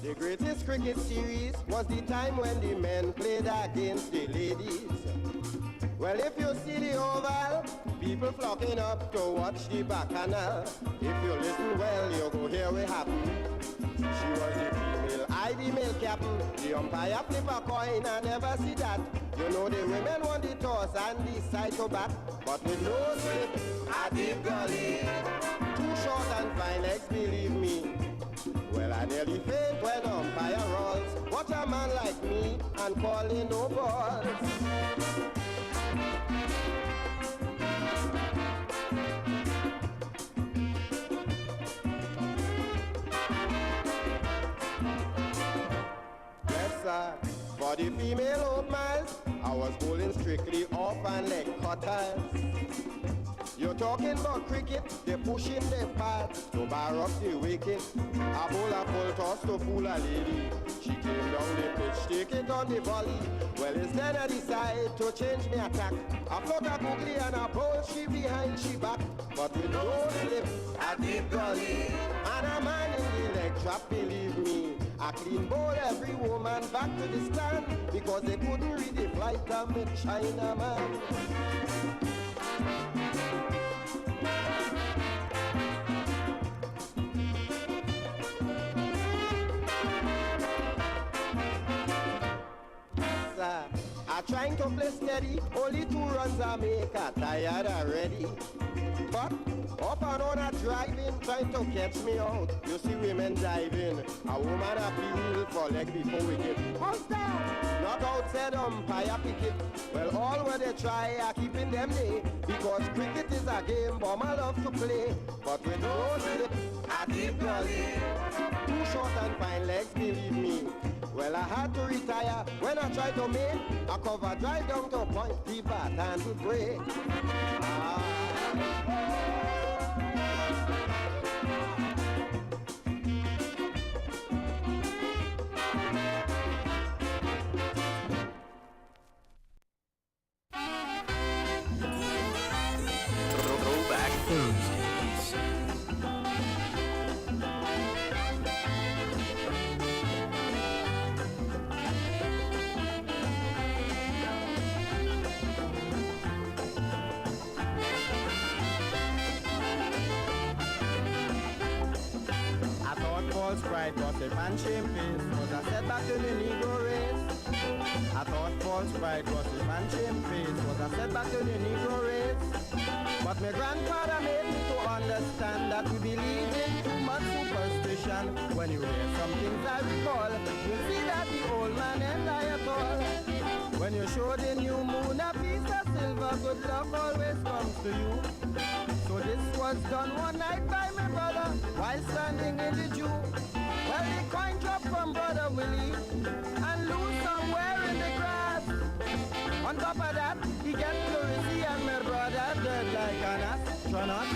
The greatest cricket series was the time when the men played against the ladies. Well, if you see the oval, people flocking up to watch the bacchanal. If you listen well, you go hear what happened. She was the female, I the male captain. The umpire flip a coin, I never see that. You know the women won the toss and decide to bat, but with no slip, a deep gully. Too short and fine legs, believe me. Well, I nearly faint when umpire rolls. Watch a man like me and call in no balls. Yes, sir. For the female openers, I was bowling strictly off and leg cutters. You're talking about cricket, they're pushing their pads to bar up the wicket. A bowl a full toss to fool a lady. She came down the pitch, take it on the volley. Well, instead I decide to change my attack. I float a googly and a bowl she behind, she back. But with no slip, a deep gully. And a man in the leg trap, believe me. I clean bowl every woman back to the stand because they couldn't read the flight of me Chinaman. I'm trying to play steady, only 2 runs I make, I tired already. But up and on a driving, trying to catch me out. You see women diving, a woman appeal for leg before we get house down. Not outside umpire pick it. Well, all what they try are keeping them day, because cricket is a game bomber love to play. But with no slip, a deep gully. Too short and fine legs, believe me. Well, I had to retire when I tried to make a cover drive down to point the bat and to break. Throwback Thursdays. False pride was a man shamefaced, was a setback in the Negro race. I thought false pride was a man shamefaced, was a setback in the Negro race. But my grandfather made me to understand that we believe in too much superstition. When you read some things I recall, you'll see that the old man ain't lie at all. When you show the new moon a piece of silver, good luck always comes to you. So this was done one night by my brother while standing in the Jew. Well, the coin dropped from Brother Willie and loose somewhere in the grass. On top of that, he gets pleurisy and my brother dead like an astronaut.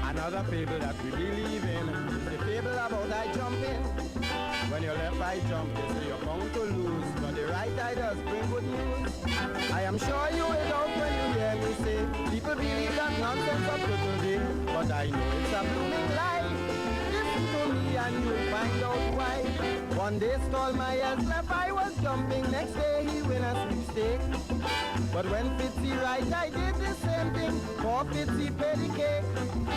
Another fable that we believe in is the fable about eye jumping. When your left eye jump, they say you're bound to lose, but the right eye does bring good news. I am sure you will out when you hear me say, people believe that nonsense up to today, but I know it's a blooming lie. Listen to me and you'll find out why. One day stole my ass left eye was jumping, next day he win a sweepstake. But when Fitzy right, I did the same thing. For Fitzy paid the cake.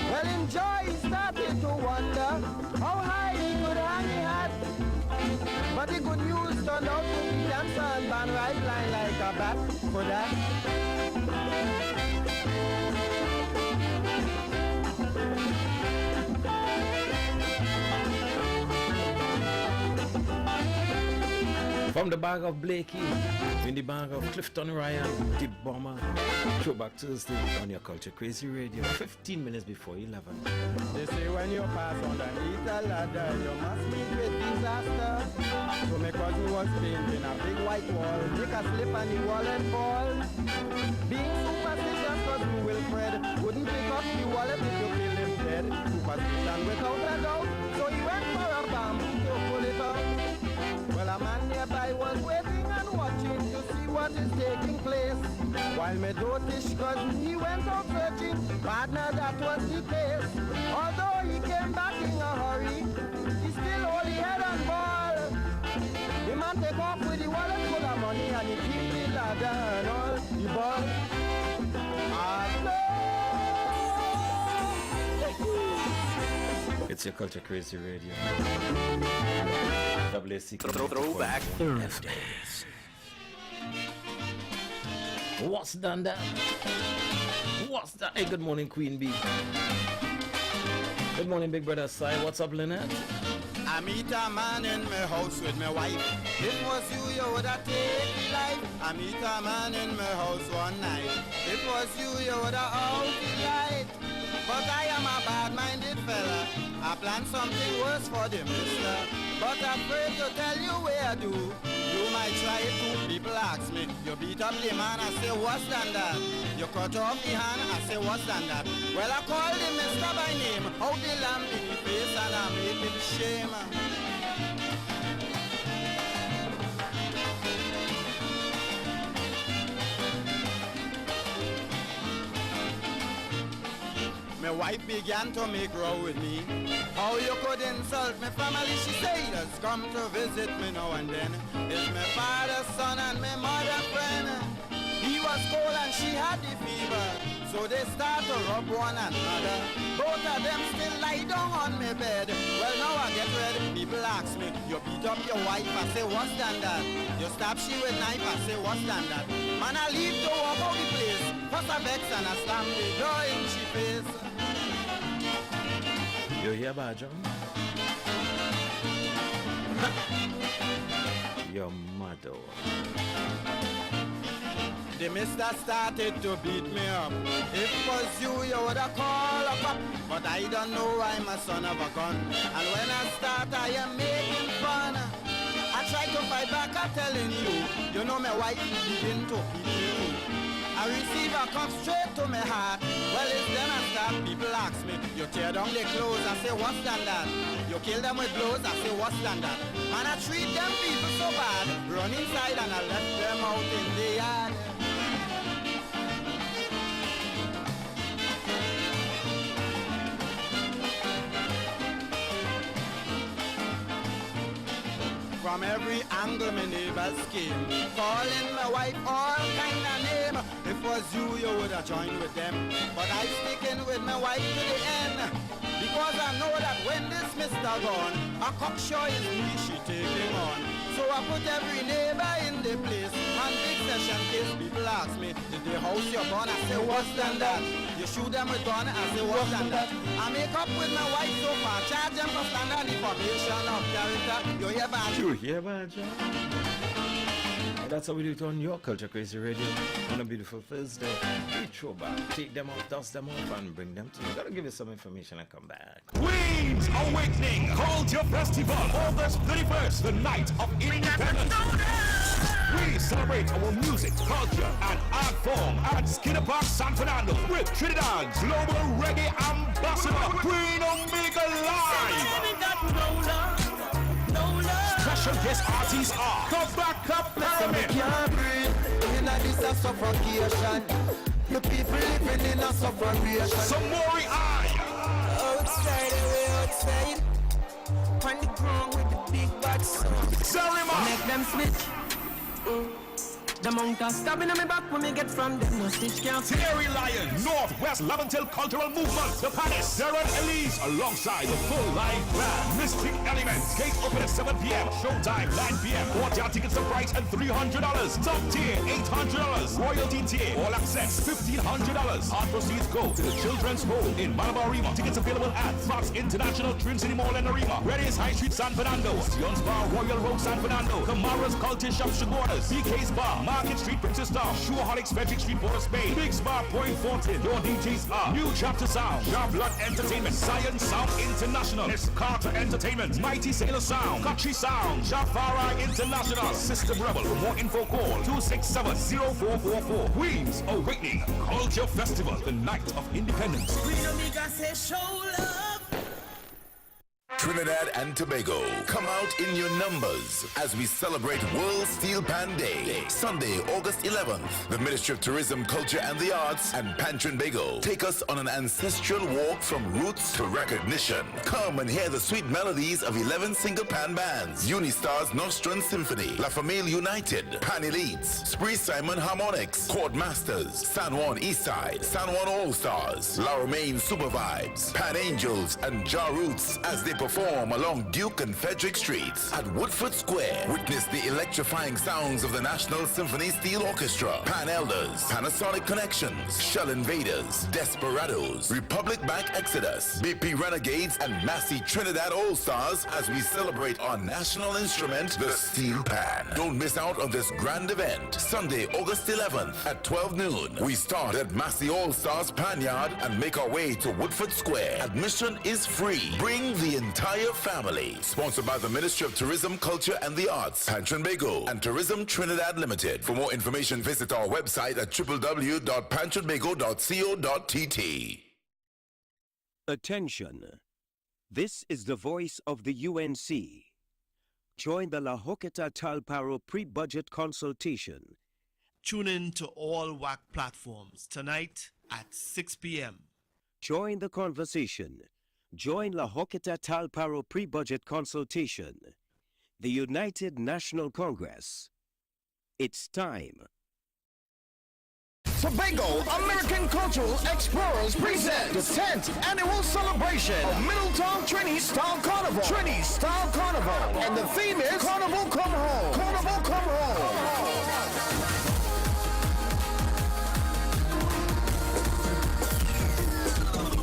Well, in joy, he started to wonder how high he could hang his hat. But the good news turned out to be dancer and band right line like a bat for that. From the bag of Blakey, in the bag of Clifton Ryan, the bomber, Throwback Thursday on your Culture Crazy Radio, 15 minutes before 11. They say when you pass underneath a ladder, you must meet with disaster. So my cousin was painting a big white wall, make a slip and the wallet fall. Being superstitious cause you will Fred wouldn't pick up the wallet if you kill him dead. Superstition without a doubt, so he went for a bamboo to pull it out. Well, a man nearby was waiting and watching to see what is taking place. While my dotish cousin, he went out searching, partner, that was the case. Although he came back in a hurry, he still hold the head and ball. The man take off with the wallet full of money and he keep the ladder and all the ball. It's your Culture Crazy Radio. WC Throwback Thursdays. What's done that? What's that? Hey, good morning, Queen Bee. Good morning, Big Brother Sai. What's up, Lynette? I meet a man in my house with my wife. It was you would have taken life. I meet a man in my house one night. It was you would have out the light. But I am a bad-minded fella. I plan something worse for the mister. But I'm afraid to tell you where I do. You might try it too. People ask me, you beat up the man, I say, what's that? You cut off the hand, I say, what's that? Well, I called the mister by name. Out the lamb in the face and I made him shame. My wife began to make row with me. How you could insult my family, she said, has come to visit me now and then. It's my father's son and my mother's friend. He was cold and she had the fever, so they start to rub one another. Both of them still lie down on my bed. Well, now I get ready. People ask me, you beat up your wife, I say, what's that? You stab she with knife, I say, what's that? Man, I leave to walk out the place. First I vex and I slam the door in she face. You hear about John? Your mother. The mister started to beat me up. If it was you would have called up. But I don't know why my son have a gun. And when I start, I am making fun. I try to fight back, I'm telling you. You know my wife begin to beat me too. I receive a come straight to my heart. Well, it's then I start, people ask me, you tear down their clothes, I say, what's that? You kill them with blows, I say, what's that? And I treat them people so bad, run inside and I left them out in the yard. From every angle my neighbors came, calling my wife all kind of name. If it was you would have joined with them, but I sticking with my wife to the end. Because I know that when this Mr. gone, a cocksure is me she taking on. So I put every neighbor in the place. And big session case people ask me, did the house you're born? I say, what's than that? You shoot them with gun? I say, what's than that? I make up with my wife so far, charge them for standard information of character. You hear about you hear about That's how we do it on your Culture Crazy Radio on a beautiful Thursday. We throwback, take them off, dust them off, and bring them to you. Gotta give you some information and come back. Queen's Awakening Culture Festival, August 31st, the night of independence. We celebrate our music, culture, and art form at Skinner Park, San Fernando with Trinidad's global reggae ambassador, Queen Omega Live. Special guest artists are the Backup Pyramid. can't breathe in this suffocation. The people living in a suffocation. Samori I. Outside, away outside. On the ground with the big bad sun. Zarima. Make them switch. The monk are stabbing on me back when me get from them. No stitch can't. Terry Lion, Northwest Leventil Cultural Movement, The Palace, Darren Elise, alongside the full live band, Mystic Elements. Gate open at 7 p.m. Showtime 9 p.m. Quarter tickets are priced at $300. Top tier $800. Royalty tier all access $1,500. All proceeds go to the Children's Home in Malabar Arena. Tickets available at Fox International, Twin City Mall and Arena. Reddy's High Street, San Fernando. Sion's Bar, Royal Road, San Fernando. Kamara's Culture Shop, Chaguanas. BK's Bar, Market Street, Princess Star, Shoeholics, Frederick Street, Port of Spain, Big Spa, Point Fortin. Your DJs are New Chapter Sound, Sharp Blood Entertainment, Science Sound International, S. Carter Entertainment, Mighty Sailor Sound, Country Sound, Jafara International, System Rebel. For more info, call 267-0444. Queen's Awakening Culture Festival, the night of independence. Trinidad and Tobago, come out in your numbers as we celebrate World Steel Pan Day. Sunday, August 11th, the Ministry of Tourism, Culture and the Arts and Trinbago take us on an ancestral walk from roots to recognition. Come and hear the sweet melodies of 11 single pan bands, Unistars Nostrum Symphony, La Famille United, Pan Elites, Spree Simon Harmonics, Chord Masters, San Juan Eastside, San Juan All-Stars, La Romaine Super Vibes, Pan Angels and Ja Roots as they perform along Duke and Frederick Streets at Woodford Square. Witness the electrifying sounds of the National Symphony Steel Orchestra, Pan Elders, Panasonic Connections, Shell Invaders, Desperados, Republic Bank Exodus, BP Renegades, and Massey Trinidad All-Stars as we celebrate our national instrument, the steel pan. Don't miss out on this grand event. Sunday, August 11th at 12 noon. We start at Massey All-Stars Pan Yard and make our way to Woodford Square. Admission is free. Bring the entire family. Sponsored by the Ministry of Tourism, Culture and the Arts, Trinbago and Tourism Trinidad Limited. For more information, visit our website at www.pantrinbago.co.tt. Attention. This is the voice of the UNC. Join the La Joqueta Talparo pre-budget consultation. Tune in to all WAC platforms tonight at 6 p.m. Join the conversation. Join La Joqueta Talparo pre-budget consultation. The United National Congress. It's time. Tobago American Cultural Explorers present the 10th annual celebration of Middletown Trini Style Carnival. Trini Style Carnival. And the theme is Carnival Come Home. Carnival Come Home.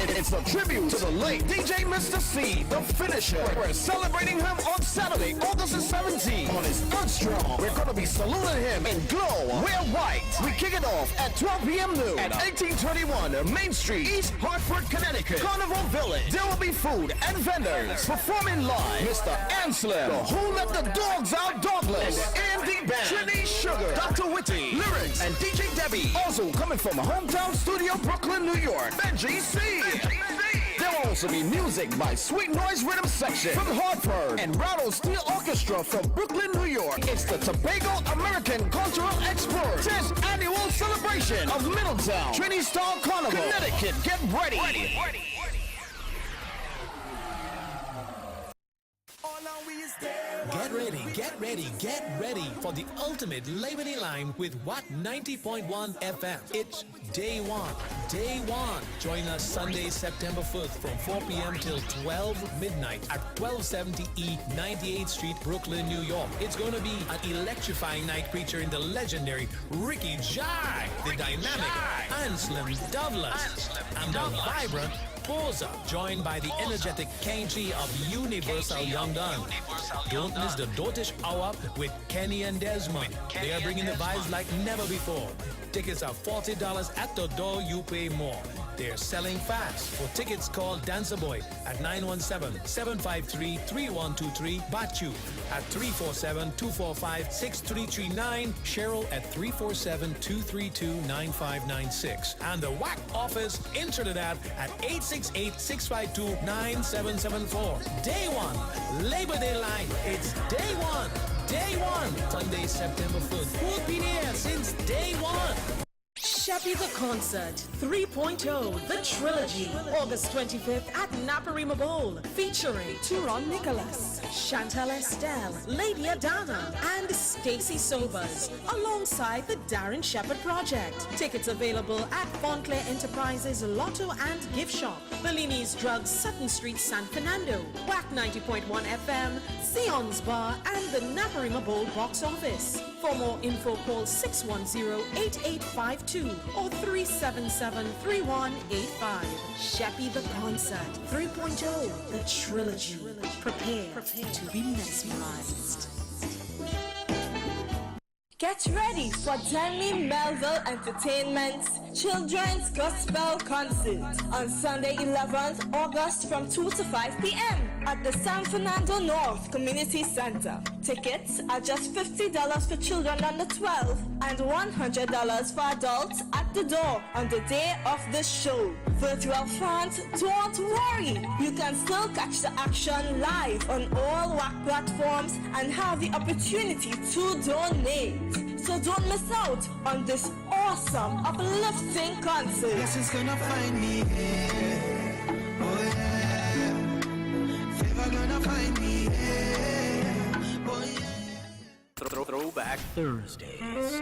It's a tribute to the late DJ Mr. C, the finisher. We're celebrating him on Saturday, August 17th on his Earthstrong. We're going to be saluting him in glow. Wear white. We kick it off at 12 p.m. noon at 1821 Main Street, East Hartford, Connecticut. Carnival Village. There will be food and vendors. Performing live, Mr. Anslim, the Who Let the Dogs Out Dogless, and the band, Trini Sugar, Dr. Witty, Lyrics, and DJ Debbie. Also coming from hometown studio, Brooklyn, New York, Benji C. There will also be music by Sweet Noise Rhythm Section from Hartford and Rattle Steel Orchestra from Brooklyn, New York. It's the Tobago American Cultural Explorers 10th annual celebration of Middletown Trini Style Carnival, Connecticut. Get ready. Get Get ready for the ultimate Labor Line with Wack 90.1 FM. It's Day One. Join us Sunday, September 5th from 4 p.m. till 12 midnight at 1270 E 98th Street, Brooklyn, New York. It's going to be an electrifying night featuring the legendary Ricky Jai, the dynamic Anselm Douglas, and the vibrant Posa, joined by the energetic Kenji of Universal Young Gun. Don't miss the Dotish Hour with Kenny and Desmond. They are bringing the vibes like never before. Tickets are $40 at the door, you pay more. They're selling fast. For tickets, call Dancer Boy at 917-753-3123, Bachu at 347-245-6339, Cheryl at 347-232-9596, and the Wack office in Trinidad at 868-652-9774. Day One, Labor Day Line. It's Day One. Sunday, September 5th. Who's been here since day one? Sheppy the Concert 3.0, the trilogy, August 25th at Naparima Bowl, featuring Turon Nicholas, Chantal Estelle, Lady Adana, and Stacy Sobers, alongside the Darren Shepherd Project. Tickets available at Fontclair Enterprises, Lotto and Gift Shop, Bellini's Drugs, Sutton Street, San Fernando, Wack 90.1 FM, Sion's Bar, and the Naparima Bowl box office. For more info, call 610-8852 or 377-3185. Sheppy the Concert 3.0, the trilogy. Prepare to be mesmerized. Get ready for Danny Melville Entertainment's Children's Gospel Concert on Sunday 11th August from 2 to 5 p.m. at the San Fernando North Community Center. Tickets are just $50 for children under 12 and $100 for adults at the door on the day of the show. Virtual fans, don't worry. You can still catch the action live on all Wack platforms and have the opportunity to donate. So don't miss out on this awesome, uplifting concert. Yes, it's gonna find me here. Oh yeah. Favor gonna find me here. Oh yeah. Throwback Thursdays.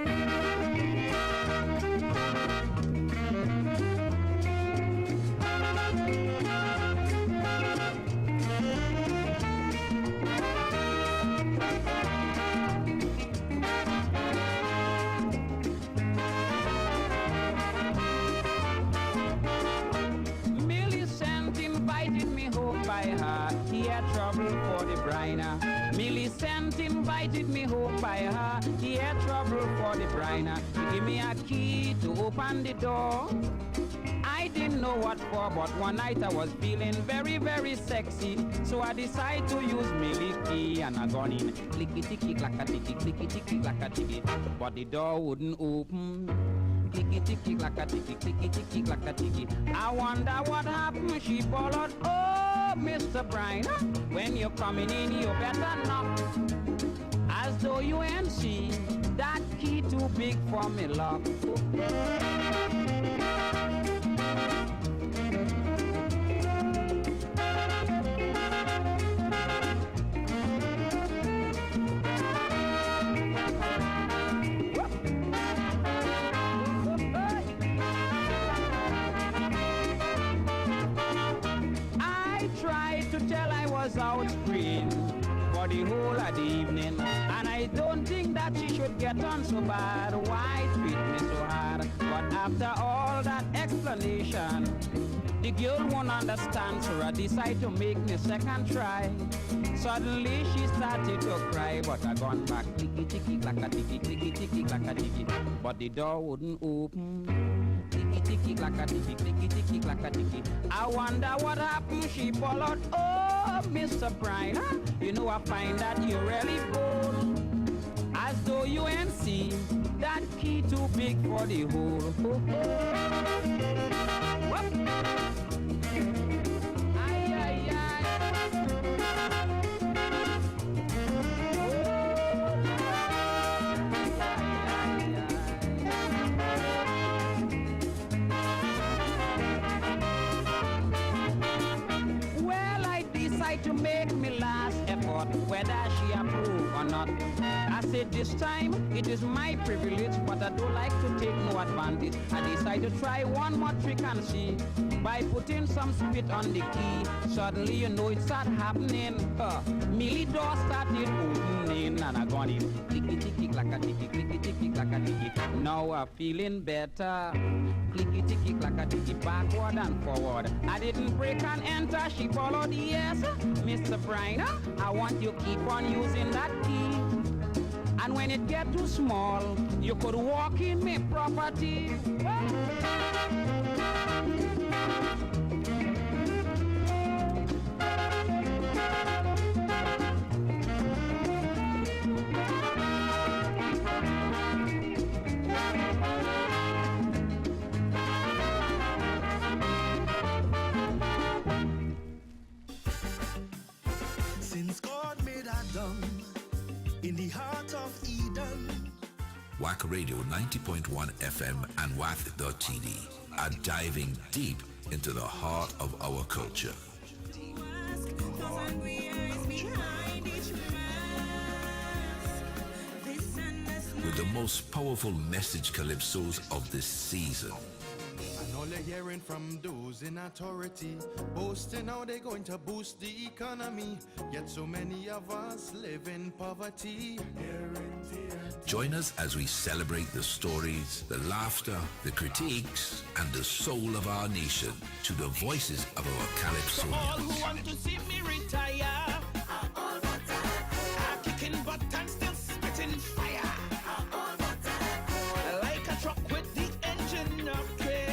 Trouble for the briner. Millicent invited me home by her. He had trouble for the briner. He gave me a key to open the door. I didn't know what for, but one night I was feeling very, very sexy. So I decided to use Millie key and I gone in. Clicky-ticky, clack-a-ticky, clicky-ticky, clack-a-ticky. But the door wouldn't open. Clicky-ticky, clack-a-ticky, clicky-ticky, clack-a-ticky. I wonder what happened. She followed. Oh, Mr. Briner, when you're coming in, you better knock. As though you ain't see that key too big for me lock. Out screen for the whole of the evening, and I don't think that she should get on so bad. Why treat me so hard? But after all that explanation, the girl won't understand, so I decide to make me second try. Suddenly she started to cry, but I gone back. Clicky-ticky, clack-a-ticky, clicky-ticky, clack-a-ticky, but the door wouldn't open. Clicky-ticky, clack-a-ticky, clicky-ticky, clack-a-ticky. I wonder what happened. She followed. Oh, Mr. Briner, you know I find that you're really bold. As though you ain't seen that key too big for the hole. Ay, ay, ay. To make me last effort, whether she approve not. I said this time it is my privilege, but I don't like to take no advantage. I decide to try one more trick and see. By putting some spit on the key, suddenly you know it start happening. Millie door started opening and I got it. Clicky ticky clacka ticky, clicky ticky clacka ticky. Now I'm feeling better. Clicky ticky clacka ticky, backward and forward. I didn't break and enter, she followed. Yes, Mr. Briner, I want you keep on using that key. And when it get too small, you could walk in me property. Since God made Adam in the heart of Eden. Wack Radio 90.1 FM and Wack.tv are diving deep into the heart of our culture. With the most powerful message calypsos of this season. And all they're hearing from those in authority, boasting how they're going to boost the economy. Yet so many of us live in poverty. Join us as we celebrate the stories, the laughter, the critiques, and the soul of our nation to the voices of our calypso. All who want to see me retire, I'm kicking butt and still spitting fire. Like a truck with the engine of train.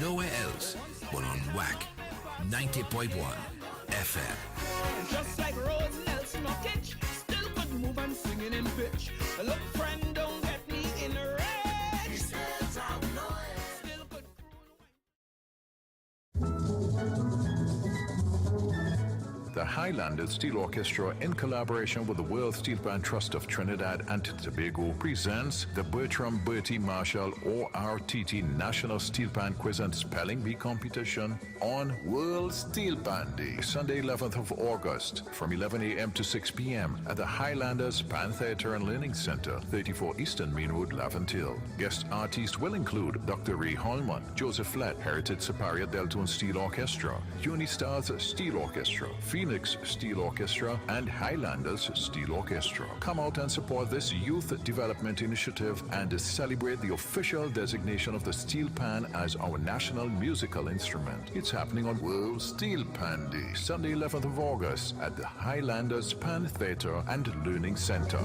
Nowhere else but on Wack 90.1 FM. Just like Rose Nelson Knockage, still could move and singing in pitch. Look, friend, don't get me in a rage. Still could. The Highlanders Steel Orchestra, in collaboration with the World Steel Pan Trust of Trinidad and Tobago, presents the Bertram Bertie Marshall ORTT National Steel Pan Quiz and Spelling Bee Competition on World Steel Pan Day, Sunday 11th of August, from 11 a.m. to 6 p.m. at the Highlanders Pan Theatre and Learning Center, 34 Eastern Main Road, Laventille. Guest artists will include Dr. Ray Holman, Joseph Flett, Heritage Superior Deltone Steel Orchestra, Unistars Steel Orchestra, Phoenix Steel Orchestra, and Highlanders Steel Orchestra. Come out and support this youth development initiative and celebrate the official designation of the steel pan as our national musical instrument. It's happening on World Steel Pan Day, Sunday 11th of August at the Highlanders Pan Theatre and Learning Center.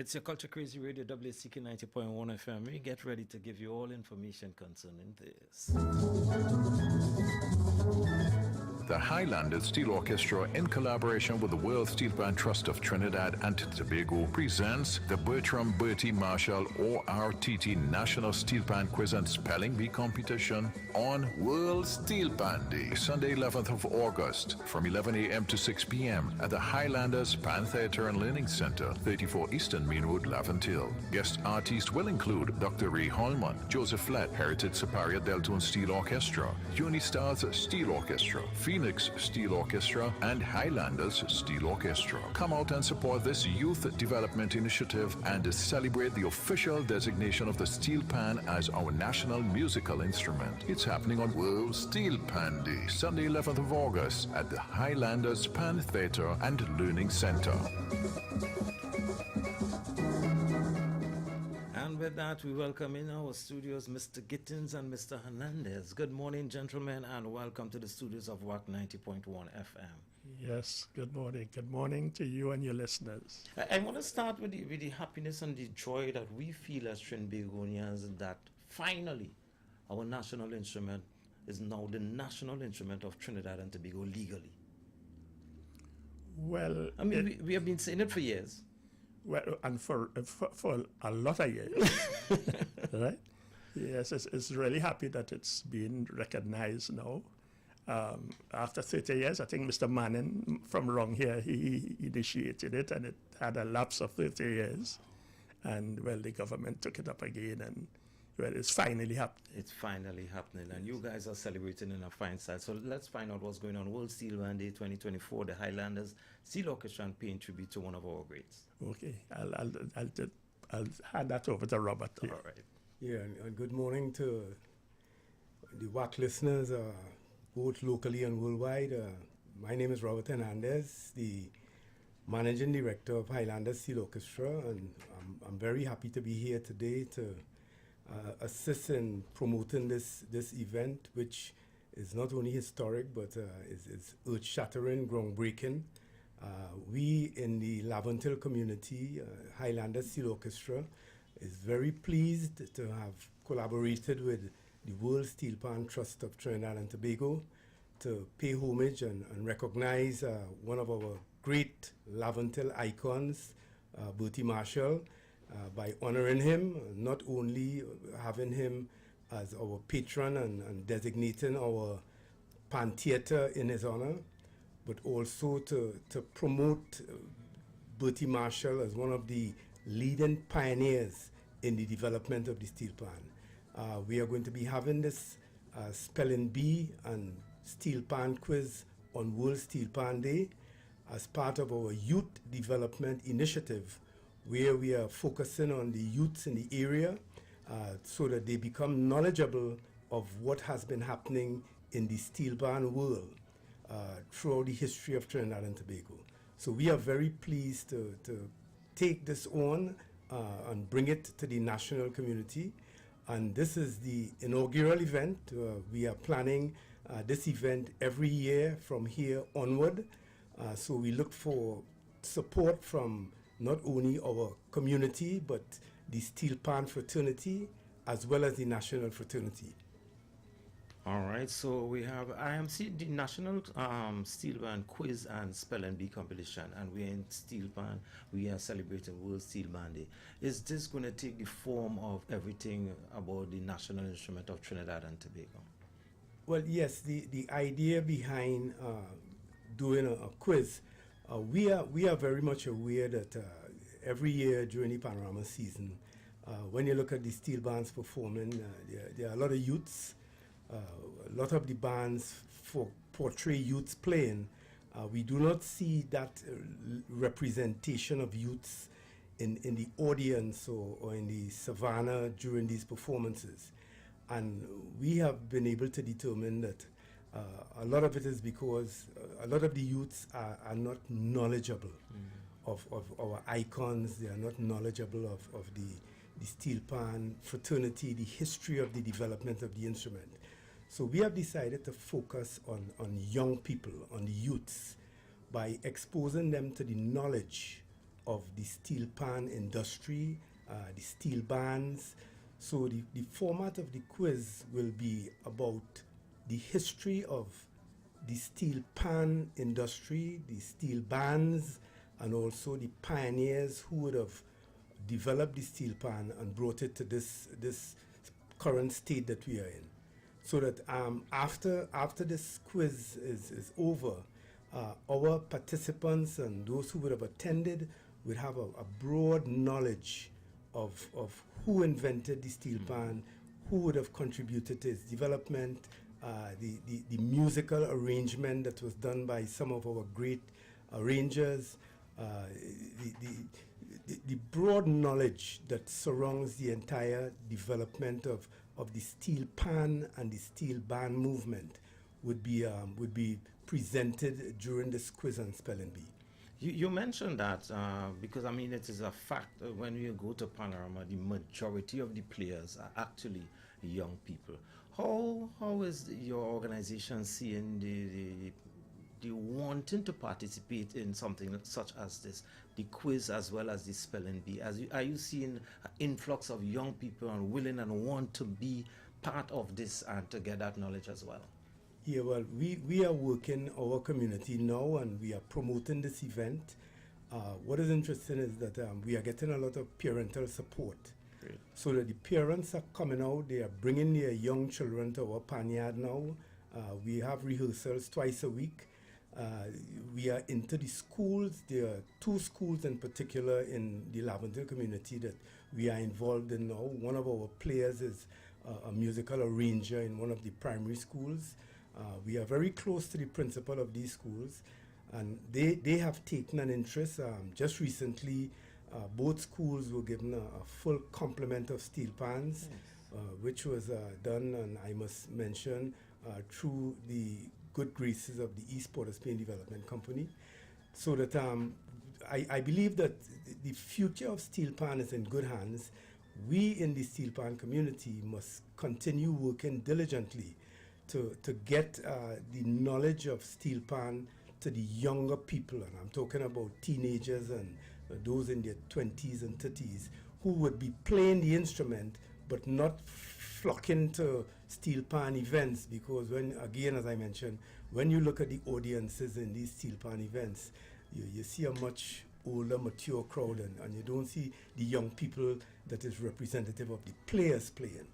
It's your Culture Crazy Radio, WCK 90.1 FM. We get ready to give you all information concerning this. The Highlanders Steel Orchestra, in collaboration with the World Steel Band Trust of Trinidad and Tobago, presents the Bertram Bertie Marshall ORTT National Steel Band Quiz and Spelling Bee competition on World Steel Band Day, Sunday 11th of August, from 11 a.m. to 6 p.m. at the Highlanders Band Theatre and Learning Center, 34 Eastern Main Road, Laventille. Guest artists will include Dr. Ray Holman, Joseph Flett, Heritage Superior Deltone Steel Orchestra, Unistars Steel Orchestra, Phoenix Steel Orchestra, and Highlanders Steel Orchestra. Come out and support this youth development initiative and celebrate the official designation of the steel pan as our national musical instrument. It's happening on World Steel Pan Day, Sunday 11th of August at the Highlanders Pan Theatre and Learning Center. And with that, we welcome in our studios Mr. Gittins and Mr. Hernandez. Good morning, gentlemen, and welcome to the studios of Wack 90.1 FM. Yes, good morning. Good morning to you and your listeners. I want to start with the happiness and the joy that we feel as Trinbagonians that finally our national instrument is now the national instrument of Trinidad and Tobago legally. Well, I mean, we have been saying it for years. Well, and for a lot of years, right? Yes, it's really happy that it's been recognized now. After 30 years, I think Mr. Manning from around here, he initiated it, and it had a lapse of 30 years. And, well, the government took it up again, and, well, it's finally happening. It's finally happening, and you guys are celebrating in a fine style. So let's find out what's going on. World Steel Band Day 2024, the Highlanders Steel Orchestra paying tribute to one of our greats. Okay, I'll hand that over to Robert here. All right. Yeah, and good morning to the Wack listeners, both locally and worldwide. My name is Robert Hernandez, the Managing Director of Highlanders Steel Orchestra, and I'm very happy to be here today to assist in promoting this event, which is not only historic, but is earth-shattering, groundbreaking. We in the Laventille community, Highlanders Steel Orchestra, is very pleased to have collaborated with the World Steel Pan Trust of Trinidad and Tobago to pay homage and recognize one of our great Laventille icons, Bertie Marshall, by honoring him, not only having him as our patron and designating our pan theatre in his honor, but also to promote Bertie Marshall as one of the leading pioneers in the development of the steel pan. We are going to be having this spelling bee and steel pan quiz on World Steel Pan Day as part of our youth development initiative, where we are focusing on the youths in the area so that they become knowledgeable of what has been happening in the steel pan world throughout the history of Trinidad and Tobago. So we are very pleased to take this on and bring it to the national community. And this is the inaugural event. We are planning this event every year from here onward. So we look for support from not only our community, but the steel pan fraternity, as well as the national fraternity. All right, so we have IMC, the National Steel Band Quiz and Spelling Bee competition, and we're in Steel Band. We are celebrating World Steel Band Day. Is this going to take the form of everything about the national instrument of Trinidad and Tobago? Well, yes, the idea behind doing a quiz, we are very much aware that every year during the panorama season, when you look at the steel bands performing, there are a lot of youths. A lot of the bands portray youths playing. We do not see that representation of youths in the audience or in the savannah during these performances. And we have been able to determine that a lot of it is because a lot of the youths are not knowledgeable of our icons. They are not knowledgeable of the steel pan fraternity, the history of the development of the instrument. So we have decided to focus on young people, on the youths, by exposing them to the knowledge the steel pan industry, the steel bands. So the format of the quiz will be about the history of the steel pan industry, the steel bands, and also the pioneers who would have developed the steel pan and brought it to this current state that we are in. So that after this quiz is over, our participants and those who would have attended would have a broad knowledge of who invented the steel pan, who would have contributed to its development, the musical arrangement that was done by some of our great arrangers, the broad knowledge that surrounds the entire development of the steel pan and the steel band movement would be presented during this quiz and spelling bee. You mentioned that because I mean it is a fact when you go to Panorama, the majority of the players are actually young people. How is your organization seeing the wanting to participate in something such as this, the quiz as well as the spelling bee? Are you seeing an influx of young people and willing and want to be part of this and to get that knowledge as well? Yeah, well, we are working our community now and we are promoting this event. What is interesting is that we are getting a lot of parental support. Great. So that the parents are coming out, they are bringing their young children to our panyard now. We have rehearsals twice a week. We are into the schools. There are 2 schools in particular in the Laventille community that we are involved in now. One of our players is a musical arranger in one of the primary schools. We are very close to the principal of these schools, and they have taken an interest. Just recently, both schools were given a full complement of steel pans, which was done, and I must mention, through the good graces of the East Port of Spain Development Company. So that I believe that the future of steel pan is in good hands. We in the steel pan community must continue working diligently to get the knowledge of steel pan to the younger people, and I'm talking about teenagers and those in their 20s and 30s who would be playing the instrument but not flocking to steel pan events, because when, again, as I mentioned, when you look at the audiences in these steel pan events, you see a much older, mature crowd, and you don't see the young people that is representative of the players playing.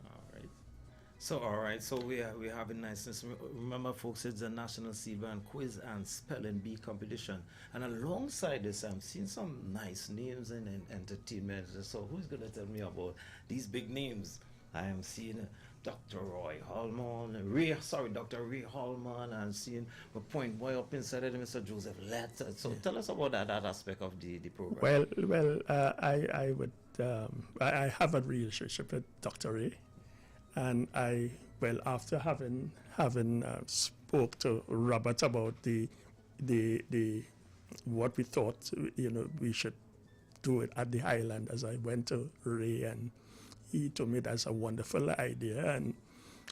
All right, so we're having niceness. Remember, folks, it's the National Steel Band Quiz and Spelling Bee competition. And alongside this, I'm seeing some nice names in entertainment. So who's going to tell me about these big names? I am seeing Dr. Roy Hallman, Dr. Ray Hallman, and seeing a point boy up inside of Mr. Joseph Lett. So tell us about that aspect of the program. I would I have a relationship with Dr. Ray. And after having spoke to Robert about the what we thought, we should do it at the Highland, as I went to Ray, and he told me that's a wonderful idea. And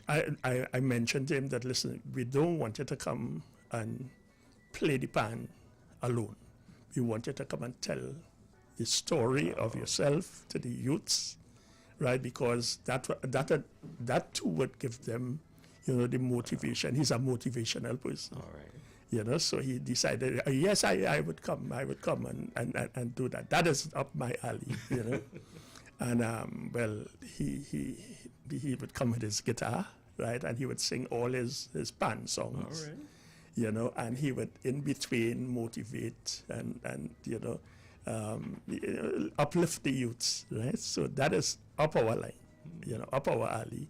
I mentioned to him that, listen, we don't want you to come and play the pan alone. We want you to come and tell the story of yourself to the youths, right? Because that too would give them, the motivation. He's a motivational person. All right. So he decided, yes, I would come and do that. That is up my alley, And he would come with his guitar, right? And he would sing all his pan songs. All right. And he would in between motivate and uplift the youths, right? So that is up our line, up our alley.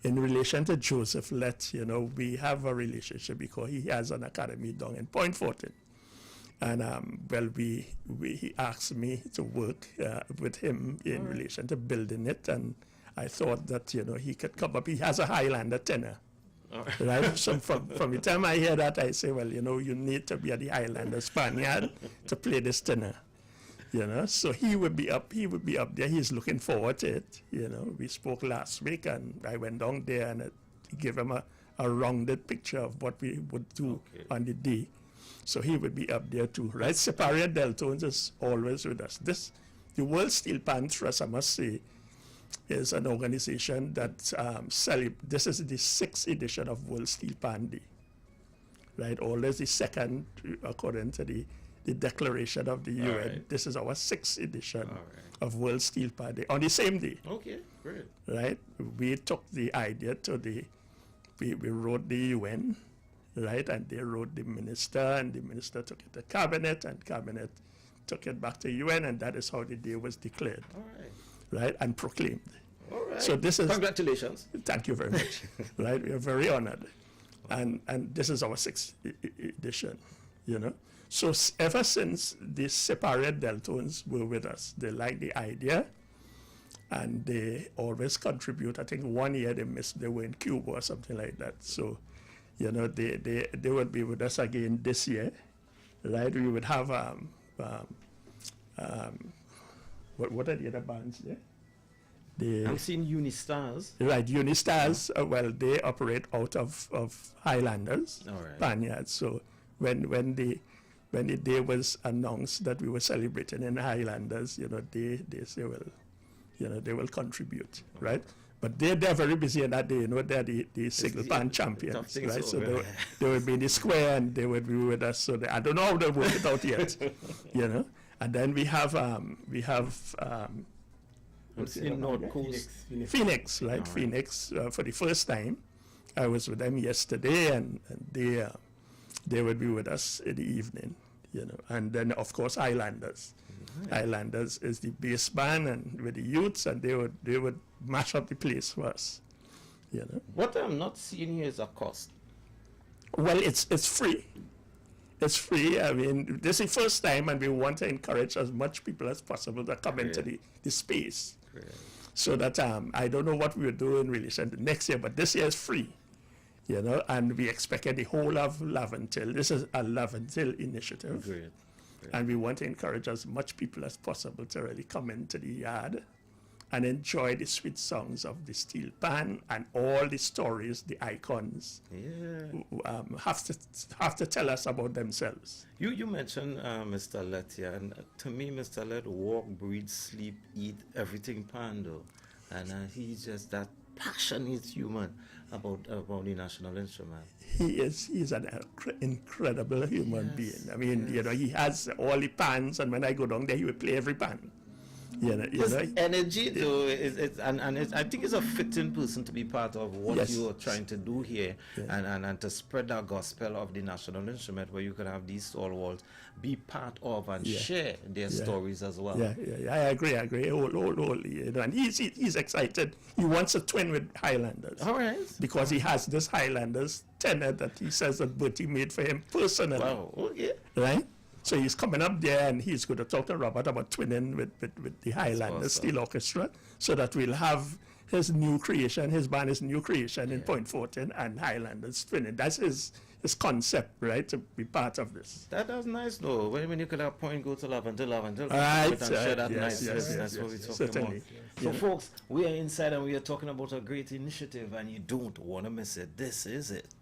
In relation to Joseph Lett, we have a relationship because he has an academy down in Point Fortin. And he asked me to work with him in relation to building it, and I thought that he could come up. He has a Highlander tenor, right? So from the time I hear that, I say, well, you need to be at the Highlander Spaniard to play this tenor. So he would be up there. He's looking forward to it. We spoke last week, and I went down there and gave him a rounded picture of what we would do on the day. So he would be up there too, right? Superior Deltones is always with us. The World Steel Pan Trust, I must say, is an organization that this is the 6th edition of World Steel Pan Day, right? Always the 2nd, according to the declaration of the UN. Right. This is our 6th edition of World Steel Pan Day on the same day. Okay, great. Right? We took the idea to we wrote the UN, right? And they wrote the minister, and the minister took it to cabinet, and cabinet took it back to UN, and that is how the day was declared. All right. Right? And proclaimed. All right. So this is... Congratulations. Thank you very much. Right? We are very honored. And this is our 6th edition, you know. So ever since the separate Deltones were with us, they liked the idea, and they always contribute. I think one year they were in Cuba or something like that. So, you know, they would be with us again this year, right? We would have what are the other bands there? I'm seeing Unistars. Right, Unistars. Well, they operate out of Highlanders, Panyards. So when the day was announced that we were celebrating in Highlanders, you know, they say, well, you know, they will contribute, right? But they're very busy on that day, you know, they're the single pan champions, right? So they would be in the square and they would be with us. So I don't know how they work it out yet, you know. And then we have North Coast. Phoenix, right? Right. Phoenix, for the first time. I was with them yesterday, and they would be with us in the evening, you know. And then, of course, Highlanders. Right. Highlanders is the bass band, and with the youths, and they would mash up the place for us, you know. What I'm not seeing here is a cost. Well, it's free. It's free. I mean, this is the first time, and we want to encourage as much people as possible to come into the space. So that I don't know what we will do in relation to next year, but this year is free, you know, and we expected the whole of Laventille. This is a Laventille initiative. Great. And we want to encourage as much people as possible to really come into the yard and enjoy the sweet songs of the steel pan and all the stories, the icons, have to tell us about themselves. You mentioned Mr. Let here, and to me, Mr. Let walk, breathe, sleep, eat, everything Pando, and he's just that passionate human about the national instrument. He's an incredible human being. I mean, you know, he has all the pans, and when I go down there, he will play every pan. You know, energy, though, I think it's a fitting person to be part of what you are trying to do here, and to spread that gospel of the national instrument, where you can have these stalwarts be part of and share their stories as well. I agree. Wholly, you know, and he's excited. He wants a twin with Highlanders. All right. Because he has this Highlanders tenor that he says that Bertie made for him personally. Wow. Okay. Right. So he's coming up there, and he's going to talk to Robert about twinning with the Highlanders Steel Orchestra, so that we'll have his new creation, his band is new creation in Point Fortin, and Highlanders twinning. That's his concept, right, to be part of this. That's nice, though. When you could have Point go to Laventille, right, and share that that's what we're talking certainly. About. So, folks, we are inside, and we are talking about a great initiative, and you don't want to miss it. This is it.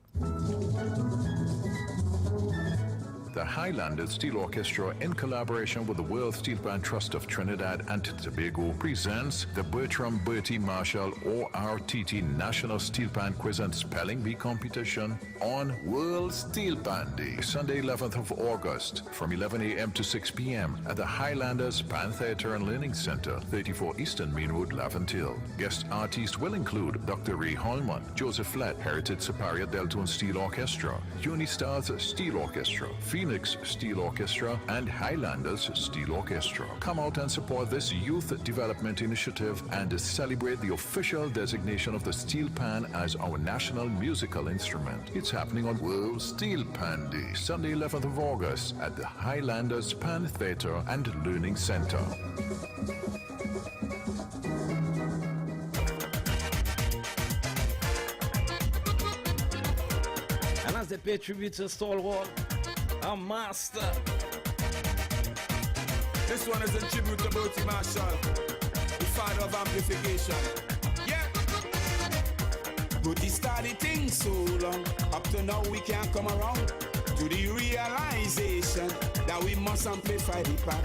The Highlanders Steel Orchestra, in collaboration with the World Steel Pan Trust of Trinidad and Tobago, presents the Bertram Bertie Marshall ORTT National Steel Pan Quiz and Spelling Bee Competition on World Steel Pan Day, Sunday 11th of August, from 11 a.m. to 6 p.m. at the Highlanders Pan Theatre and Learning Center, 34 Eastern Main Road, Laventille. Guest artists will include Dr. Ray Holman, Joseph Flett, Heritage Superior Deltone Steel Orchestra, Unistars Steel Orchestra, Phoenix Steel Orchestra, and Highlanders Steel Orchestra. Come out and support this youth development initiative and celebrate the official designation of the steel pan as our national musical instrument. It's happening on World Steel Pan Day, Sunday 11th of August at the Highlanders Pan Theatre and Learning Center. And as they pay tribute to Stalwart, a master. This one is a tribute to Bertie Marshall, the father of amplification. Yeah. Bertie started things so long, up to now we can't come around to the realization must amplify the pan,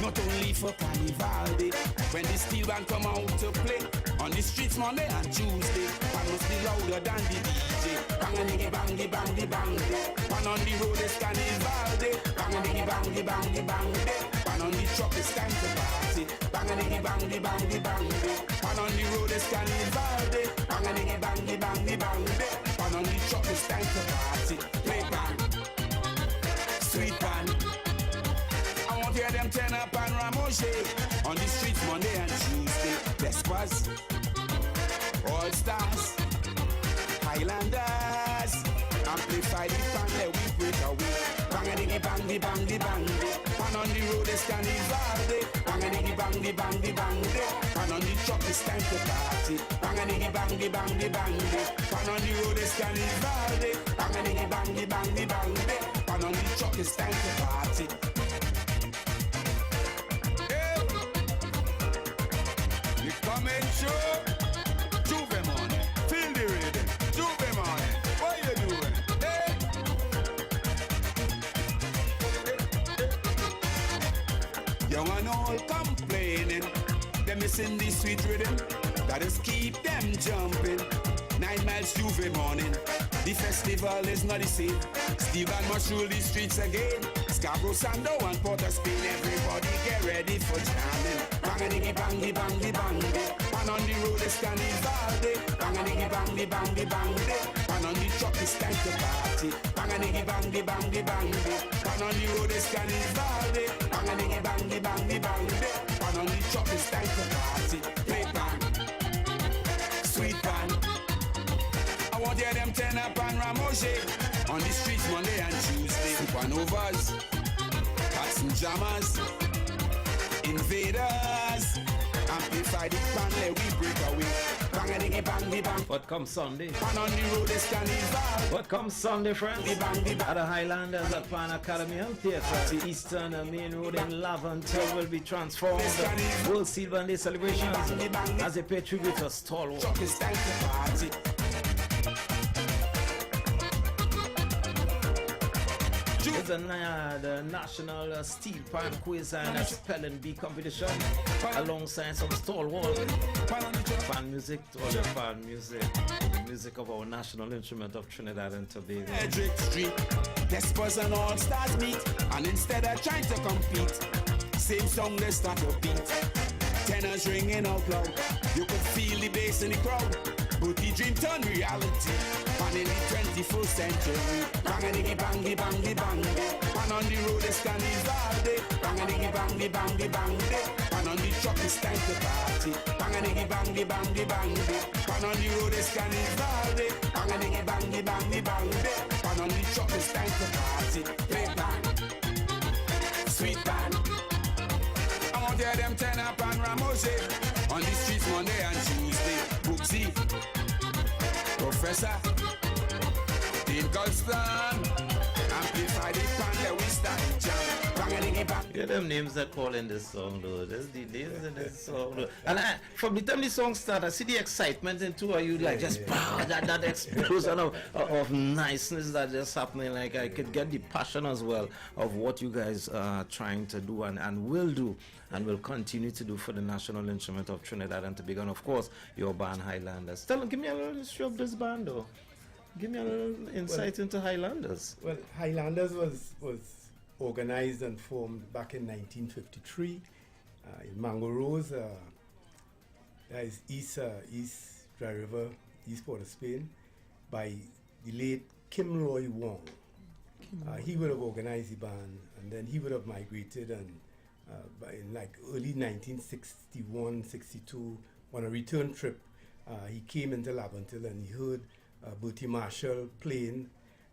not only for Carnival Day. When the steel band come out to play on the streets Monday and Tuesday, pan must be louder than the DJ. Bang-a-diggy bang-a bang-a bang day. Pan on the road is Carnival Day. Bang-a-diggy bang-a bang-a bang day. Pan on the truck is time to party. Bang-a-diggy bang-a bang-a bang day. Pan on the road is Carnival Day. Bang-a-diggy bang-a bang-a bang day. Pan on the truck is time to party. Play pan, sweet pan. I want to hear them turn up and Ramoshe on the streets Monday and Tuesday. Vespas, All Stars, Highlanders, amplify the pan, let we break away. Bang-a-diggy bang-a bang-a bang day. Pan on the road is Carnival Day. Bang-a-diggy bang-a bang-a bang day. Pan on the truck is time to party. Bang-a-diggy bang-a bang-a bang day. Pan on the road is Carnival Day. Bang-a-diggy bang-a bang-a bang day. Pan on the truck is time to party. Hey, you coming through? Juve morning, feel the rhythm. Juve morning, what you doing? Hey. Young and all complaining, they missing the sweet rhythm. Gotta keep them jumping. 9 miles Juve morning. The festival is not the same. Steve and must rule the streets again. Scarborough, Sandow and Port of Spain. Everybody get ready for jamming. Bang-a-diggy bang-a bang-a bang day. Pan on the road is Carnival Day. Bang-a-diggy bang-a bang-a bang day. Pan on the truck is time to party. Bang-a-diggy bang-a bang-a bang day. Pan on the road is Carnival Day. Bang-a-diggy bang-a bang-a bang day. Pan on the truck is time to party. Play pan, sweet pan. I want to hear them turn up and Ramoshe on the streets Monday and Tuesday. Supernovas, cats and jammers, invaders, amplify the pan, let we break away. Bang-a-diggy bang-a bang. What comes Sunday? Pan on the road is Carnival. What comes Sunday, friends? At the Highlanders at Pan Academy and Theatre, the Eastern Main Road in Laventille will be transformed. World Steel Band Day celebrations as they pay tribute to stalwart. It's time to party. It's the National Steel Pan Quiz and Spelling Bee competition alongside some stalwart pan music, music of our national instrument of Trinidad and Tobago. Edric Street, Despers and All Stars meet, and instead of trying to compete, same song they start to beat. Tenors ringing out loud, you could feel the bass in the crowd. But the dream turned reality, and in the 21st century, bang-a-diggy bang-a bang-a bang day. And on the road is Carnival Day, bang-a-diggy bang-a bang-a bang day. And on the truck is time to party, bang-a-diggy bang-a bang-a bang day. And on the road is Carnival Day, bang-a-diggy bang-a bang-a bang day. And on the truck is time to party. Play band, sweet band. I want to hear them turn up and Ramoshe on the streets Monday and Tuesday. Booksy, Professor, Dean Goldsplan, amplify the pan that we start jam. Bang-a-diggy bang. Yeah, them names that call in this song, though. There's the names in this song, though. And from the time the song starts, I see the excitement into you, like just that explosion of niceness that just happening. Like I could get the passion as well of what you guys are trying to do and will do and will continue to do for the national instrument of Trinidad and Tobago. And of course, your band Highlanders. Give me a little history of this band, though. Give me a little insight into Highlanders. Well, Highlanders was organized and formed back in 1953 in Mango Rose, that is East Dry River, East Port of Spain, by the late Kim Roy Wong. He would have organized the band, and then he would have migrated, and in like early 1961, 62, on a return trip, he came into Laventille and he heard Bertie Marshall playing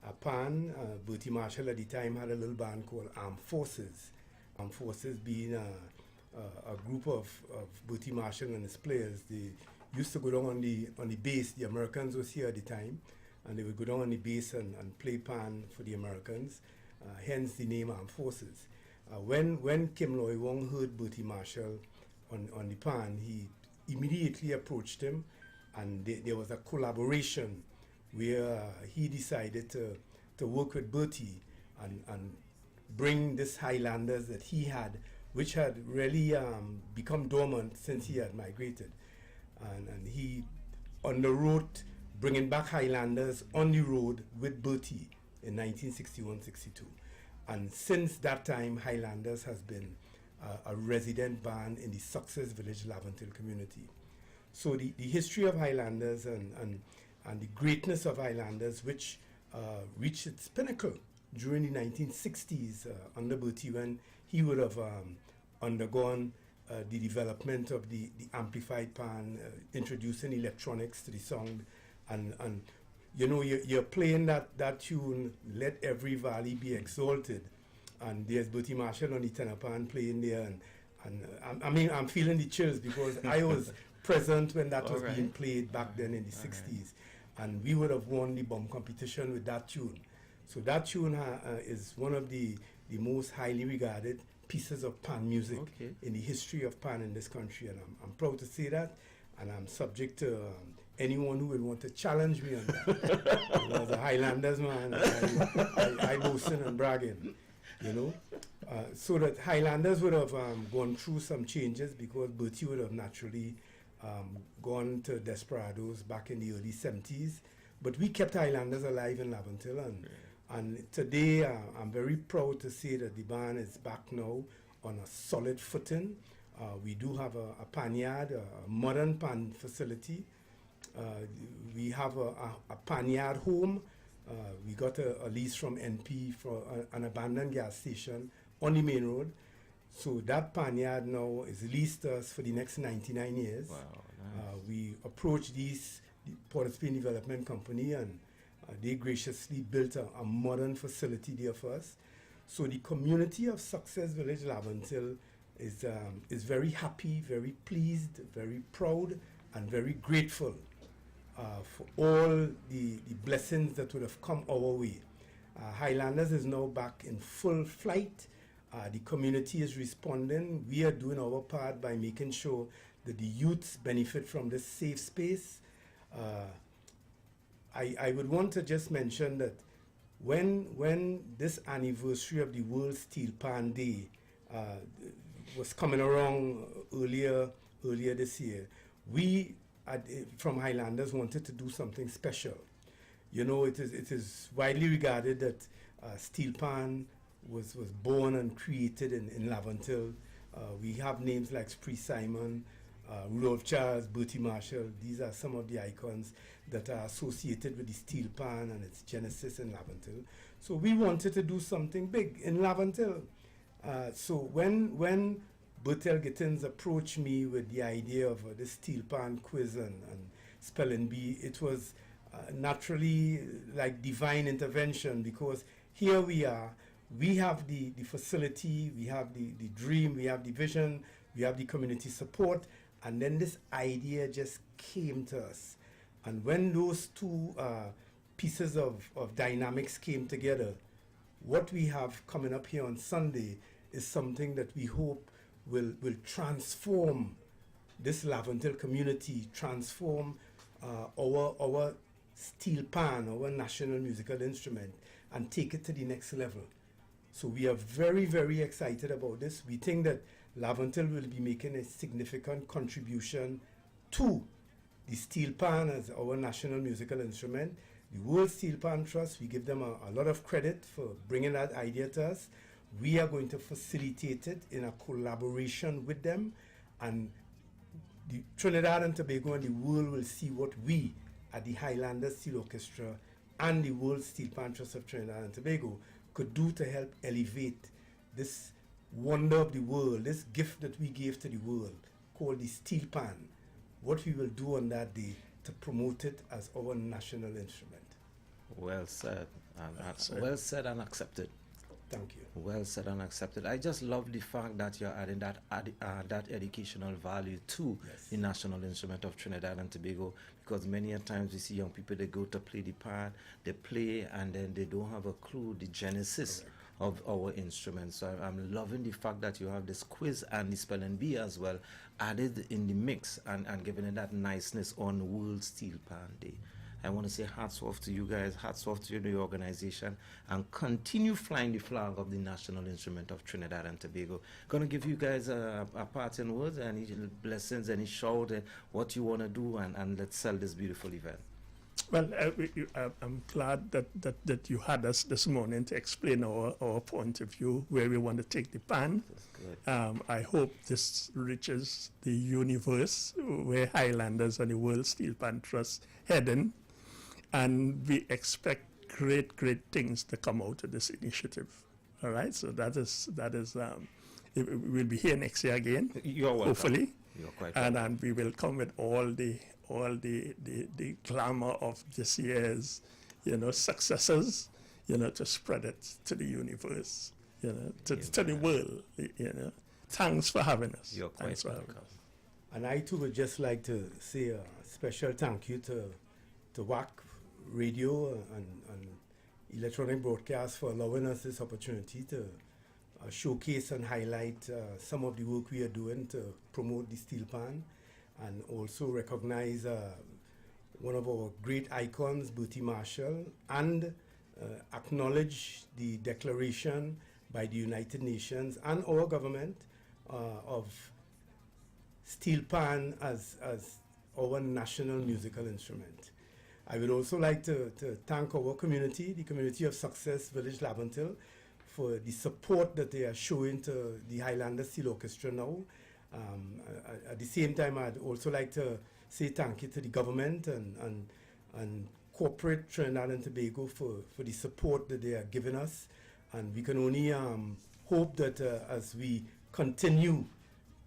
a pan. Bertie Marshall at the time had a little band called Armed Forces. Armed Forces being a group of Bertie Marshall and his players. They used to go down on the bass. The Americans was here at the time, and they would go down on the bass and play pan for the Americans. Hence the name Armed Forces. When Kim Loy Wong heard Bertie Marshall on the pan, he immediately approached him, and there was a collaboration where he decided to work with Bertie and bring this Highlanders that he had, which had really become dormant since he had migrated. And he, on the road, bringing back Highlanders on the road with Bertie in 1961-62. And since that time, Highlanders has been a resident band in the Success Village Laventille community. So the history of Highlanders and the greatness of Highlanders, which reached its pinnacle during the 1960s under Bertie, when he would have undergone the development of the amplified pan, introducing electronics to the sound, and you know, you're playing that tune, Let Every Valley Be Exalted, and there's Bertie Marshall on the tenor pan playing there, and I mean, I'm feeling the chills because I was present when that was being played back then in the 60s, and we would have won the bomb competition with that tune. So that tune is one of the most highly regarded pieces of pan music in the history of pan in this country, and I'm proud to say that, and I'm subject to anyone who would want to challenge me on that. You know, as a Highlanders man, I boasting and bragging, you know. So that Highlanders would have gone through some changes because Bertie would have naturally gone to Desperados back in the early 70s, but we kept Highlanders alive in Laventille, and today I'm very proud to say that the band is back now on a solid footing. We do have a pan yard, a modern pan facility. We have a pan yard home. We got a lease from NP for an abandoned gas station on the main road. So that pan yard now is leased to us for the next 99 years. Wow, nice. We approached the Port of Spain Development Company, and they graciously built a modern facility there for us. So the community of Success Village Laventille is very happy, very pleased, very proud, and very grateful for all the blessings that would have come our way. Highlanders is now back in full flight. The community is responding. We are doing our part by making sure that the youths benefit from this safe space. I would want to just mention that when this anniversary of the World Steel Pan Day was coming around earlier this year, we from Highlanders wanted to do something special. You know, it is widely regarded that steel pan was born and created in Laventille. We have names like Spree Simon, Rudolph Charles, Bertie Marshall. These are some of the icons that are associated with the steel pan and its genesis in Laventille. So we wanted to do something big in Laventille. So when Bertel Gittins approached me with the idea of the steel pan quiz and spelling bee, it was naturally like divine intervention, because here we are, we have the facility, we have the dream, we have the vision, we have the community support, and then this idea just came to us. And when those two pieces of dynamics came together, what we have coming up here on Sunday is something that we hope will transform this Laventille community, transform our steel pan, our national musical instrument, and take it to the next level. So we are very, very excited about this. We think that Laventille will be making a significant contribution to the steel pan as our national musical instrument. The World Steel Pan Trust, we give them a lot of credit for bringing that idea to us. We are going to facilitate it in a collaboration with them, and the Trinidad and Tobago and the world will see what we at the Highlanders Steel Orchestra and the World Steel Pan Trust of Trinidad and Tobago could do to help elevate this wonder of the world, this gift that we gave to the world called the steel pan, what we will do on that day to promote it as our national instrument. Well said, and well said and accepted. Thank you. Well said and accepted. I just love the fact that you're adding that educational value to the national instrument of Trinidad and Tobago, because many a times we see young people, they go to play the pan, they play, and then they don't have a clue the genesis of our instrument. So I'm loving the fact that you have this quiz and the spelling bee as well added in the mix and giving it that niceness on World Steel Pan Day. I want to say hats off to you guys, hats off to the organization, and continue flying the flag of the national instrument of Trinidad and Tobago. Gonna give you guys a parting words, any blessings, any shout, what you want to do, and let's sell this beautiful event. Well, I'm glad that you had us this morning to explain our point of view, where we want to take the pan. I hope this reaches the universe where Highlanders and the World Steel Pan Trust heading, and we expect great things to come out of this initiative. All right, so that is we'll be here next year again. You're welcome. Hopefully. You're quite and we will come with all the glamour of this year's, successes, to spread it to the universe, to the world, Thanks for having us. You're quite Thanks for welcome. having us. And I too would just like to say a special thank you to Wack Radio and Electronic Broadcast for allowing us this opportunity to showcase and highlight some of the work we are doing to promote the steel pan, and also recognize one of our great icons, Bertie Marshall, and acknowledge the declaration by the United Nations and our government of steel pan as our national musical instrument. I would also like to thank our community, the community of Success Village Laventil, for the support that they are showing to the Highlander Steel Orchestra now. At the same time, I'd also like to say thank you to the government and corporate Trinidad and Tobago for the support that they are giving us. And we can only hope that as we continue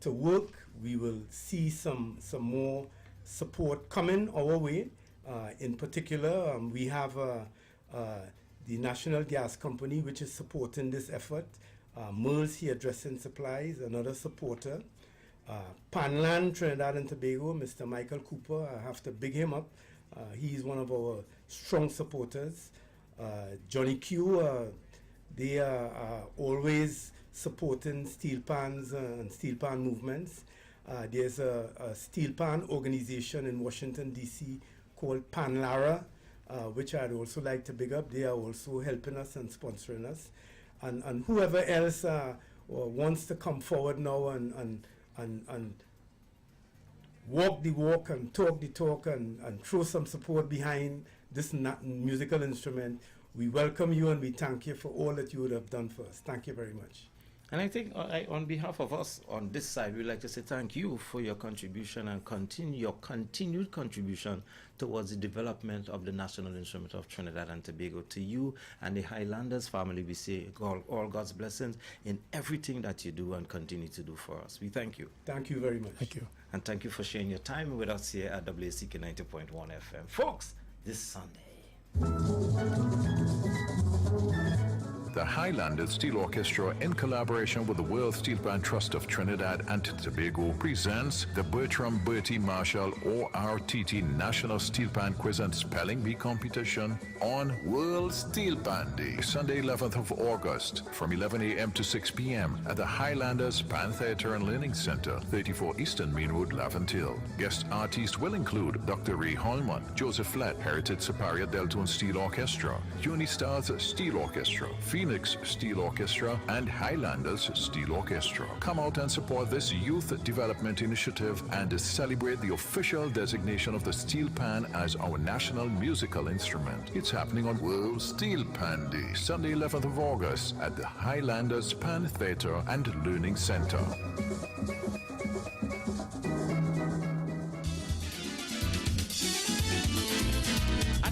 to work, we will see some more support coming our way. In particular, we have the National Gas Company, which is supporting this effort. Merle's Hairdressing Supplies, another supporter. Panland, Trinidad and Tobago, Mr. Michael Cooper, I have to big him up. He's one of our strong supporters. Johnny Q, they are always supporting steel pans and steel pan movements. There's a steel pan organization in Washington, D.C. called PanLara, which I'd also like to big up. They are also helping us and sponsoring us. And whoever else wants to come forward now and walk the walk and talk the talk and throw some support behind this musical instrument, we welcome you and we thank you for all that you would have done for us. Thank you very much. And I think on behalf of us on this side, we'd like to say thank you for your contribution and your continued contribution towards the development of the national instrument of Trinidad and Tobago. To you and the Highlanders family, we say all God's blessings in everything that you do and continue to do for us. We thank you. Thank you very much. Thank you. And thank you for sharing your time with us here at WACK 90.1 FM. Folks, this Sunday. The Highlanders Steel Orchestra, in collaboration with the World Steel Pan Trust of Trinidad and Tobago, presents the Bertie Marshall ORTT National Steel Pan Quiz and Spelling Bee competition on World Steel Pan Day, Sunday 11th of August, from 11 a.m. to 6 p.m. at the Highlanders Pan Theatre and Learning Center, 34 Eastern Main Road, Laventil. Guest artists will include Dr. Ray Holman, Joseph Flett, Heritage Superior Deltone Steel Orchestra, Unistars Steel Orchestra, Phoenix Steel Orchestra, and Highlanders Steel Orchestra. Come out and support this youth development initiative and celebrate the official designation of the steel pan as our national musical instrument. It's happening on World Steel Pan Day, Sunday 11th of August at the Highlanders Pan Theatre and Learning Center.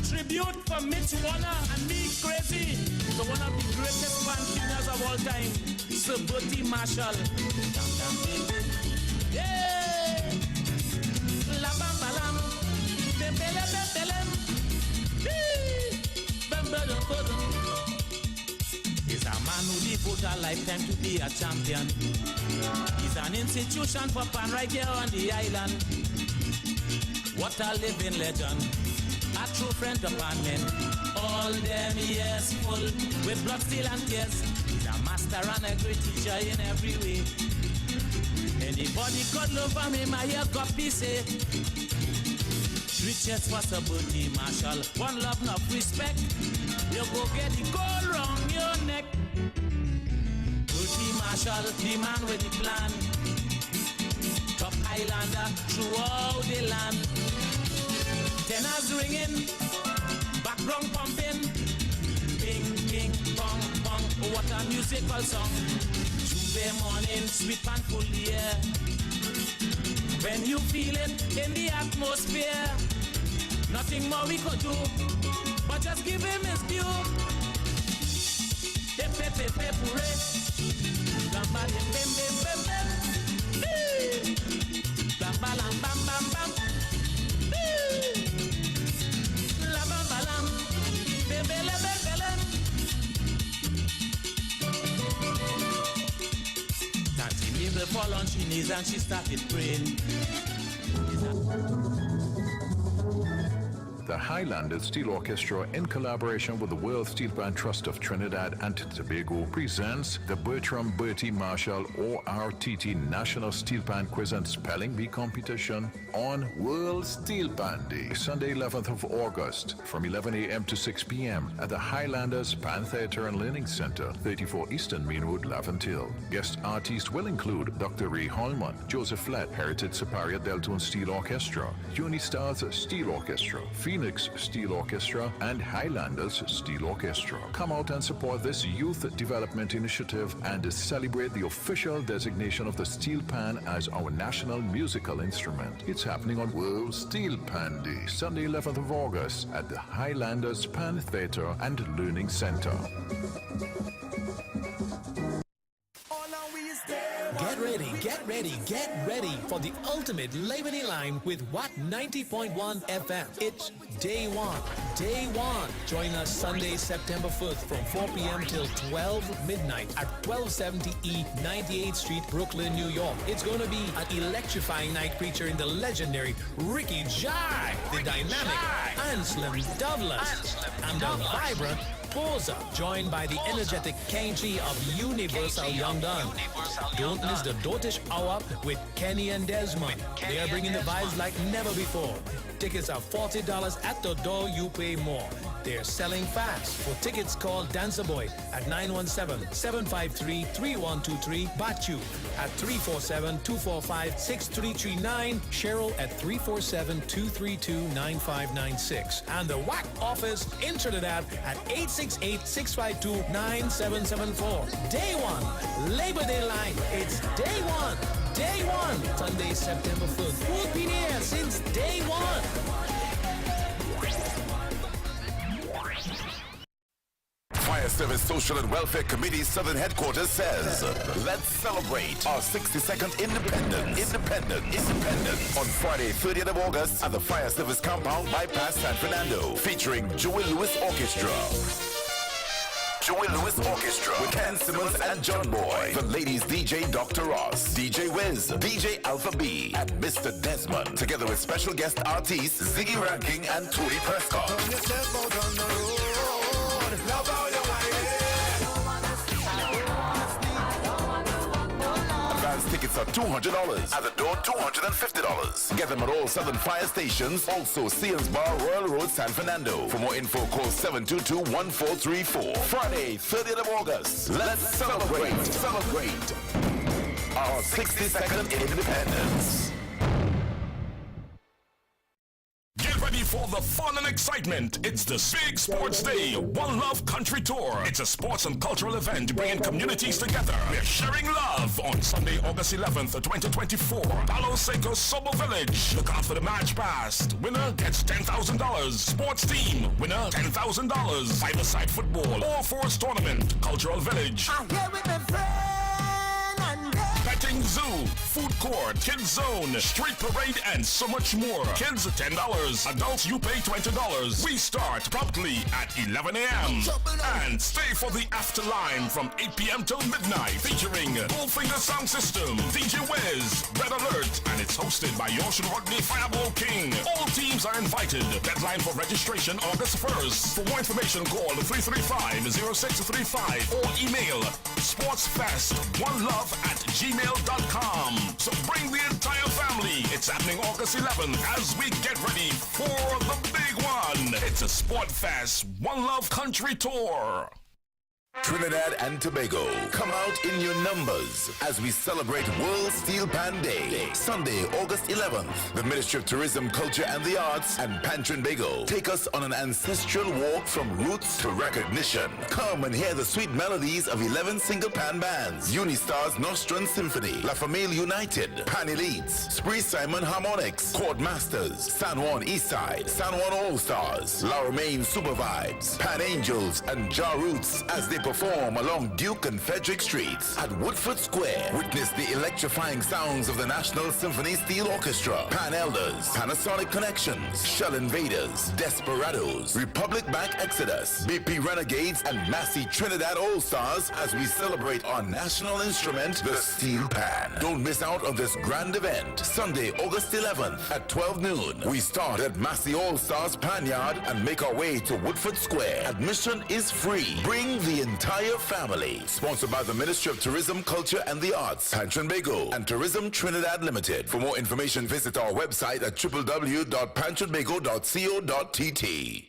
Tribute for Mitch Warner and me crazy to one of the greatest fan singers of all time, Sir Bertie Marshall. Yeah! La bam balam, bembele bembelem, he's a man who devoted a lifetime to be a champion. He's an institution for pan right here on the island. What a living legend. A true friend of men, all them years full with blood, steel and tears. He's a master and a great teacher in every way. Anybody could love him, I hear copy say. Riches for Bertie Marshall. One love, enough respect. You go get the gold round your neck. Bertie Marshall, the man with the plan. Top Highlander throughout the land. Tenors ringing, background pumping. Ping, ping, pong, pong. What a musical song. Tuesday morning, sweet and full air. When you feel it in the atmosphere, nothing more we could do, but just give him his due. Hip, hip, hip, hip, hooray. Gamba, hip, bim, bim, bim, bim. Gamba, lam, bam, bam, bam. La, bam, ba, lam. Bebe, le, bebe, le. Tanti Mabel fall on she knees and she started praying. The Highlanders Steel Orchestra, in collaboration with the World Steel Band Trust of Trinidad and Tobago, presents the Bertram Bertie Marshall ORTT National Steel Band Quiz and Spelling Bee competition on World Steel Band Day, Sunday 11th of August, from 11 a.m. to 6 p.m. at the Highlanders Band Theatre and Learning Center, 34 Eastern Main Road, Laventille. Guest artists will include Dr. Ray Holman, Joseph Flett, Heritage Superior Deltone Steel Orchestra, Unistars Steel Orchestra, Phoenix Steel Orchestra, and Highlanders Steel Orchestra. Come out and support this youth development initiative and celebrate the official designation of the steel pan as our national musical instrument. It's happening on World Steel Pan Day, Sunday 11th of August at the Highlanders Pan Theatre and Learning Center. Get ready for the ultimate Labor Line with Wack 90.1 FM. It's Day One. Join us Sunday, September 1st from 4 p.m. till 12 midnight at 1270 E 98th Street, Brooklyn, New York. It's going to be an electrifying night featuring the legendary Ricky Jai, the dynamic Anselm Douglas, and the vibrant Posa, joined by the energetic Kenji of Universal Young Gun. Don't miss the Dotish Hour with Kenny and Desmond. They are bringing the vibes like never before. Tickets are $40 at the door, you pay more. They're selling fast. For tickets, call Dancer Boy at 917-753-3123, Batu at 347-245-6339, Cheryl at 347-232-9596, and the Wack office in Trinidad at 868-652-9774. Day One, Labor Day Line. It's Day One. Sunday, September 1st. Who's been here since day one? Fire Service Social and Welfare Committee Southern Headquarters says, let's celebrate our 62nd independence. On Friday, 30th of August at the Fire Service Compound Bypass San Fernando, featuring Joey Lewis Orchestra. With Ken Simmons and John Boy. The ladies DJ Dr. Ross, DJ Wiz, DJ Alpha B, and Mr. Desmond. Together with special guest artists Ziggy Ranking and Tony Prescott. Advance tickets are $200. At the door, $250. Get them at all Southern Fire stations. Also, Sears Bar, Royal Road, San Fernando. For more info, call 722-1434. Friday, 30th of August. Let's celebrate our 62nd independence. Get ready for the fun and excitement. It's the Big Sports Day One Love Country Tour. It's a sports and cultural event bringing communities together. We're sharing love on Sunday, August 11th, 2024. Palo Seco Sobo Village. Look out for the match pass. Winner gets $10,000. Sports team. Winner $10,000. Five-a-side football. All Fours tournament. Cultural Village. I'm here with my friend. Petting zoo, food court, kids zone, street parade, and so much more. Kids $10, adults you pay $20. We start promptly at 11 a.m. and stay for the afterline from 8 p.m. till midnight, featuring Bullfinger Sound System, DJ Wiz, Red Alert, and it's hosted by Yoshua Rodney Fireball King. All teams are invited. Deadline for registration August 1st. For more information, call 335-0635 or email sportsfest1love@gmail.com. So Bring the entire family. It's happening August 11th as we get ready for the big one. It's a Sport Fest One Love Country Tour. Trinidad and Tobago, come out in your numbers as we celebrate World Steel Pan Day. Sunday, August 11th, the Ministry of Tourism, Culture and the Arts and Trinbago take us on an ancestral walk from roots to recognition. Come and hear the sweet melodies of 11 single pan bands, Unistars Nostrum Symphony, La Famille United, Pan Elites, Spree Simon Harmonics, Chord Masters, San Juan Eastside, San Juan All-Stars, La Romaine Super Vibes, Pan Angels and Ja Roots as they perform along Duke and Frederick Streets at Woodford Square. Witness the electrifying sounds of the National Symphony Steel Orchestra, Pan Elders, Panasonic Connections, Shell Invaders, Desperados, Republic Bank Exodus, BP Renegades, and Massey Trinidad All-Stars as we celebrate our national instrument, the steel pan. Don't miss out on this grand event. Sunday, August 11th at 12 noon. We start at Massey All-Stars Pan Yard and make our way to Woodford Square. Admission is free. Bring the entire family. Sponsored by the Ministry of Tourism, Culture and the Arts, Trinbago and Tourism Trinidad Limited. For more information, visit our website at www.pantrinbago.co.tt.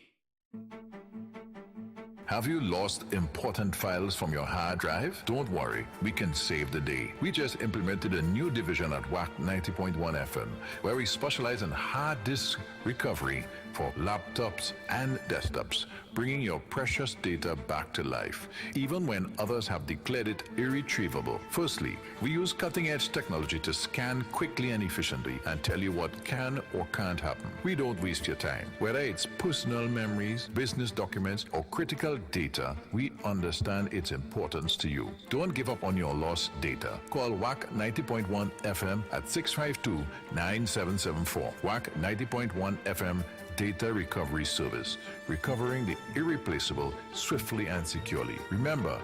Have you lost important files from your hard drive? Don't worry, we can save the day. We just implemented a new division at Wack 90.1 FM, where we specialize in hard disk recovery for laptops and desktops, bringing your precious data back to life, even when others have declared it irretrievable. Firstly, we use cutting-edge technology to scan quickly and efficiently and tell you what can or can't happen. We don't waste your time. Whether it's personal memories, business documents, or critical data, we understand its importance to you. Don't give up on your lost data. Call Wack 90.1 FM at 652-9774. Wack 90.1 FM Data Recovery Service, recovering the irreplaceable swiftly and securely. Remember,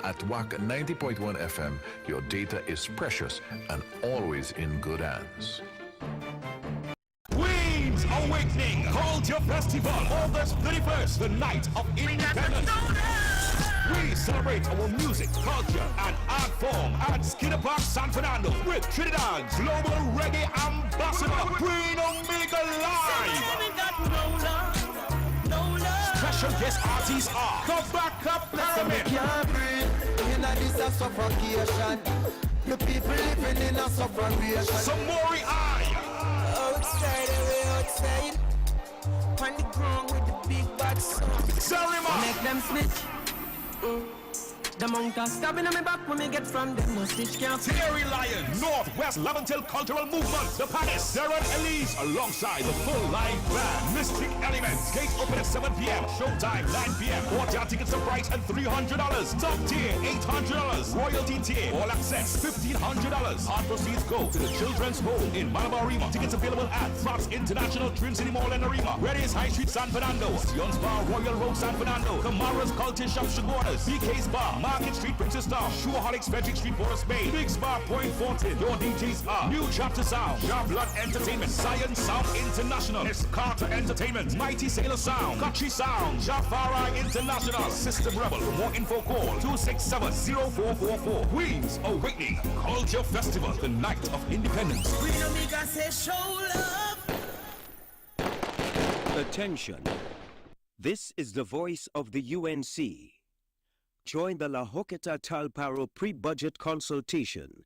at Wack 90.1 FM, your data is precious and always in good hands. Queen's Awakening Culture Festival, August 31st, the night of independence. We celebrate our music, culture, and art form at Skinner Park, San Fernando with Trinidad's global reggae ambassador, Queen Omega Live. Special guest artists are the Backup Pyramid. The people living in a separation. Samori I. Outside, away outside. On the ground with the big bad sun. Zarima. Make them snitch. The monk are stabbing on me back when me get from them. No stitch can't. Terry Lion, Northwest Leventil Cultural Movement, the Palace, Sarah Elise, alongside the full live band, Mystic Elements. Gate open at 7 p.m. Showtime 9 p.m. Quarter tickets are priced at $300. Top tier $800. Royalty tier all access $1,500. Hard proceeds go to the Children's Home in Malabar Arima. Tickets available at Fox International, Twin City Mall and Arima. Reddy's High Street, San Fernando. Sion's Bar, Royal Road, San Fernando. Kamara's Cultish Shop, Sugarwaters. BK's Bar, Market Street, Princess Town. Shoeholics, Frederick Street, Forest Bay. Big Spa, Point Fortin. Your DJs are New Chapter Sound, Sharp Blood Entertainment, Science Sound International, S. Carter Entertainment, Mighty Sailor Sound, Kachi Sound, Jafari International, System Rebel. For more info, call 267-0444. Queen's Awakening Culture Festival, the night of independence. Queen Omega say show love. Attention. This is the voice of the UNC. Join the La Hoqueta Talparo pre-budget consultation.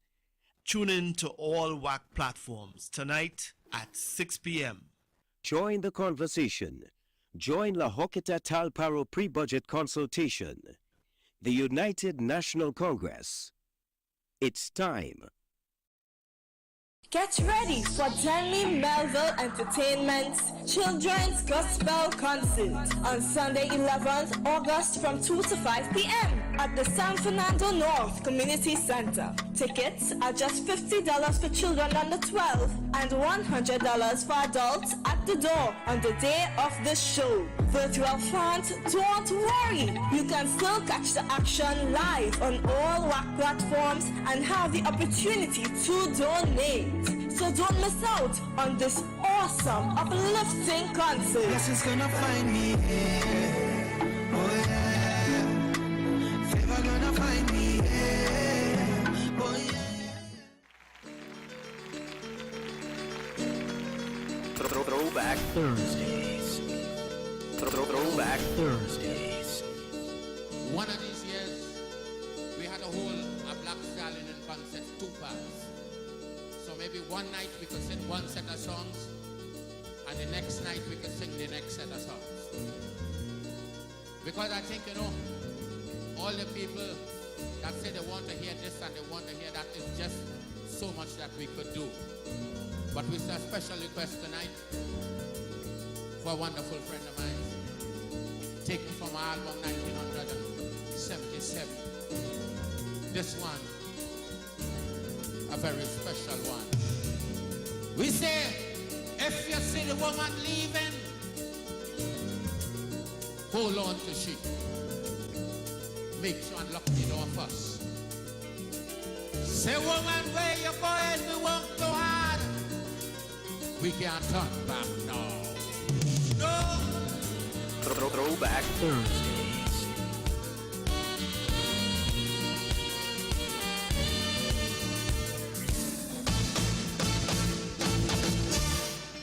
Tune in to all Wack platforms tonight at 6 p.m. Join the conversation. Join La Hoqueta Talparo pre-budget consultation. The United National Congress. It's time. Get ready for Denley Melville Entertainment's Children's Gospel Concert on Sunday 11th August from 2 to 5 p.m. at the San Fernando North Community Center. Tickets are just $50 for children under 12 and $100 for adults at the door on the day of the show. Virtual fans, don't worry. You can still catch the action live on all Wack platforms and have the opportunity to donate. So don't miss out on this awesome, uplifting concert. Blessings gonna find me here. Oh yeah. Favor gonna find me here. Oh yeah. Throwback Thursdays. Throwback Thursdays. One of these years, we had a Black Stallion in concert, 2 parts. So maybe one night we could sing one set of songs, and the next night we could sing the next set of songs. Because I think, all the people that say they want to hear this and they want to hear that is just so much that we could do. But we have a special request tonight for a wonderful friend of mine, taken from our album 1977. This one, a very special one. We say, if you see the woman leaving, hold on to she. Make sure and lock the door first. Say, woman, where you going? We work too hard. We can't turn back now. No. Throwback Thursdays.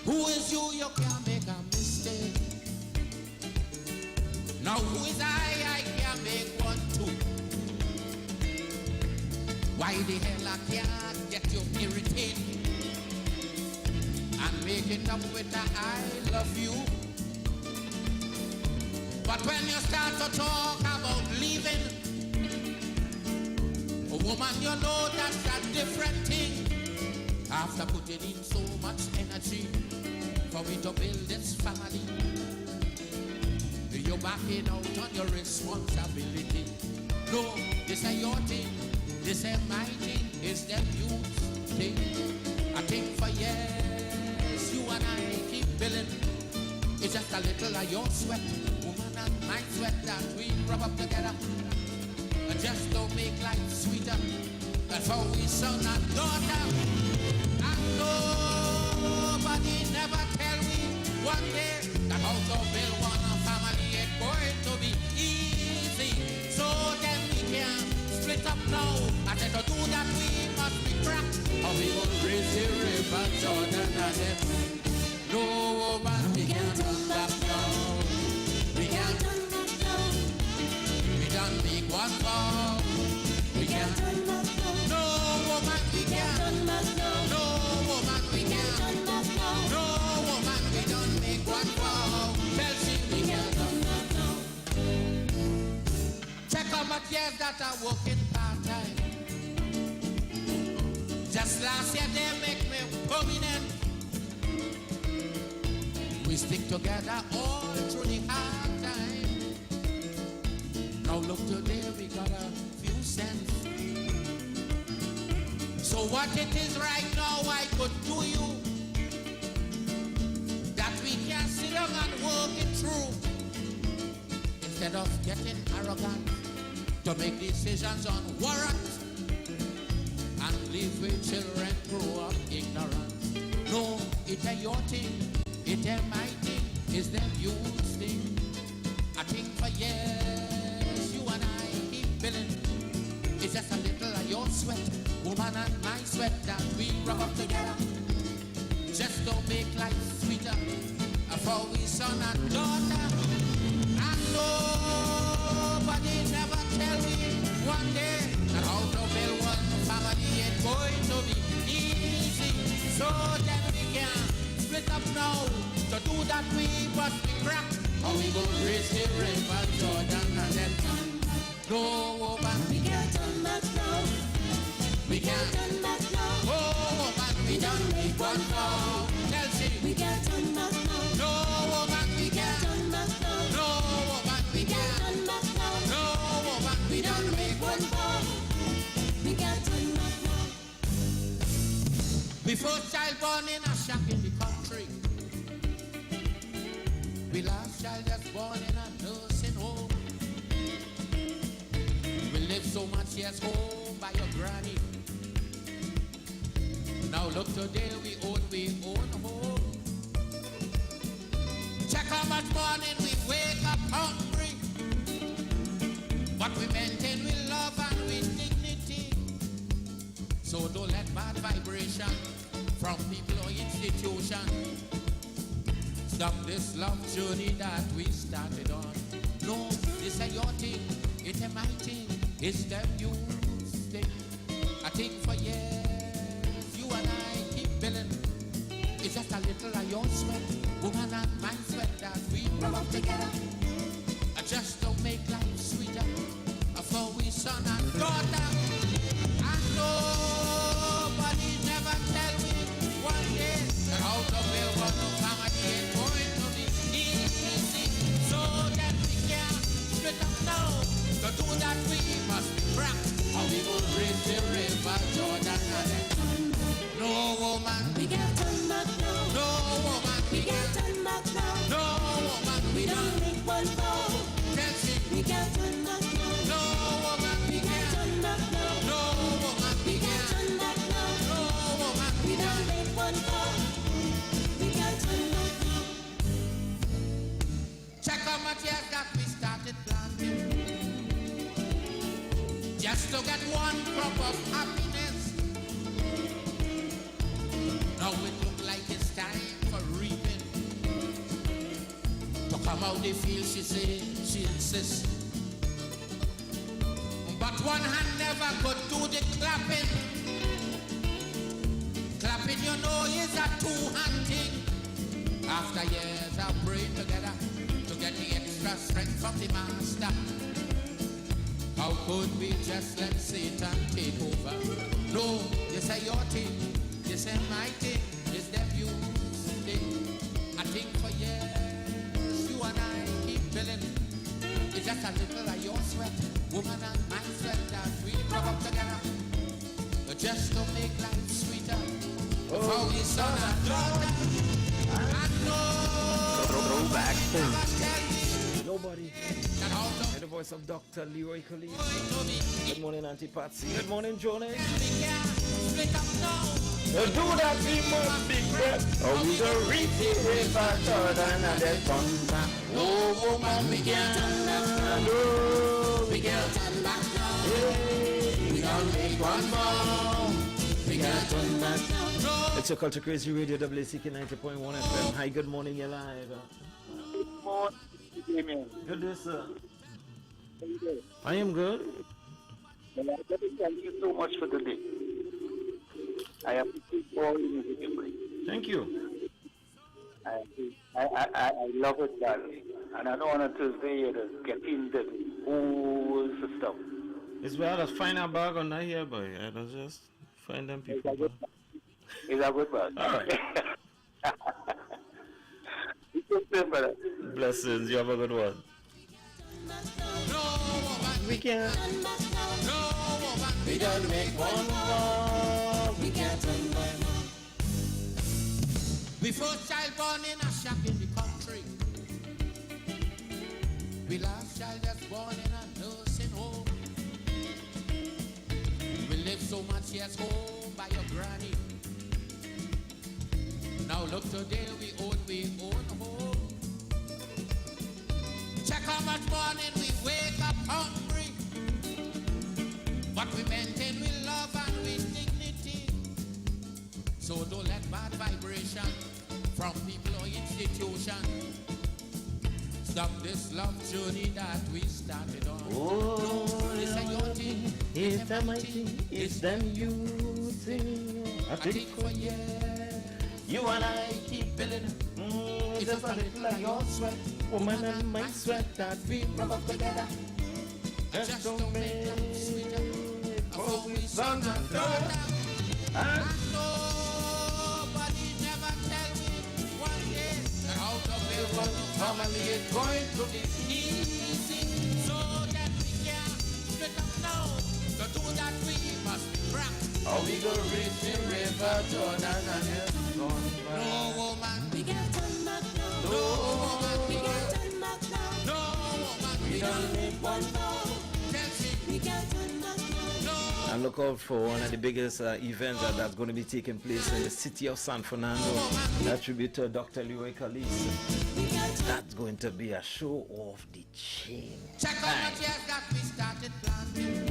Who is you? You can't make a mistake. Now who is I can't make one too. Why the hell I can't get you irritated and make it up with a I love you? But when you start to talk about leaving, a woman, you know that's a different thing. After putting in so much energy for me to build this family, you're backing out on your responsibility. No, this ain't your thing, this ain't my thing, it's them you's thing. I think for years you and I keep billing. It's just a little of your sweat, woman, and my sweat that we rub up together. And just don't make life sweeter. That's how we son and daughter. And nobody never tell me one day that how to build one family ain't going to be easy. So then we can split up now. I said to do that we must be cracked. Or we will raise the river Jordan and them. No woman, we can't turn back now. We can't turn back now. We done make one fall. We can't turn back now. No woman, we can't turn back now. No woman, we can't turn back now. No woman, we done make one fall. Tell she we can't turn back now. Check out my years that are working part-time. Just last year they make me permanent. We stick together all through the hard time. Now look today, we got a few cents. So what it is right now I could do you, that we can sit down and work it through, instead of getting arrogant to make decisions on warrant and leave with children grow up ignorant. No, it ain't your thing. It ain't my thing, it's them you's thing. I think for years you and I keep billing. It's just a little of your sweat, woman, and my sweat that we rub up together. Just don't make life sweeter for we son and daughter. And nobody never tell me one day that how to build one family ain't going to be easy. So then we can split up now. To do that we must be cracked. Or we go raise the river Jordan and then no woman, we can't turn back now. We can't turn back now. Oh woman, we done make one now. Tell she we can't turn back now. No woman, we can't turn back now. No woman, we can't turn back now. No woman, we done make one now. We can't turn back now. Before child born in a shack in the country, we last child just born in a nursing home. We live so much years home by your granny. Now look today we own home. Check how much morning we wake up hungry, but we maintain with love and with dignity. So don't let bad vibration from people or institution Stop this love journey that we started on. No, this ain't your thing, it ain't my thing. It's them you thing. I think for years, you and I keep building. It's just a little of your sweat, woman and my sweat that we rub up together. I just don't make life sweeter for we son and daughter. And nobody never tell me one day that how to build one no family ain't going to be easy. So that we can split up now. To do that we must be frank. How we will raise the river Jordan and no woman we can't turn back now. No woman we can't turn back now. No woman we don't make one vow. We can't turn back now. No woman we can't turn back now. No woman we can't turn back now. No woman we don't make one vow. We can't turn back now. Check how much years that we started planting just to get one crop of happiness. Now it look like it's time for reaping. To come out the field, she say, she insists. But one hand never could do the clapping. Clapping, you know, is a two-hand thing. After years of praying together to get the extra strength from the master. How could we just let Satan take over? No, this ain't your thing, this ain't my thing, it's them you thing. I think for years, you and I keep building. It's just a little of your sweat, woman and my sweat that we rub up together. Just to make life sweeter for we son and daughter. I know Back. never tell me Nobody. that how to And the voice of Dr. Leroy Collins. Good morning, Auntie Patsy. Good morning, Johnny. split up now. Do that we must be great. Oh, we go reach the river Jordan and then come back. Oh, woman, we can't turn back. No, we can't turn back now. Hey, we don't make one more. We can't turn back now. It's your Culture Crazy Radio, WCK 90.1 FM. Hi, good morning, you're live. Good morning. Good day, sir. I am good. Thank you so much for the day. I appreciate all you do. Thank you. I love it, darling. And I know on a Tuesday you're getting the whole system. It's where I find a bag on that here, boy. I don't just find them people. It's a good bag. All right. Blessings. You have a good one. We can. We don't make one more. We can't turn back. We first child born in a shack in the country. We last child just born in a nursing home. We live so much years home by your granny. Now look today we own home. Check how much morning we wake up hungry. But we maintain with love and with dignity. So don't let bad vibration from people or institution stop this love journey that we started on. Oh, this ain't your thing, it's my thing, it's them you thing. I think for years, you and I keep building. It's just a little of your sweat, woman and my sweat that we rub up together. Just don't make life sweeter for we son and daughter. And nobody never tell me one day that how to build one family is going to be easy. So that we can split up now. To do that we must be frank. How we go reach the river Jordan and it's gone by. No woman, we can't turn back now. No woman, we can't turn back now. No woman, we don't make one more. We can't turn back now. And look out for one of the biggest events that's going to be taking place in the city of San Fernando. That tribute to Dr. Leroy Collins. That's going to be a show of the chain. Check out the years that we started planting.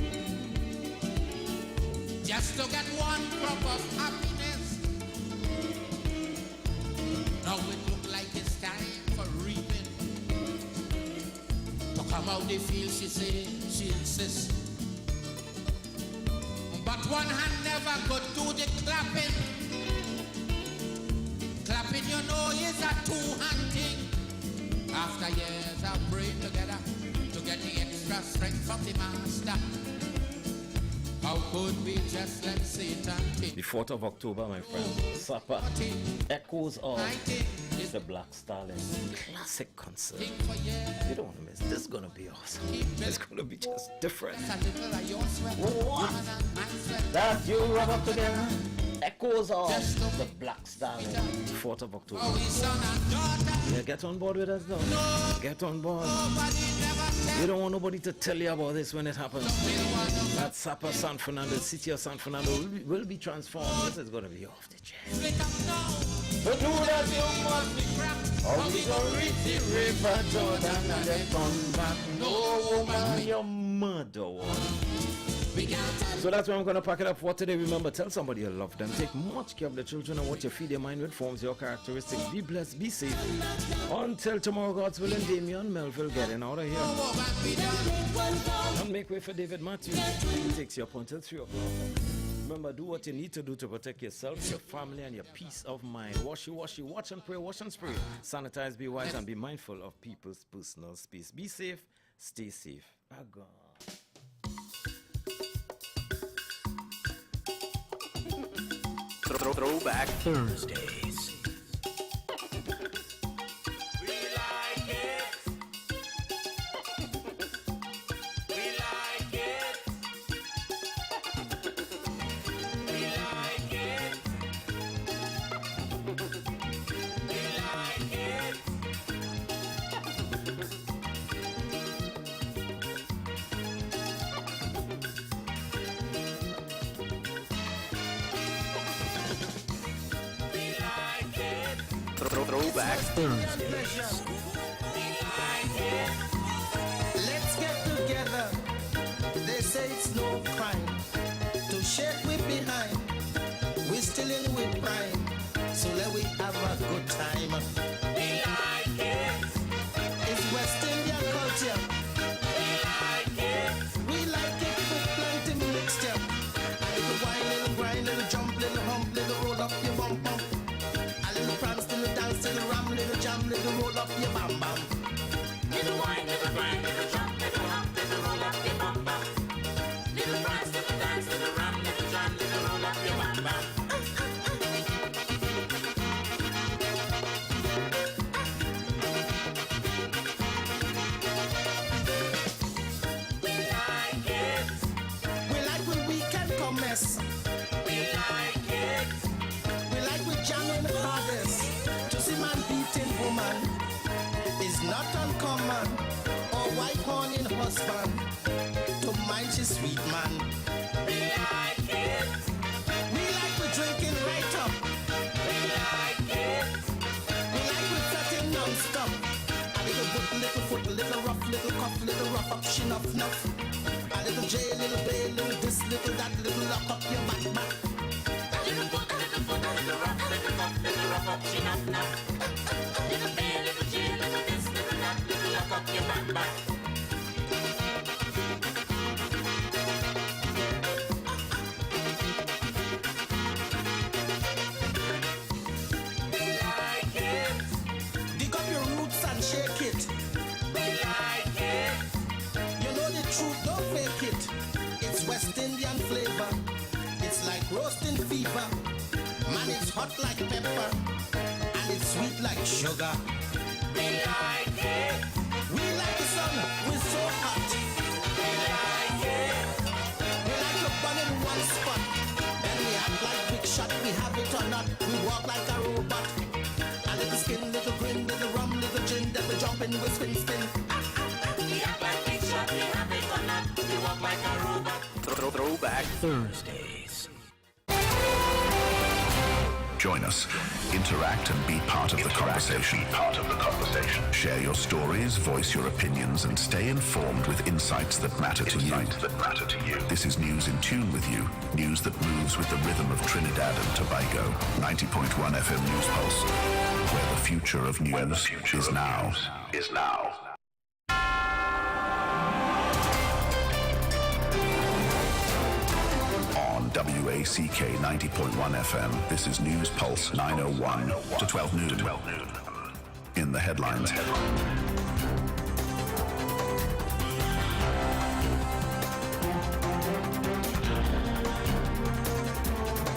Just to get one crop of happiness. Now it look like it's time how they feel, she say, she insists. But one hand never could do the clapping. Clapping, you know, is a two-hand thing. After years of praying together to get the extra strength from the master, how could we just let Satan take? The 4th of October, my friend. Supper echoes of the Black Stallion classic concert. You don't want to miss. This is gonna be awesome. It's gonna be just different. What? That you rub up together. Echoes of the Black Stallion. 4th of October. Yeah, get on board with us though. Get on board. You don't want nobody to tell you about this when it happens. That Sapa San Fernando, the city of San Fernando will be transformed. This is gonna be off the chain. But do that you must be cracked. Or we gonna reach the river Jordan and then come back. No woman, your mother one. So that's where I'm going to pack it up for today. Remember, tell somebody you love them. Take much care of the children, and what you feed your mind with forms your characteristics. Be blessed, be safe. Until tomorrow, God's willing, Damian Melville getting out of here. And make way for David Matthews. He takes you up until 3 o'clock. Remember, do what you need to do to protect yourself, your family, and your peace of mind. Wash, watch and pray, wash and spray. Sanitize, be wise, and be mindful of people's personal space. Be safe, stay safe. God. Throwback Thursdays. Throwback Thursdays. Let's get together. They say it's no crime to shake we behind. We still in with prime, so let we have a good time. We like it. It's West Indian culture. We like it. We like it with plenty mixture. A little wine, little grind, little jump, little hump, little roll up your bum bum. Little prance, little dance, little ram, little jam, little roll up your bam bam. Little wine, little grind, little jump, little hump, little roll up your bam bam. Little prance, little dance, little ram, little jam, little roll up your bam bam. We like it. We like when weekend commence. We like it. We like with jamming hardest. To see man beating woman is not uncommon. Or white horn in husband to mind his sweet man. We like it. We like with drinking right up. We like it. We like with fretting non-stop. A little boot, little foot, little rough, little cuff, little rough up, she nuff nuff. A little J, little bay, little this, little that, little lock up your back back. Little foot, little rough, little cuff, little rough up, she nuff nuff. Little bay, little J, little this, little that, little lock up your back back. We like it. Dig up your roots and shake it. We like it. You know the truth, don't fake it. It's West Indian flavor. It's like roasting fever. Man, it's hot like pepper. And it's sweet like sugar. We like it. We like the sun. We're so hot. We like it. We like to burn in one spot. Then we act like big shot. We have it or not. We walk like a robot. A little skin, little grin, little rum, little gin. Then we jump in with spin, spin. We act like big shot. We have it or not. We walk like a robot. Throwback Thursdays. Join us, interact and be part of the conversation. Share your stories, voice your opinions, and stay informed with insights that matter to you. This is News in Tune with you, news that moves with the rhythm of Trinidad and Tobago. 90.1 FM News Pulse, where the future of news is now. WACK 90.1 FM. This is News Pulse 901 to 12 noon. In the headlines.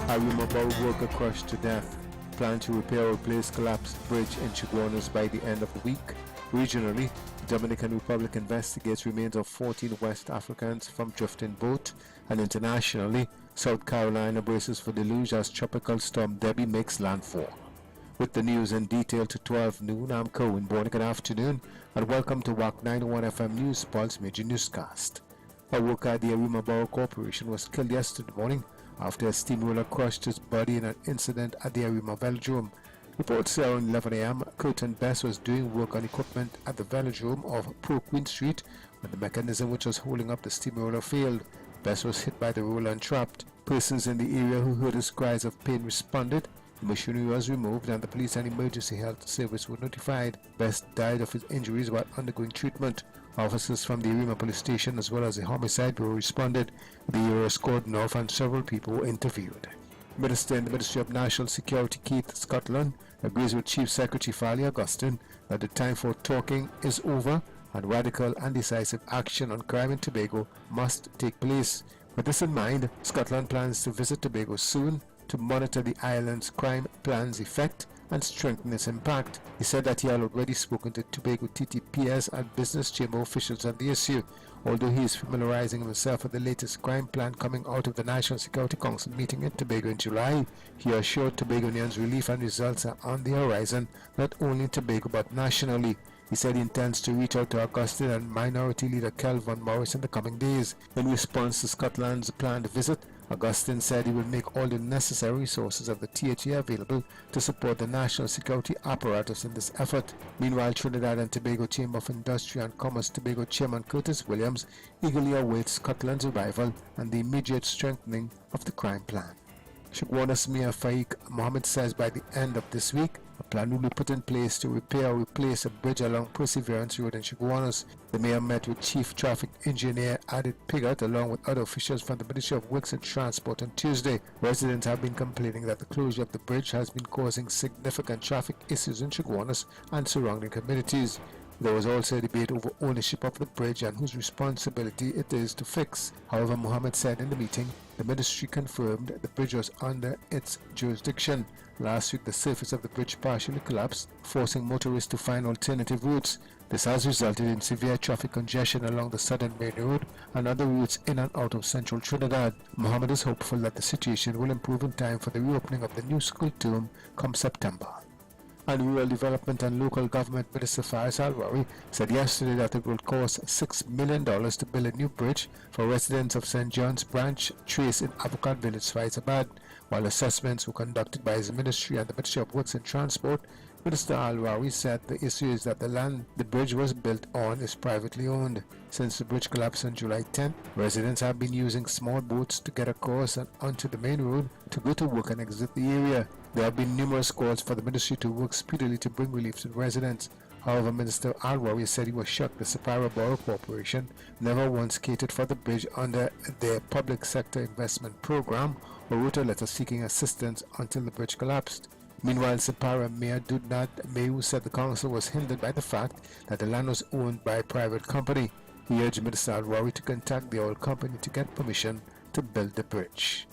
Arimabau worker crushed to death. Plan to repair or replace collapsed bridge in Chaguanas by the end of the week. Regionally, the Dominican Republic investigates remains of 14 West Africans from drifting boat. And internationally, South Carolina braces for deluge as Tropical Storm Debbie makes landfall. With the news in detail to 12 noon, I'm Cohen. Good afternoon, and welcome to WAC 91 FM News Pulse Major Newscast. A worker at the Arimabau Corporation was killed yesterday morning after a steamroller crushed his body in an incident at the Arima Velodrome. Reports say around 11 a.m., Curtin Best was doing work on equipment at the Velodrome of Pro Queen Street when the mechanism which was holding up the steamroller failed. Best was hit by the roller and trapped. Persons in the area who heard his cries of pain responded. The machinery was removed and the police and emergency health service were notified. Best died of his injuries while undergoing treatment. Officers from the Arima police station as well as the homicide bureau responded. The area was cordoned off and several people were interviewed. Minister in the Ministry of National Security Keith Scotland agrees with Chief Secretary Farley Augustine that the time for talking is over and radical and decisive action on crime in Tobago must take place. With this in mind, Scotland plans to visit Tobago soon to monitor the island's crime plan's effect and strengthen its impact. He said that he had already spoken to Tobago TTPS and business chamber officials on the issue. Although he is familiarizing himself with the latest crime plan coming out of the National Security Council meeting in Tobago in July, he assured Tobagonians relief and results are on the horizon, not only in Tobago but nationally. He said he intends to reach out to Augustine and Minority Leader Kelvin Morris in the coming days. In response to Scotland's planned visit, Augustine said he will make all the necessary resources of the THA available to support the national security apparatus in this effort. Meanwhile, Trinidad and Tobago Chamber of Industry and Commerce Tobago Chairman Curtis Williams eagerly awaits Scotland's arrival and the immediate strengthening of the crime plan. Chaguanas Mayor Faik Mohammed says by the end of this week, a plan will be put in place to repair or replace a bridge along Perseverance Road in Chaguanas. The mayor met with Chief Traffic Engineer Adit Piggott along with other officials from the Ministry of Works and Transport on Tuesday. Residents have been complaining that the closure of the bridge has been causing significant traffic issues in Chaguanas and surrounding communities. There was also a debate over ownership of the bridge and whose responsibility it is to fix. However, Mohammed said in the meeting, the ministry confirmed the bridge was under its jurisdiction. Last week, the surface of the bridge partially collapsed, forcing motorists to find alternative routes. This has resulted in severe traffic congestion along the southern main road and other routes in and out of central Trinidad. Mohammed is hopeful that the situation will improve in time for the reopening of the new school term come September. And Rural Development and Local Government Minister Faris Al-Rawi said yesterday that it will cost $6 million to build a new bridge for residents of St. John's Branch Trace in Avocat Village, Faizabad. While assessments were conducted by his ministry and the Ministry of Works and Transport, Minister Al-Rawi said the issue is that the land the bridge was built on is privately owned. Since the bridge collapsed on July 10th, residents have been using small boats to get across and onto the main road to go to work and exit the area. There have been numerous calls for the ministry to work speedily to bring relief to the residents. However, Minister Al-Rawi said he was shocked the Sapara Borough Corporation never once catered for the bridge under their public sector investment program or wrote a letter seeking assistance until the bridge collapsed. Meanwhile, Sapara Mayor Dudnat Mehu said the council was hindered by the fact that the land was owned by a private company. He urged Minister Al-Rawi to contact the oil company to get permission to build the bridge.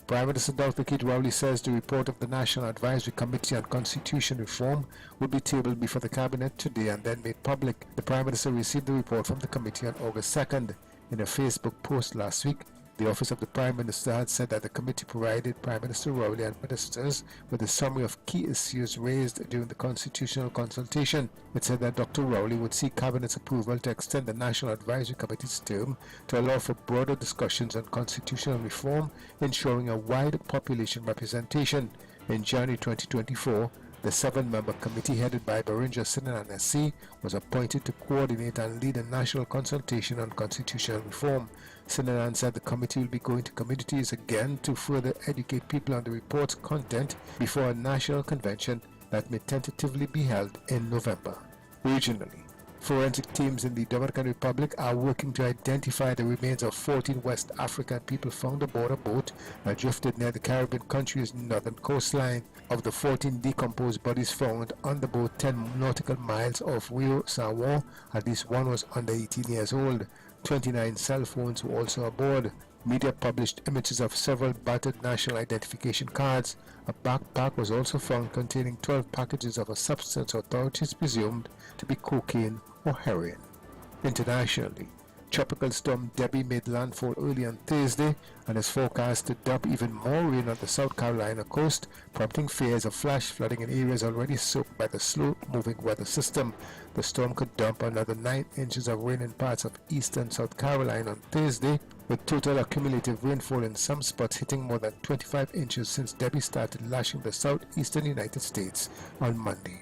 Prime Minister Dr. Keith Rowley says the report of the National Advisory Committee on Constitution Reform will be tabled before the Cabinet today and then made public. The Prime Minister received the report from the committee on August 2nd. In a Facebook post last week, the Office of the Prime Minister had said that the committee provided Prime Minister Rowley and ministers with a summary of key issues raised during the constitutional consultation. It said that Dr. Rowley would seek Cabinet's approval to extend the National Advisory Committee's term to allow for broader discussions on constitutional reform, ensuring a wide population representation. In January 2024, the 7-member committee headed by Berinja Sinanan SC was appointed to coordinate and lead a national consultation on constitutional reform. Sinanan said the committee will be going to communities again to further educate people on the report's content before a national convention that may tentatively be held in November. Regionally, Forensic teams in the Dominican Republic are working to identify the remains of 14 West African people found aboard a boat that drifted near the Caribbean country's northern coastline. Of the 14 decomposed bodies found on the boat 10 nautical miles off Rio San Juan, at least one was under 18 years old. 29 cell phones were also aboard. Media published images of several battered national identification cards. A backpack was also found containing 12 packages of a substance authorities presumed to be cocaine or heroin. Internationally, Tropical Storm Debbie made landfall early on Thursday and is forecast to dump even more rain on the South Carolina coast, prompting fears of flash flooding in areas already soaked by the slow-moving weather system. The storm could dump another 9 inches of rain in parts of eastern South Carolina on Thursday, with total accumulative rainfall in some spots hitting more than 25 inches since Debbie started lashing the southeastern United States on Monday.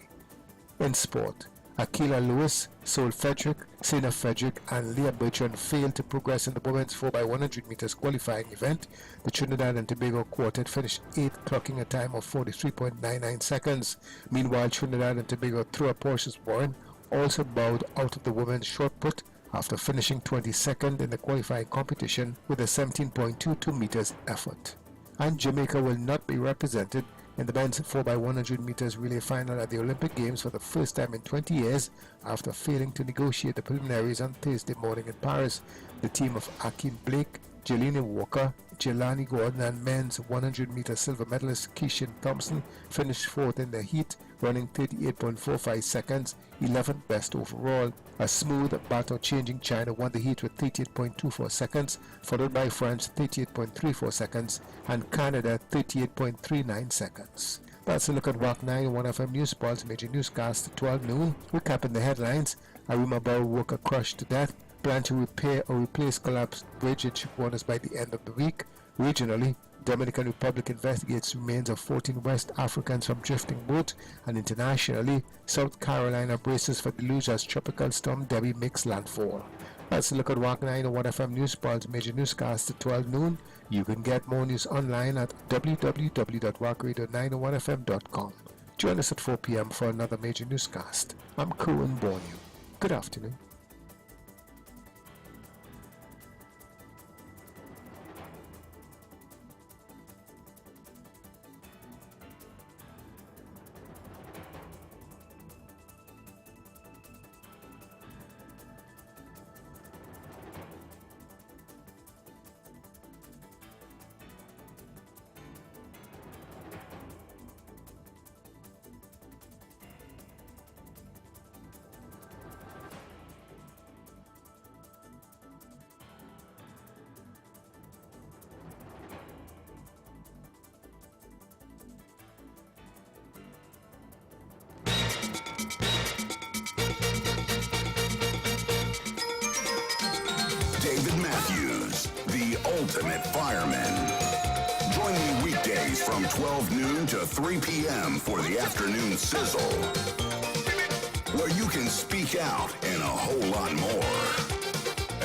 In sport, Akila Lewis, Sol Frederick, Sina Frederick, and Leah Bertrand failed to progress in the women's 4x100 meters qualifying event. The Trinidad and Tobago quartet finished 8th, clocking a time of 43.99 seconds. Meanwhile, Trinidad and Tobago thrower Portia's Warren also bowed out of the women's short put after finishing 22nd in the qualifying competition with a 17.22 meters effort. And Jamaica will not be represented in the men's 4x100 meters relay final at the Olympic Games for the first time in 20 years after failing to negotiate the preliminaries on Thursday morning in Paris. The team of Akeem Blake, Jelena Walker, Jelani Gordon and men's 100-meter silver medalist Keishan Thompson finished 4th in the heat, running 38.45 seconds, 11th best overall. A smooth, battle-changing China won the heat with 38.24 seconds, followed by France 38.34 seconds, and Canada 38.39 seconds. That's a look at Wack 91 FM News Pulse major newscast at 12 noon. Recapping the headlines: Arima Barrow worker crushed to death. Plan to repair or replace collapsed bridge in Chihuahuas by the end of the week. Regionally, Dominican Republic investigates remains of 14 West Africans from drifting boat, and internationally, South Carolina braces for deluge as Tropical Storm Debbie makes landfall. That's a look at Wack 91 FM News Pulse major newscast at 12 noon. You can get more news online at www.wackradio901fm.com. Join us at 4 p.m. for another major newscast. I'm Cohen Bornew. Good afternoon. Ultimate Fireman. Join me weekdays from 12 noon to 3 p.m. for the afternoon sizzle, where you can speak out and a whole lot more.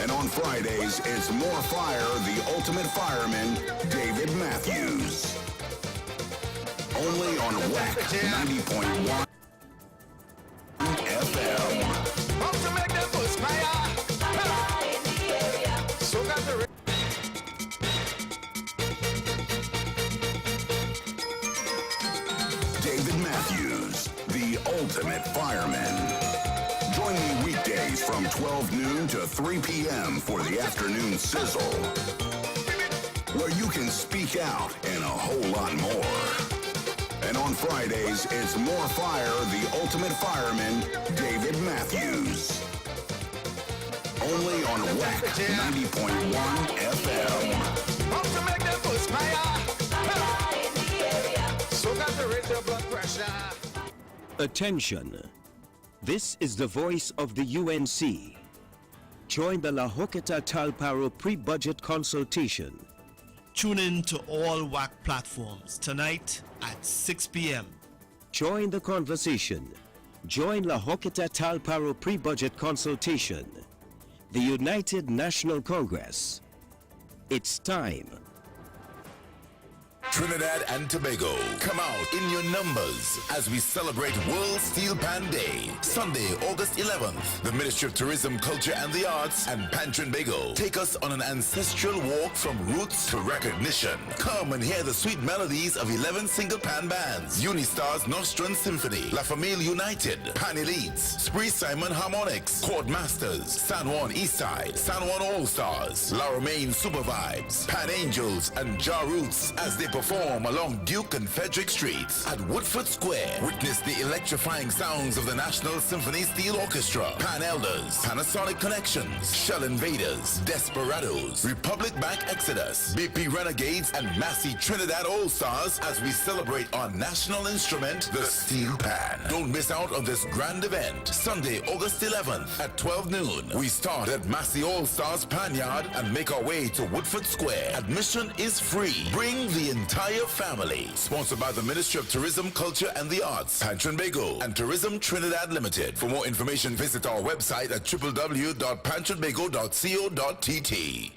And on Fridays, it's More Fire, the Ultimate Fireman, David Matthews. Only on Wack 90.1 FM. How to make them push fire. So got the Matthews, the Ultimate Fireman. Join me weekdays from 12 noon to 3 p.m. for the afternoon sizzle, where you can speak out and a whole lot more. And on Fridays, it's More Fire, the Ultimate Fireman, David Matthews. Only on Wack 90.1 FM. How to make them push fire. So got the raise your blood pressure. Attention. This is the voice of the UNC. Join the La Joqueta Talparo pre-budget consultation. Tune in to all Wack platforms tonight at 6 p.m. Join the conversation. Join La Joqueta Talparo pre-budget consultation. The United National Congress. It's time. Trinidad and Tobago. Come out in your numbers as we celebrate World Steel Pan Day. Sunday, August 11th, the Ministry of Tourism, Culture and the Arts and Trinbago take us on an ancestral walk from roots to recognition. Come and hear the sweet melodies of 11 single pan bands, Unistars Nostrum Symphony, La Famille United, Pan Elites, Spree Simon Harmonics, Chord Masters, San Juan Eastside, San Juan All-Stars, La Romaine Super Vibes, Pan Angels and Ja Roots as they perform along Duke and Frederick Streets at Woodford Square. Witness the electrifying sounds of the National Symphony Steel Orchestra, Pan Elders, Panasonic Connections, Shell Invaders, Desperados, Republic Bank Exodus, BP Renegades, and Massey Trinidad All-Stars as we celebrate our national instrument, the steel pan. Don't miss out on this grand event. Sunday, August 11th at 12 noon. We start at Massey All-Stars Pan Yard and make our way to Woodford Square. Admission is free. Bring the entire family. Sponsored by the Ministry of Tourism, Culture and the Arts, Trinbago and Tourism Trinidad Limited. For more information, visit our website at www.pantrinbago.co.tt.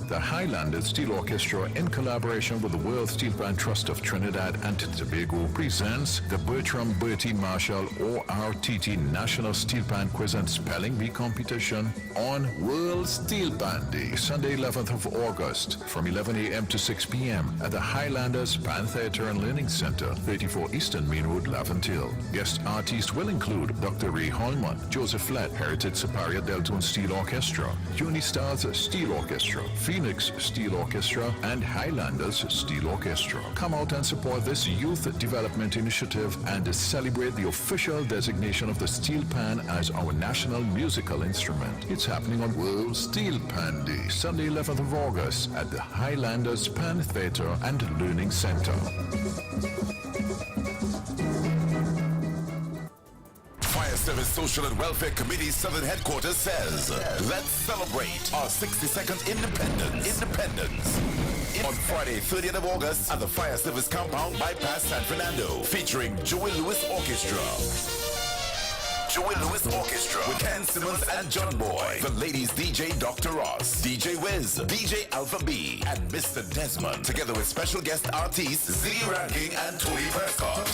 The Highlanders Steel Orchestra, in collaboration with the World Steel Band Trust of Trinidad and Tobago, presents the Bertram Bertie Marshall ORTT National Steel Pan Quiz and Spelling Bee competition on World Steel Pan Day, Sunday 11th of August, from 11 a.m. to 6 p.m. at the Highlanders Pan Theatre and Learning Center, 34 Eastern Main Road, Laventille. Guest artists will include Dr. Ray Holman, Joseph Flett, Heritage Superior Deltone Steel Orchestra, Unistars Steel Orchestra, Phoenix Steel Orchestra, and Highlanders Steel Orchestra. Come out and support this youth development initiative and celebrate the official designation of the steel pan as our national musical instrument. It's happening on World Steel Pan Day, Sunday 11th of August at the Highlanders Pan Theatre and Learning Center. Fire Service Social and Welfare Committee Southern Headquarters says, let's celebrate our 62nd independence. On Friday, 30th of August at the Fire Service Compound Bypass San Fernando, featuring Joey Lewis Orchestra. Joey Lewis Orchestra with Ken Simmons and John Boy. The ladies DJ Dr. Ross, DJ Wiz, DJ Alpha B, and Mr. Desmond, together with special guest artists Z Ranking and Tony Prescott.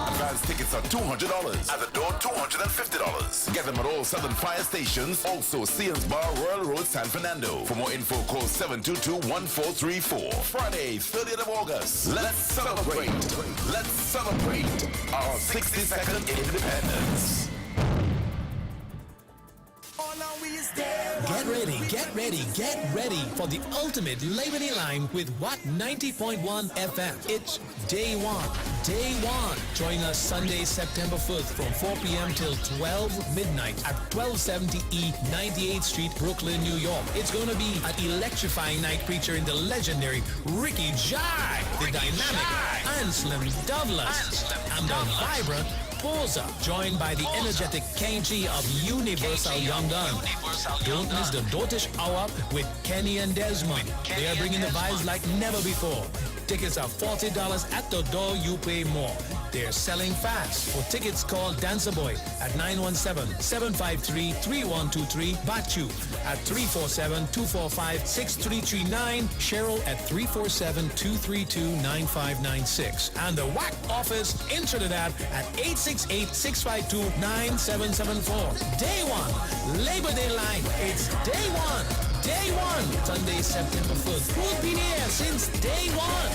Advance tickets are $200. At the door, $250. Get them at all Southern Fire stations. Also, Sears Bar, Royal Road, San Fernando. For more info, call 722-1434. Friday, 30th of August. Let's celebrate. Let's celebrate our 62nd independence. Get ready for the ultimate Labor Day line with Wack 90.1 FM. It's Day One. Join us Sunday, September 1st from 4 p.m. till 12 midnight at 1270 E 98th Street, Brooklyn, New York. It's going to be an electrifying night featuring the legendary Ricky Jai, the dynamic Anselm Douglas, and the vibrant Posa, joined by the energetic Kenji of Universal Young Gun. Don't miss the Dotish Hour with Kenny and Desmond. They are bringing the vibes like never before. Tickets are $40 at the door, you pay more. They're selling fast. For tickets, call Dancer Boy at 917-753-3123, Bachu at 347-245-6339, Cheryl at 347-232-9596, and the Wack office in Trinidad at 868-652-9774. Day One, Labor Day line. It's Day One. Day One, Sunday, September 1st. Who's been here since day one?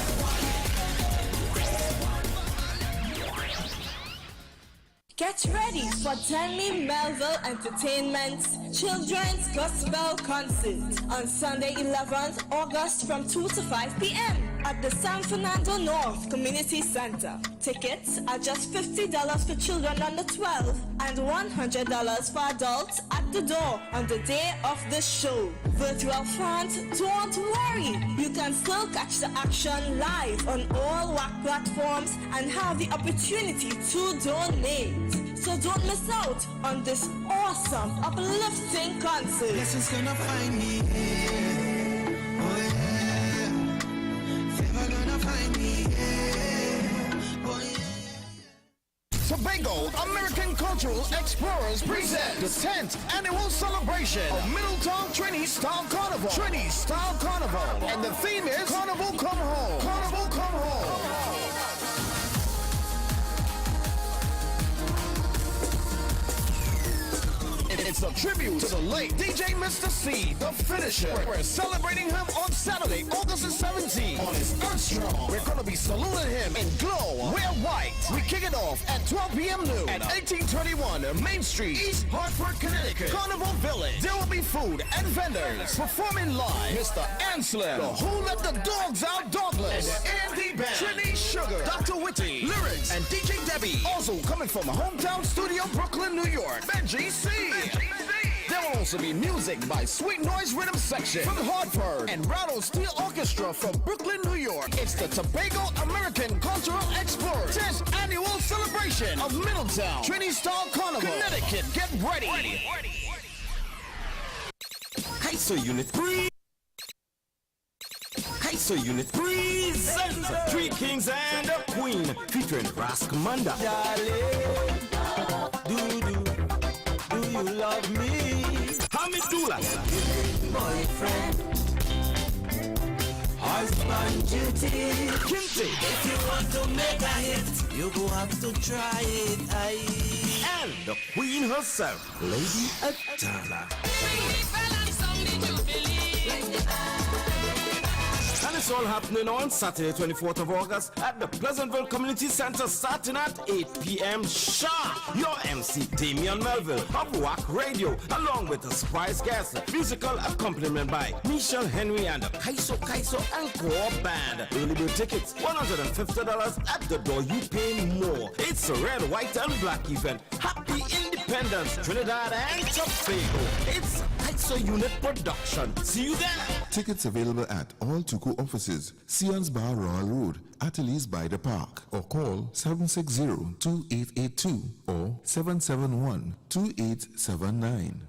Get ready for Denley Melville Entertainment's Children's Gospel Concert on Sunday 11th August from 2 to 5 p.m. at the San Fernando North Community Center. Tickets are just $50 for children under 12 and $100 for adults at the door on the day of the show. Virtual fans, don't worry. You can still catch the action live on all Wack platforms and have the opportunity to donate. So don't miss out on this awesome, uplifting concert. Blessings gonna find me here. Oh yeah. Favor gonna find me here. Oh yeah. Tobago American Cultural Explorers present the 10th annual celebration of Middletown Trini Style Carnival. Trini Style Carnival. And the theme is Carnival Come Home. Carnival Come Home. It's a tribute to the late DJ Mr. C, the finisher. We're celebrating him on Saturday, August 17th on his Earth Strong. We're going to be saluting him in glow. Wear white. We kick it off at 12 p.m. noon at 1821 Main Street, East Hartford, Connecticut. Carnival Village. There will be food and vendors. Performing live, Mr. Anselm, the Who Let the Dogs Out Dogless, and the Andy Band, Trini Sugar, Dr. Witty, Lyrics, and DJ Debbie. Also coming from a hometown studio, Brooklyn, New York, Benji C. There will also be music by Sweet Noise Rhythm Section from Hartford and Rattle Steel Orchestra from Brooklyn, New York. It's the Tobago American Cultural Explorers 10th annual celebration of Middletown Trini Style Carnival, Connecticut. Get ready. HISO Unit 3. HISO Unit 3 presents Three Kings and a Queen featuring Ras Commander. Darling, do you love me? Hamidullah, boyfriend, husband duty. Kinte, if you want to make a hit, you go have to try it. And the Queen herself, Lady Atala. And it's all happening on Saturday, 24th of August at the Pleasantville Community Center starting at 8 p.m. sharp. Your MC, Damian Melville of Wack Radio, along with a surprise guest, musical accompaniment by Michelle Henry and the Kaiso Encore Band. Early bird tickets, $150 at the door. You pay more. It's a red, white, and black event. Happy Independence, Trinidad and Tobago. It's Kaiso Unit Production. See you there. Tickets available at all Tuku offices, Sion's Bar Royal Road, Ateliers by the Park, or call 760-2882 or 771-2879.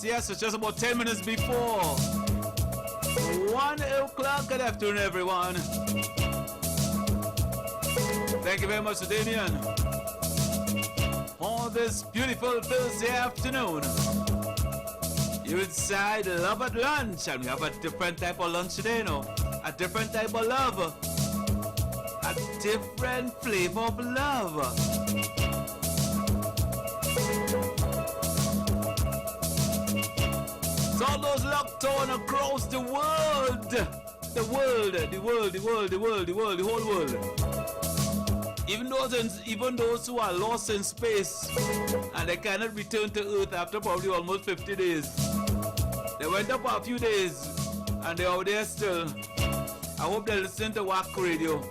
Yes, it's just about 10 minutes before 1 o'clock. Good afternoon, everyone. Thank you very much, Damien, for this beautiful Thursday afternoon. You're inside Love at Lunch, and we have a different type of lunch today, you know. A different type of love. A different flavor of love. All those locked on across the world, the whole world. Even those who are lost in space and they cannot return to Earth after probably almost 50 days. They went up for a few days and they're out there still. I hope they listen to Wack Radio,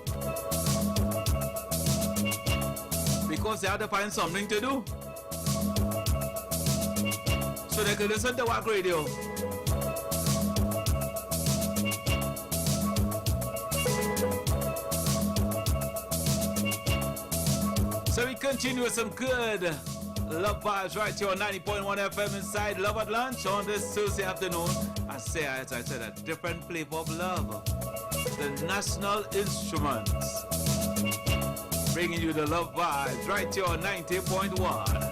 because they have to find something to do. So they can listen to Wack Radio. So we continue with some good love vibes right here on 90.1 FM inside Love at Lunch on this Tuesday afternoon. As I said, a different flavor of love. The national instruments. Bringing you the love vibes right here on 90.1.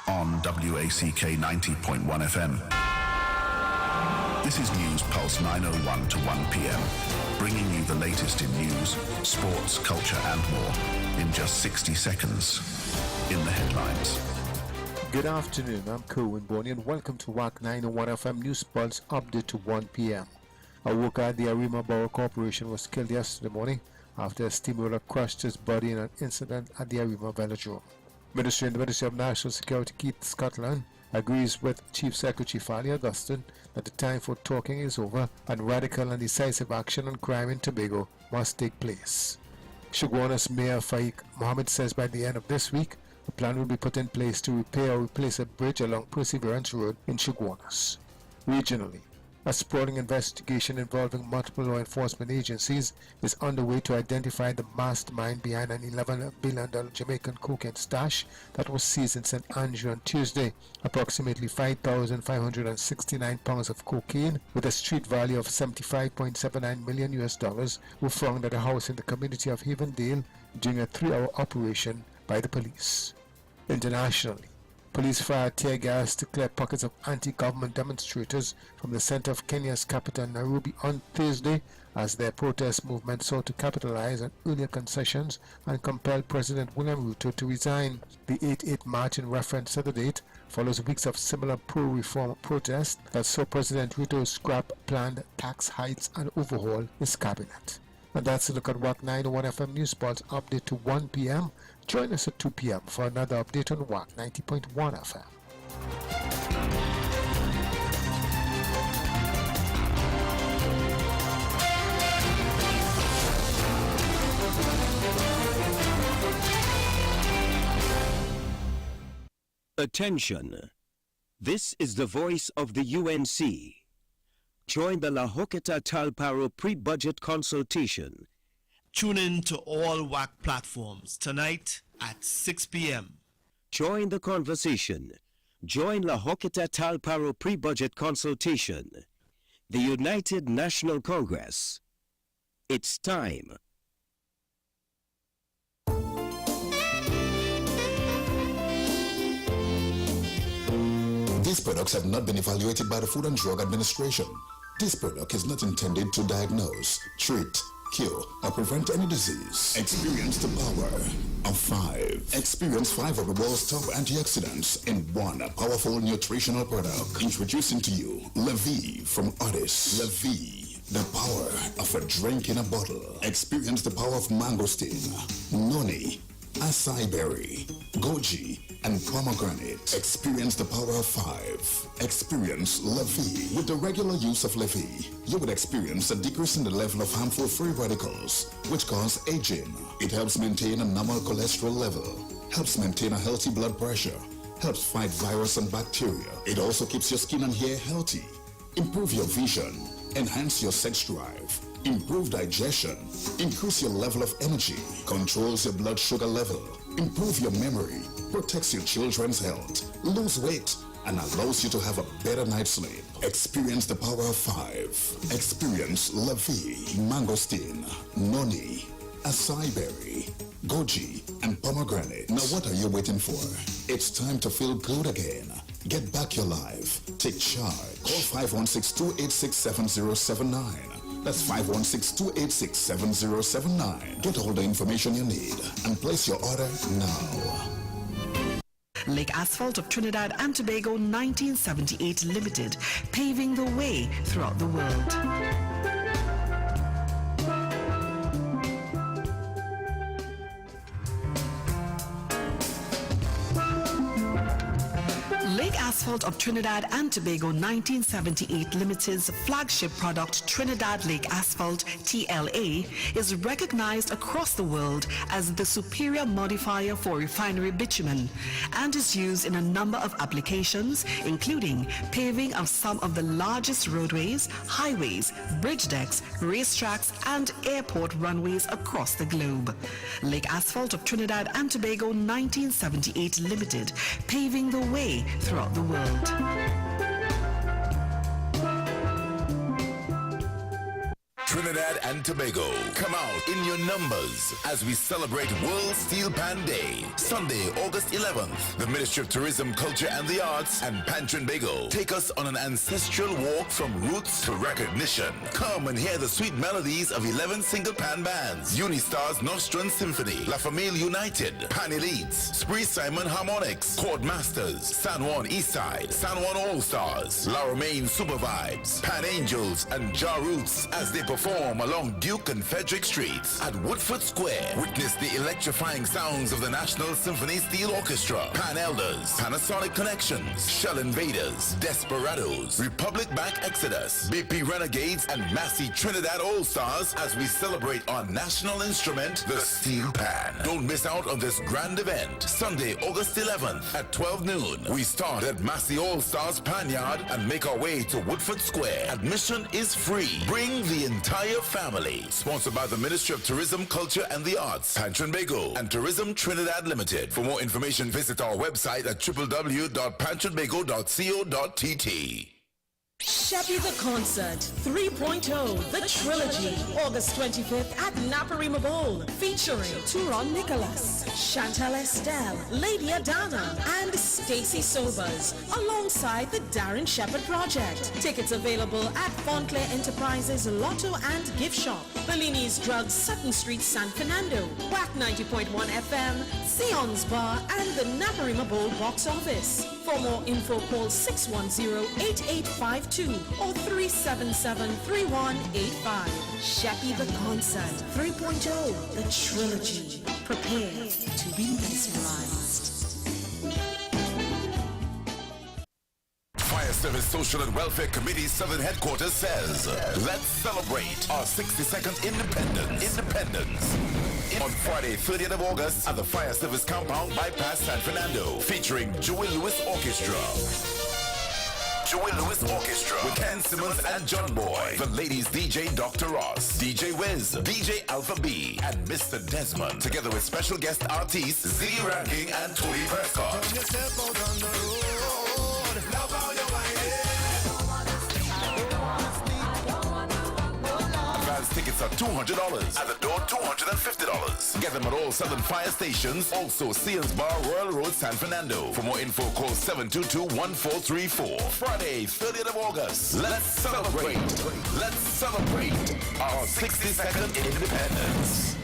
on WACK 90.1 FM. This is News Pulse 9:01 to 1 p.m., bringing you the latest in news, sports, culture and more in just 60 seconds. In the headlines. Good afternoon, I'm Kerwin Boney and welcome to Wack 901 FM News Pulse update to 1 p.m. A worker at the Arima Borough Corporation was killed yesterday morning after a steamroller crushed his body in an incident at the Arima Velodrome. Minister in the Ministry of National Security Keith Scotland agrees with Chief Secretary Fali Augustine that the time for talking is over and radical and decisive action on crime in Tobago must take place. Chaguanas Mayor Faik Mohammed says by the end of this week, a plan will be put in place to repair or replace a bridge along Perseverance Road in Chaguanas. Regionally, a sprawling investigation involving multiple law enforcement agencies is underway to identify the mastermind behind an $11 billion Jamaican cocaine stash that was seized in St. Andrew on Tuesday. Approximately 5,569 pounds of cocaine with a street value of $75.79 million were found at a house in the community of Havendale during a 3-hour operation by the police. Internationally, police fired tear gas to clear pockets of anti-government demonstrators from the center of Kenya's capital Nairobi on Thursday as their protest movement sought to capitalize on earlier concessions and compel President William Ruto to resign. The 8/8 march in reference to the date follows weeks of similar pro-reform protests that saw President Ruto scrap planned tax hikes and overhaul his cabinet. And that's a look at Wack 901 FM News Pulse update to 1 p.m. Join us at 2 p.m. for another update on Wack 90.1 FM. Attention. This is the voice of the UNC. Join the La Hoqueta Talparo pre-budget consultation. Tune in to all WAC platforms tonight at 6 p.m. Join the conversation. Join La Hoqueta Talparo pre-budget consultation. The United National Congress. It's time. These products have not been evaluated by the Food and Drug Administration. This product is not intended to diagnose, treat, cure, or prevent any disease. Experience the power of 5. Experience 5 of the world's top antioxidants in one powerful nutritional product. Introducing to you Levy from Otis. Levy, the power of a drink in a bottle. Experience the power of mangosteen, noni, acai berry, goji, and pomegranate. Experience the power of 5. Experience Levy. With the regular use of Levy, you would experience a decrease in the level of harmful free radicals, which cause aging. It helps maintain a normal cholesterol level, helps maintain a healthy blood pressure, helps fight virus and bacteria. It also keeps your skin and hair healthy, improve your vision, enhance your sex drive, improve digestion, increase your level of energy, controls your blood sugar level, improve your memory, protects your children's health, lose weight, and allows you to have a better night's sleep. Experience the power of 5. Experience Levy, mangosteen, noni, acai berry, goji, and pomegranate. Now what are you waiting for? It's time to feel good again. Get back your life. Take charge. Call 516-286-7079. That's 516-286-7079. Get all the information you need and place your order now. Lake Asphalt of Trinidad and Tobago 1978 Limited, paving the way throughout the world. Lake Asphalt of Trinidad and Tobago 1978 Limited's flagship product, Trinidad Lake Asphalt, TLA, is recognized across the world as the superior modifier for refinery bitumen and is used in a number of applications, including paving of some of the largest roadways, highways, bridge decks, racetracks, and airport runways across the globe. Lake Asphalt of Trinidad and Tobago 1978 Limited, paving the way throughout the world. Trinidad and Tobago. Come out in your numbers as we celebrate World Steel Pan Day. Sunday, August 11th, the Ministry of Tourism, Culture and the Arts and Trinbago take us on an ancestral walk from roots to recognition. Come and hear the sweet melodies of 11 single pan bands: Unistars Nostrum Symphony, La Famille United, Pan Elites, Spree Simon Harmonics, Chord Masters, San Juan Eastside, San Juan All-Stars, La Romaine Super Vibes, Pan Angels and Ja Roots as they perform along Duke and Frederick Streets at Woodford Square. Witness the electrifying sounds of the National Symphony Steel Orchestra, Pan Elders, Panasonic Connections, Shell Invaders, Desperados, Republic Bank Exodus, BP Renegades, and Massey Trinidad All-Stars as we celebrate our national instrument, the steel pan. Don't miss out on this grand event. Sunday, August 11th at 12 noon. We start at Massey All-Stars Pan Yard and make our way to Woodford Square. Admission is free. Bring the entire family. Sponsored by the Ministry of Tourism, Culture and the Arts, Trinbago and Tourism Trinidad Limited. For more information, visit our website at www.pantrinbago.co.tt. Sheppy the Concert 3.0, the trilogy, August 25th at Naparima Bowl, featuring Turon Nicholas, Chantal Estelle, Lady Adana, and Stacy Sobers, alongside the Darren Shepherd Project. Tickets available at Fontclair Enterprises, Lotto and Gift Shop, Bellini's Drugs, Sutton Street, San Fernando, Wack 90.1 FM, Sion's Bar, and the Naparima Bowl box office. For more info, call 610-8852 or 377-3185. Sheppy the Concert 3.0, the trilogy. Prepare to be mesmerized. Fire Service Social and Welfare Committee Southern Headquarters says, let's celebrate our 62nd independence. On Friday, 30th of August at the Fire Service Compound Bypass San Fernando, featuring Joey Lewis Orchestra. With Ken Simmons and John Boy. The ladies DJ Dr. Ross, DJ Wiz, DJ Alpha B, and Mr. Desmond. Together with special guest artists Z Ranking and Tony Prescott. Tickets are $200. At the door, $250. Get them at all Southern Fire stations. Also, Sears Bar, Royal Road, San Fernando. For more info, call 722-1434. Friday, 30th of August. Let's celebrate. Let's celebrate our 62nd independence.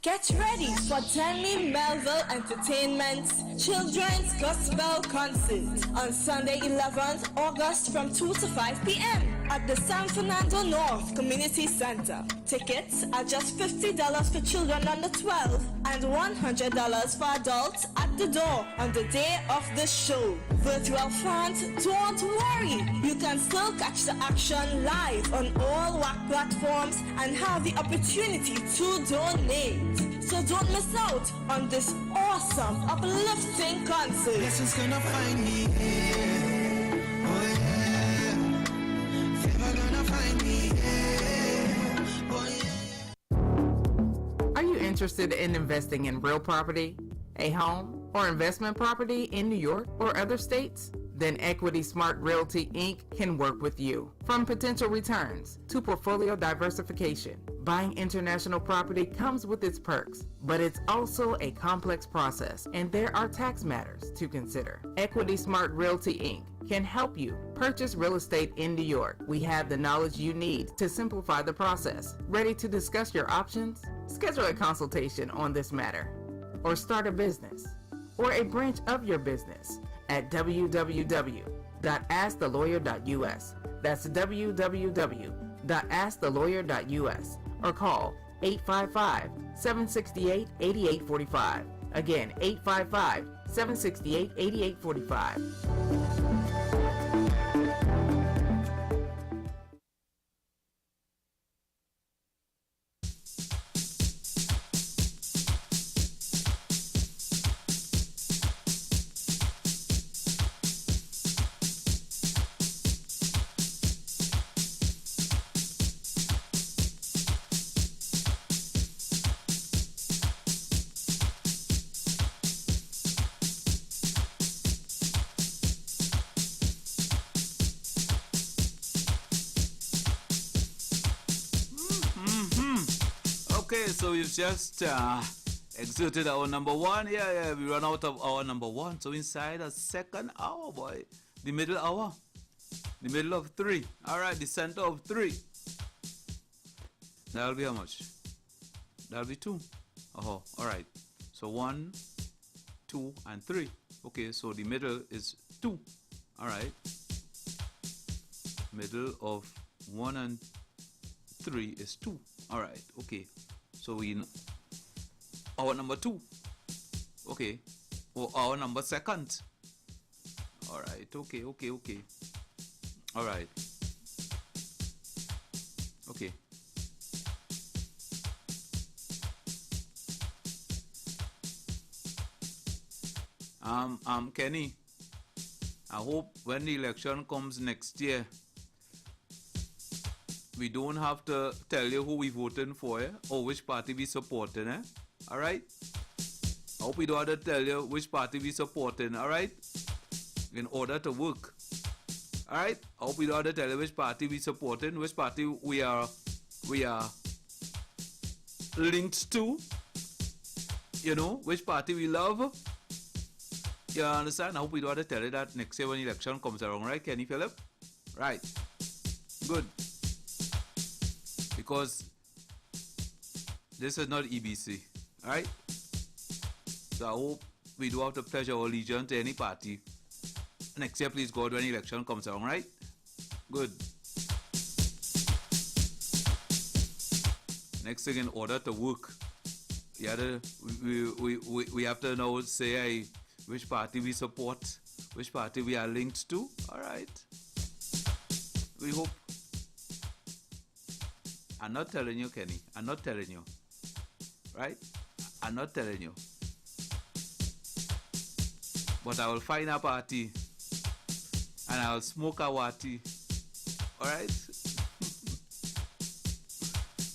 Get ready for Danley Melville Entertainment's Children's Gospel Concert on Sunday 11th August from 2 to 5 p.m. at the San Fernando North Community Center. Tickets are just $50 for children under 12 and $100 for adults at the door on the day of the show. Virtual fans, don't worry. You can still catch the action live on all Wack platforms and have the opportunity to donate. So don't miss out on this awesome, uplifting concert. Yes, it's gonna find me here. Oh yeah. Favor gonna find me here. Oh yeah. Are you interested in investing in real property, a home, or investment property in New York or other states? Then Equity Smart Realty Inc. can work with you. From potential returns to portfolio diversification, buying international property comes with its perks, but it's also a complex process, and there are tax matters to consider. Equity Smart Realty Inc. can help you purchase real estate in New York. We have the knowledge you need to simplify the process. Ready to discuss your options? Schedule a consultation on this matter, or start a business, or a branch of your business at www.askthelawyer.us. That's www.askthelawyer.us, or call 855-768-8845. Again, 855-768-8845. Okay, so we've just exerted our number one. Yeah, we run out of our number one. So inside a second hour, boy. The middle hour. The middle of 3. Alright, the center of 3. That'll be how much? That'll be 2. Oh, alright. So 1, 2, and 3. Okay, so the middle is 2. Alright. Middle of 1 and 3 is 2. Alright, okay. So we our number 2. Okay. Or our number second. Alright, okay. Alright. Okay. Kenny, I hope when the election comes next year, we don't have to tell you who we voting for, or which party we supporting, Alright? I hope we don't have to tell you which party we supporting, alright? In order to work. Alright? I hope we don't have to tell you which party we supporting, which party we are linked to. You know, which party we love. You understand? I hope we don't have to tell you that next year when the election comes around, right, Kenny Phillip? Right. Good. Because this is not EBC, alright? So I hope we do have to pledge our allegiance to any party next year, please God, when the election comes around, right? Good. Next thing, in order to work, we have to now say which party we support, which party we are linked to, alright? We hope. I'm not telling you, Kenny. I'm not telling you. Right? I'm not telling you. But I will find a party and I will smoke a watty. Alright?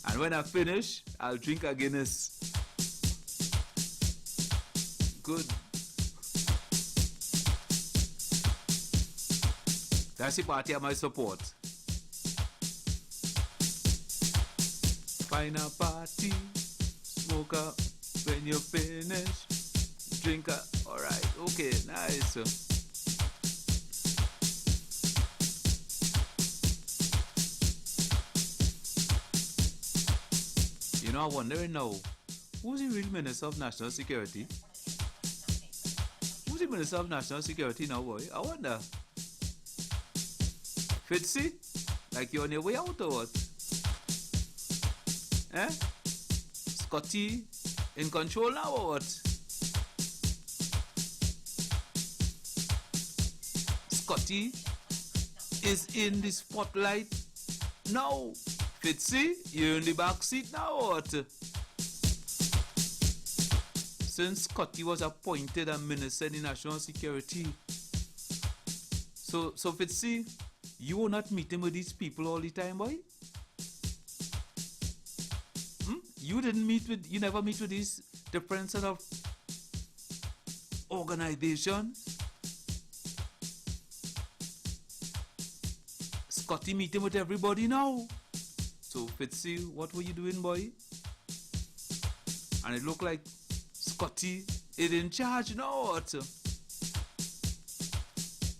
And when I finish, I'll drink a Guinness. Good. That's the party I might support. Find a party, smoke up when you finish, drink up. Alright, okay, nice. You know, I'm wondering now, who's the real Minister of National Security? Who's the Minister of National Security now, boy? I wonder. Fitzy? Like you're on your way out or what? Scotty in control now or what? Scotty is in the spotlight now. Fitzy, you're in the back seat now or what? Since Scotty was appointed a Minister in National Security. So Fitzy, you were not meeting with these people all the time, boy? You never meet with these different sort of organizations. Scotty meeting with everybody now. So Fitzy, what were you doing, boy? And it looked like Scotty is in charge now. What? You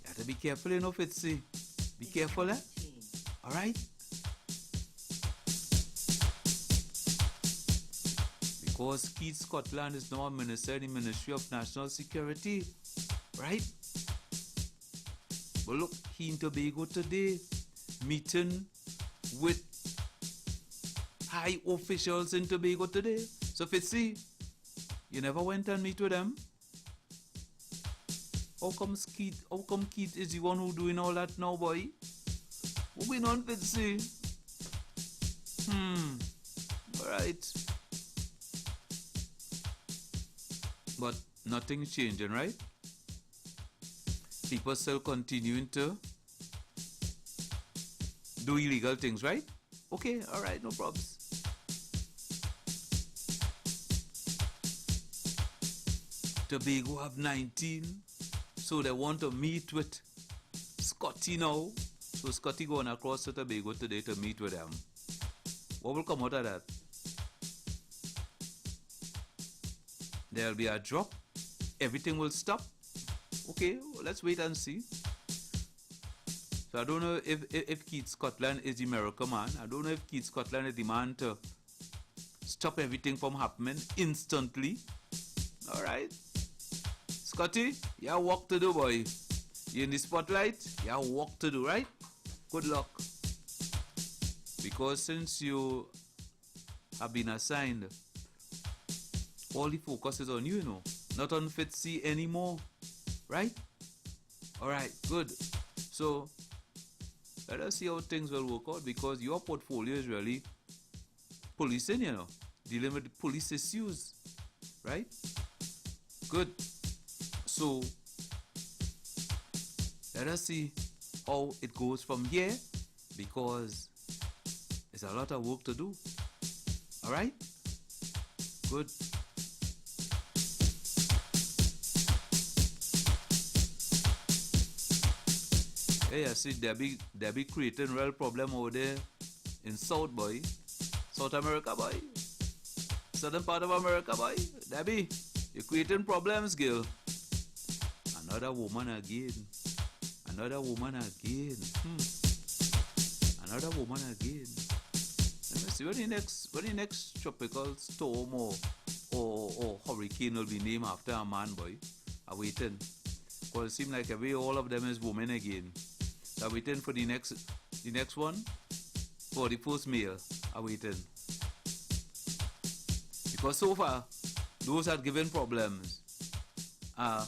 have to be careful, you know, Fitzy. Be careful, Alright? Because Keith Scotland is now a minister in the Ministry of National Security. Right? But look, he in Tobago today, meeting with high officials in Tobago today. So Fitzy, you never went and meet with them? How come Keith is the one who doing all that now, boy? What going on, Fitzy? Alright. But nothing's changing, right? People still continuing to do illegal things, right? Okay, alright, no problems. Tobago have 19, so they want to meet with Scotty now. So Scotty going across to Tobago today to meet with them. What will come out of that? there'll be a drop, everything will stop. Okay, well, let's wait and see. So I don't know if Keith Scotland is the miracle man. I don't know if Keith Scotland is the man to stop everything from happening instantly. All right, Scotty, you have work to do, boy. You in the spotlight, you have work to do, right? Good luck. Because since you have been assigned, all the focus is on you, not on Fitzy anymore, right? All right, good. So let us see how things will work out, because your portfolio is really policing, dealing with the police issues, right? Good. So let us see how it goes from here, because there's a lot of work to do. All right? Good. Hey, I see Debbie creating real problem over there in South, boy. South America, boy. Southern part of America, boy. Debbie, you're creating problems, girl. Another woman again. Another woman again. Another woman again. Let me see what the next tropical storm or hurricane will be named after a man, boy. I'm waiting. Because it seems like all of them is women again. So I'm waiting for the next one. For the first male. I'm waiting. Because so far, those that given problems are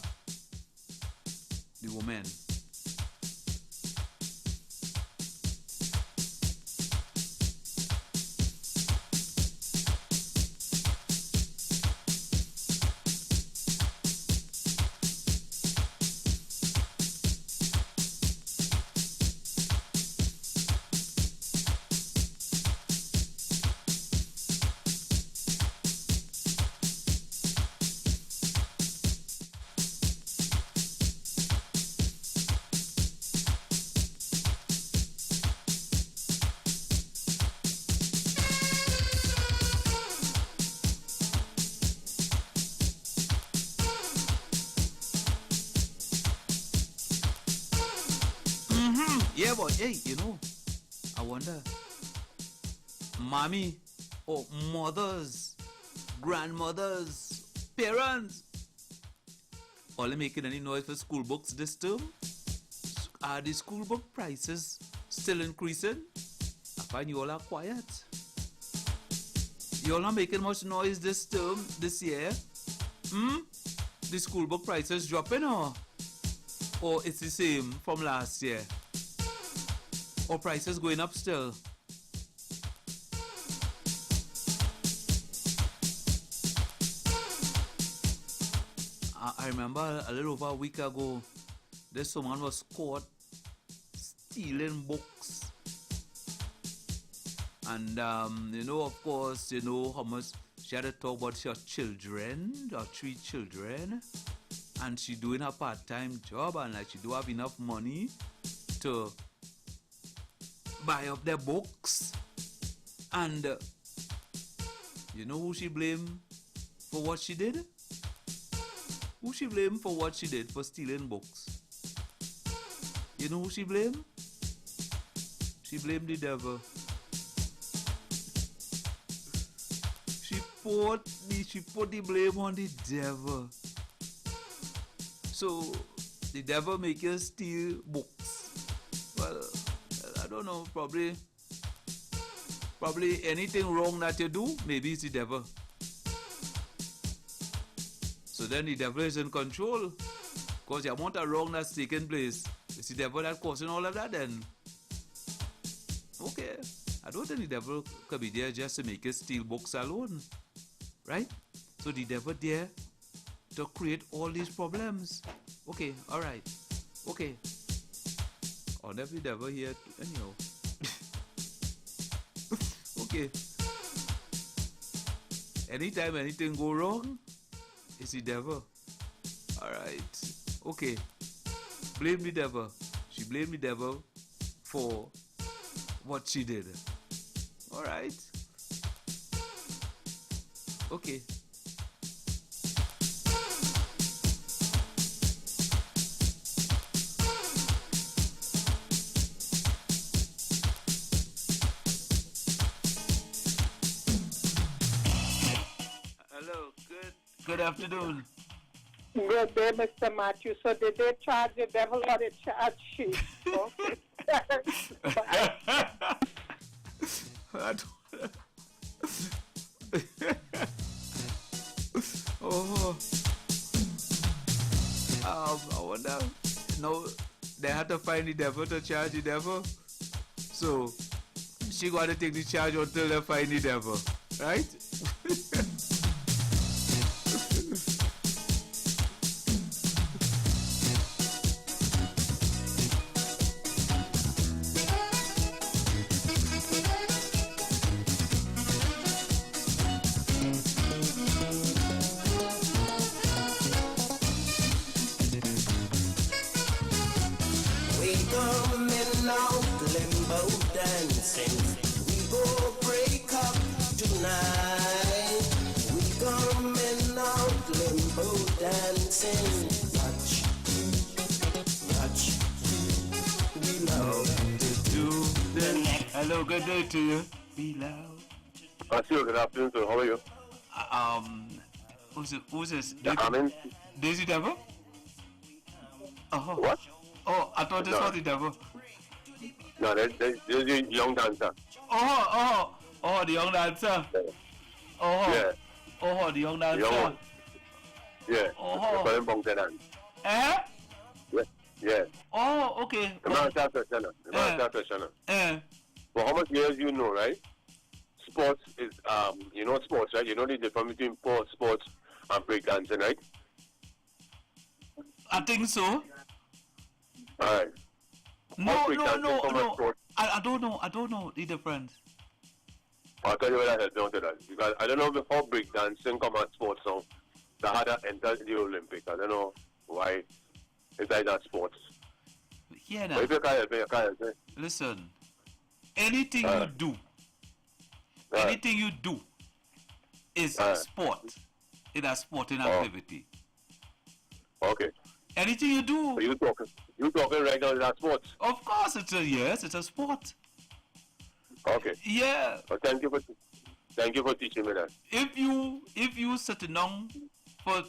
the women. Yeah, but hey, I wonder, mommy or mothers, grandmothers, parents, are they making any noise for school books this term? Are the school book prices still increasing? I find you all are quiet. You all not making much noise this term, this year? The school book prices dropping or it's the same from last year? Or prices going up still? I remember a little over a week ago, this woman was caught stealing books. And, of course, how much she had to talk about her children, her 3 children. And she doing her part-time job, and like she do have enough money to buy up their books. And you know who she blamed for what she did? Who she blamed for what she did for stealing books? You know who she blamed? She blamed the devil. She put the blame on the devil. So the devil make you steal books. Well, I don't know, probably anything wrong that you do, maybe it's the devil. So then the devil is in control, because the amount of wrong that's taking place, it's the devil that's causing all of that then. Okay, I don't think the devil could be there just to make you steal books alone, right? So the devil there to create all these problems. Okay, alright, okay. On every devil here, anyhow. Okay. Anytime anything go wrong, it's the devil. Alright. Okay. Blame the devil. She blamed the devil for what she did. Alright. Okay. Good afternoon. Good day, Mr. Matthew. So did they charge the devil or they charge she? Okay. Oh. I wonder. No, they had to find the devil to charge the devil. So she got to take the charge until they find the devil, right? We coming out limbo dancing. We go break up tonight. We coming out limbo dancing. Watch, watch. We love to do the next. Hello, good day to you. Be loud. Good afternoon, sir. How are you? Who's this? Amen. Daisy Devil? Oh. What? Oh, I thought this was the devil. No, there's a young dancer. Oh, the young dancer. Oh, yeah. Oh, the young dancer. The young one. Yeah. Oh. They call him Bong Tenan. Eh? Yeah. Yeah. Oh, okay. The man starts professional. For how much years you know, right? Sports is, you know sports, right? You know the difference between sports and breakdancing, right? I think so. Alright. No. I don't know the difference. I'll tell you what I had done to that. Because I don't know how breakdancing come at sports now. That had to enter the Olympic. I don't know why it's like that sports. Yeah, now. But if you can't help me, you can't help me. Listen, anything you do is sport. It's a sporting activity. Okay. Anything you do. So you talking right now is that sports? Of course, it's a sport. Okay. Yeah. Well, thank you for teaching me that. If you sitting down for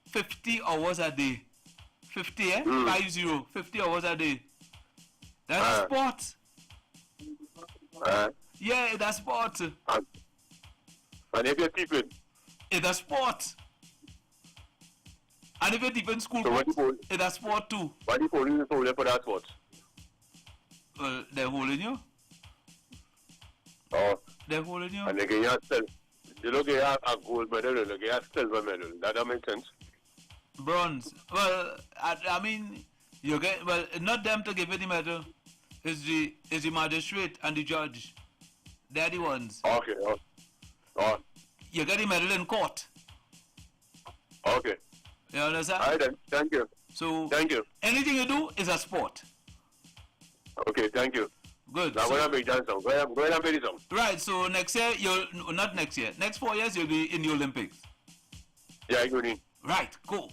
50 hours a day, 50 hours a day, that's a sport. Yeah, that's sport. And if you're keeping, it's a sport. And if you're deep in school, it's a sport too. Why do you holding for that sport? Well, they're holding you. Oh. They're holding you. And they get you don't get a gold medal, they get a silver medal. That don't make sense. Bronze. Well, I mean, you get, well, not them to give you the medal. It's the magistrate and the judge. They're the ones. Okay. Oh. You get the medal in court. Okay. You understand? All right then. Thank you. So, thank you. Anything you do is a sport. Okay, thank you. Good. Now, so, make dance song. Go ahead and play the song. Right, so next year, not next year, next 4 years, you'll be in the Olympics. Yeah, I agree. Right, cool.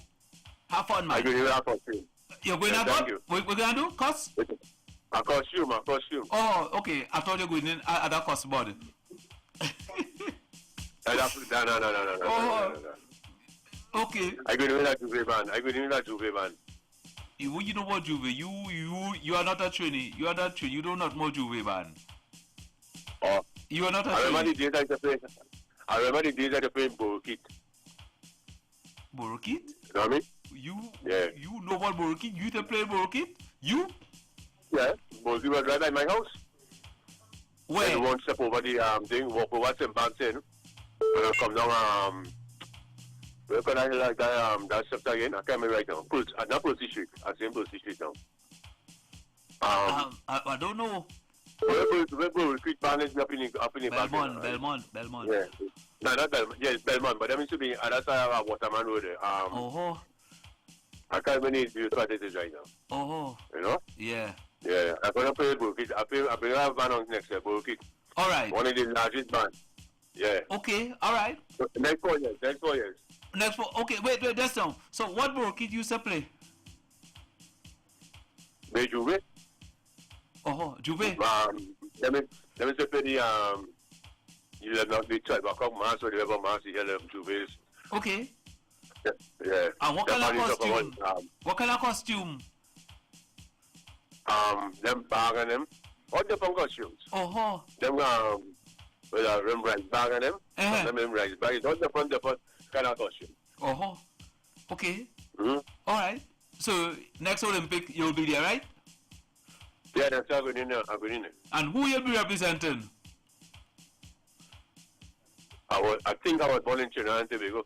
Have fun, man. I agree with that costume. You're going to thank you. We're going to do? Cost? A costume. Oh, okay. I thought you were going in at that cost body. No. Okay. I go in that Juve band. You know what Juve? You are not a trainee. You are not trainee. You do not know Juve band. Oh. You are not a trainee. I remember the days I played Borokit. Borokit? You know what I mean? You know what Borokit? You used to play Borokit? You? Yeah. Borokit was right by my house. Where? And one step over the thing, walk over St. Banton. And I come down where can I like that step again? I can't remember right now. Not Pussy Street. I say Pussy Street now. I don't know. Where Street band is up in the Belmont. Yeah. No, not Belmont. Yeah, it's Belmont, but that means to be at that side of Waterman Road. I can't remember what it is right now. You know? Yeah. Yeah. I'm gonna play Borokit. I play a band on next year, Borokit. All right. One of the largest bands. Yeah. Okay. All right. So, next 4 years. Okay, wait, that's down. So what Borokit you used to play? Juve. Juve. Let me play the il a not been tried back up mass, so they have a mass here them 2 ways. Okay. Yeah. And what kind of costume? What kind of costume? Them bag and them. All different costumes. Oh. Them with a rim rice bag and them. Them rim rice bag. It's all different kind of costume. Oh. Okay. Mm-hmm. All right. So next Olympic you'll be there, right? Yeah, that's how good in there. And who you'll be representing? I think I was born in Trinidad and Tobago.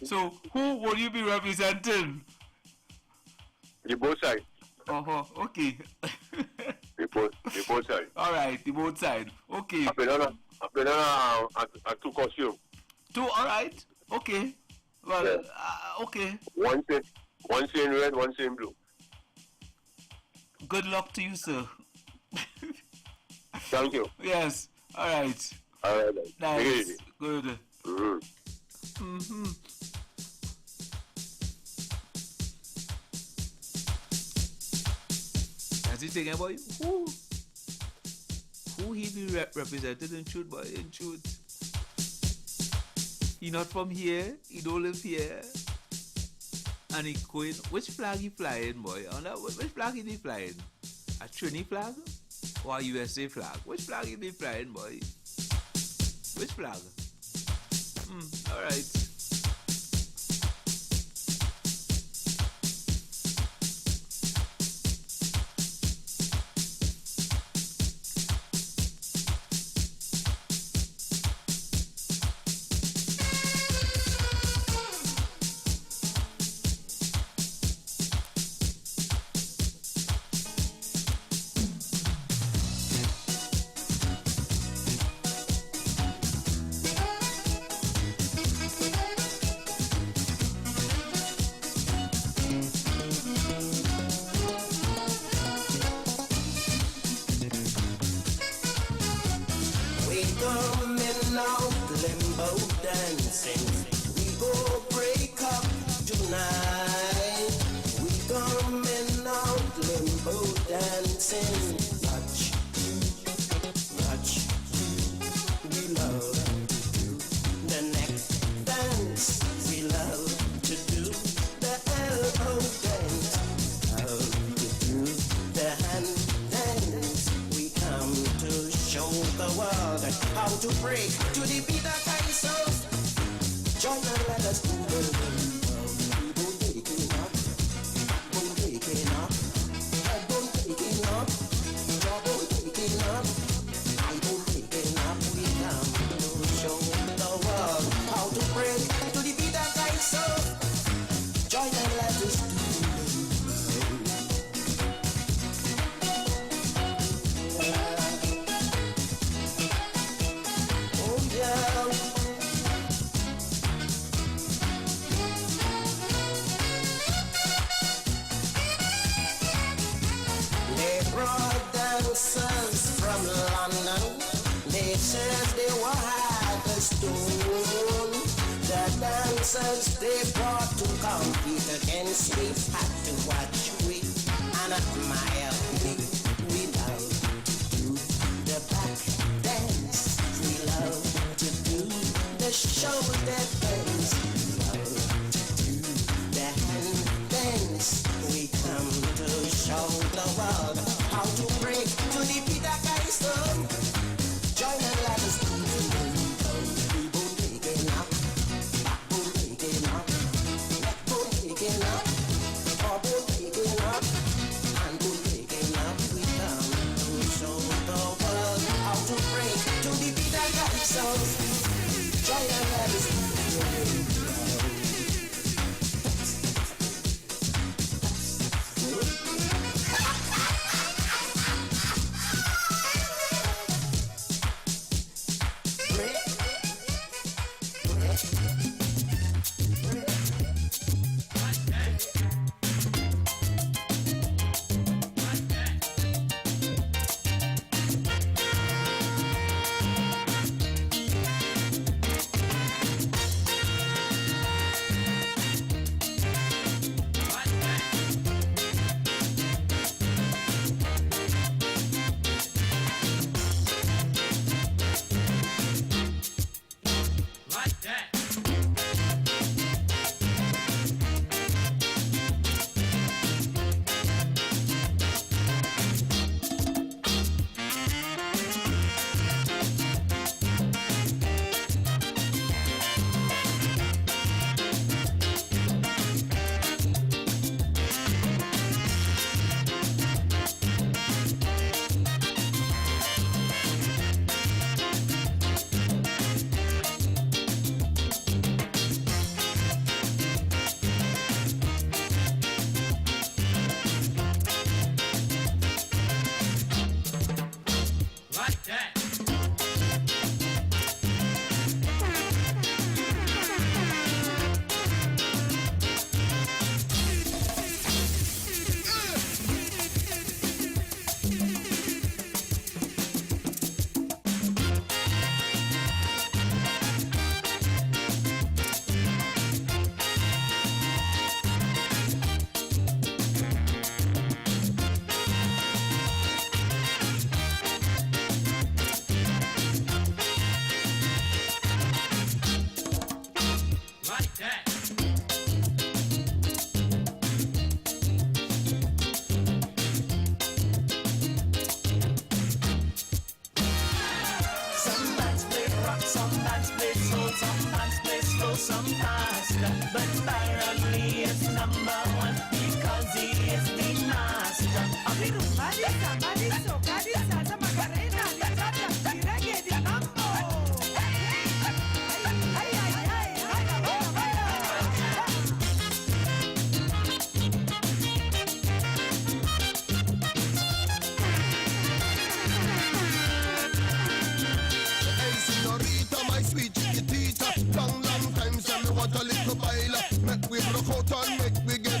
So who will you be representing? The both sides. Okay. The both sides. All right, the both sides. Okay. I've been on a 2 costume. 2, all right. Okay. Well, yeah. Okay. One in red, one in blue. Good luck to you, sir. Thank you. Yes. All right. All right. Nice. Good. Mm-hmm. As he thinking about who he be represented in truth, boy, in truth. He not from here, he don't live here. And he going, which flag he flying, boy? Which flag he be flying? A Trini flag? Or a USA flag? Which flag he be flying, boy? Which flag? Alright. some past, but Byron Lee is number one because he is the master of the rumba, the samba, the soca, the salsa, macarena, the cha-cha, the reggae, the mambo. Sweet chiquitita, long time, say me want a little baila. Make we broke out and make we get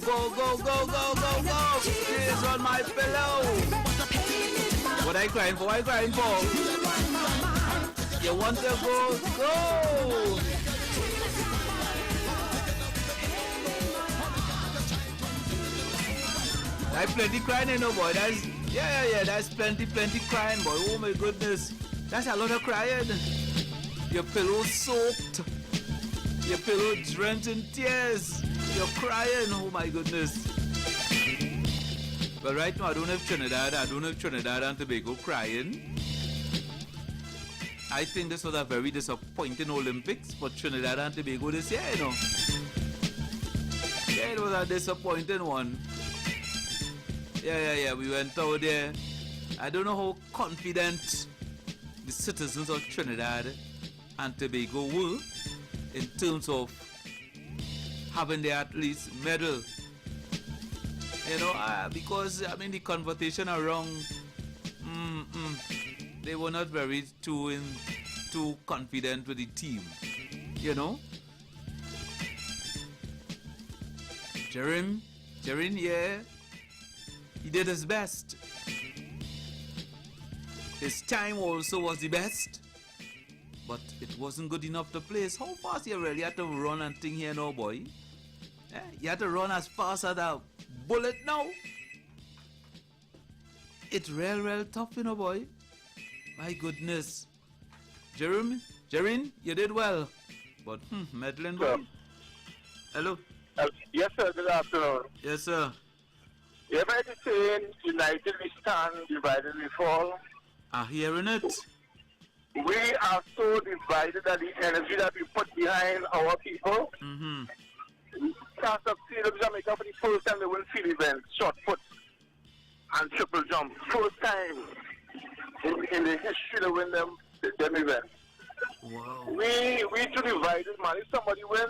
go, go, go, go, go, go, go. Tears on my pillow. What are you crying for? What are you crying for? You want to go? Go. That's plenty crying, you know, boy. That's that's plenty crying, boy. Oh my goodness, that's a lot of crying. Your pillow soaked, your pillow drenched in tears. You're crying. Oh my goodness. But right now, I don't have Trinidad and Tobago crying. I think this was a very disappointing Olympics for Trinidad and Tobago this year, you know. Yeah, it was a disappointing one. Yeah. We went out there. I don't know how confident the citizens of Trinidad and Tobago were in terms of having their athletes medal. You know, because I mean the conversation around, they were not very too confident with the team. You know. Jerin, yeah. He did his best. His time also was the best, but it wasn't good enough to place. How fast you really had to run and thing here now, boy? You had to run as fast as a bullet now. It's real tough, you know, boy. My goodness. Jerin, you did well, but meddling, boy. Hello. Yes, sir. Good afternoon. Yes, sir. Everybody saying united we stand, divided we fall. I'm hearing it. We are so divided that the energy that we put behind our people. Start of Stadium Jamaica for the first time they win field events, short put and triple jump. First time in the history they win them events. Wow. We too divided, man. If somebody win,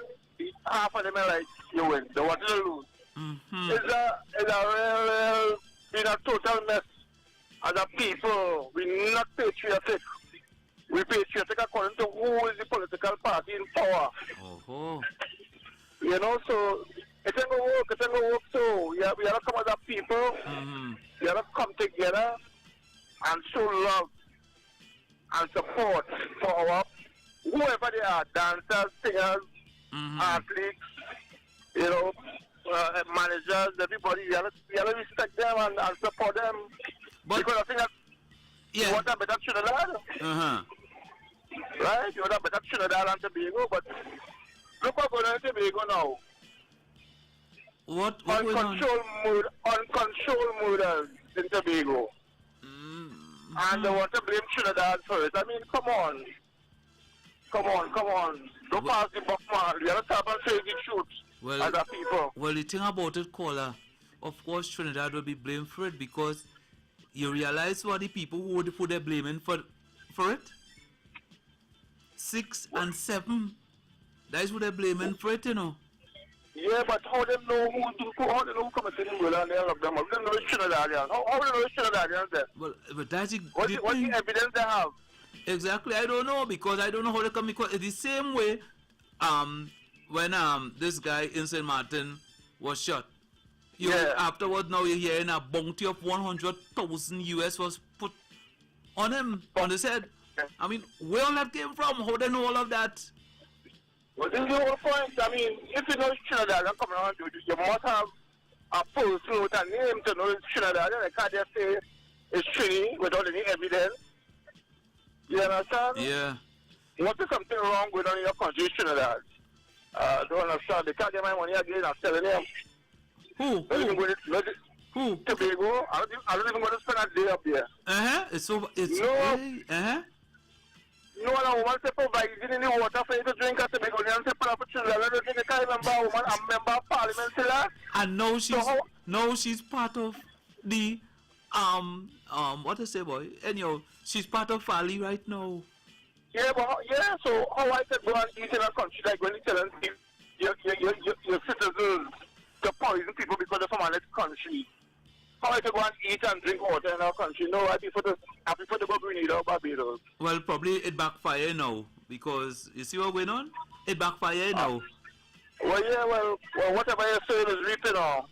half of them are like, you win. They want to lose. It's a real, been a total mess. As a people, we're not patriotic. We're patriotic according to who is the political party in power. You know, so it ain't gonna work, so we have to come as a people, we have to come together and show love and support for our, whoever they are, dancers, singers, athletes, you know, managers, everybody, we have to respect them and support them. Because I think that you want a better Trinidad. Right? You want a better Trinidad and Tobago, but look what's going on in Tobago now. What uncontrolled murders in Tobago. And they want to blame Trinidad for it. I mean, come on. Don't pass the buck, man. You have to stop and say the truth as a people. Well, the thing about it, caller, of course Trinidad will be blamed for it because you realize what the people who they're blaming for it? 6 and 7. That's what they're blaming for it, you know. Yeah, but how they know who committed the murder and they love them? How do they know it's Trinidadians? How do they know it's Trinidadians then? Well, but that's what's the evidence they have? Exactly, I don't know because I don't know how they come because it's the same way when this guy in St. Martin was shot. Afterwards now you're hearing a bounty of 100,000 US was put on him, on his head. I mean, where all that came from? How do they know all of that? Well, this is the whole point. I mean, if you know it's Trinidad and come around, you must have a person with a name to know it's Trinidad. They can't just say it's Trini without any evidence. You understand? Yeah. What is something wrong with on your country, Trinidad? Don't understand. They can't get my money again. I'm telling them. Who? Tobago. I don't even want to spend a day up there. It's over. It's No, a woman say providing any water for you to drink at Tobago. And say put up a Trinidad. I can't remember a woman. I'm a member of parliament still. And now she's part of the what to say, boy? Anyhow, she's part of Fali right now. Yeah, so how I can go and eat in a country like when you tell them your citizens to poison people because they're from another country. How I can go and eat and drink water in our country? No, I prefer to go Grenada or Barbados. Well, probably it backfire now because you see what's going on? It backfire now. Well, yeah, well, whatever you're saying is reaping on.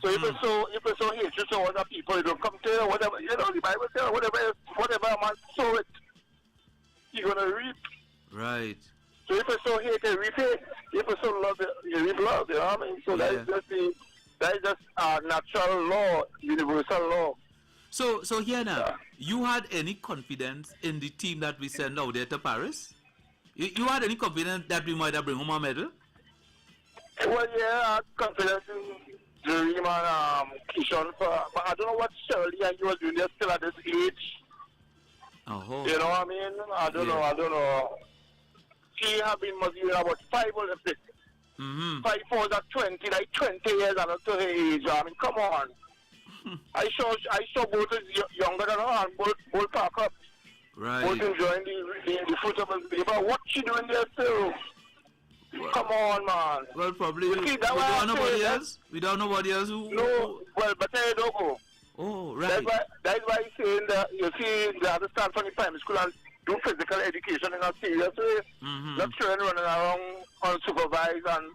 So if you sow hatred to other people, it will come to you, whatever, you know, the Bible says, whatever a man sow it, you're going to reap. Right. So if you sow hate, you reap hate. If you sow love, you reap love, you know what I mean? So that is just natural law, universal law. So here now, you had any confidence in the team that we sent out there to Paris? You had any confidence that we might have bring home a medal? Well, yeah, I had confidence in Dream and Kishon, but I don't know what Shirley and you are doing there still at this age. Oh. You know what I mean? I don't know. She have been maybe about 5 Olympics. 5 for that 20 years and up to her age. I mean, come on. I saw both younger than her and both park up. Right. Both enjoying the fruit of his labor. What she doing there still? Come on, man. Well, probably you see, we don't know nobody else. We don't know nobody else who. No, well, but I don't go. Oh, right. That's why he's saying that you see they have to start from the primary school and do physical education in a serious way. Not children running around unsupervised and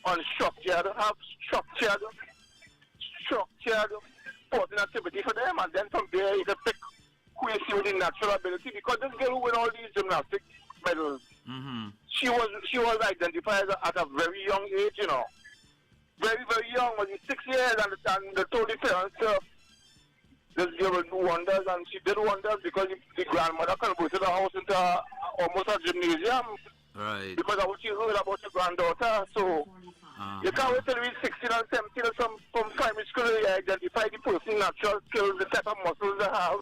unstructured. Have structured sporting activity for them, and then from there you can pick who is with the natural ability. Because this girl who win all these gymnastic medals, she was identified at a very young age, you know. Very, very young, only 6 years, and the total difference. This girl will do wonders, and she did wonders because the grandmother converted the house into almost a gymnasium. Right. Because of what she heard about your granddaughter. So you can't wait till we 16 and 17 from primary school, you identify the person's natural skills, the type of muscles they have.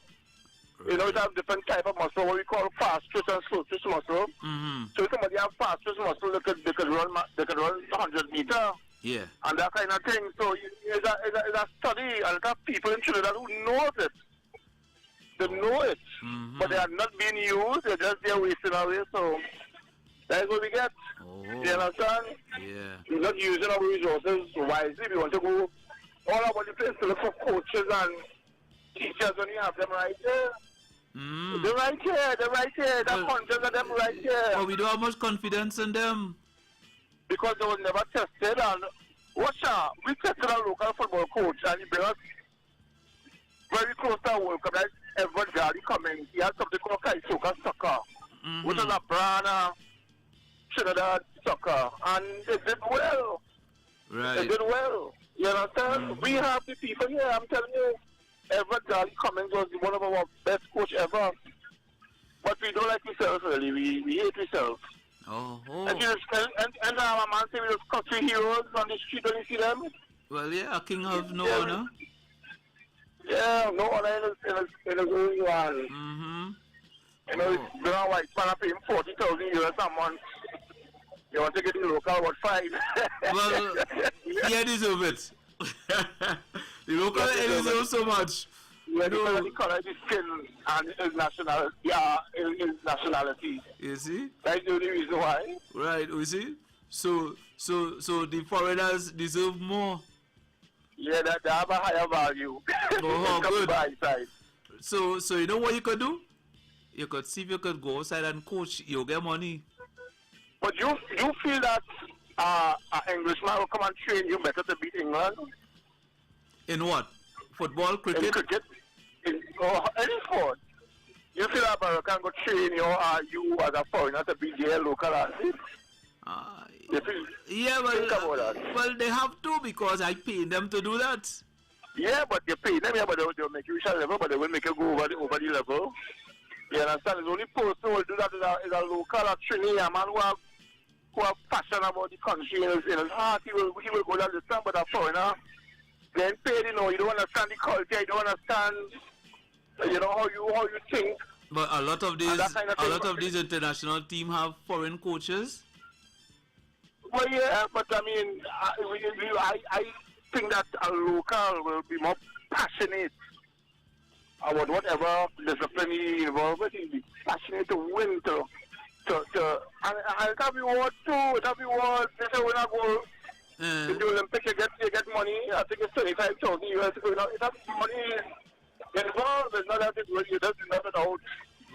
You know, it has different type of muscle, what we call fast twitch and slow twitch muscle. So if somebody have fast twitch muscle, they could run 100 meters. Yeah. And that kind of thing. So it's a study, and there are people in Trinidad who know it. They know it. But they are not being used, they're just there wasting away. So that's what we get. You understand? Yeah. We're not using our resources wisely. We want to go all over the place to look for coaches and teachers when you have them right there. They're right here, the hundreds of them right here. But we don't have much confidence in them. Because they was never tested, and we tested a local football coach, and he brought us very close to a World Cup. Like Edward Gary coming, he had something called Kaisoka Soccer, which is a brand Trinidad soccer, and they did well. Right. They did well. You understand? We have the people here, I'm telling you. Edward Gary Cummings was one of our best coach ever. But we don't like ourselves, really. We hate ourselves. And our man say we just country heroes on the street, don't you see them? Well, yeah, a king have no honor. Yeah, no honor in his own one. You know, the white man are paying 40,000 euros a month. You want to get the local, what, 5? Well, he deserve it. The local deserve so much. Yeah, because of the color of his skin and his nationality. You see? That's the only reason why. Right, you see? So the foreigners deserve more. Yeah, they have a higher value. Oh, good. So you know what you could do? You could see if you could go outside and coach, you'll get money. But you feel that an Englishman will come and train you better to beat England? In what? Football, cricket? In cricket, or any sport. You feel that American go train you as a foreigner to be their local athlete? Yeah, well, they have to because I pay them to do that. Yeah, but you pay them, but they'll make you reach a level, but they will make you go over the level. You understand? The only person who will do that is a local Trinidad man who have passion about the country in his heart. He will go down the stand, but a foreigner, then paid, you don't understand the culture, you don't understand, how you think. But a lot of these international teams have foreign coaches. Well, yeah, but I mean, I think that a local will be more passionate about whatever discipline he involved with. He'll be passionate to win, and it'll be what too. It'll be what. They say when I go to the Olympics, you get money. I think it's 25,000 US. It'll be money involved. It's not that you just not it out.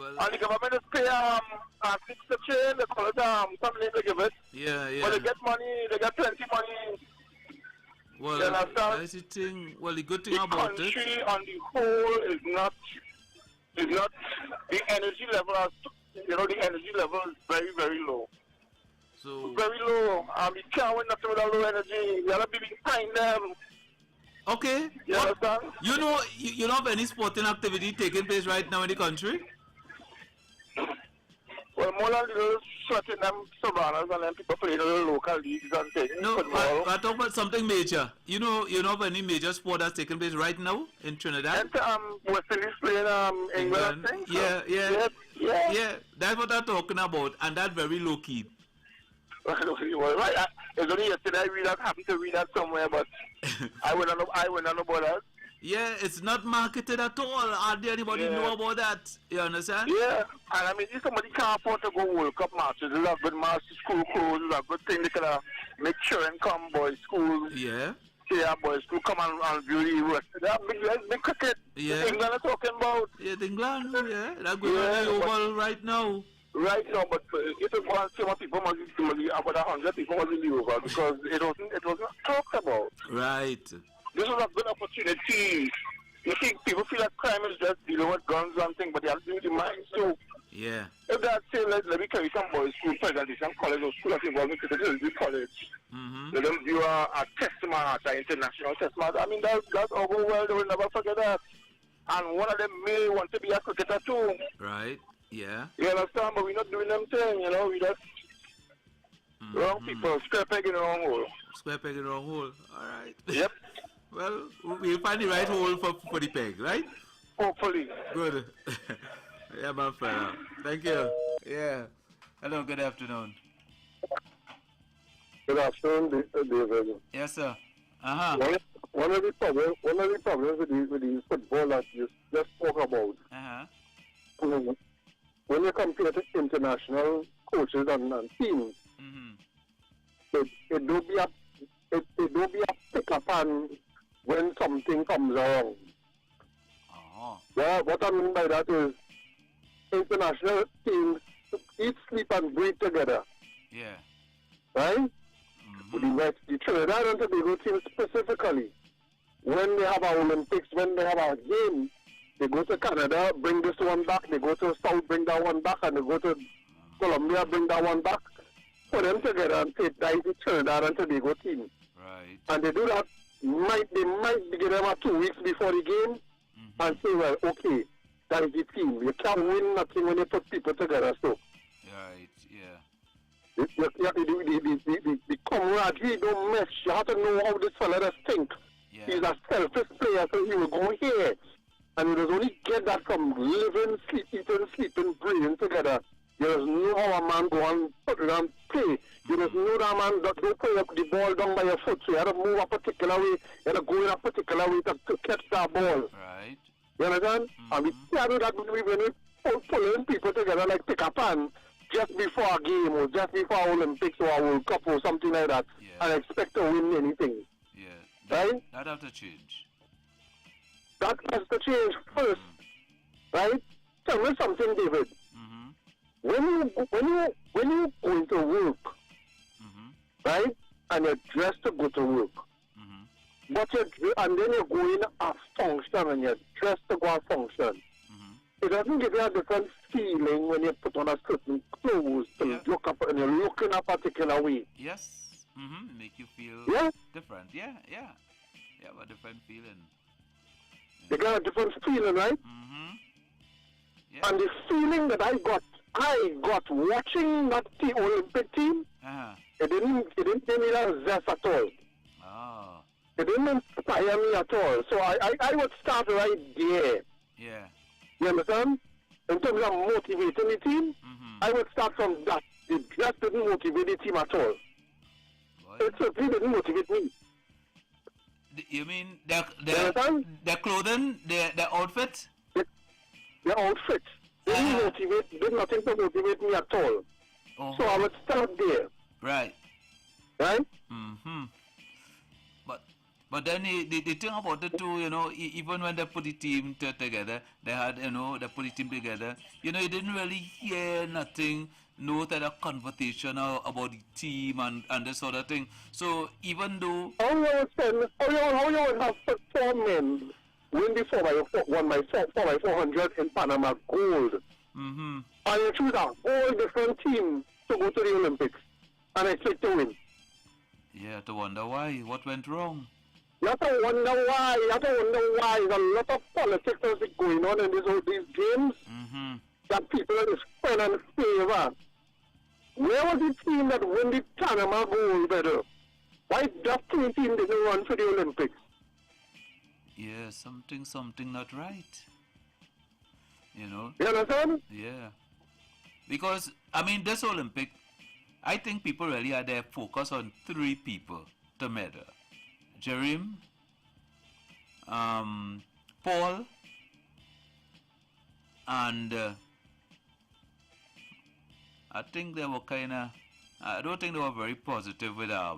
And the government is pay fix the chain, they call it something they give it. Yeah, yeah. But they get money, they get plenty money. Well, you understand? that's the thing. Well, the good thing The about it. country on the whole is not the energy level the energy level is very, very low. So very low. You can't win nothing with a low energy. You gotta be behind them. Okay. You understand? You know, you don't have any sporting activity taking place right now in the country? Well, more than little sweating them savannas and then people playing the local leagues and things. No, I talk about something major. You know of any major sport that's taking place right now in Trinidad? West Indies playing England, I think. Yeah. That's what I'm talking about, and that's very low key. Well, right. It's only yesterday I happened to read that somewhere, but I wouldn't know about that. Yeah, it's not marketed at all. Hardly anybody know about that. You understand? Yeah, and I mean, if somebody can't afford to go World Cup matches, there's a good match, school clothes, there's a good thing they can make children come, boys, schools. Yeah. Yeah, boys, school come and view the West. That big cricket. Yeah. England are talking about. Yeah, England, yeah. That's going on the oval right now. Right now, but if you go and see what people must be about 100 people must be over because it wasn't talked about. Right. This was a good opportunity. You think people feel like crime is just dealing with guns and things, but they have to do the minds too. Yeah. If that say let me carry some boys school presentation college or school of involvement to the college. Let them do a test match, an international test match. I mean that's over well, they will never forget that. And one of them may want to be a cricketer too. Right. Yeah. You understand? But we're not doing them thing, we just wrong people, square peg in the wrong hole. Square peg in the wrong hole. Alright. Yep. Well, we'll find the right hole for the peg, right? Hopefully. Good. Yeah, my friend. Thank you. Yeah. Hello, good afternoon. Good afternoon, David. Yes, sir. One of the problems with these football that you just spoke about. When you compare to international coaches and teams, it do be a pick up and when something comes wrong. Yeah, what I mean by that is international teams eat, sleep and breathe together. Yeah. Right? The Trinidad and Tobago team specifically, when they have our Olympics, when they have our games, they go to Canada, bring this one back, they go to South, bring that one back, and they go to Colombia, bring that one back, put them together and say that is the Trinidad and Tobago team. Right. And they do that, they might begin them 2 weeks before the game and say, well, okay, that is the team. You can't win nothing when you put people together, so. Right, yeah. The camaraderie don't mesh. You have to know how this fella does think. Yeah. He's a selfish player, so he will go here. And you just only get that from living, sleeping, breathing together. You just know how a man go and put it and play. You just know that man don't play up the ball down by your foot, so you have to move a particular way, you have to go in a particular way to catch that ball. Right. You understand? And we can't do that when we pulling people together like pick a pan just before a game or just before Olympics or a World Cup or something like that and expect to win anything. Yeah. Right? That have to change. That has to change first. Right? Tell me something, David. When you go into work, right, and you're dressed to go to work, but and then you go in a function and you're dressed to go a function, it doesn't give you a different feeling when you put on a certain clothes to look up and you look in a particular way. Yes. Make you feel different. Yeah. You have a different feeling. You got a different feeling, right? Yeah. And the feeling that I got watching that Olympic team, it didn't give me that zest at all. Oh. It didn't inspire me at all. So I would start right there. Yeah. You understand? In terms of motivating the team, I would start from that. It just didn't motivate the team at all. It certainly didn't motivate me. You mean their clothing, their outfit? Their outfit. They did nothing to motivate me at all. So I would start there. Right. Right? But But then the thing about it too, even when they put the team together, they had, they put the team together, you didn't really hear nothing, no type of conversation about the team and this sort of thing. So even though... How you would have 4 men win the 4x400 in Panama gold. Mm-hmm. And you choose a whole different team to go to the Olympics and expect to win. Yeah, to wonder why. What went wrong? You have to wonder why. There's a lot of politics that's going on in these games that people are spend in favor. Where was the team that won the Panama gold medal? Why that team didn't run for the Olympics? Yeah, something not right. You understand? Yeah. Because, this Olympic, I think people really had their focus on 3 people to medal. Jerim, Paul, and I think they were I don't think they were very positive with the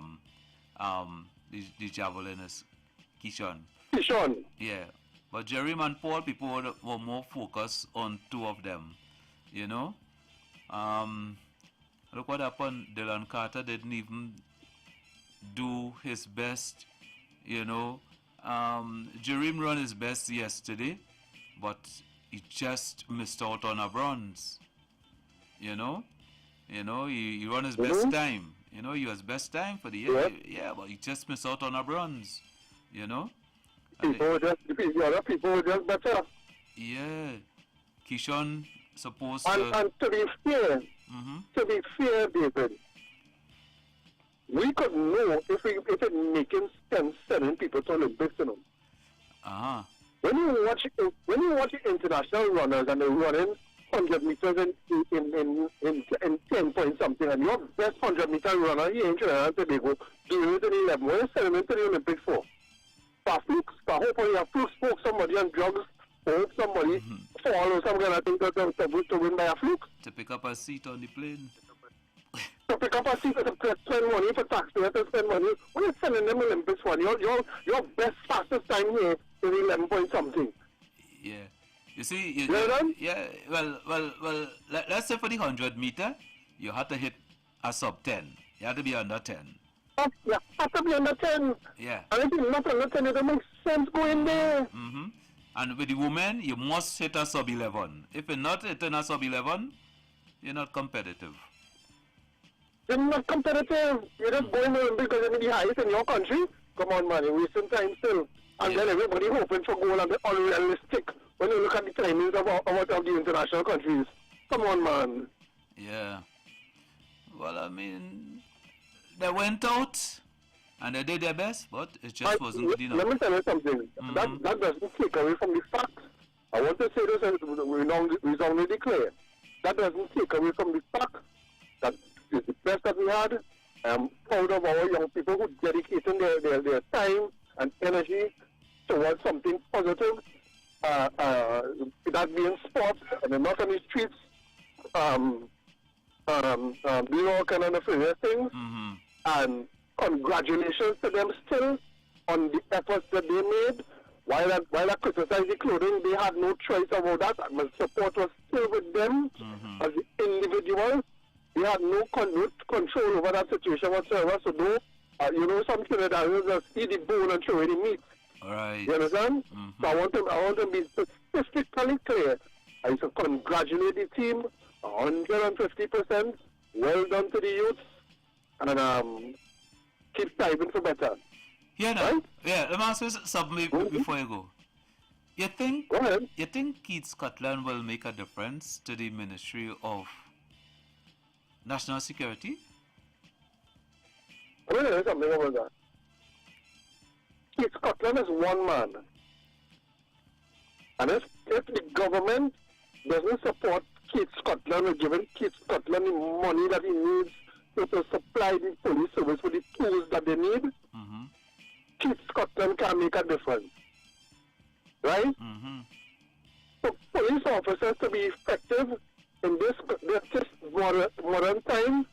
javelinist, Kishon. Yeah. But Jerim and Paul, people were more focused on 2 of them, Look what happened. Dylan Carter didn't even do his best, Jerim ran his best yesterday, but he just missed out on a bronze. He ran his best time. He was best time for the year. Yeah, but he just missed out on a bronze. The other people were just better. Yeah. Kishon supposed and to be fair, David, we could know if it making sense sending people to Olympics, When you watch international runners and they're running 100 meters in 10 point something, and your best 100-meter runner here in Trinidad and Tobago doing it in 11, what are you sending him to the Olympics for? For flukes, for hope you have flukes, smoke somebody on drugs, hope somebody fall or some kind of thing to win by a fluke. to pick up a seat on the plane. To pick up a seat to spend money for taxpayers to spend money. What are you sending them Olympics for? Your best fastest time here is 11 point something. Yeah. You see, let's say for the 100-meter, you have to hit a sub 10. You have to be under 10. You have to be under 10. Yeah. And if you're not under 10, it doesn't make sense going there. And with the women, you must hit a sub 11. If you're not hitting a sub 11, you're not competitive. You're not competitive. You're just going there because you're the highest in your country. Come on, man. You're wasting time still. And then everybody hoping for gold and they're unrealistic when you look at the timings of the international countries. Come on, man. Yeah. Well, they went out and they did their best, but it just wasn't good enough. Let me tell you something. That doesn't take away from the fact. I want to say this resoundingly clear. That doesn't take away from the fact that it's the best that we had. I'm proud of our young people who dedicating their time and energy towards something positive. That being sports, and they're not on the streets, doing all kind of nefarious things. And congratulations to them still on the efforts that they made. While I criticize the clothing, they had no choice about that. And my support was still with them as individuals. They had no control over that situation whatsoever. So though, some Trinidadians just eat the bone and throw away the meat. Right. You understand? So I want to be specifically clear. I used to congratulate the team 150%. Well done to the youth. And keep striving for better. Yeah, no. Right? Yeah, let me ask you something before you go. You think Keith Scotland will make a difference to the Ministry of National Security? I want to say something about that. Keith Scotland is one man. And if the government doesn't support Keith Scotland or giving Keith Scotland the money that he needs to supply the police service with the tools that they need, Keith Scotland can make a difference. Right? So police officers to be effective in this modern time,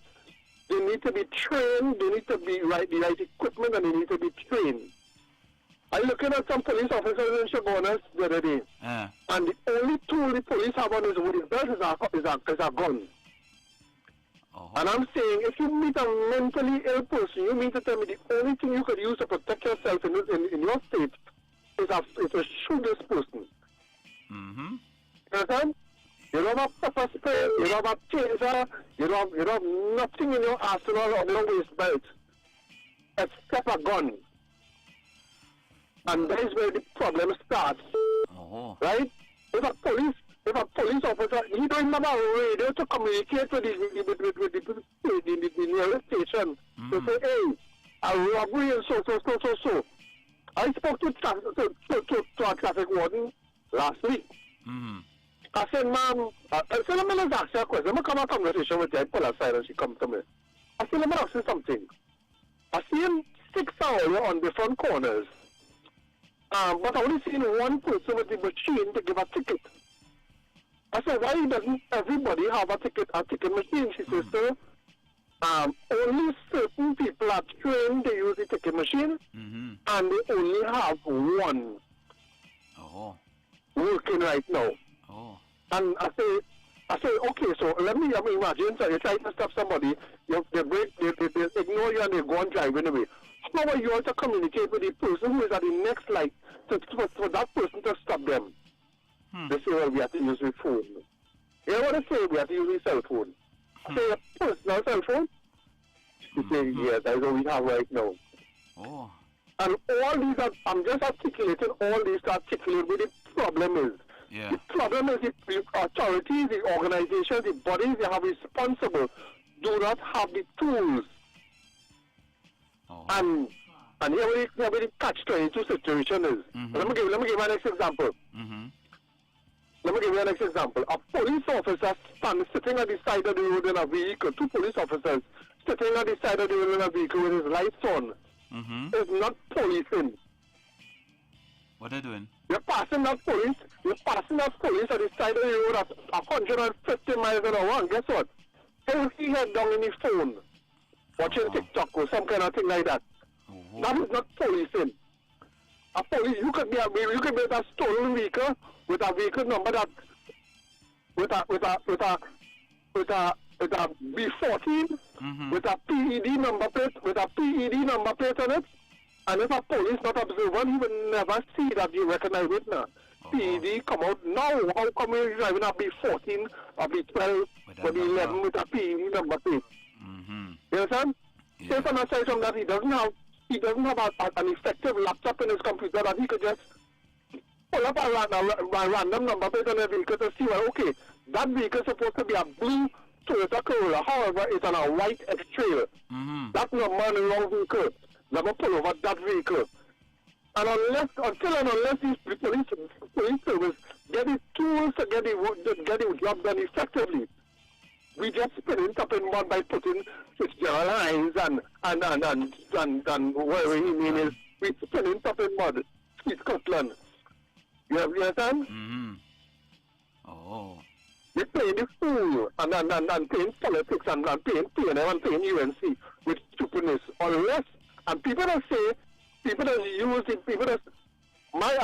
they need to be trained, they need to be the right equipment, and they need to be trained. I looking at some police officers in Chabonas the other day, and the only tool the police have on his belt is a gun. And I'm saying, if you meet a mentally ill person, you mean to tell me the only thing you could use to protect yourself in your state is to shoot this person. Mm-hmm. You understand? You don't have pepper spray, you don't have taser, you don't have nothing in your arsenal or your waist belt except a gun. And that is where the problem starts. Right? If a police officer, he don't even have a radio to communicate with the nearest station to say, hey, a robbery and so. I spoke to a traffic warden last week. I said, ma'am, I said, let me ask you a question. Let me come have a conversation with you. I pull aside and she comes to me. I said, let me ask you something. I see him 6 hours on different corners. But I only seen one person with the machine to give a ticket. I said, why doesn't everybody have a ticket machine? She says, sir, only certain people are trained to use the ticket machine, and they only have one working right now. And I say, okay, so let me imagine, so you're trying to stop somebody, they ignore you and they go on driving away. How are you to communicate with the person who is at the next light for that person to stop them? They say, well, we have to use the phone. You know what I say? We have to use the cell phone. I say, a personal cell phone? She say, yeah, that's what we have right now. And all these I'm just articulating all these to articulate what the problem is. The problem is the authorities, the organizations, the bodies they have responsible do not have the tools. And here the catch-22 situation is. Let me give you an next example. Let me give you an next example. A police officer sitting at the side of the road in a vehicle, 2 police officers sitting at the side of the road in a vehicle with his lights on, is not policing. What are they doing? You're passing that police at the side of the road at 150 miles an hour, and guess what? He head down in his phone, watching TikTok or some kind of thing like that. That is not policing. A police, you could be with a stolen vehicle with a vehicle number that with a B14 with a PED number plate on it. And if a police not observant, he will never see that you recognize it now. PED come out now. How come you're driving a B14 or B12 or B11 with a PED number plate? You understand? Say from aside from that, he doesn't have an effective laptop in his computer that he could just pull up a random number plate on a vehicle to see, well, okay, that vehicle is supposed to be a blue Toyota Corolla. However, it's on a white X-Trail. That's not man in the wrong vehicle. Let me pull over that vehicle. And unless these police service get the tools to get the job done effectively, we just spinning top in mud by putting Fitzgerald Hines and whatever he mean is, we spinning top in mud. Sweet Scotland. You understand? They play the fool and playing politics and playing PNM and playing UNC with stupidness. Unless, and people that use it, my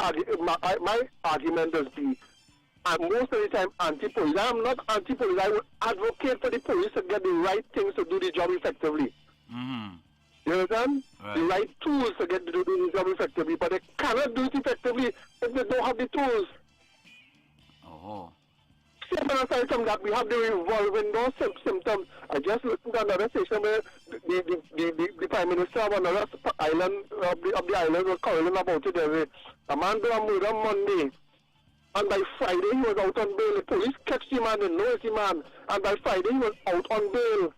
argument does be, I'm most of the time anti-police. I am not anti-police. I would advocate for the police to get the right things to do the job effectively. You understand? The right tools to do the job effectively, but they cannot do it effectively if they don't have the tools. Aside from that, we have the revolving door symptoms. I just listened to another station where the Prime Minister of another island of the island was calling about it. There was a man did a murder Monday, and by Friday he was out on bail. The police catch the man, they know it's the man, and by Friday he was out on bail.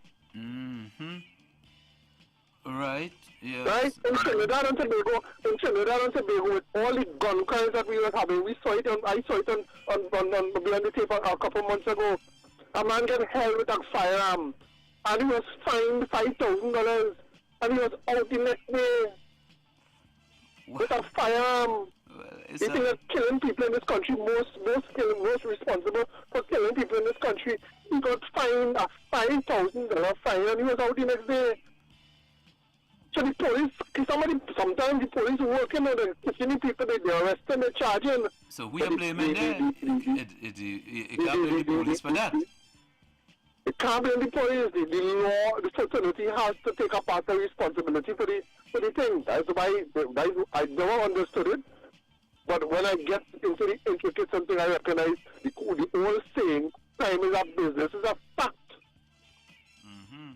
Right. Yeah. Right? In Trinidad and Tobago, with all the gun crimes that we were having, I saw it on behind the tape a couple months ago. A man got held with a firearm, and he was fined $5,000, and he was out the next day with a firearm. You think that killing people in this country, most responsible for killing people in this country, he got fined a $5,000 fine, and he was out the next day. So the police, sometimes the police working on the kissing people, they arrest them, they charge them. So who you blaming there? You can't blame the police for that. You can't blame the police. The law, the society has to take a part of responsibility for the thing. That's why I never understood it. But when I get into the intricate something, I recognize the old saying, time is a business, is a fact. Mm-hmm.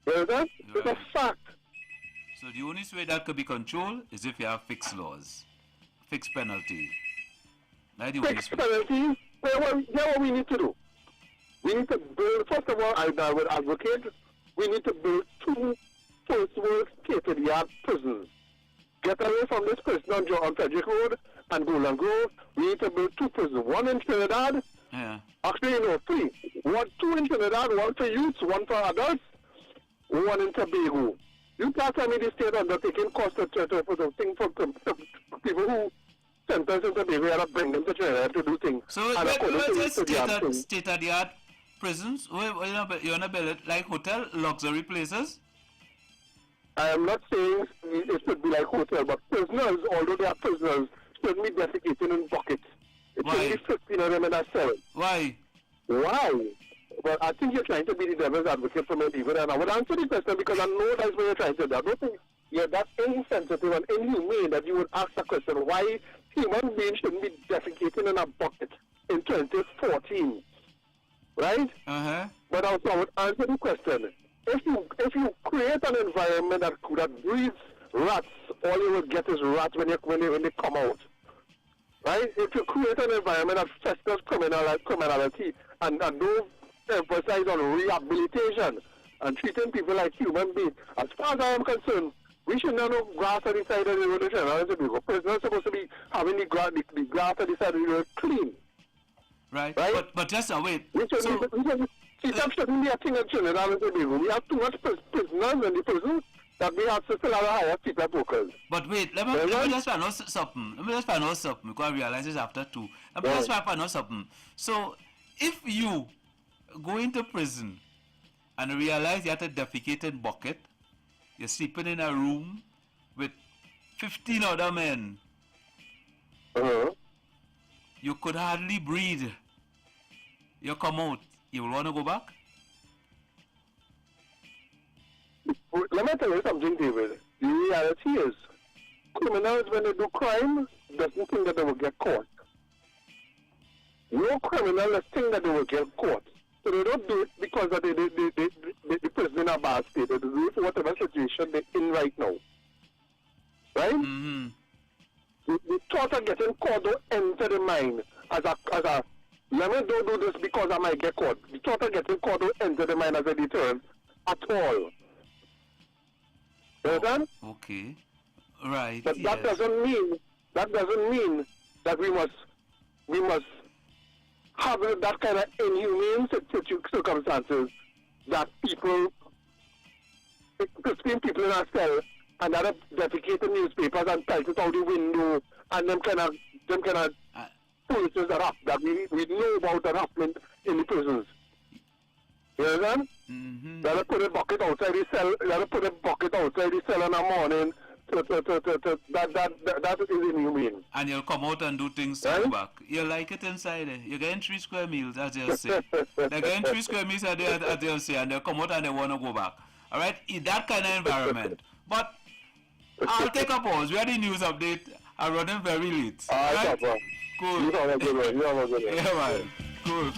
You understand? It's a fact. So the only way that could be controlled is if you have fixed laws, fixed penalties. Fixed penalties? Here's what we need to do. We need to build, first of all, I would advocate, we need to build 2 first-world state-of-the-art prisons. Get away from this prison on Frederick Road and Golden Grove. We need to build 2 prisons, one in Trinidad, actually, 3. 2 in Trinidad, 1 for youths, 1 for adults, 1 in Tobago. You can't tell me the state undertaking cost for the thing for people who sentence in Tobago and bring them to Trinidad to do things. So let's just state-of-the-art prisons. You want to build it like hotel, luxury places? I am not saying it should be like hotel, but prisoners, although they are prisoners, shouldn't be defecating in buckets. It should be 15 of them in a cell. Why? Why? Well, I think you're trying to be the devil's advocate for me, even, and I would answer the question because I know that's what you're trying to do. I don't think that's insensitive and inhumane that you would ask the question why human beings shouldn't be defecating in a bucket in 2014. Right? But also I would answer the question. If you create an environment that breeds rats, all you will get is rats when they come out. Right? If you create an environment that festers criminality and don't emphasize on rehabilitation and treating people like human beings, as far as I am concerned, we should not have grass on the side of the road. Prisoners are supposed to be having the grass on the side of the road clean. Right? But just wait. That shouldn't be a thing in Trinidad and Tobago. We have too much prisoners in the prison that we have to still have a higher people brokers. But wait, let me just find out something. Because I realize this after 2. Let me just find out something. So, if you go into prison and realize you have a defecated bucket, you're sleeping in a room with 15 other men, you could hardly breathe. You come out. You will want to go back? Let me tell you something, David. The reality is, criminals, when they do crime, doesn't think that they will get caught. No criminal think that they will get caught. So they don't do it because of the prison in a bad state. They do it for whatever situation they're in right now. Right? Mm-hmm. The thought of getting caught don't enter the mind as a let me don't do this because I might get caught. The thought of getting caught don't enter the mind as a deterrent at all. You understand? Okay. Right. But that doesn't mean that we must have that kind of inhumane circumstances that people people in a cell and that are defecating newspapers and pelt it out the window and them kind of foolishness that we know about that happening in the prisons. You understand? Mm-hmm. Let us put a bucket outside the cell. Let us put a bucket outside the cell in the morning. That is inhumane. And you'll come out and do things to go back. You like it inside there. You're getting 3 square meals, as you say. They're getting 3 square meals, as they say, and they'll come out and they want to go back. All right? In that kind of environment. But I'll take a pause. We had the news update. I'm running very late. All right? Cool. You have a good one. Yeah, man. Cool.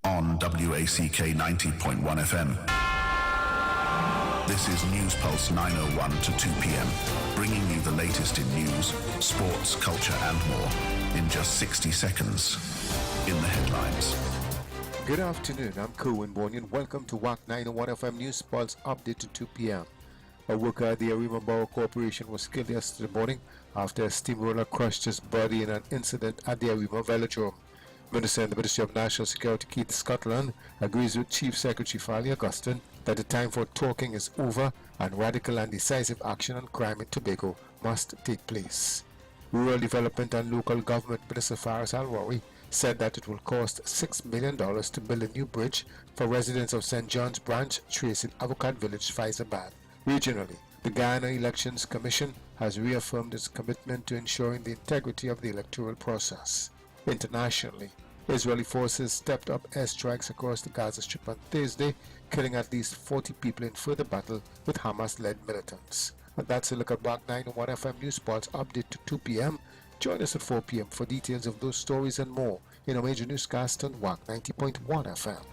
On WACK 90.1 FM. This is News Pulse 901 to 2 p.m., bringing you the latest in news, sports, culture, and more in just 60 seconds. In the headlines. Good afternoon, I'm Kerwin Bornian. Welcome to Wack 901 FM News Pulse Update to 2 p.m. A worker at the Arima Borough Corporation was killed yesterday morning after a steamroller crushed his body in an incident at the Arima Velodrome. Minister in the Ministry of National Security Keith Scotland agrees with Chief Secretary Fali Augustin that the time for talking is over and radical and decisive action on crime in Tobago must take place. Rural Development and Local Government Minister Faris Al-Rawi said that it will cost $6 million to build a new bridge for residents of St. John's Branch, Trace in Avocat Village, Faizabad. Regionally, the Guyana Elections Commission has reaffirmed its commitment to ensuring the integrity of the electoral process. Internationally, Israeli forces stepped up airstrikes across the Gaza Strip on Thursday, killing at least 40 people in further battle with Hamas-led militants. And that's a look at Wack 91 FM News Sports update to 2 p.m. Join us at 4 p.m. for details of those stories and more in a major newscast on Wack 90.1 FM.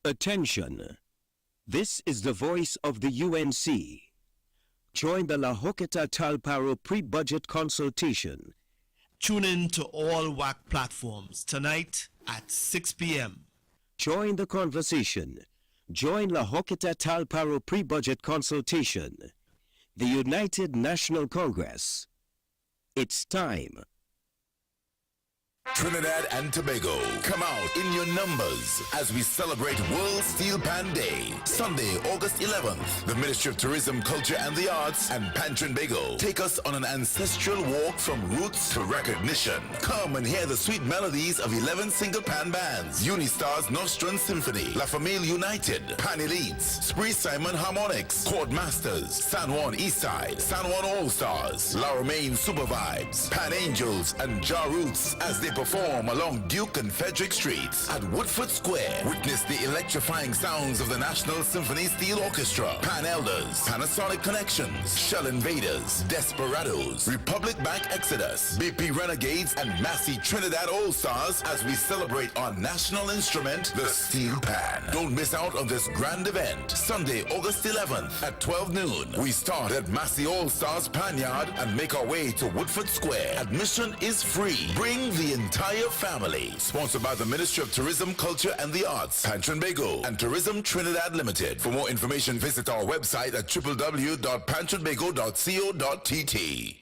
Attention! This is the voice of the UNC. Join the La Hoqueta Talparo pre-budget consultation. Tune in to all WAC platforms tonight at 6 p.m. Join the conversation. Join La Hoqueta Talparo pre-budget consultation. The United National Congress. It's time. Trinidad and Tobago, come out in your numbers as we celebrate World Steel Pan Day. Sunday, August 11th, the Ministry of Tourism, Culture and the Arts and Pantrinbago take us on an ancestral walk from roots to recognition. Come and hear the sweet melodies of 11 single pan bands, Unistars Nostrum Symphony, La Famille United, Pan Elites, Spree Simon Harmonics, Chord Masters, San Juan Eastside, San Juan All-Stars, La Romaine Super Vibes, Pan Angels and Ja Roots as they perform along Duke and Frederick Streets at Woodford Square. Witness the electrifying sounds of the National Symphony Steel Orchestra, Pan Elders, Panasonic Connections, Shell Invaders, Desperados, Republic Bank Exodus, BP Renegades, and Massey Trinidad All-Stars as we celebrate our national instrument, the Steel Pan. Don't miss out on this grand event. Sunday, August 11th at 12 noon. We start at Massey All-Stars Pan Yard and make our way to Woodford Square. Admission is free. Bring the entire family. Sponsored by the Ministry of Tourism, Culture and the Arts, Pantrinbago and Tourism Trinidad Limited. For more information, visit our website at www.pantrinbago.co.tt.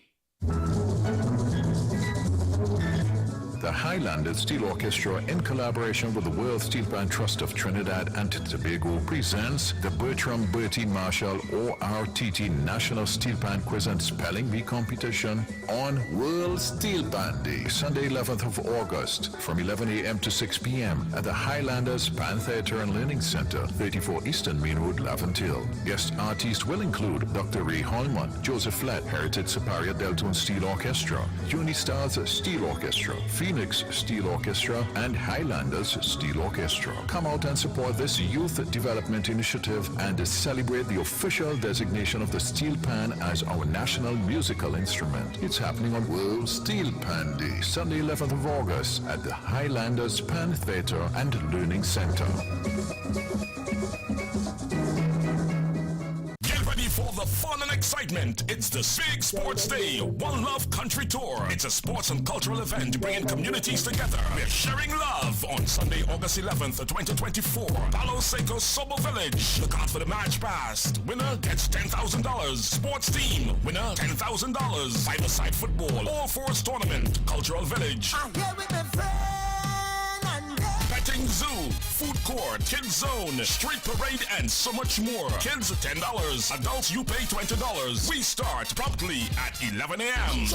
The Highlanders Steel Orchestra, in collaboration with the World Steel Band Trust of Trinidad and Tobago, presents the Bertram Bertie Marshall ORTT National Steel Band Quiz and Spelling Bee competition on World Steel Band Day, Sunday 11th of August, from 11 a.m. to 6 p.m. at the Highlanders Pan Theatre and Learning Center, 34 Eastern Main Road, Laventille. Guest artists will include Dr. Ray Holman, Joseph Flett, Heritage Superior Deltone Steel Orchestra, Unistars Steel Orchestra, Phoenix Steel Orchestra, and Highlanders Steel Orchestra. Come out and support this youth development initiative and celebrate the official designation of the steel pan as our national musical instrument. It's happening on World Steel Pan Day, Sunday 11th of August at the Highlanders Pan Theatre and Learning Center. For the fun and excitement, it's the Big Sports Day One Love Country Tour. It's a sports and cultural event bringing communities together. We're sharing love on Sunday, August 11th, 2024. Palo Seco Sobo Village. Look out for the match pass. Winner gets $10,000. Sports team winner $10,000. Five-a-side football. All-fours tournament. Cultural Village. I'm here with my friend. Petting zoo, food court, kids zone, street parade, and so much more. Kids $10, adults you pay $20. We start promptly at 11 a.m.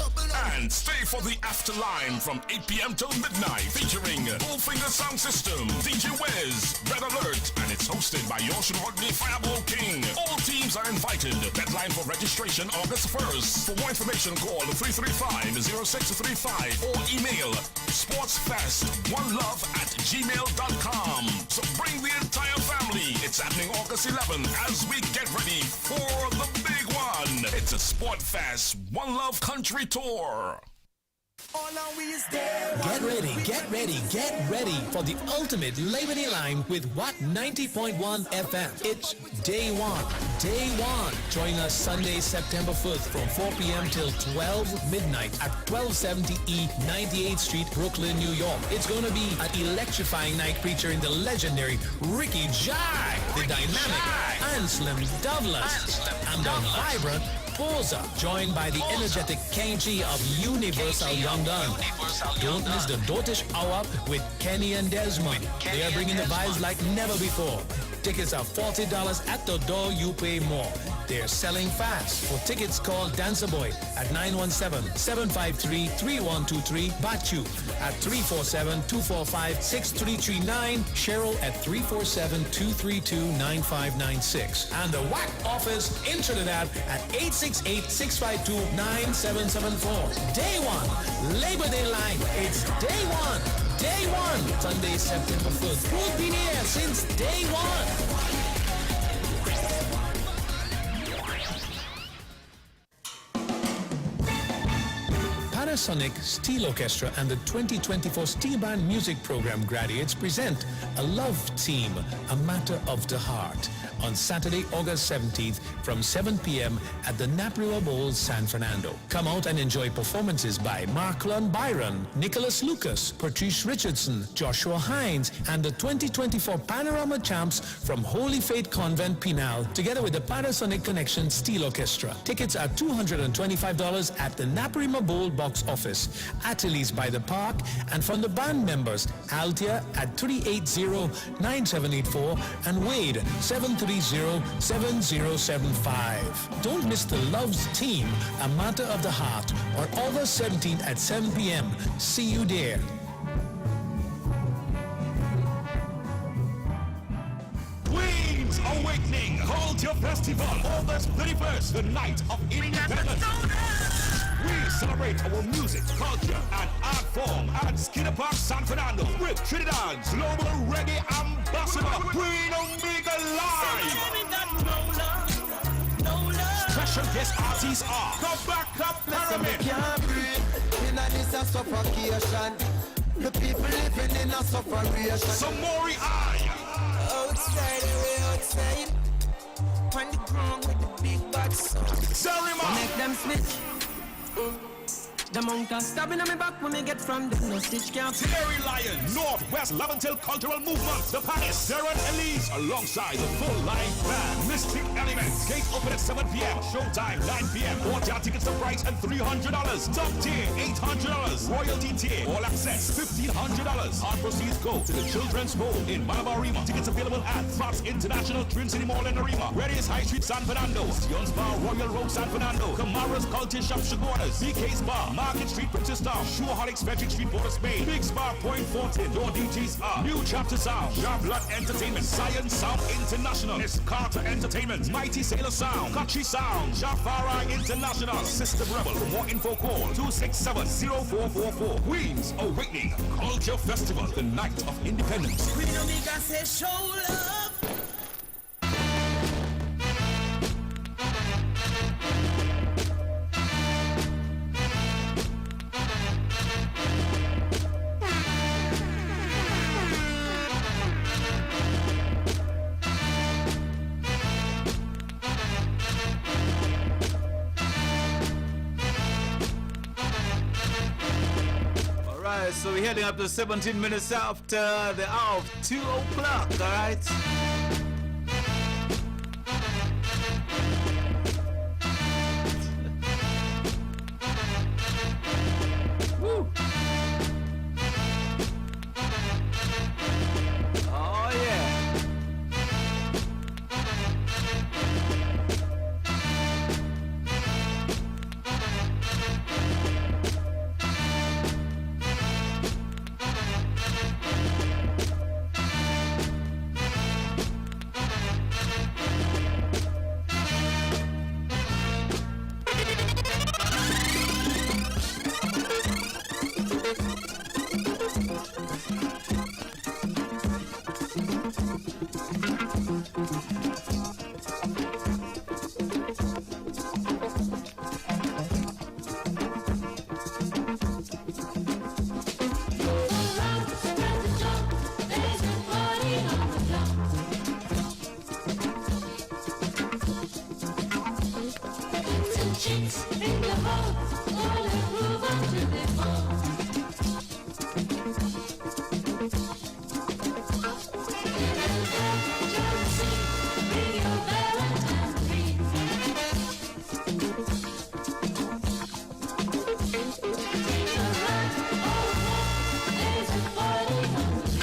and stay for the afterline from 8 p.m. till midnight, featuring Bullfinger Sound System, DJ Wiz, Red Alert, and it's hosted by Yoshua Rodney Fireball King. All teams are invited. Deadline for registration August 1st. For more information, call 335-0635 or email sportsfest1love@gmail.com. So bring the entire family. It's happening August 11th as we get ready for the big one. It's a Sport Fest One Love Country Tour. Get ready for the ultimate Labor Day line with Wack 90.1 FM. It's Day One. Join us Sunday, September 1st from 4 p.m. till 12 midnight at 1270 E 98th Street, Brooklyn, New York. It's going to be an electrifying night featuring the legendary Ricky Jai, the dynamic Anselm Douglas, and the vibrant Posa, joined by the energetic KG of Universal Young Gun. Don't miss the Dotish Hour with Kenny and Desmond. They are bringing the vibes like never before. Tickets are $40 at the door. You pay more. They're selling fast. For tickets, call Dancer Boy at 917-753-3123. Bachu at 347-245-6339. Cheryl at 347-232-9596. And the Wack office in Trinidad at 868-652-9774. Day One, Labor Day line. It's Day One. Sunday, September 1st. We've been here since day one. Panasonic Steel Orchestra and the 2024 Steel Band Music Program graduates present A Love Team, A Matter of the Heart, on Saturday, August 17th from 7 p.m. at the Napriwa Bowl, San Fernando. Come out and enjoy performances by Marklon Byron, Nicholas Lucas, Patrice Richardson, Joshua Hines, and the 2024 Panorama Champs from Holy Faith Convent, Pinal, together with the Panasonic Connection Steel Orchestra. Tickets are $225 at the Napriwa Bowl box office, Ateliers by the Park, and from the band members, Altia at 380-9784 and Wade 730-7075. Don't miss the Loves Team, A Matter of the Heart, on August 17th at 7 p.m. See you there. Queen's Awakening Culture Festival, August 31st, the night of independence. We celebrate our music, culture, and art form at Skinner Park, San Fernando with Trinidad's global reggae ambassador, Queen Omega Live. Special guest artists are Come Back Up Pyramid. The people living in a sufferation. Samori I. Outside. On the ground with the big bad sun. Zarima. Make them switch. The monk are stabbing on me back when me get from the no stitch camp. Terry Lion, Northwest Leventil Cultural Movement, The Palace, Darren Elise, alongside the full-line band, Mystic Elements. Gate open at 7 p.m., showtime 9 p.m. All-tier tickets are priced at $300. Top tier, $800. Royalty tier, all access, $1,500. All proceeds go to the Children's Home in Malabar Arima. Tickets available at Fox International Twin City Mall in Arima, Reddy's High Street, San Fernando, Sion's Bar, Royal Road, San Fernando, Kamara's Culture Shop, Chaguanas, BK's Bar, Market Street, Princess Town, Shoeholics, Frederick Street, Port of Spain, Big Spa, Point Fortin, Door DTs are New Chapter Sound, Sharp Blood Entertainment, Science Sound International, Miss Carter Entertainment, Mighty Sailor Sound, Kachi Sound, Jafara International, System Rebel. For more info, call 267-0444. Queen's Awakening Culture Festival, the night of independence. Queen Omega says show love. So we're heading up to 17 minutes after the hour of 2 o'clock, all right? Woo! Oh, yeah. chicks in the hall wanna groove until they fall. Bring your Valentine ring. Take a run, oh no, there's a party on the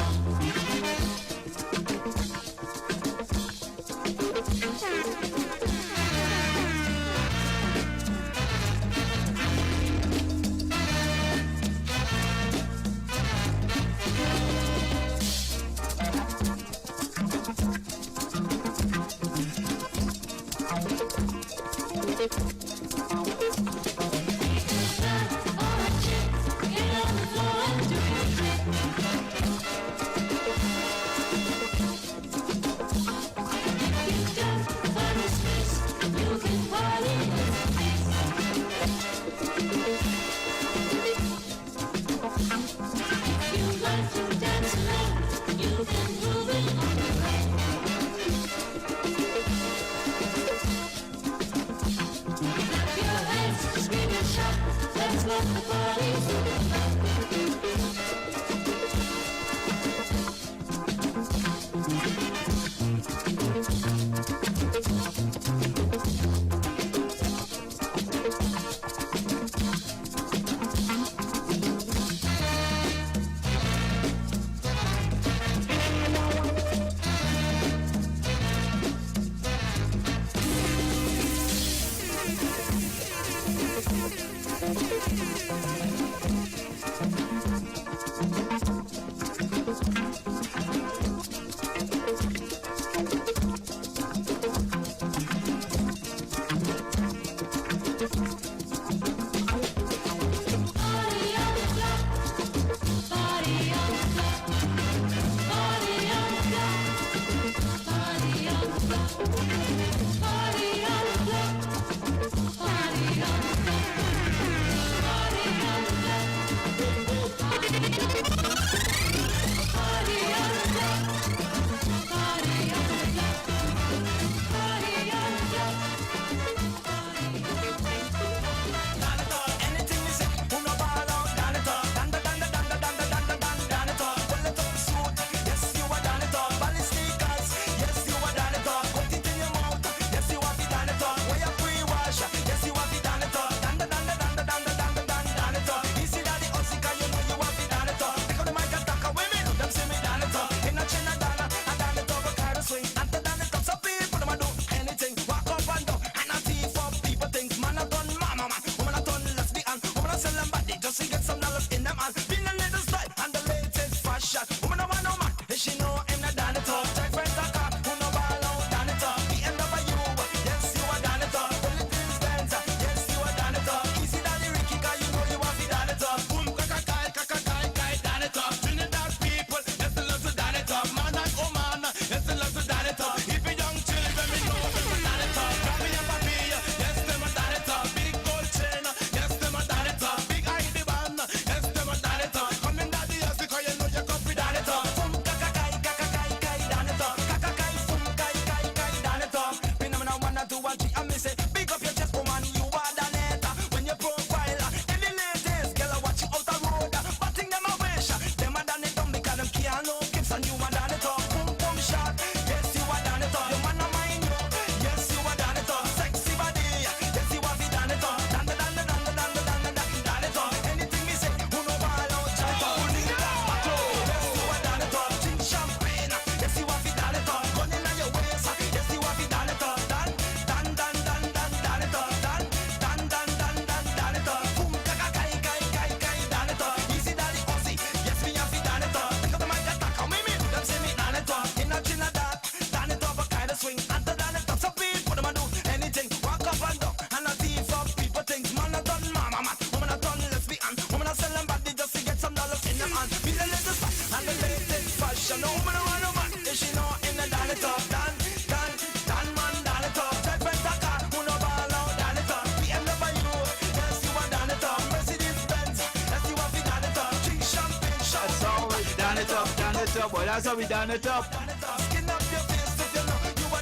it up, boy. That's how we done it up.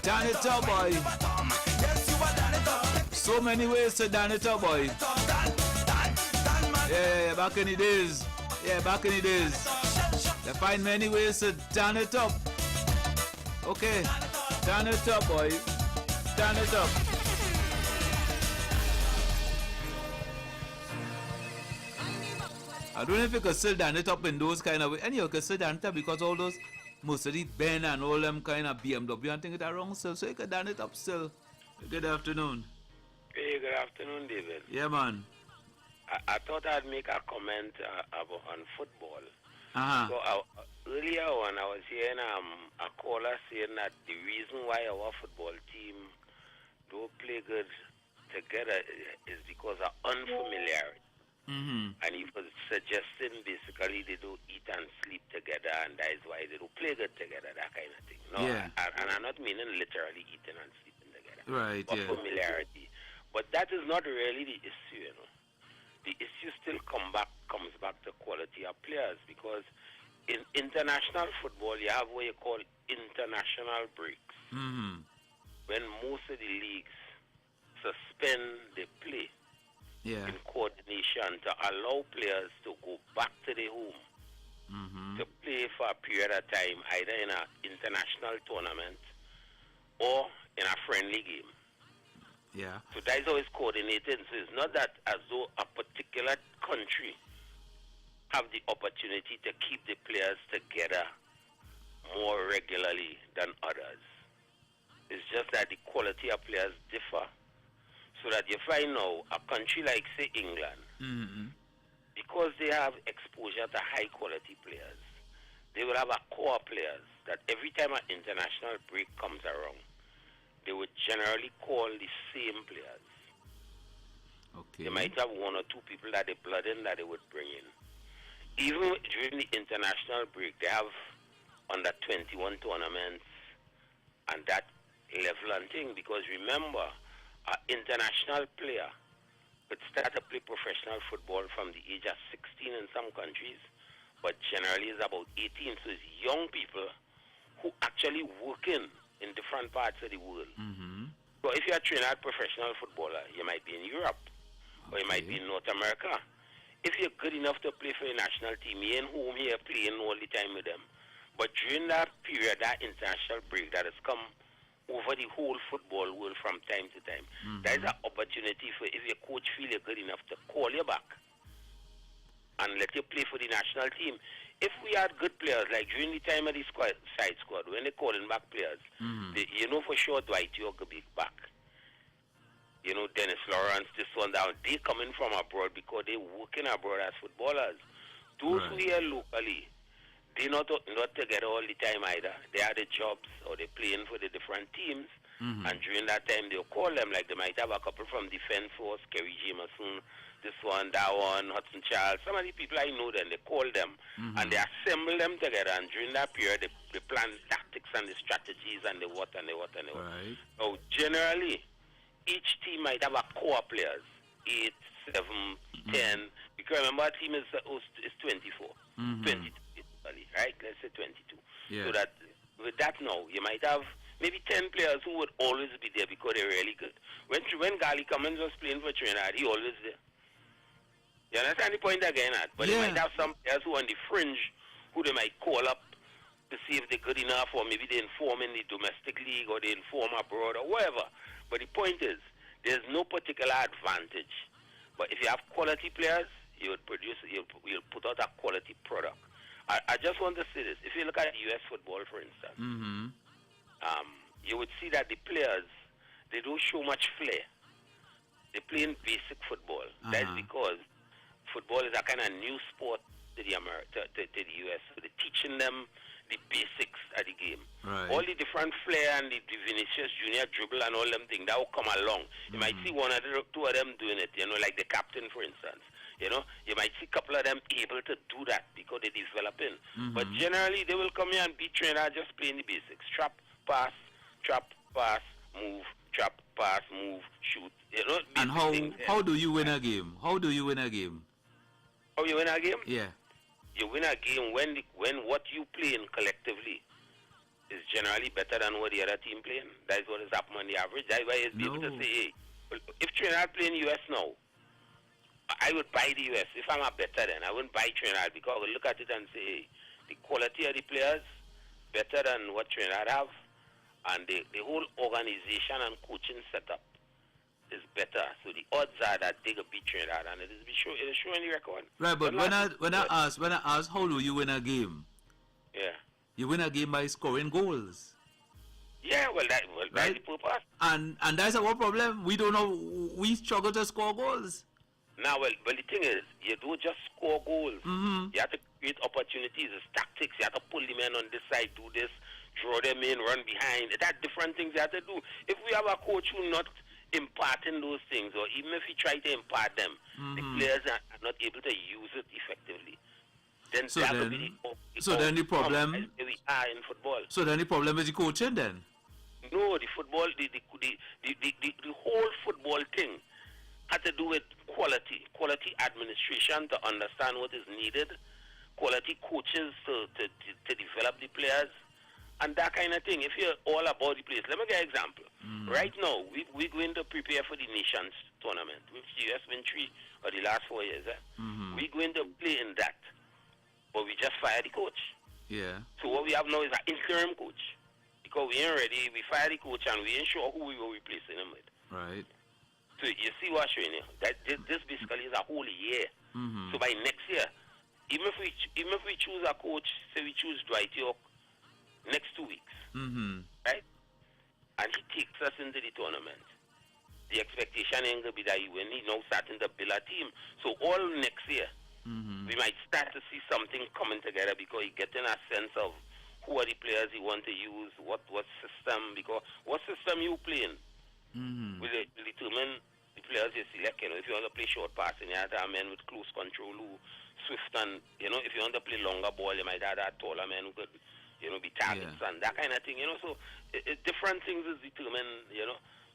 Done it up, boy. so many ways to done it up, boy. Yeah, back in the days. Yeah, back in the days. They find many ways to done it up. Okay, done it up, boy. Done it up. I don't know if you could still done it up in those kind of ways. And you could still done it up because all those, most of the Ben and all them kind of BMW and things that are wrong still. So you could done it up still. Good afternoon. Hey, good afternoon, David. Yeah, man. I thought I'd make a comment about on football. Uh-huh. So earlier on, I was hearing a caller saying that the reason why our football team don't play good together is because of unfamiliarity. Mm-hmm. And he was suggesting basically they don't eat and sleep together, and that is why they don't play good together, that kind of thing. No, Yeah. and I'm not meaning literally eating and sleeping together. Right, But yeah. familiarity. But that is not really the issue, you know. The issue still comes back to quality of players, because in international football you have what you call international breaks. Mm-hmm. When most of the leagues suspend the play in coordination to allow players to go back to their home to play for a period of time, either in an international tournament or in a friendly game. Yeah. So that is how it's coordinated. So it's not that as though a particular country have the opportunity to keep the players together more regularly than others. It's just that the quality of players differ. So that you find now a country like, say, England, because they have exposure to high quality players, they will have a core players that every time an international break comes around, they would generally call the same players. Okay. They might have one or two people that they blood in that they would bring in. Even during the international break, they have under 21 tournaments and that level and thing, because remember, an international player could start to play professional football from the age of 16 in some countries, but generally is about 18. So it's young people who actually work in different parts of the world. So if you're a Trinidad professional footballer, you might be in Europe, or you might be in North America. If you're good enough to play for your national team, you're in home here playing all the time with them. But during that period, that international break that has come over the whole football world from time to time, there is an opportunity for, if your coach feel you're good enough, to call you back and let you play for the national team. If we had good players, like during the time of the side squad, when they're calling back players, you know for sure Dwight York will be back. You know, Dennis Lawrence, this one down, they coming from abroad because they working abroad as footballers. Those who here locally, they not together all the time either. They have the jobs or they playing for the different teams. And during that time, they'll call them, like they might have a couple from Defense Force, Kerry Jameson, this one, that one, Hudson Charles. Some of the people I know then, they call them and they assemble them together. And during that period, they plan tactics and the strategies and the what and the what and the what. Right. So generally, each team might have a core players, 8, 7, 10. Because remember, our team is 24, 22, right? Let's say 22. Yeah. So that with that now, you might have maybe 10 players who would always be there because they're really good. When Gali Cummins was playing for Trinidad, he always there. You understand the point again at? But you might have some players who are on the fringe who they might call up to see if they're good enough, or maybe they inform in the domestic league or they inform abroad or whatever. But the point is, there's no particular advantage. But if you have quality players, you would produce, you'll put out a quality product. I just want to say this. If you look at U.S. football, for instance, you would see that the players, they don't show much flair. They play in basic football. That's because football is a kind of new sport to the U.S. So they're teaching them the basics of the game. Right. All the different flair and the Vinicius Junior dribble and all them things, that will come along. You might see one or two of them doing it, you know, like the captain, for instance. You know, you might see a couple of them able to do that because they're developing. But generally, they will come here and beat Trinidad just playing the basics. Trap, pass, move, trap, pass, move, shoot. You know, and how do you win a game? How do you win a game? How you win a game? Yeah. You win a game when what you playing collectively is generally better than what the other team playing. That is what is happening on the average. That's why it's able to say, hey, if Trinidad play in US now, I would buy the US. If I'm a better then, I wouldn't buy Trinidad because I would look at it and say, hey, the quality of the players better than what Trinidad have, and the whole organization and coaching setup is better. So the odds are that they could beat Trinidad, and it is showing the record. Right, but when I ask how do you win a game? Yeah. You win a game by scoring goals. Yeah, that's the purpose. And that's our problem. We don't know. We struggle to score goals. Now, well, the thing is, you don't just score goals. Mm-hmm. You have to create opportunities. It's tactics. You have to pull the men on this side, do this, draw them in, run behind. That's different things you have to do. If we have a coach who not imparting those things, or even if he try to impart them, the players are not able to use it effectively. Then then the problem we are in football. So then the problem is the coaching then. No, the football, the whole football thing had to do with quality administration to understand what is needed, quality coaches to develop the players, and that kind of thing. If you're all about the place, let me give an example. Right now, we're going to prepare for the Nations tournament, which the US win 3 or the last 4 years. We're going to play in that, but we just fired the coach. Yeah. So what we have now is an interim coach. Because we ain't ready, we fire the coach and we ain't sure who we will replace him with. Right. So you see what's showing you? That this basically is a whole year. So by next year, even if we choose a coach, say we choose Dwight York next 2 weeks, right? And he takes us into the tournament. The expectation ain't gonna be that he win. He now starting to build a team. So all next year, we might start to see something coming together because he getting a sense of who are the players you want to use, what system, because what system you playing will determine the players you select. You know, if you want to play short passing, you have to have men with close control who swift, and if you want to play longer ball, you might have that taller men who could, be targets and that kind of thing. So different things is determined,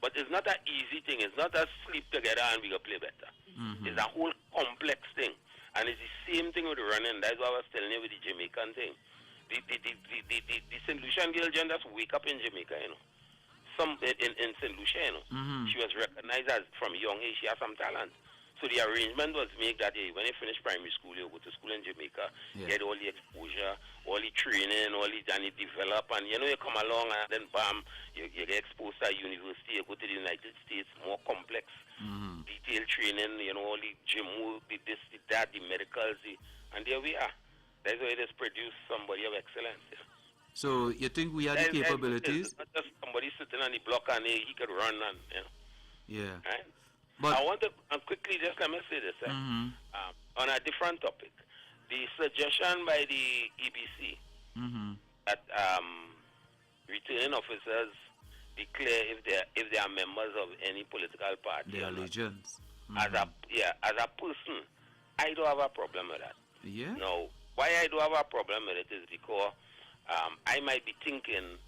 but it's not an easy thing. It's not a sleep together and we go play better. It's a whole complex thing, and it's the same thing with the running. That's what I was telling you with the Jamaican thing. The St. Lucian girl just wake up in Jamaica, Some in St. Lucia, she was recognized as from young age. She has some talent. So the arrangement was made that when you finish primary school, you go to school in Jamaica, get all the exposure, all the training, and you develop, and you come along, and then bam, you get exposed to a university. You go to the United States, more complex, detailed training, all the gym work, the this, the that, the medicals, and there we are. That's why it has produced somebody of excellence. So you think we have the capabilities? Not just somebody sitting on the block and he could run and Yeah. Right? But I want to quickly just let me say this on a different topic. The suggestion by the EBC that returning officers declare if they are members of any political party. The allegiance. As a person, I don't have a problem with that. Yeah. No. Why I do have a problem with it is because I might be thinking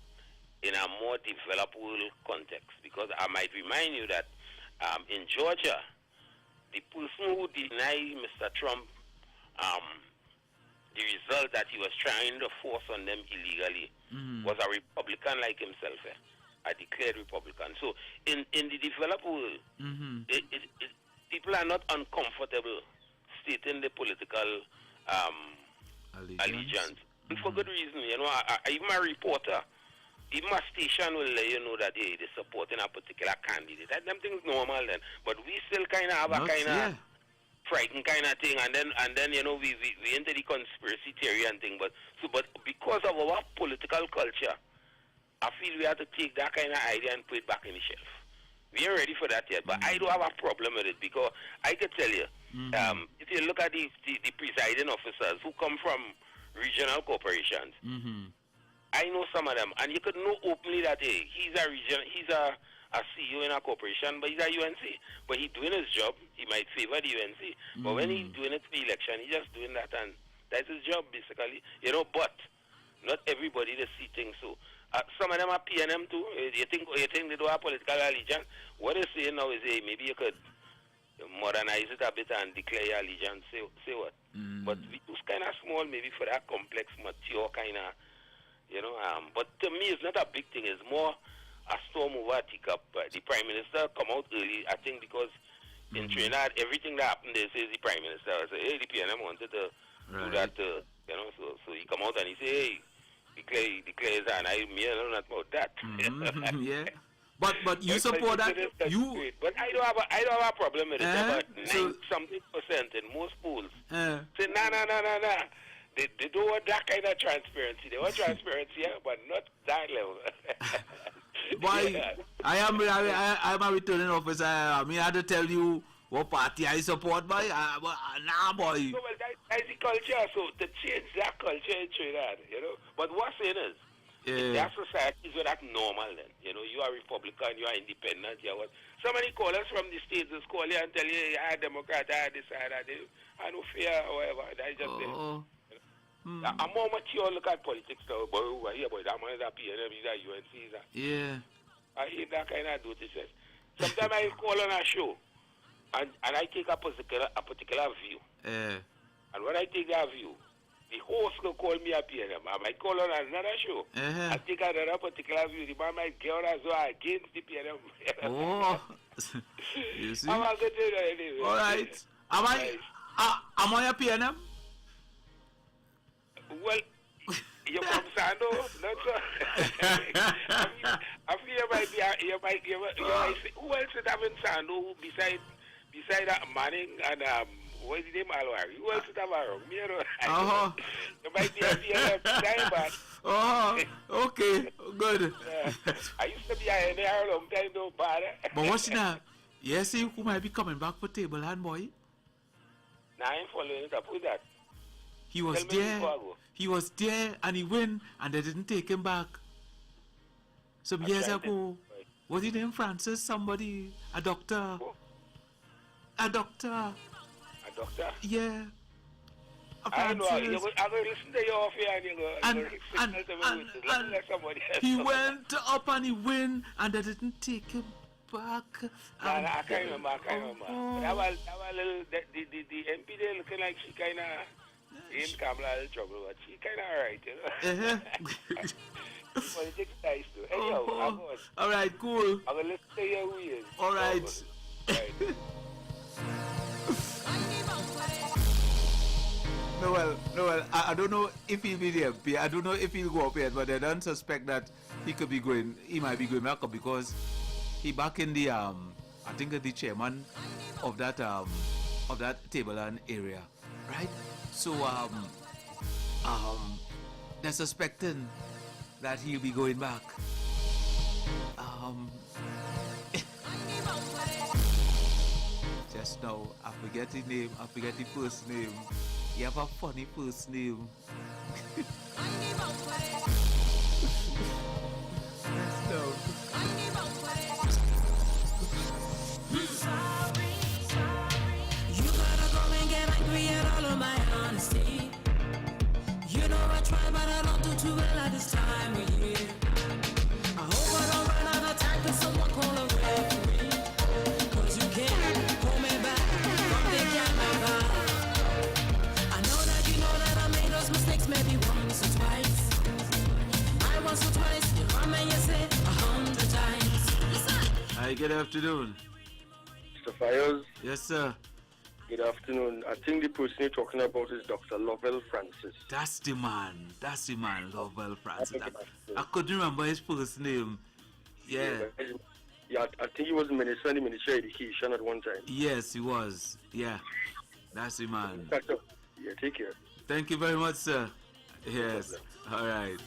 in a more developed world context. Because I might remind you that in Georgia, the person who denied Mr. Trump the result that he was trying to force on them illegally was a Republican like himself, a declared Republican. So in the developed world, people are not uncomfortable stating the political allegiance. And for good reason, even a reporter, even a station will let you know that they're supporting a particular candidate. That them things normal then. But we still kind of have a kind of frightened kind of thing, and then we into the conspiracy theory and thing. But because of our political culture, I feel we have to take that kind of idea and put it back in the shelf. We ain't ready for that yet, but I don't have a problem with it because I can tell you, if you look at the presiding officers who come from regional corporations, I know some of them, and you could know openly that he's a CEO in a corporation, but he's a UNC. But he's doing his job. He might favor the UNC, but when he's doing it for the election, he's just doing that, and that's his job basically. But not everybody they see things so. Some of them are PNM too. You think they do have political allegiance? What they're saying now is, maybe you could modernize it a bit and declare your allegiance. Say what? But we was kind of small, maybe for that complex, mature kind of, But to me, it's not a big thing. It's more a storm over Teacup. The Prime Minister come out early, I think, because in Trinidad, everything that happened, they say the Prime Minister say, hey, the PNM wanted to do that, you know, so he come out and he say, hey, declare and I don't know about that. Yeah. But you support that? You. But I don't have a problem with it. But 90-something% in most schools say nah. They don't want that kind of transparency. They want transparency, but not that level. Why? I am a returning officer. I mean, I had to tell you what party I support, boy. Nah, boy. No, well, that's the culture. So to change that culture in Trinidad, you know. But what's in is, in that society is not normal then. You know, you are Republican, you are independent, you are what. So many callers from the states just call you and tell you, I am Democrat, I decide that. I no fear or whatever. I just I'm more mature look at politics now, but over here, boy, that man is a PNM, he's a UNC, he's a... Yeah. I hate that kind of notices. Sometimes I call on a show, and I take a particular view. And when I take that view, the host will call me a PNM. I might call on another show. I take another particular view. The man might get on as well against the PNM. You see? I'm a good anyway. All right. Am I a PNM? Well, you're from Sando, not so. I feel you might be, who else would have in Sando beside that Manning and, what's his name, Alwari? Who else would have around? Me, you might be a PNM time, but... Okay, good. I used to be a NR long time, no bother. But what's that? Yes, who might be coming back for table hand, boy? Nah, I'm following it up with that. He was there. He was there and he win and they didn't take him back. Some years ago. Was his name Francis? Somebody? A doctor? A doctor? A doctor? Yeah. I know. I'm going to listen to you off here and you're going to let somebody else. He went up and he win and they didn't take him back. I can't remember. That was the MP there looking like she kind of... in Kamala trouble, but she kind of alright, you know. Politics nice too. Anyhow, all right, cool. I'm going to listen to you who he is. All right. No, I don't know if he'll be the MP. I don't know if he'll go up yet, but I don't suspect that he might be going back up because he back in the, I think the chairman of that table and area, right? So, they're suspecting that he'll be going back. Just now, I forget his name, I forget his first name. He have a funny first name. You gotta go and get angry at all of my honesty. You know I try, but I don't do too well at this time of year. I hope I don't run out of time till someone call a referee. 'Cause you can't hold me back from the camera. I know that you know that I made those mistakes maybe once or twice. I once or twice, you come and you say 100 times. Hi, good afternoon. Mr. Fires. Yes, sir. Good afternoon. I think the person you're talking about is Dr. Lovell Francis. That's the man, Lovell Francis. I couldn't remember his first name. Yeah. Yeah, I think he was Minister in the Ministry of Education at one time. Yes, he was. Yeah. That's the man. Yeah, take care. Thank you very much, sir. Yes. All right.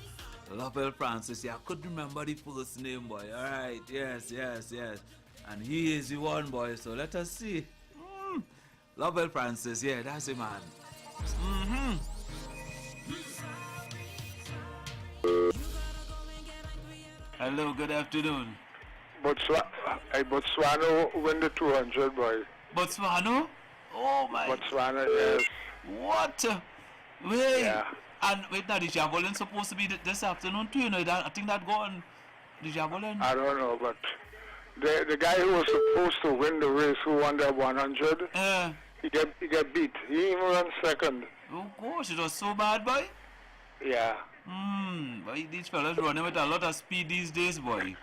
Lovell Francis. Yeah, I couldn't remember the first name, boy. All right. Yes. And he is the one, boy. So let us see. Lovell Francis. Yeah, that's the man. Hello, good afternoon. Botswana win the 200, boy. Botswana? Oh, my. Botswana, yes. What? Wait. Yeah. And wait, now the javelin supposed to be this afternoon too, you know? I think that gone. The javelin? I don't know, but the guy who was supposed to win the race, who won the 100, he get beat. He even ran second. Oh gosh, it was so bad, boy. Yeah. Boy, these fellas running with a lot of speed these days, boy.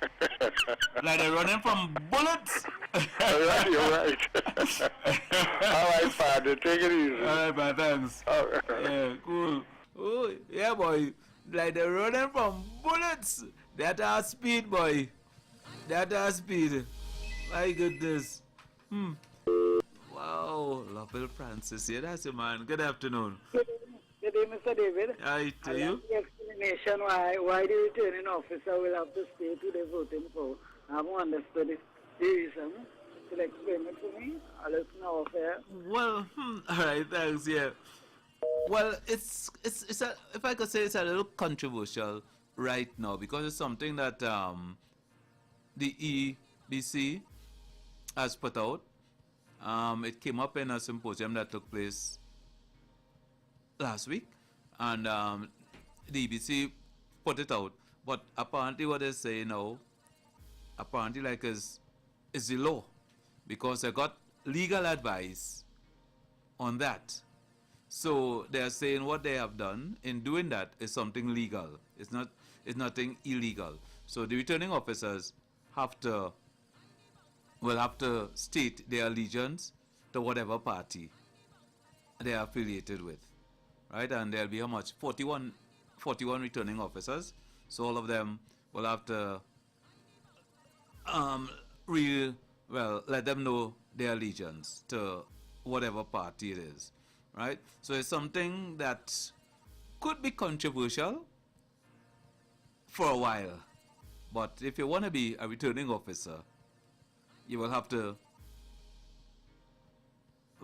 Like they're running from bullets. Right, you're right. All right, Father, take it easy. All right, man, thanks. All right. Yeah, cool. Oh, yeah, boy. Like they're running from bullets. That our speed, boy. That our speed. My goodness. Wow, Lovell Francis. Yeah, that's a man. Good afternoon. Good day, Mr. David. Hi to you. The explanation why the returning officer will have to stay to the voting for. I haven't understood the reason. Could explain it to me? I'll listen now fair. Well, all right, thanks. Yeah. Well, it's a, if I could say, it's a little controversial right now because it's something that the EBC has put out. It came up in a symposium that took place last week, and the EBC put it out. But apparently, what they say now, apparently, like is the law, because they got legal advice on that. So they're saying what they have done in doing that is something legal. It's nothing illegal. So the returning officers will have to state their allegiance to whatever party they are affiliated with, right? And there'll be how much? 41 returning officers. So all of them will have to let them know their allegiance to whatever party it is, right? So it's something that could be controversial for a while, but if you want to be a returning officer, you will have to,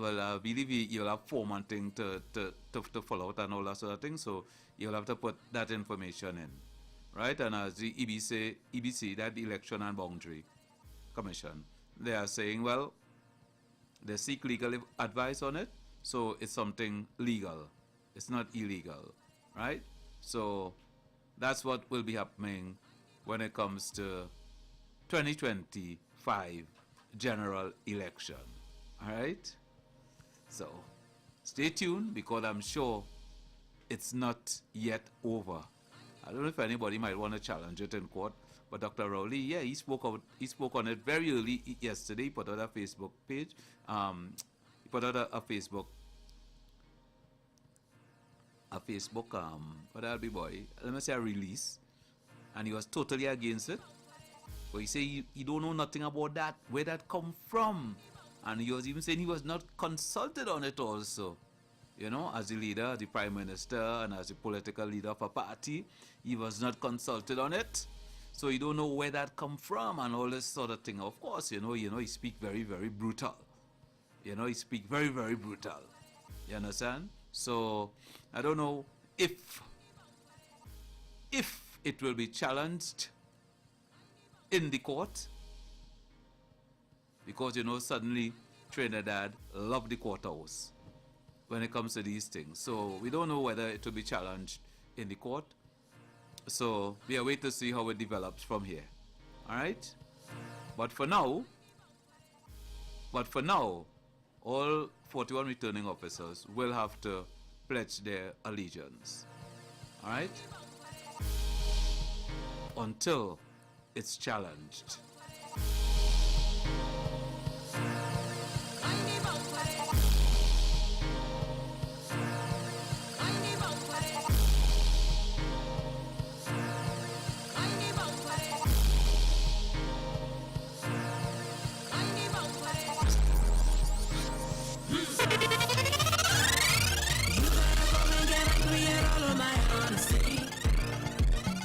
I believe you'll have formatting to follow out and all that sort of thing, so you'll have to put that information in, right? And as the EBC, that the Election and Boundary Commission, they are saying, well, they seek legal advice on it, so it's something legal. It's not illegal, right? So that's what will be happening when it comes to 2025 general election. All right? So stay tuned, because I'm sure it's not yet over. I don't know if anybody might want to challenge it in court, but Dr. Rowley, yeah, he spoke on it very early yesterday. He put out a Facebook page. He put out a Facebook, what that'll be, boy? Let me say a release, and he was totally against it. But he said he don't know nothing about that, where that come from, and he was even saying he was not consulted on it also. You know, as the leader, the prime minister, and as the political leader of a party, he was not consulted on it. So you don't know where that come from and all this sort of thing. Of course, you know, he speak very, very brutal. You know, he speak very, very brutal. You understand? So I don't know if it will be challenged in the court, because, you know, suddenly Trinidad love the courthouse when it comes to these things. So we don't know whether it will be challenged in the court. So we are waiting to see how it develops from here. All right? But for now, all 41 returning officers will have to pledge their allegiance. All right? Until it's challenged.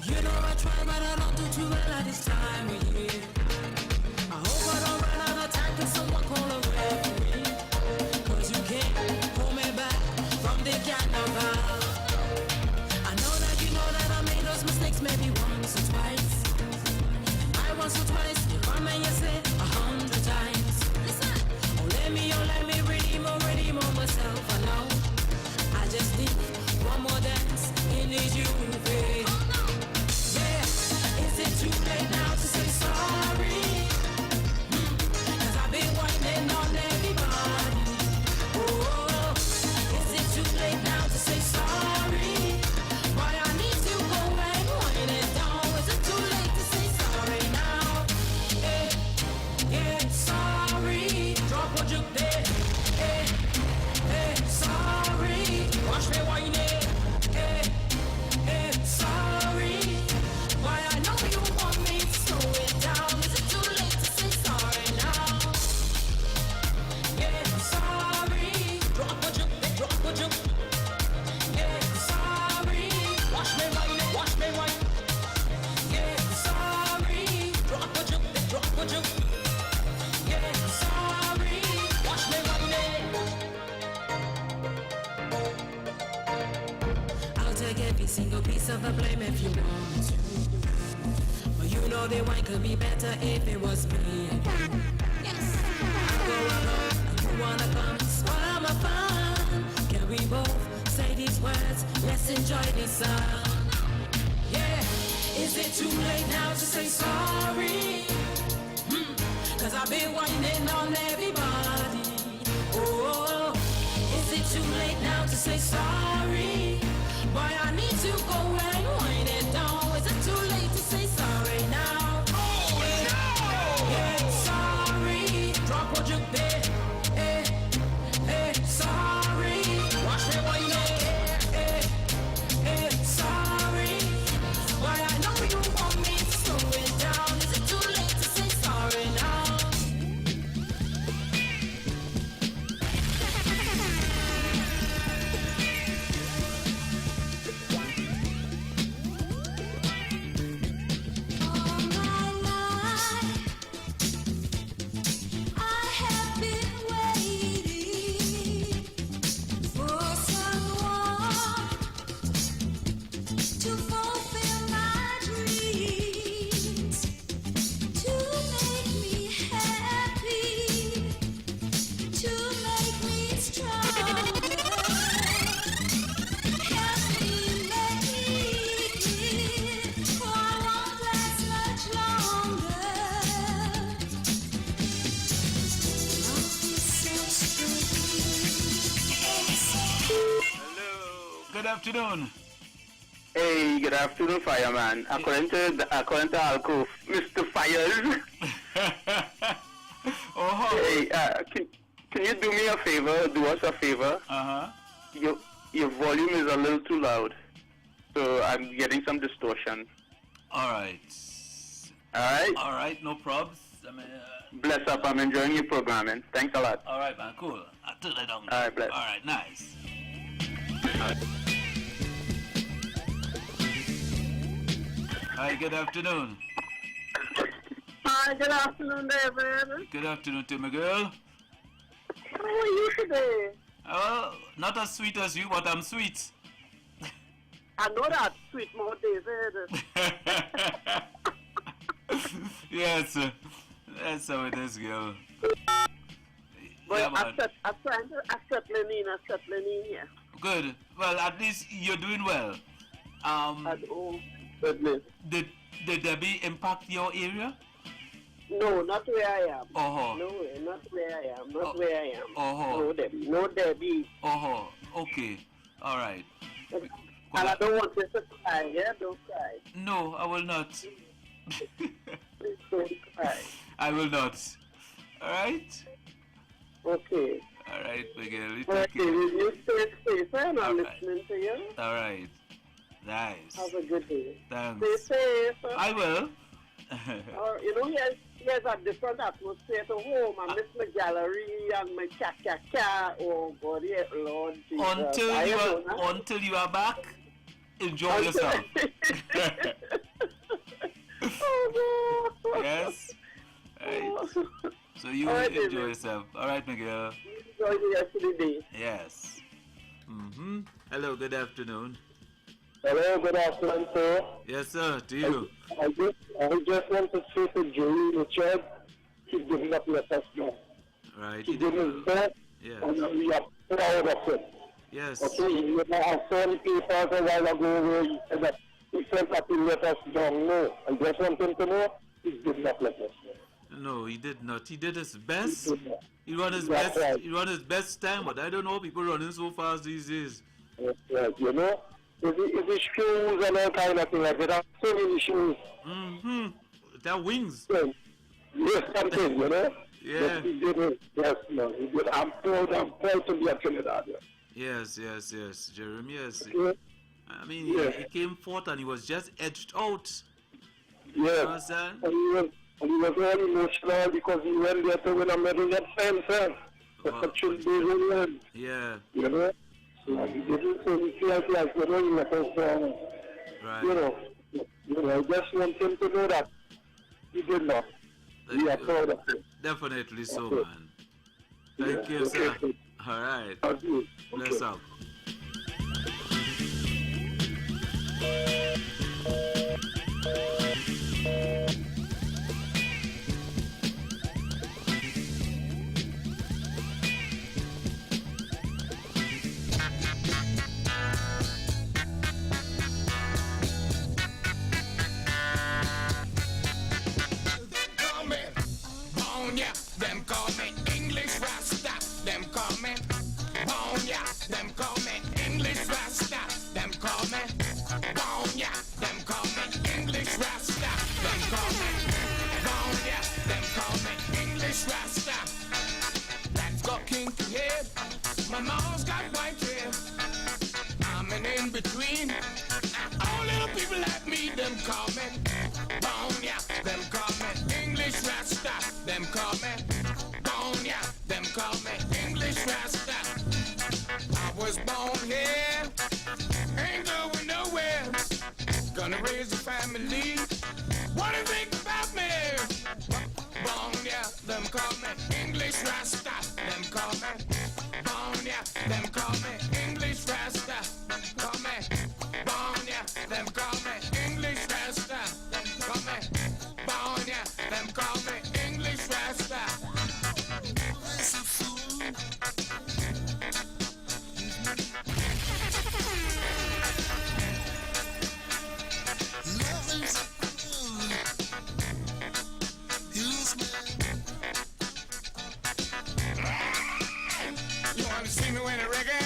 You know I try, but I don't do too well at this time of year. every single piece of the blame if you want to. But you know the wine could be better if it was me. Yes. I go alone, you wanna come spoil my fun. Can we both say these words? Let's enjoy this song. Yeah. Is it too late now to say sorry? Cause I've been whining on everybody. Oh, is it too late now to say sorry? Boy, I need to go and wind it down. Is it too late to say sorry now? Oh, no! Yeah, sorry. Drop what you did. Sorry. Watch me wind it. Sorry. Boy, I know you want me to slow it down. Is it too late to say sorry now? Good afternoon. Hey, good afternoon, fireman. According to Alcove, Mr. Fires. Hey, can you do me a favor? Do us a favor? Your volume is a little too loud, so I'm getting some distortion. All right. All right. All right. No probs. I mean, Bless up. I'm enjoying your programming. Thanks a lot. all right, man. Cool. I'll turn it down. All right, bless. All right. Nice. Hi. Good afternoon. Hi, good afternoon, David. Good afternoon to my girl. How are you today? Oh, not as sweet as you, but I'm sweet. I know that sweet more, David. Yes. That's how it is, girl. But Yeah, man. I'm settling in here. Good. Well, at least you're doing well. Goodness. Did Debbie impact your area? No, not where I am. Oh. No, not where I am. Not where I am. Oh. No, Debbie. No, Debbie. Oh. Okay. All right. And I don't want you to cry, yeah? Don't cry. No, I will not. Please don't cry. I will not. All right? Okay. All right, Miguel. You Okay, take care. you stay safe, and I'm All right. listening to you. All right. Nice. Have a good day. Thanks. Stay safe. I will. You know, here's a different atmosphere to home. I miss my gallery and my cha. Oh, God, yeah, Lord Jesus. Until you are back, enjoy yourself. Oh, no. Yes. Right. So you All right, enjoy David. yourself. All right, Miguel. Enjoy the rest of the day. Yes. Hello. Good afternoon. Hello, good afternoon, sir. Yes, sir. To you. I just want to say to Joey Richard, he's giving up let us go. Right. He did his best, Yes. and we are proud of him. Yes. Okay, you know, I saw the papers a while ago where he said that he felt that he let us down. No, I just want him to know he's giving up let us go. No, he did not. He did his best. He did not. He run his That's best. right. He run his best time, but I don't know people running so fast these days. That's right, you know. If the shoes and all kind of thing like that, there are so many shoes. Their wings. Yes, something, you know. Yeah. But he did it. Yes, no, he did. I'm proud to be a Trinidad. Yes, Jeremy. Yes. Yeah. I mean, Yeah. he came forth and he was just edged out. Yes. You understand? And he was all emotional because he went there to win a medal at Spencer. For such a big win. Yeah. You know? So he didn't, so he feels like, you know, he let us down. Right. You know, I just want him to know that he did not. We are proud of him. Definitely so, Okay. man. Thank you, Okay, sir. sir. All right. Thank you. Bless Okay. up. Them call me English Rasta. Them call me Bonya. Them call me English Rasta. Them call me Bonya. Them call me English Rasta. Them call me Bonya. Them call me English Rasta. That's got kinky head. My mom's got white hair. I'm an in between. All little people like me. Them call me Bonya. Them call me English Rasta. Them call me Bonya. Them call me English Rasta. I was born here, ain't going nowhere. Gonna raise a family. What do you think about me? Bonya. Them call me English Rasta. Them call me Bonya. Them call me English Rasta. Call me Bonya. Them call me English Rasta. Call me Bonya. Them call me English Rasta. You wanna see me when a reggae?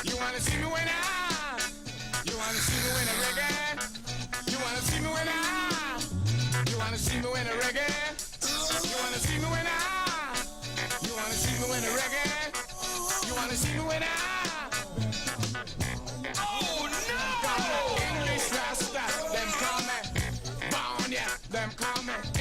You wanna see me when you wanna see me when a reggae? You wanna see me when you wanna see me when a reggae? You wanna see me when you wanna see me when a reggae? You wanna see me when oh no! English Rasta, them call me Bonya, them call me